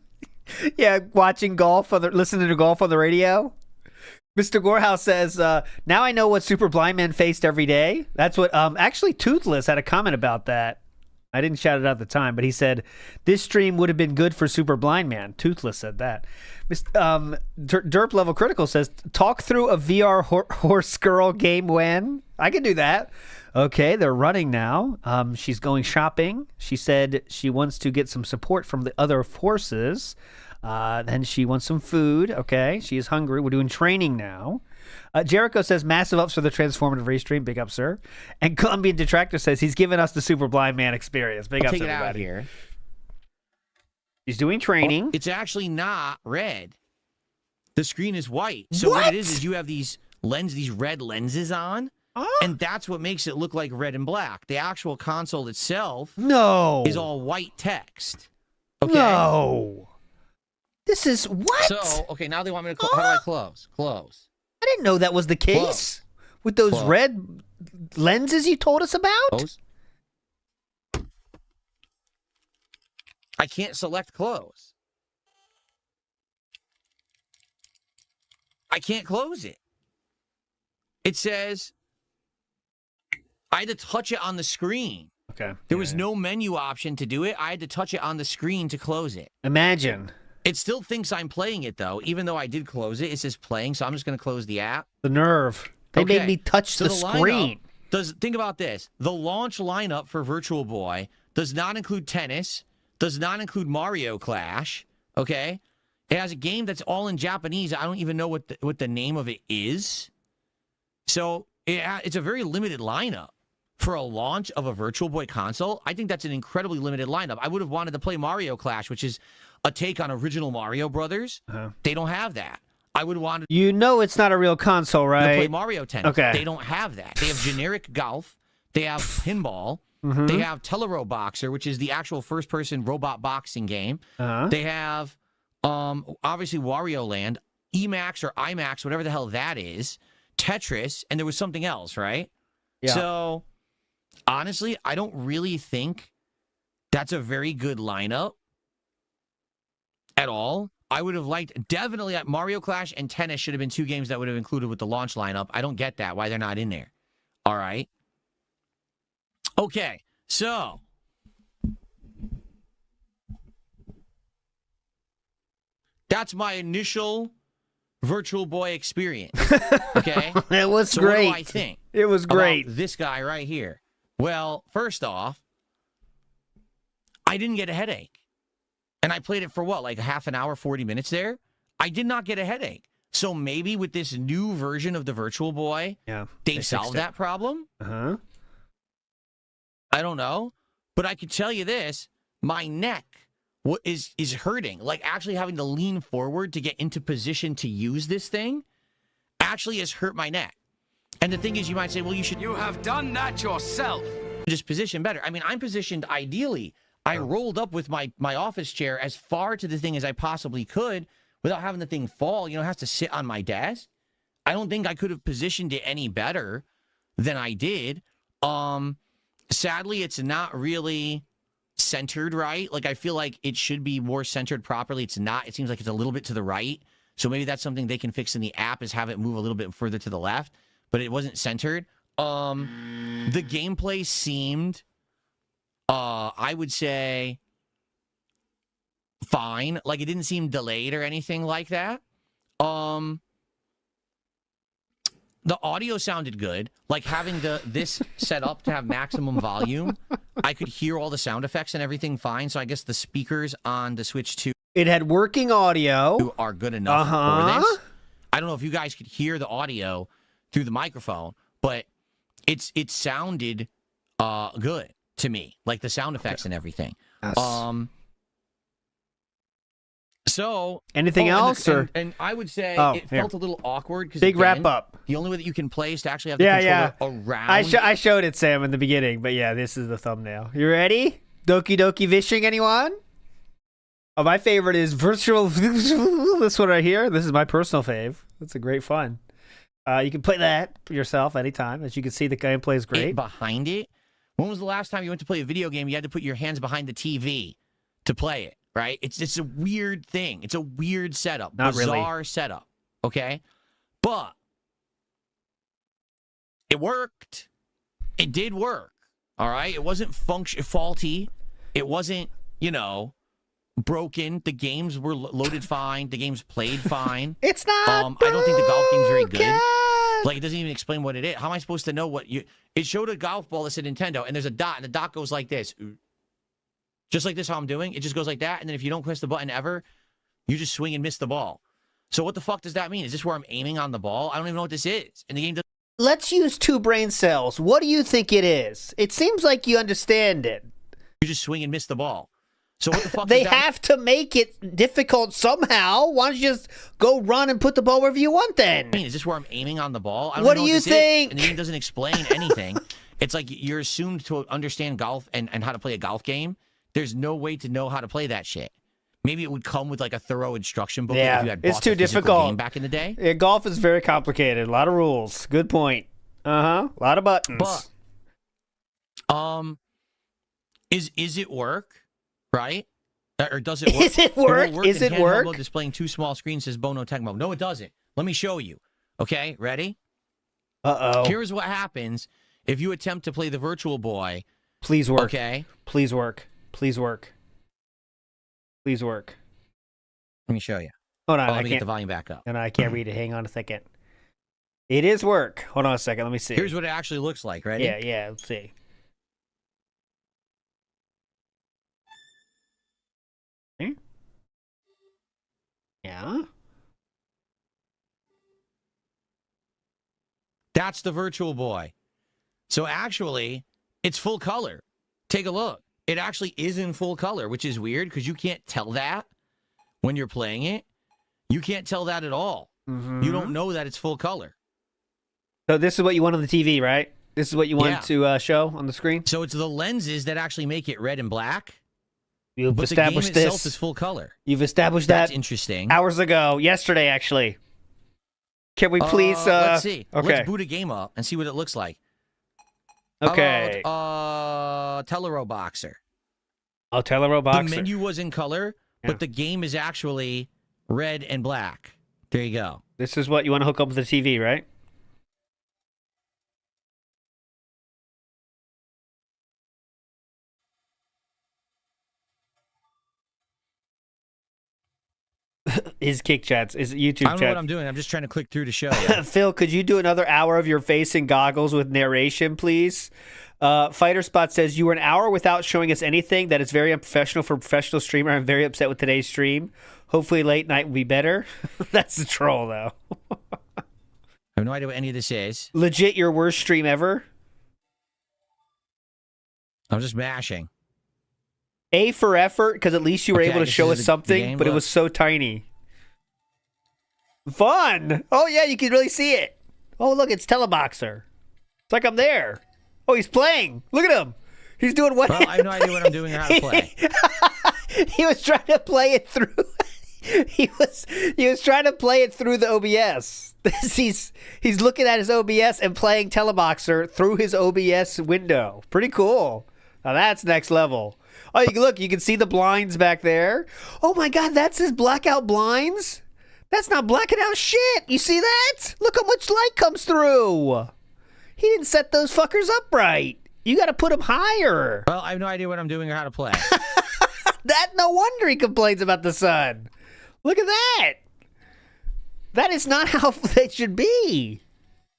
Yeah, watching golf, listening to golf on the radio. Mr. Gorehouse says, now I know what Super Blind Man faced every day. That's what, actually, Toothless had a comment about that. I didn't shout it out at the time, but he said, this stream would have been good for Super Blind Man. Toothless said that. Derp Level Critical says, talk through a VR horse girl game when? I can do that. Okay, they're running now. She's going shopping. She said she wants to get some support from the other forces. Then she wants some food. Okay, she is hungry. We're doing training now. Jericho says, massive ups for the transformative restream. Big up, sir. And Colombian Detractor says, he's giving us the Super Blind Man experience. Big ups, take it everybody. out here. He's doing training. It's actually not red. The screen is white. So what it is you have these red lenses on. And that's what makes it look like red and black. The actual console itself is all white text. Okay? No. This is what? So, okay, now they want me to how do I close? Close. I didn't know that was the case. Close. With those red lenses you told us about? Close. I can't select close. I can't close it. It says I had to touch it on the screen. Okay. There was no menu option to do it. I had to touch it on the screen to close it. Imagine. It still thinks I'm playing it, though. Even though I did close it, it says playing, so I'm just going to close the app. The nerve. They made me touch the screen. Think about this. The launch lineup for Virtual Boy does not include tennis, does not include Mario Clash, okay? It has a game that's all in Japanese. I don't even know what the name of it is. So it's a very limited lineup. For a launch of a Virtual Boy console, I think that's an incredibly limited lineup. I would have wanted to play Mario Clash, which is a take on original Mario Brothers. They don't have that. I would want to... You know it's not a real console, right? Play Mario Tennis. Okay. They don't have that. They have generic golf. They have pinball. They have Teleroboxer, which is the actual first-person robot boxing game. They have, obviously, Wario Land, Emax or IMAX, whatever the hell that is, Tetris, and there was something else, right? Yeah. So... honestly, I don't really think that's a very good lineup at all. I would have liked, definitely, Mario Clash and Tennis should have been two games that would have included with the launch lineup. I don't get that, why they're not in there. All right. Okay, so. That's my initial Virtual Boy experience. Okay? It was so great. What do I think? It was great. About this guy right here. Well, first off, I didn't get a headache. And I played it for what, like half an hour, 40 minutes there? I did not get a headache. So maybe with this new version of the Virtual Boy, they solved that problem? I don't know. But I can tell you this, my neck is hurting. Like actually having to lean forward to get into position to use this thing actually has hurt my neck. And the thing is, you might say, well, you have done that yourself. Just position better. I mean, I'm positioned ideally. I rolled up with my office chair as far to the thing as I possibly could without having the thing fall. You know, it has to sit on my desk. I don't think I could have positioned it any better than I did. Sadly, it's not really centered right. Like, I feel like it should be more centered properly. It's not. It seems like it's a little bit to the right. So maybe that's something they can fix in the app, is have it move a little bit further to the left. But it wasn't centered. The gameplay seemed, I would say, fine. Like, it didn't seem delayed or anything like that. The audio sounded good. Like, having this set up to have maximum volume, I could hear all the sound effects and everything fine. So I guess the speakers on the Switch 2 it had working audio. Are good enough for this. I don't know if you guys could hear the audio through the microphone, but it sounded good to me, like the sound effects and everything. Yes. So anything else? And I would say it felt a little awkward because big wrap up. The only way that you can play is to actually have the controller around. I showed it, Sam, in the beginning, but yeah, this is the thumbnail. You ready? Doki Doki Fishing, anyone? Oh, my favorite is Virtual. This one right here. This is my personal fave. That's a great fun. You can play that yourself anytime. As you can see, the gameplay is great. Behind it. When was the last time you went to play a video game? You had to put your hands behind the TV to play it, right? It's a weird thing. It's a weird setup. Bizarre setup. Okay? But it worked. It did work. All right? It wasn't faulty. It wasn't, broken. The games were loaded fine. The games played fine. It's not I don't think the golf game's very good. broken. Like, it doesn't even explain what it is. How am I supposed to know what you... It showed a golf ball that said Nintendo, and there's a dot, and the dot goes like this. Just like this, how I'm doing. It just goes like that, and then if you don't press the button ever, you just swing and miss the ball. So what the fuck does that mean? Is this where I'm aiming on the ball? I don't even know what this is. And the game doesn't... Let's use 2 brain cells. What do you think it is? It seems like you understand it. You just swing and miss the ball. So what the fuck They does that have to make it difficult somehow. Why don't you just go run and put the ball wherever you want then? mean? Is this where I'm aiming on the ball? I don't What know do you this is. think? And the game doesn't explain anything. It's like you're assumed to understand golf and how to play a golf game. There's no way to know how to play that shit. Maybe it would come with like a thorough instruction book if you had bought it's too the physical difficult. game back in the day. Yeah, golf is very complicated. A lot of rules. Good point. A lot of buttons. But, is it work? Right? Or does it work? Is it work? Is it work? Mode displaying 2 small screens says Bono Tecmo. No, it doesn't. Let me show you. Okay, ready? Uh-oh. Here's what happens if you attempt to play the Virtual Boy. Please work. Okay. Please work. Please work. Please work. Let me show you. Hold on. Let I me get can't. the volume back up. And I can't read it. Hang on a second. It is work. Hold on a second. Let me see. Here's what it actually looks like. Ready? Yeah. Let's see. Yeah. That's the Virtual Boy. So actually, it's full color. Take a look. It actually is in full color, which is weird because you can't tell that when you're playing it. You can't tell that at all. Mm-hmm. You don't know that it's full color. So this is what you want on the TV, right? This is what you want to show on the screen? So it's the lenses that actually make it red and black. You've but established the game this. itself is full color. You've established That's that interesting. hours ago. Yesterday, actually. Can we please... let's see. Okay. Let's boot a game up and see what it looks like. Okay. How about, Telero Boxer. Oh, Telero Boxer. The menu was in color, but the game is actually red and black. There you go. This is what you want to hook up with the TV, right? His kick chats, his YouTube chat. I don't know what I'm doing. I'm just trying to click through to show you. Phil, could you do another hour of your face in goggles with narration, please? Fighter Spot says, you were an hour without showing us anything. That is very unprofessional for a professional streamer. I'm very upset with today's stream. Hopefully late night will be better. That's the troll, though. I have no idea what any of this is. Legit your worst stream ever? I'm just mashing. A for effort, because at least you were Okay, able I to guess show this us is the something, game. but it Look. was so tiny. Fun! Oh, yeah, you can really see it. Oh, look, it's Teleboxer. It's like I'm there. Oh, he's playing. Look at him. He's doing what? Well, I have no idea what I'm doing or how to play. He was trying to play it through. he was trying to play it through the OBS. He's looking at his OBS and playing Teleboxer through his OBS window. Pretty cool. Now that's next level. Oh, you can see the blinds back there. Oh my God, that's his blackout blinds. That's not blacking out shit. You see that? Look how much light comes through. He didn't set those fuckers up right. You got to put them higher. Well, I have no idea what I'm doing or how to play. That no wonder he complains about the sun. Look at that. That is not how they should be.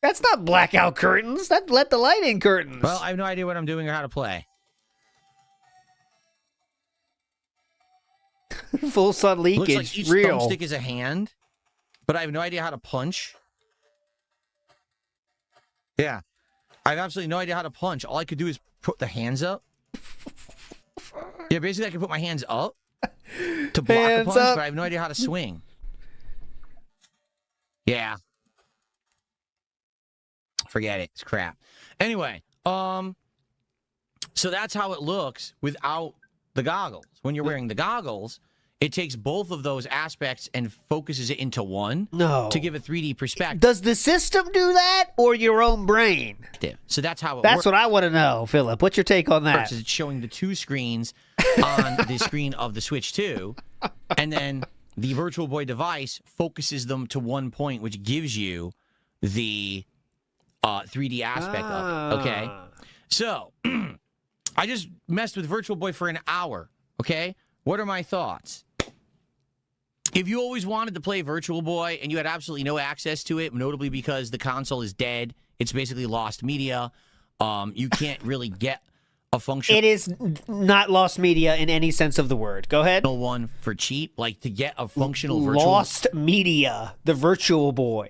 That's not blackout curtains. That let the light in curtains. Well, I have no idea what I'm doing or how to play. Full sun leakage. Looks like each real. thumbstick is a hand, but I have no idea how to punch. Yeah. I have absolutely no idea how to punch. All I could do is put the hands up. Yeah, basically I can put my hands up to block a punch, but I have no idea how to swing. Yeah. Forget it. It's crap. Anyway, so that's how it looks without the goggles. When you're wearing the goggles, it takes both of those aspects and focuses it into one to give a 3D perspective. Does the system do that or your own brain? So that's how it works. That's what I want to know, Philip. What's your take on that? It's showing the 2 screens on the screen of the Switch 2, and then the Virtual Boy device focuses them to one point, which gives you the 3D aspect of it. Okay? So, I just messed with Virtual Boy for an hour, okay? What are my thoughts? If you always wanted to play Virtual Boy and you had absolutely no access to it, notably because the console is dead, it's basically lost media, you can't really get a functional... It is not lost media in any sense of the word. Go ahead. ...one for cheap, like to get a functional Virtual Lost media, the Virtual Boy.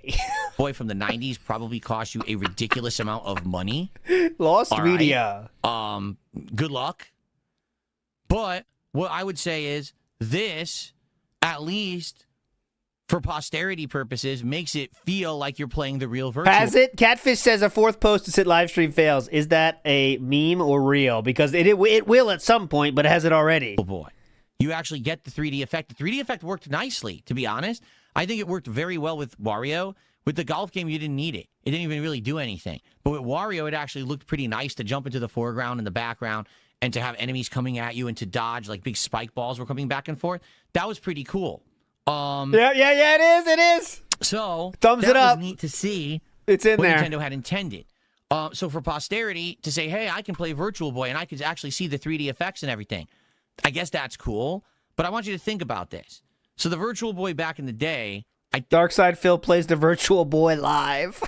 Boy from the 90s probably cost you a ridiculous amount of money. Lost All right? media. Good luck. But what I would say is this, at least for posterity purposes, makes it feel like you're playing the real Virtual. Has it? Catfish says a fourth post to sit live stream fails. Is that a meme or real? Because it will at some point, but it has it already. Oh boy. You actually get the 3D effect. The 3D effect worked nicely, to be honest. I think it worked very well with Wario. With the golf game, you didn't need it. It didn't even really do anything. But with Wario, it actually looked pretty nice to jump into the foreground and the background and to have enemies coming at you and to dodge, like big spike balls were coming back and forth. That was pretty cool. Yeah, it is. So, thumbs that it up. was neat to see. It's in what there. Nintendo had intended. So for posterity, to say, hey, I can play Virtual Boy and I could actually see the 3D effects and everything. I guess that's cool. But I want you to think about this. So the Virtual Boy back in the day... Darkside Phil plays the Virtual Boy live.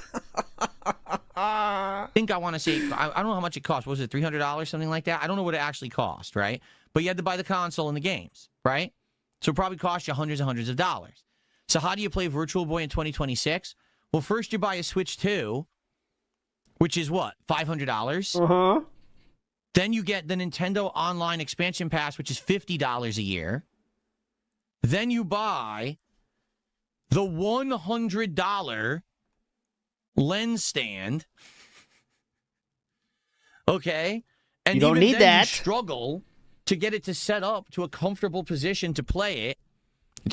I think I want to say, I don't know how much it cost. Was it $300, something like that? I don't know what it actually cost, right? But you had to buy the console and the games, right? So it probably cost you hundreds and hundreds of dollars. So how do you play Virtual Boy in 2026? Well, first you buy a Switch 2, which is what, $500? Uh-huh. Then you get the Nintendo Online Expansion Pass, which is $50 a year. Then you buy the $100 lens stand. Okay? And you don't even need then that. You struggle to get it to set up to a comfortable position to play it.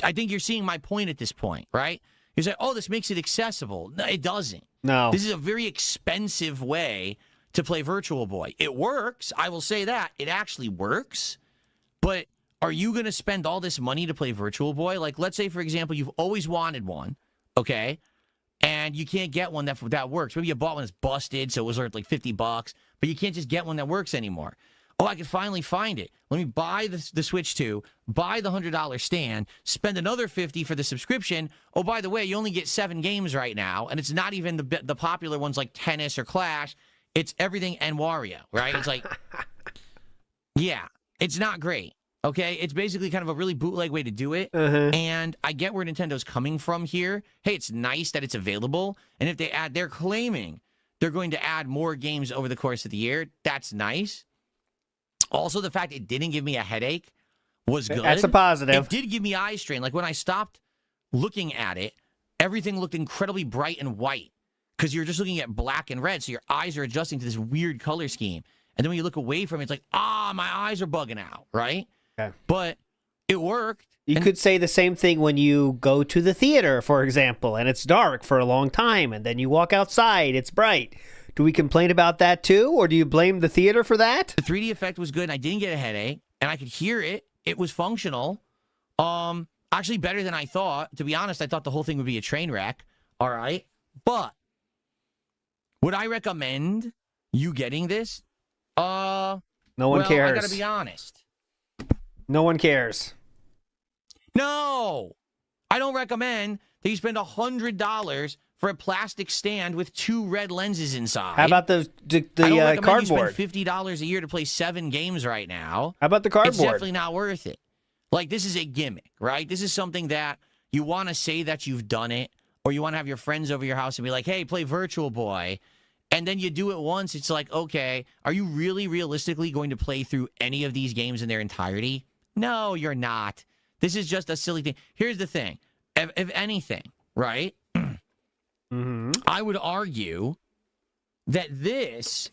I think you're seeing my point at this point, right? You say, oh, this makes it accessible. No, it doesn't. No. This is a very expensive way to play Virtual Boy. It works. I will say that. It actually works. But are you going to spend all this money to play Virtual Boy? Like, let's say, for example, you've always wanted one, okay? And you can't get one that works. Maybe you bought one that's busted, so it was worth like $50, but you can't just get one that works anymore. Oh, I could finally find it. Let me buy the Switch 2, buy the $100 stand, spend another $50 for the subscription. Oh, by the way, you only get 7 games right now, and it's not even the popular ones like Tennis or Clash. It's everything and Wario, right? It's like, yeah, it's not great. Okay, it's basically kind of a really bootleg way to do it, and I get where Nintendo's coming from here. Hey, it's nice that it's available, and if they're claiming they're going to add more games over the course of the year. That's nice. Also, the fact it didn't give me a headache was good. That's a positive. It did give me eye strain. Like when I stopped looking at it, everything looked incredibly bright and white because you're just looking at black and red, so your eyes are adjusting to this weird color scheme. And then when you look away from it, it's like, my eyes are bugging out, right? Okay. But it worked. You could say the same thing when you go to the theater, for example, and it's dark for a long time, and then you walk outside, it's bright. Do we complain about that too, or do you blame the theater for that? The 3D effect was good, and I didn't get a headache, and I could hear it. It was functional. Actually better than I thought. To be honest, I thought the whole thing would be a train wreck. All right? But would I recommend you getting this? No one cares. I gotta be honest. No one cares. No! I don't recommend that you spend $100 for a plastic stand with 2 red lenses inside. How about the I don't recommend cardboard? you spend $50 a year to play 7 games right now. How about the cardboard? It's definitely not worth it. Like, this is a gimmick, right? This is something that you want to say that you've done it, or you want to have your friends over your house and be like, hey, play Virtual Boy. And then you do it once. It's like, okay, are you really realistically going to play through any of these games in their entirety? No, you're not. This is just a silly thing. Here's the thing. If anything, right? I would argue that this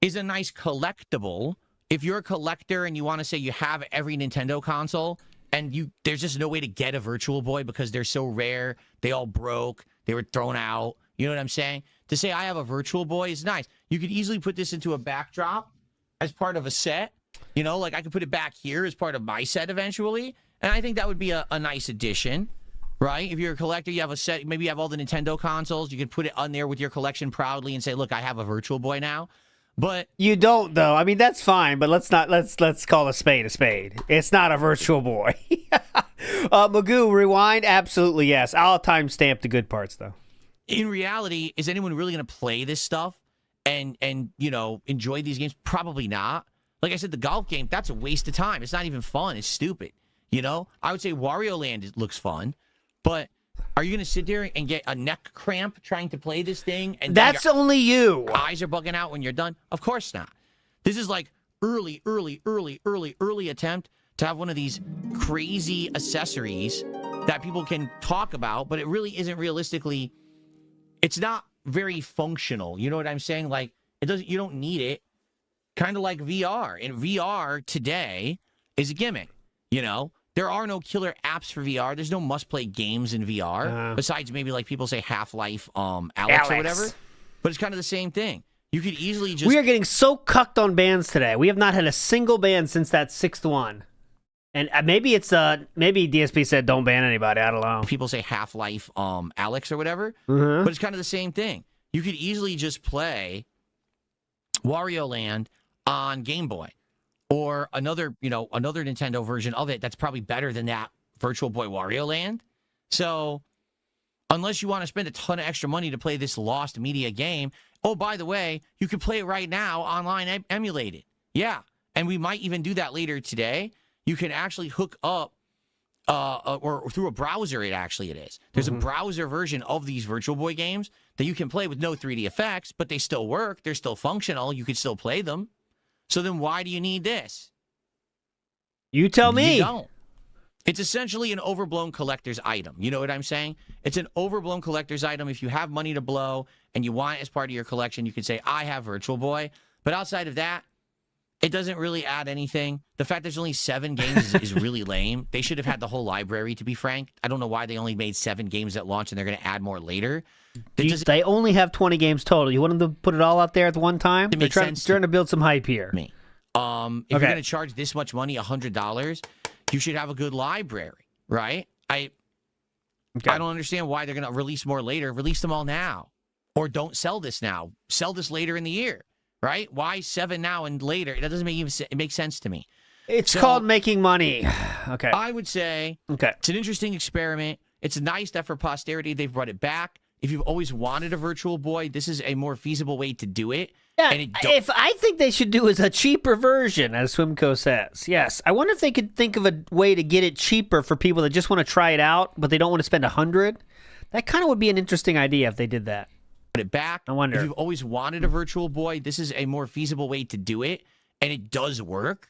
is a nice collectible. If you're a collector and you want to say you have every Nintendo console and there's just no way to get a Virtual Boy because they're so rare, they all broke, they were thrown out. You know what I'm saying? To say I have a Virtual Boy is nice. You could easily put this into a backdrop as part of a set. You know, like I could put it back here as part of my set eventually. And I think that would be a nice addition, right? If you're a collector, you have a set, maybe you have all the Nintendo consoles. You could put it on there with your collection proudly and say, look, I have a Virtual Boy now. But you don't, though. I mean, that's fine, but let's call a spade a spade. It's not a Virtual Boy. Magoo, rewind. Absolutely yes. I'll timestamp the good parts, though. in reality, is anyone really going to play this stuff and enjoy these games? Probably not. Like I said, the golf game, that's a waste of time. It's not even fun. It's stupid. I would say Wario Land looks fun, but are you going to sit there and get a neck cramp trying to play this thing? And that's only you. Eyes are bugging out when you're done? Of course not. This is like early attempt to have one of these crazy accessories that people can talk about, but it really isn't realistically, it's not very functional. You know what I'm saying? Like, you don't need it. Kind of like VR. And VR today is a gimmick. There are no killer apps for VR. There's no must-play games in VR, besides maybe like people say Half-Life, Alex or whatever. But it's kind of the same thing. You could easily just... We are getting so cucked on bans today. We have not had a single ban since that 6th one. And maybe maybe DSP said don't ban anybody. I don't know. People say Half-Life, Alex or whatever. But it's kind of the same thing. You could easily just play Wario Land on Game Boy. Or another Nintendo version of it that's probably better than that Virtual Boy Wario Land. So, unless you want to spend a ton of extra money to play this lost media game, oh, by the way, you can play it right now online, emulated. Yeah, and we might even do that later today. You can actually hook up, or through a browser, it is. There's a browser version of these Virtual Boy games that you can play with no 3D effects, but they still work. They're still functional. You can still play them. So then why do you need this? You tell me. You don't. It's essentially an overblown collector's item. You know what I'm saying? It's an overblown collector's item. If you have money to blow and you want it as part of your collection, you can say, I have Virtual Boy. But outside of that, it doesn't really add anything. The fact there's only 7 games is really lame. They should have had the whole library, to be frank. I don't know why they only made 7 games at launch and they're going to add more later. They only have 20 games total. You want them to put it all out there at the one time? They're trying to build some hype here. If you're going to charge this much money, $100, you should have a good library, right? I don't understand why they're going to release more later. Release them all now. Or don't sell this now. Sell this later in the year, right? Why 7 now and later? It doesn't make sense to me. It's called making money. Okay. I would say it's an interesting experiment. It's nice that for posterity they've brought it back. If you've always wanted a Virtual Boy, this is a more feasible way to do it. Yeah, if I think they should do is a cheaper version, as Swimco says. Yes. I wonder if they could think of a way to get it cheaper for people that just want to try it out, but they don't want to spend $100. That kind of would be an interesting idea if they did that. Put it back. I wonder. If you've always wanted a Virtual Boy, this is a more feasible way to do it, and it does work.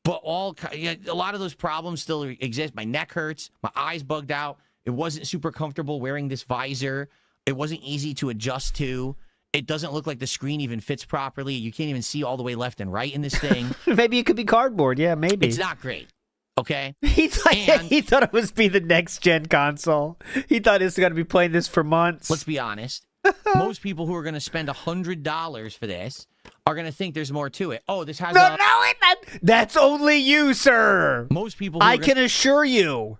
But a lot of those problems still exist. My neck hurts. My eyes bugged out. It wasn't super comfortable wearing this visor. It wasn't easy to adjust to. It doesn't look like the screen even fits properly. You can't even see all the way left and right in this thing. Maybe it could be cardboard. Yeah, maybe. It's not great. Okay? He thought it was be the next-gen console. He thought he was going to be playing this for months. Let's be honest. Most people who are going to spend $100 for this are going to think there's more to it. Oh, this has that's only you, sir. Most people I can assure you.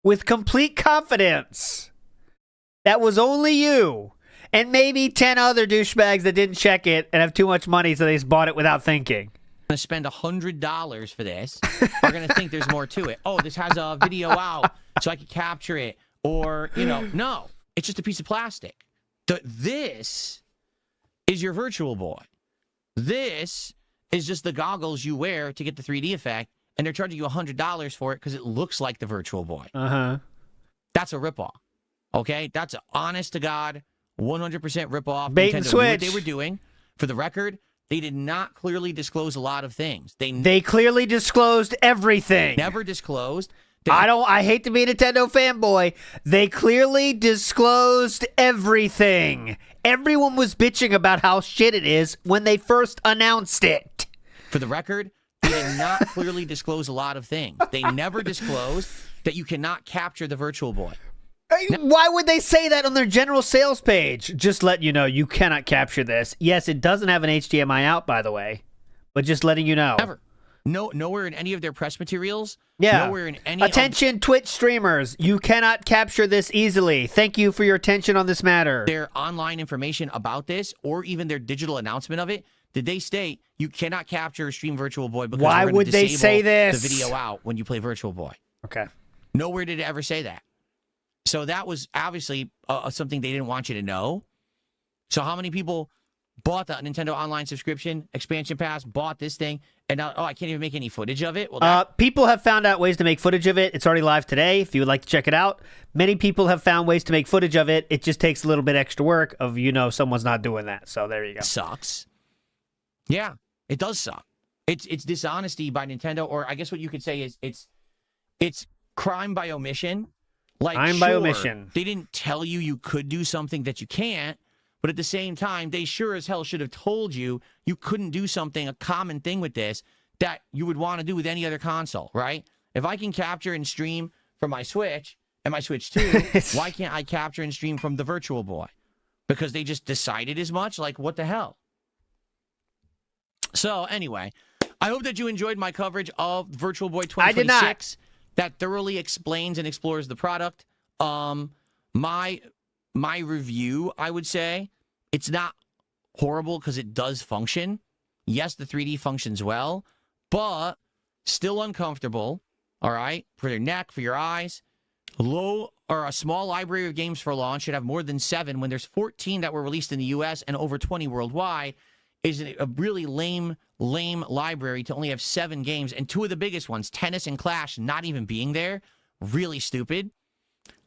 With complete confidence, that was only you, and maybe 10 other douchebags that didn't check it and have too much money, so they just bought it without thinking. Going to spend $100 for this are going to think there's more to it. Oh, this has a video out, so I can capture it. Or, no, it's just a piece of plastic. This is your Virtual Boy. This is just the goggles you wear to get the 3D effect. And they're charging you $100 for it because it looks like the Virtual Boy. That's a ripoff. Okay? That's an honest-to-God, 100% ripoff. Bait and Nintendo switch. Knew what they were doing. For the record, they did not clearly disclose a lot of things. They clearly disclosed everything. Never disclosed. I hate to be a Nintendo fanboy. They clearly disclosed everything. Everyone was bitching about how shit it is when they first announced it. For the record, they did not clearly disclose a lot of things. They never disclosed that you cannot capture the Virtual Boy. Why would they say that on their general sales page? Just let you know you cannot capture this. Yes, it doesn't have an HDMI out, by the way, but just letting you know. Never. nowhere in any of their press materials. Yeah. Nowhere in any. Attention, Twitch streamers. You cannot capture this easily. Thank you for your attention on this matter. Their online information about this, or even their digital announcement of it, did they state you cannot capture Stream Virtual Boy because why we're gonna would they say this? The video out when you play Virtual Boy. Okay. Nowhere did it ever say that. So that was obviously something they didn't want you to know. So how many people bought the Nintendo Online subscription, expansion pass, bought this thing, and now, I can't even make any footage of it? Well, people have found out ways to make footage of it. It's already live today, if you would like to check it out. Many people have found ways to make footage of it. It just takes a little bit extra work of, someone's not doing that. So there you go. Sucks. Yeah, it does suck. It's dishonesty by Nintendo, or I guess what you could say is it's crime by omission. Like, crime by omission. They didn't tell you could do something that you can't, but at the same time, they sure as hell should have told you couldn't do something, a common thing with this, that you would want to do with any other console, right? If I can capture and stream from my Switch and my Switch 2, why can't I capture and stream from the Virtual Boy? Because they just decided as much? Like, what the hell? So, anyway, I hope that you enjoyed my coverage of Virtual Boy 2026. I did not. That thoroughly explains and explores the product. My review, I would say, it's not horrible because it does function. Yes, the 3D functions well, but still uncomfortable, all right, for your neck, for your eyes. Low or a small library of games for launch should have more than 7 when there's 14 that were released in the U.S. and over 20 worldwide. Is a really lame library to only have 7 games, and 2 of the biggest ones, Tennis and Clash, not even being there. Really stupid.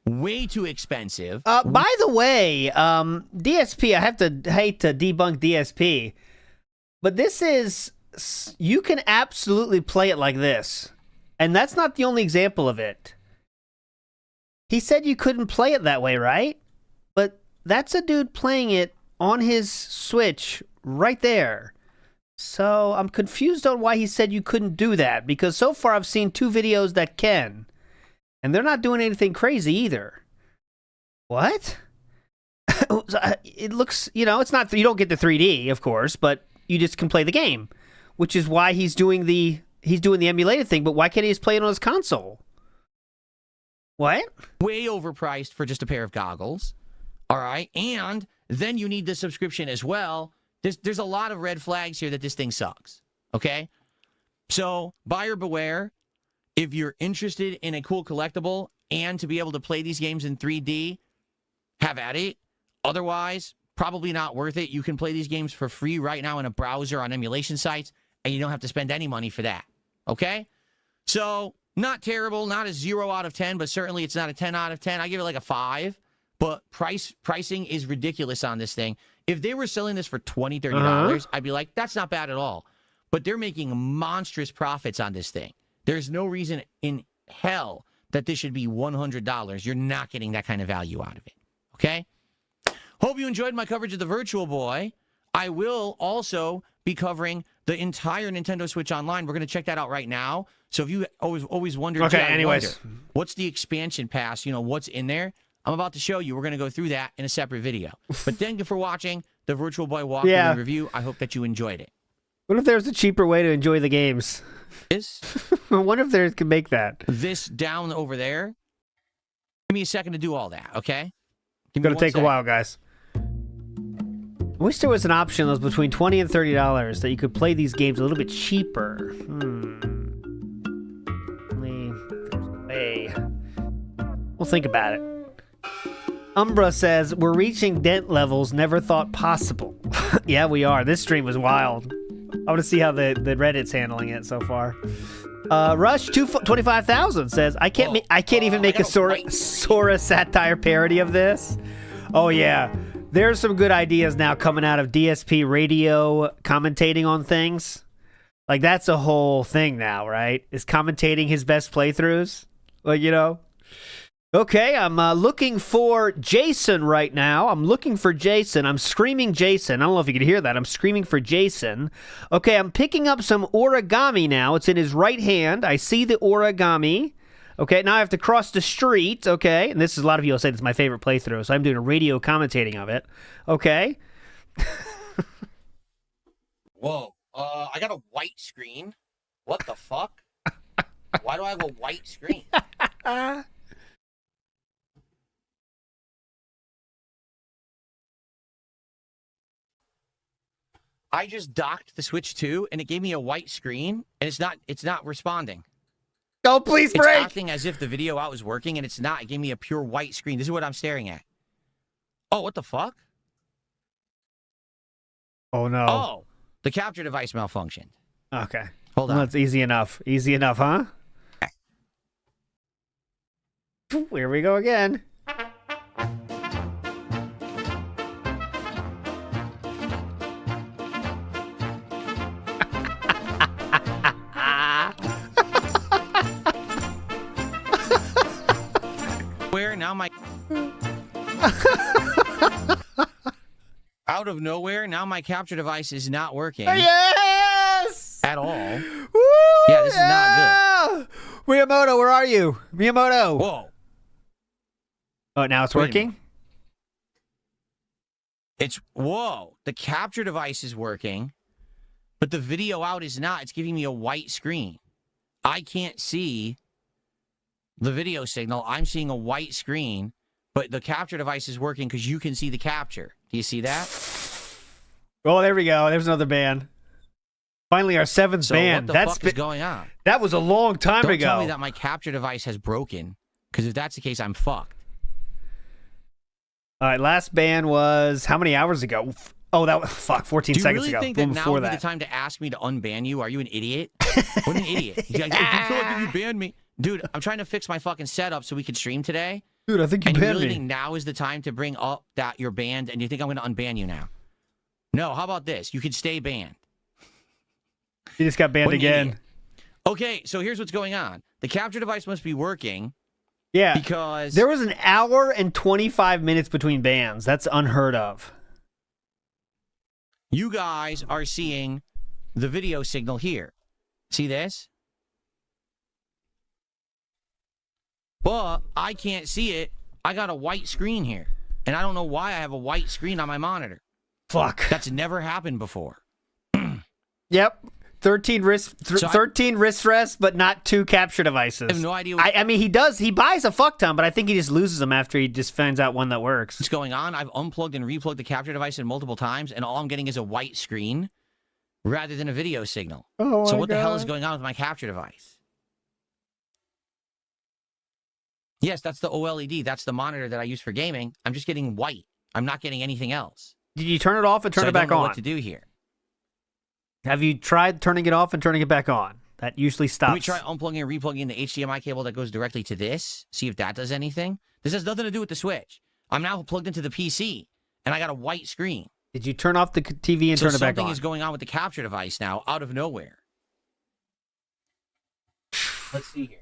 Way too expensive. By the way, DSP, I hate to debunk DSP, but this is, you can absolutely play it like this. And that's not the only example of it. He said you couldn't play it that way, right? But that's a dude playing it on his Switch right there. So I'm confused on why he said you couldn't do that, because so far I've seen 2 videos that can. And they're not doing anything crazy either. What? It looks, it's not, you don't get the 3D, of course, but you just can play the game, which is why he's doing the emulated thing, but why can't he just play it on his console? What? Way overpriced for just a pair of goggles. All right. And then you need the subscription as well. There's a lot of red flags here that this thing sucks. Okay? So, buyer beware. If you're interested in a cool collectible and to be able to play these games in 3D, have at it. Otherwise, probably not worth it. You can play these games for free right now in a browser on emulation sites, and you don't have to spend any money for that. Okay? So, not terrible, not a 0 out of 10, but certainly it's not a 10 out of 10. I give it like a 5. But pricing is ridiculous on this thing. If they were selling this for $20, $30, I'd be like, that's not bad at all. But they're making monstrous profits on this thing. There's no reason in hell that this should be $100. You're not getting that kind of value out of it. Okay? Hope you enjoyed my coverage of the Virtual Boy. I will also be covering the entire Nintendo Switch Online. We're going to check that out right now. So if you always wondered, okay, anyways, what's the expansion pass? What's in there? I'm about to show you. We're going to go through that in a separate video. But thank you for watching the Virtual Boy walkthrough and review. I hope that you enjoyed it. What if there's a cheaper way to enjoy the games? I wonder if there can make that. This down over there. Give me a second to do all that, okay? It's going to take a while, guys. I wish there was an option that was between $20 and $30 that you could play these games a little bit cheaper. We'll think about it. Umbra says, we're reaching dent levels never thought possible. Yeah, we are. This stream was wild. I want to see how the Reddit's handling it so far. Rush 25,000 says, I can't even make a Sora satire parody of this. Oh yeah, there's some good ideas now coming out of DSP Radio commentating on things. Like, that's a whole thing now, right? Is commentating his best playthroughs. Like, Okay, I'm looking for Jason right now. I'm screaming Jason. I don't know if you can hear that. I'm screaming for Jason. Okay, I'm picking up some origami now. It's in his right hand. I see the origami. Okay, now I have to cross the street. Okay, and this is, a lot of people say this is my favorite playthrough, so I'm doing a radio commentating of it. Okay. Whoa. I got a white screen. What the fuck? Why do I have a white screen? I just docked the Switch 2 and it gave me a white screen and it's not responding. Go, please It's break. acting as if the video out was working and it's not. It gave me a pure white screen. This is what I'm staring at. Oh, what the fuck? Oh no. Oh, the capture device malfunctioned. Okay. Hold on. Well, that's easy enough. Easy enough, huh? Here we go again. Where now my out of nowhere now my capture device is not working Yes! at all. Woo! Yeah, this is not good. Miyamoto, where are you? Miyamoto. Whoa. Oh, now it's Wait a working? minute. It's whoa. The capture device is working, but the video out is not. It's giving me a white screen. I can't see the video signal. I'm seeing a white screen, but the capture device is working because you can see the capture. Do you see that? Oh, there we go. There's another ban. Finally, our seventh So ban. what the That's fuck is going on? That was a long time Don't ago. tell me that my capture device has broken, because if that's the case, I'm fucked. All right, last ban was how many hours ago? Oh, that was 14 Do you seconds really ago. think that Boom, now before would be that. the time to ask me to unban you? Are you an idiot? What an idiot. You guys, I feel like you banned me. Dude, I'm trying to fix my fucking setup so we can stream today. Dude, I think you And you banned really me. think now is the time to bring up that you're banned and you think I'm going to unban you now? No, how about this? You can stay banned. You just got banned What an again. idiot. Okay, so here's what's going on. The capture device must be working. Yeah. Because there was an hour and 25 minutes between bans. That's unheard of. you guys are seeing the video signal here. See this? But I can't see it. I got a white screen here. And I don't know why I have a white screen on my monitor. Fuck. That's never happened before. Yep. 13 wrist, So 13 wrist rests, but not 2 capture devices. I have no idea what I mean, he buys a fuck ton, but I think he just loses them after he just finds out one that works. what's going on. I've unplugged and replugged the capture device in multiple times, and all I'm getting is a white screen rather than a video signal. Oh So my what the hell is God. going on with my capture device? Yes, that's the OLED. That's the monitor that I use for gaming. I'm just getting white. I'm not getting anything else. Did you turn it off and turn So it back I don't know on? what to do here. Have you tried turning it off and turning it back on? That usually stops. Let me try unplugging and replugging the HDMI cable that goes directly to this. See if that does anything. This has nothing to do with the Switch. I'm now plugged into the PC, and I got a white screen. Did you turn off the TV and So turn it back something on? is going on with the capture device now, out of nowhere. Let's see here.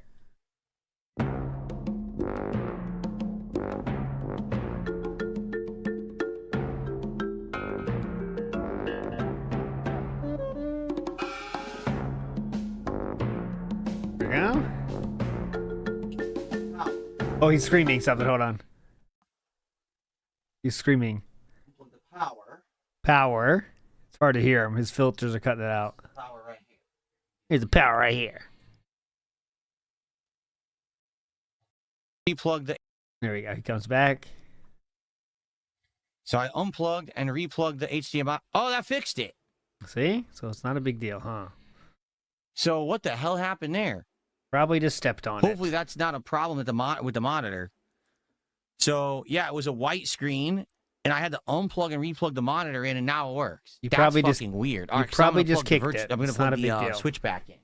There we go. Oh, he's screaming something. Hold on. He's screaming. Plug the power. Power. It's hard to hear him. His filters are cutting it out. Power right here. Here's the power right here. Replug the. There we go. He comes back. So I unplugged and replugged the HDMI. Oh, that fixed it. See? So it's not a big deal, huh? So what the hell happened there? Probably just stepped on Hopefully it. that's not a problem with the monitor. So yeah, it was a white screen, and I had to unplug and replug the monitor in, and now it works. You That's probably just- fucking weird. you All right, so probably I'm gonna just plug the kicked it. I'm going to It's not plug a big the deal. switch back in.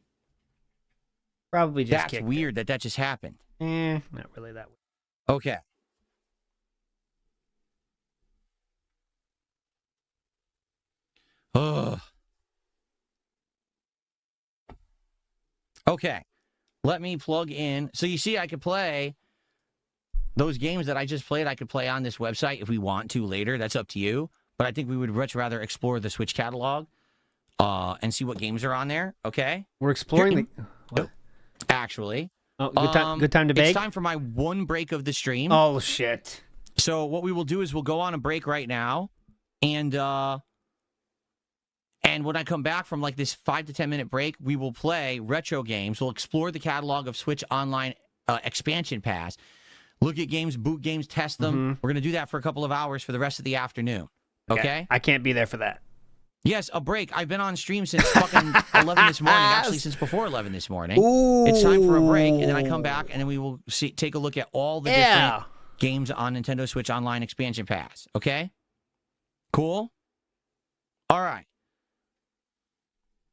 Probably just That's kicked weird that just happened. it. Not really that weird. Okay. Ugh. Okay. Let me plug in. So you see, I could play those games that I just played. I could play on this website if we want to later. That's up to you. But I think we would much rather explore the Switch catalog and see what games are on there. Okay. We're exploring the... What? Actually. Oh, good time to bake? It's time for my one break of the stream. Oh, shit. So what we will do is we'll go on a break right now, and And when I come back from like this 5 to 10 minute break, we will play retro games. We'll explore the catalog of Switch Online expansion pass. Look at games, boot games, test them. We're going to do that for a couple of hours for the rest of the afternoon. Okay? I can't be there for that. Yes, a break. I've been on stream since fucking 11 this morning. Actually, since before 11 this morning. Ooh. It's time for a break, and then I come back, and then we will take a look at all the different games on Nintendo Switch Online expansion pass. Okay? Cool? All right.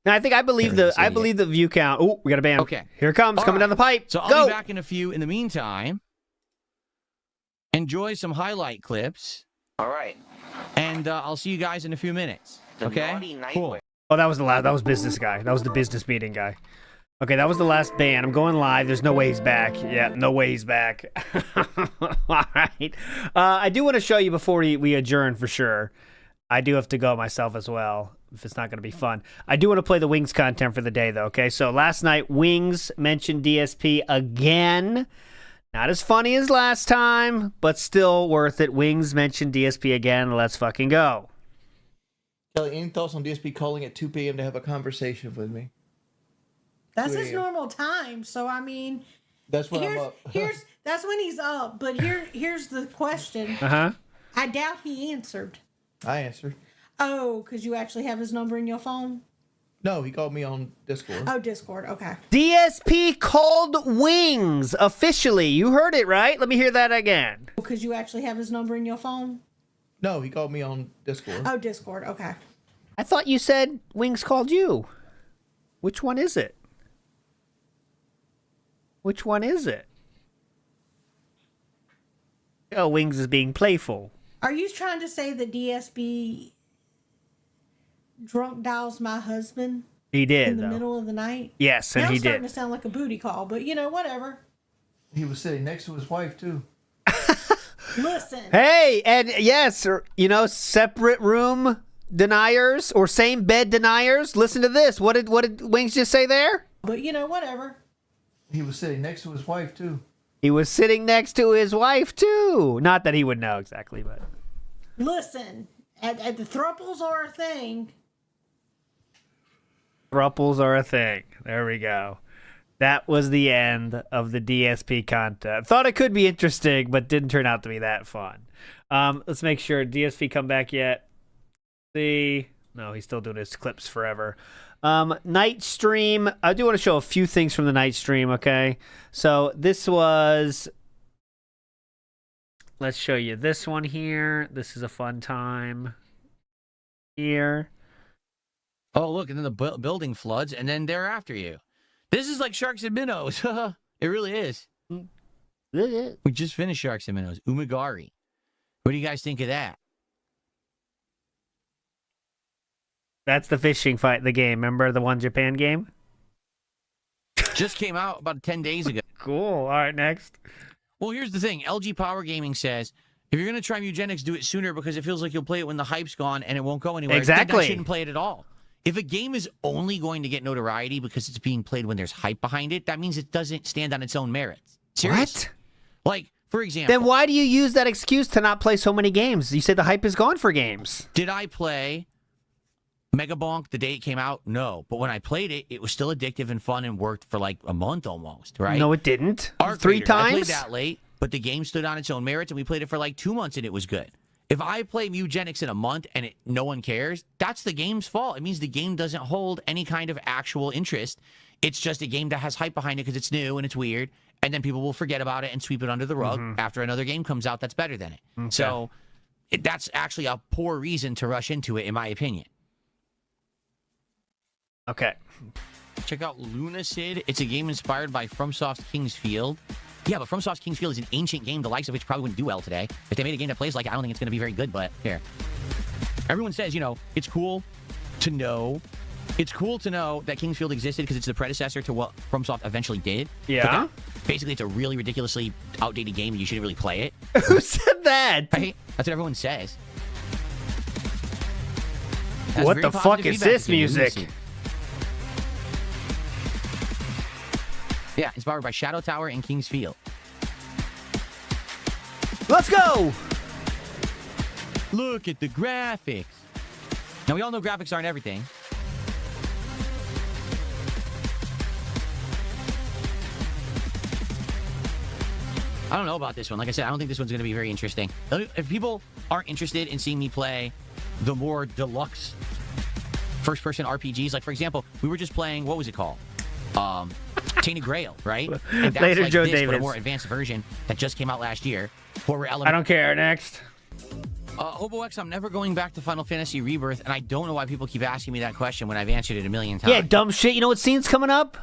Now, I believe the view count. Oh, we got a band. Okay. Here it comes, coming down the pipe. So I'll be back in a few. In the meantime, enjoy some highlight clips. All right. And I'll see you guys in a few minutes. Okay? Cool. Oh, that was the last. That was business guy. That was the business meeting guy. Okay, that was the last band. I'm going live. There's no way he's back. Yeah, no way he's back. All right. I do want to show you before we adjourn for sure. I do have to go myself as well, if it's not going to be fun. I do want to play the Wings content for the day, though, okay? So last night, Wings mentioned DSP again. Not as funny as last time, but still worth it. Wings mentioned DSP again. Let's fucking go. Kelly, any thoughts on DSP calling at 2 p.m. to have a conversation with me? That's his normal time, so I mean... That's when I'm up. That's when he's up, but here's the question. Uh-huh. I doubt he answered. I answered. Oh, because you actually have his number in your phone? No, he called me on Discord. Oh, Discord. Okay. DSP called Wings officially. You heard it, right? Let me hear that again. Because you actually have his number in your phone? No, he called me on Discord. Oh, Discord. Okay. I thought you said Wings called you. Which one is it? Which one is it? Oh, Wings is being playful. Are you trying to say that DSB drunk dials my husband? He did, in the middle of the night? Yes, and now he it's starting did. to sound like a booty call, but whatever. He was sitting next to his wife, too. Listen. Hey, and yes, separate room deniers or same bed deniers. Listen to this. What did Wings just say there? But whatever. He was sitting next to his wife, too. He was sitting next to his wife, too. Not that he would know exactly, but... Listen, at the thruples are a thing. Thruples are a thing. There we go. That was the end of the DSP content. Thought it could be interesting, but didn't turn out to be that fun. Let's make sure. DSP come back yet? See? No, he's still doing his clips forever. Night stream. I do want to show a few things from the night stream, okay? So this was... Let's show you this one here. This is a fun time. Here. Oh, look, and then the building floods, and then they're after you. This is like Sharks and Minnows. It really is. We just finished Sharks and Minnows. Umagari. What do you guys think of that? That's the fishing fight, the game. Remember the one Japan game? Just came out about 10 days ago. Cool. All right, next. Well, here's the thing. LG Power Gaming says, if you're going to try Mugenics, do it sooner because it feels like you'll play it when the hype's gone and it won't go anywhere. Exactly. I shouldn't play it at all. If a game is only going to get notoriety because it's being played when there's hype behind it, that means it doesn't stand on its own merits. Seriously. What? Like, for example... Then why do you use that excuse to not play so many games? You said the hype is gone for games. Did I play Mega Bonk the day it came out? No. But when I played it, it was still addictive and fun and worked for like a month almost, right? No, it didn't. Arc 3 Raiders, times? I played that late, but the game stood on its own merits, and we played it for like 2 months, and it was good. If I play Mugenics in a month and no one cares, that's the game's fault. It means the game doesn't hold any kind of actual interest. It's just a game that has hype behind it because it's new and it's weird, and then people will forget about it and sweep it under the rug after another game comes out that's better than it. Okay. So that's actually a poor reason to rush into it, in my opinion. Okay. Check out Lunacid. It's a game inspired by FromSoft's King's Field. Yeah, but FromSoft's King's Field is an ancient game, the likes of which probably wouldn't do well today. If they made a game that plays like it, I don't think it's going to be very good, but here. Everyone says, it's cool to know. It's cool to know that King's Field existed because it's the predecessor to what FromSoft eventually did. Yeah. Basically, it's a really ridiculously outdated game and you shouldn't really play it. Who said that? Right? That's what everyone says. That's What very the positive fuck is feedback this to music? Lunacid. Yeah, inspired by Shadow Tower and King's Field. Let's go! Look at the graphics. Now, we all know graphics aren't everything. I don't know about this one. Like I said, I don't think this one's going to be very interesting. If people aren't interested in seeing me play the more deluxe first-person RPGs, like, for example, we were just playing, what was it called? Tainted Grail, right? And that's Later, like Joe this, Davis. but a more advanced version that just came out last year. I don't care. Next. Hobo X, I'm never going back to Final Fantasy Rebirth, and I don't know why people keep asking me that question when I've answered it a million times. Yeah, dumb shit. You know what scene's coming up?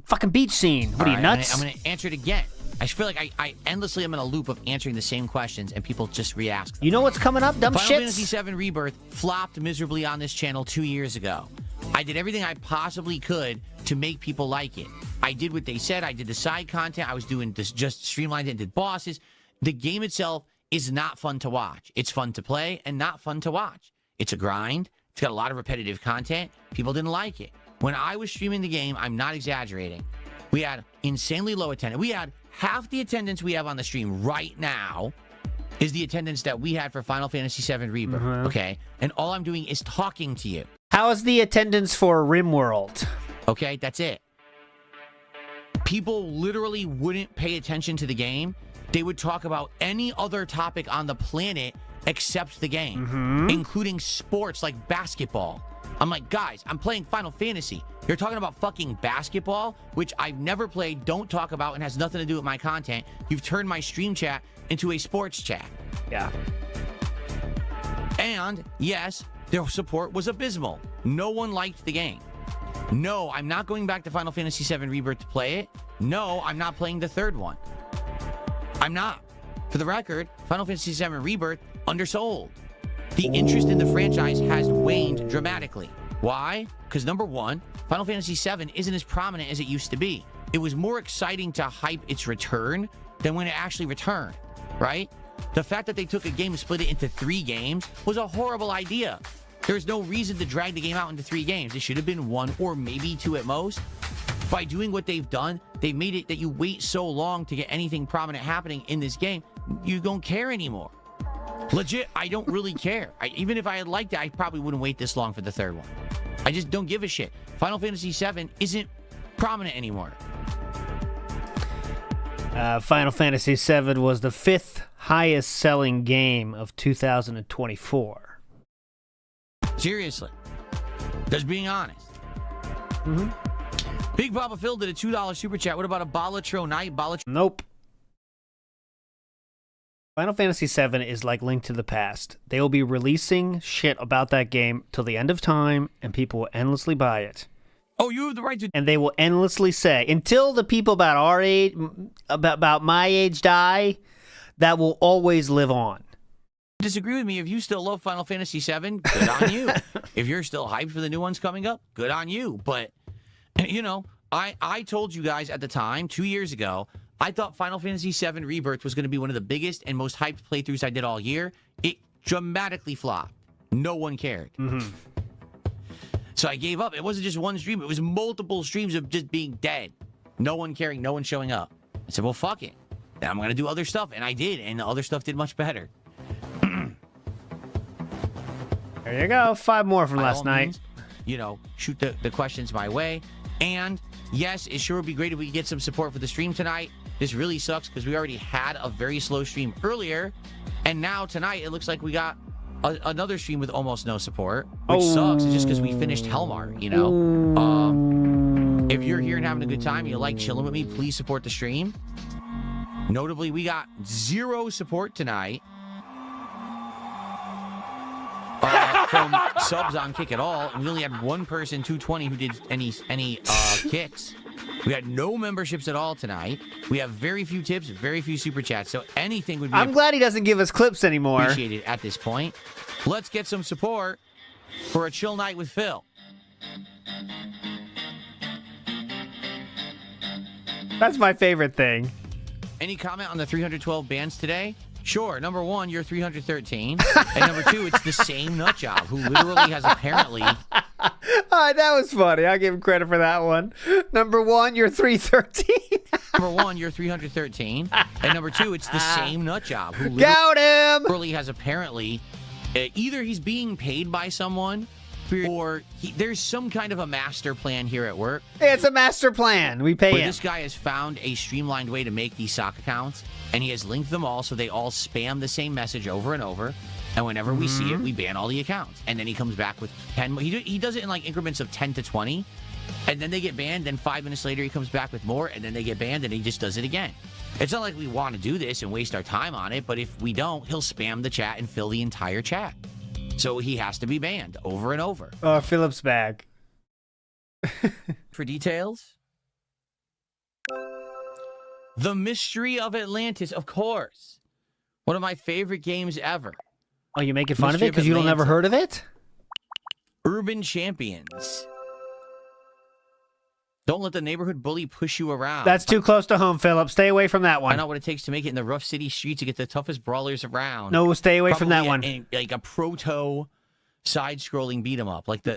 Fucking beach scene. What are you, nuts? I'm going to answer it again. I feel like I endlessly am in a loop of answering the same questions, and people just re-ask them. You know what's coming up, dumb shits? Final Fantasy VII Rebirth flopped miserably on this channel 2 years ago. I did everything I possibly could to make people like it. I did what they said. I did the side content. I was doing this, just streamlined it and did bosses. The game itself is not fun to watch. It's fun to play and not fun to watch. It's a grind. It's got a lot of repetitive content. People didn't like it. When I was streaming the game, I'm not exaggerating, we had insanely low attendance. We had half the attendance we have on the stream right now is the attendance that we had for Final Fantasy VII Rebirth, okay? And all I'm doing is talking to you. How is the attendance for RimWorld? Okay, that's it. People literally wouldn't pay attention to the game. They would talk about any other topic on the planet except the game, including sports like basketball. I'm like, guys, I'm playing Final Fantasy. You're talking about fucking basketball, which I've never played, don't talk about, and has nothing to do with my content. You've turned my stream chat into a sports chat. Yeah. And yes, their support was abysmal. No one liked the game. No, I'm not going back to Final Fantasy VII Rebirth to play it. No, I'm not playing the third one. I'm not. For the record, Final Fantasy VII Rebirth undersold. The interest in the franchise has waned dramatically. Why? Because number one, Final Fantasy VII isn't as prominent as it used to be. It was more exciting to hype its return than when it actually returned, right? The fact that they took a game and split it into 3 games was a horrible idea. There's no reason to drag the game out into 3 games. It should have been 1 or maybe 2 at most. By doing what they've done, they've made it that you wait so long to get anything prominent happening in this game, you don't care anymore. Legit, I don't really care. Even if I had liked it, I probably wouldn't wait this long for the third one. I just don't give a shit. Final Fantasy VII isn't prominent anymore. Final Fantasy VII was the 5th highest selling game of 2024. Seriously. Just being honest. Big Papa Phil did a $2 super chat. What about a Balatro Night? Nope. Final Fantasy VII is like Link to the Past. They will be releasing shit about that game till the end of time, and people will endlessly buy it. Oh, you have the right to... And they will endlessly say, until the people about our age, about my age die, that will always live on. Disagree with me. If you still love Final Fantasy VII, good on you. If you're still hyped for the new ones coming up, good on you. But, you know, I told you guys at the time, 2 years ago, I thought Final Fantasy VII Rebirth was going to be one of the biggest and most hyped playthroughs I did all year. It dramatically flopped. No one cared. So I gave up. It wasn't just one stream. It was multiple streams of just being dead. No one caring. No one showing up. I said, well, fuck it. Then I'm going to do other stuff. And I did. And the other stuff did much better. There you go. 5 more from last night. Means, you know, shoot the questions my way. And yes, it sure would be great if we could get some support for the stream tonight. This really sucks because we already had a very slow stream earlier. And now tonight, it looks like we got another stream with almost no support, which sucks. It's just because we finished Helmar, you know. If you're here and having a good time, you like chilling with me, please support the stream. Notably, we got 0 support tonight from subs on Kick at all. And we only had one person, 220, who did any kicks. We had no memberships at all tonight. We have very few tips, very few super chats. So anything would be... I'm glad he doesn't give us clips anymore. Appreciated at this point. Let's get some support for a chill night with Phil. That's my favorite thing. Any comment on the 312 bands today? Sure. Number 1, you're 313. And number 2, it's the same nutjob who literally has apparently... that was funny. I'll give him credit for that one. Number 1, you're 313. Number 1, you're 313. And number 2, it's the same nutjob who literally has apparently... either he's being paid by someone, or there's some kind of a master plan here at work. Hey, it's a master plan. We pay him. This guy has found a streamlined way to make these sock accounts And he has linked them all so they all spam the same message over and over. And whenever we see it, we ban all the accounts. And then he comes back with 10. He does it in like increments of 10 to 20. And then they get banned. Then 5 minutes later, he comes back with more. And then they get banned. And he just does it again. It's not like we want to do this and waste our time on it. But if we don't, he'll spam the chat and fill the entire chat. So he has to be banned over and over. Oh, Philip's back. For details, The Mystery of Atlantis, of course. One of my favorite games ever. Oh, you making fun of Mystery it because you don't never heard of it? Urban Champions. Don't let the neighborhood bully push you around. That's too close to home, Philip. Stay away from that one. Find out what it takes to make it in the rough city streets to get the toughest brawlers around. No, stay away from that one. Like a proto side-scrolling beat 'em up, like the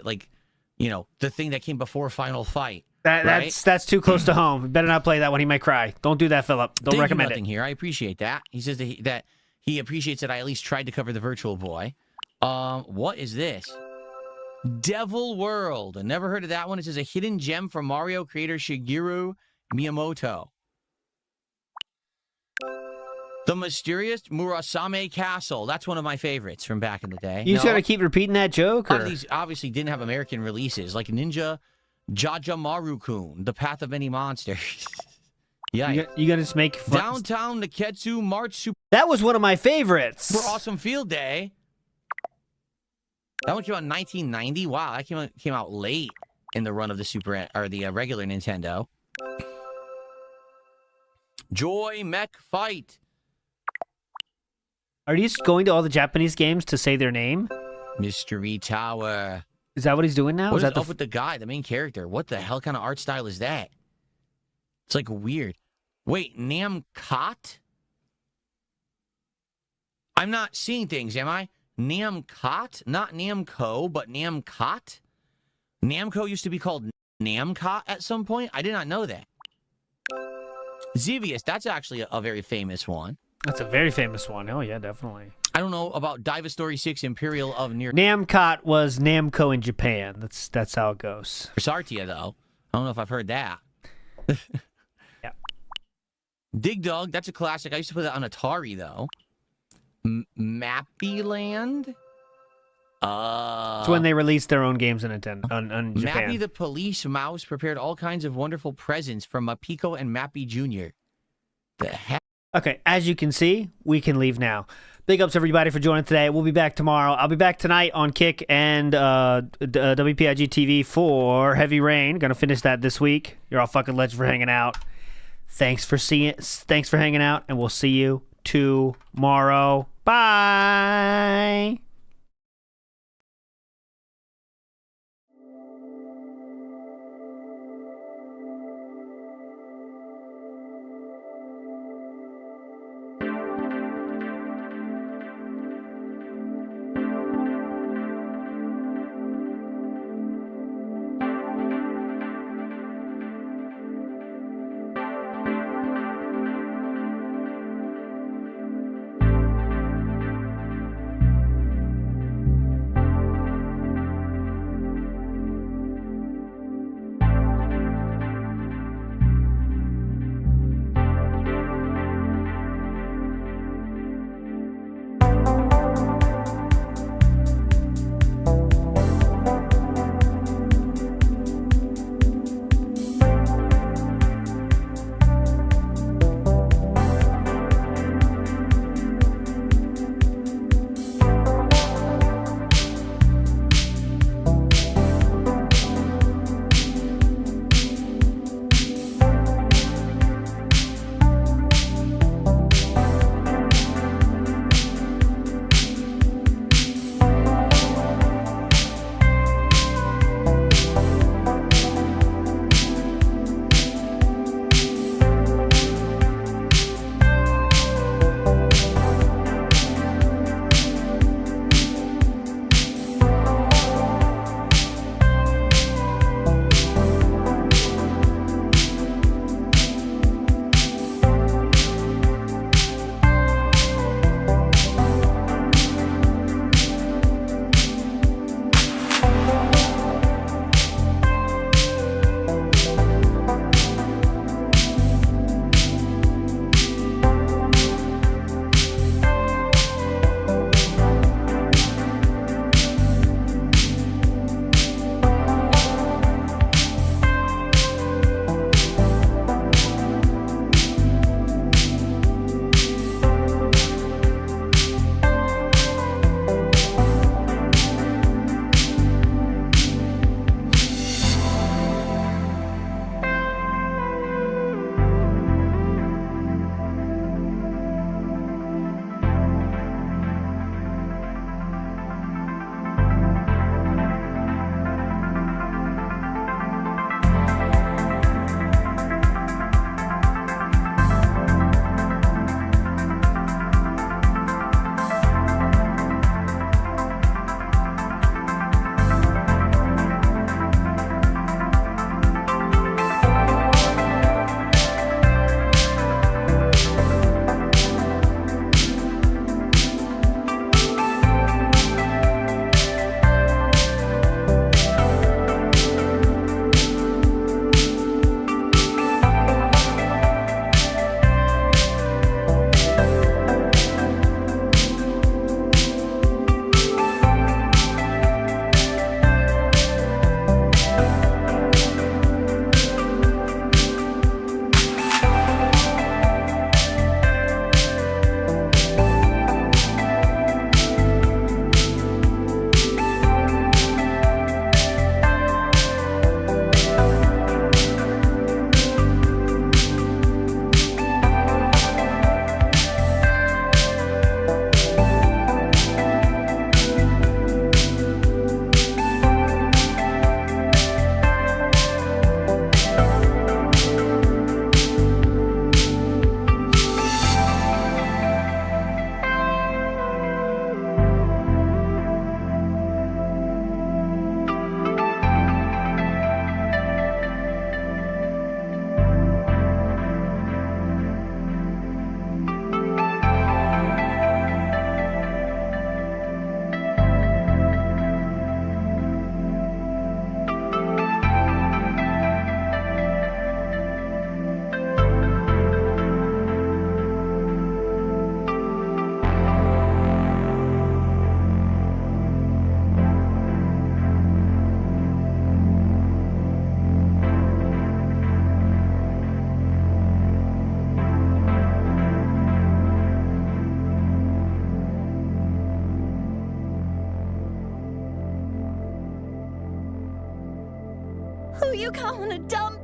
thing that came before Final Fight. That's too close to home. You better not play that one. He might cry. Don't do that, Philip. Don't recommend it. Here, I appreciate that. He says that he appreciates that I at least tried to cover the Virtual Boy. What is this? Devil World. I never heard of that one. It says a hidden gem from Mario creator Shigeru Miyamoto. The Mysterious Murasame Castle. That's one of my favorites from back in the day. You just gotta keep repeating that joke? A lot of these obviously didn't have American releases, like Ninja Jajamaru-kun, The Path of Many Monsters. Yeah. You gotta just make fun. Downtown Neketsu March Super. That was one of my favorites. For Awesome Field Day. That one came out in 1990. Wow, that came out late in the run of the regular Nintendo. Joy Mech Fight. Are you just going to all the Japanese games to say their name? Mystery Tower. Is that what he's doing now? What is up with the guy, the main character? What the hell kind of art style is that? It's like weird. Wait, Namcot? I'm not seeing things, am I? Namcot? Not Namco, but Namcot? Namco used to be called Namcot at some point? I did not know that. Xevious, that's actually a very famous one. That's a very famous one. Oh, yeah, definitely. I don't know about Diva Story 6 Imperial of Near... Namcot was Namco in Japan. That's how it goes. Sartia, though. I don't know if I've heard that. Yeah. Dig Dug, that's a classic. I used to play that on Atari, though. Mappy Land? It's when they released their own games on Japan. Mappy the Police Mouse prepared all kinds of wonderful presents from Mapiko and Mappy Jr. The heck? Okay, as you can see, we can leave now. Big ups, everybody, for joining today. We'll be back tomorrow. I'll be back tonight on Kick and WPIG TV for Heavy Rain. Gonna finish that this week. You're all fucking legend for hanging out. Thanks for hanging out, and we'll see you tomorrow. Bye. Who you calling a dumb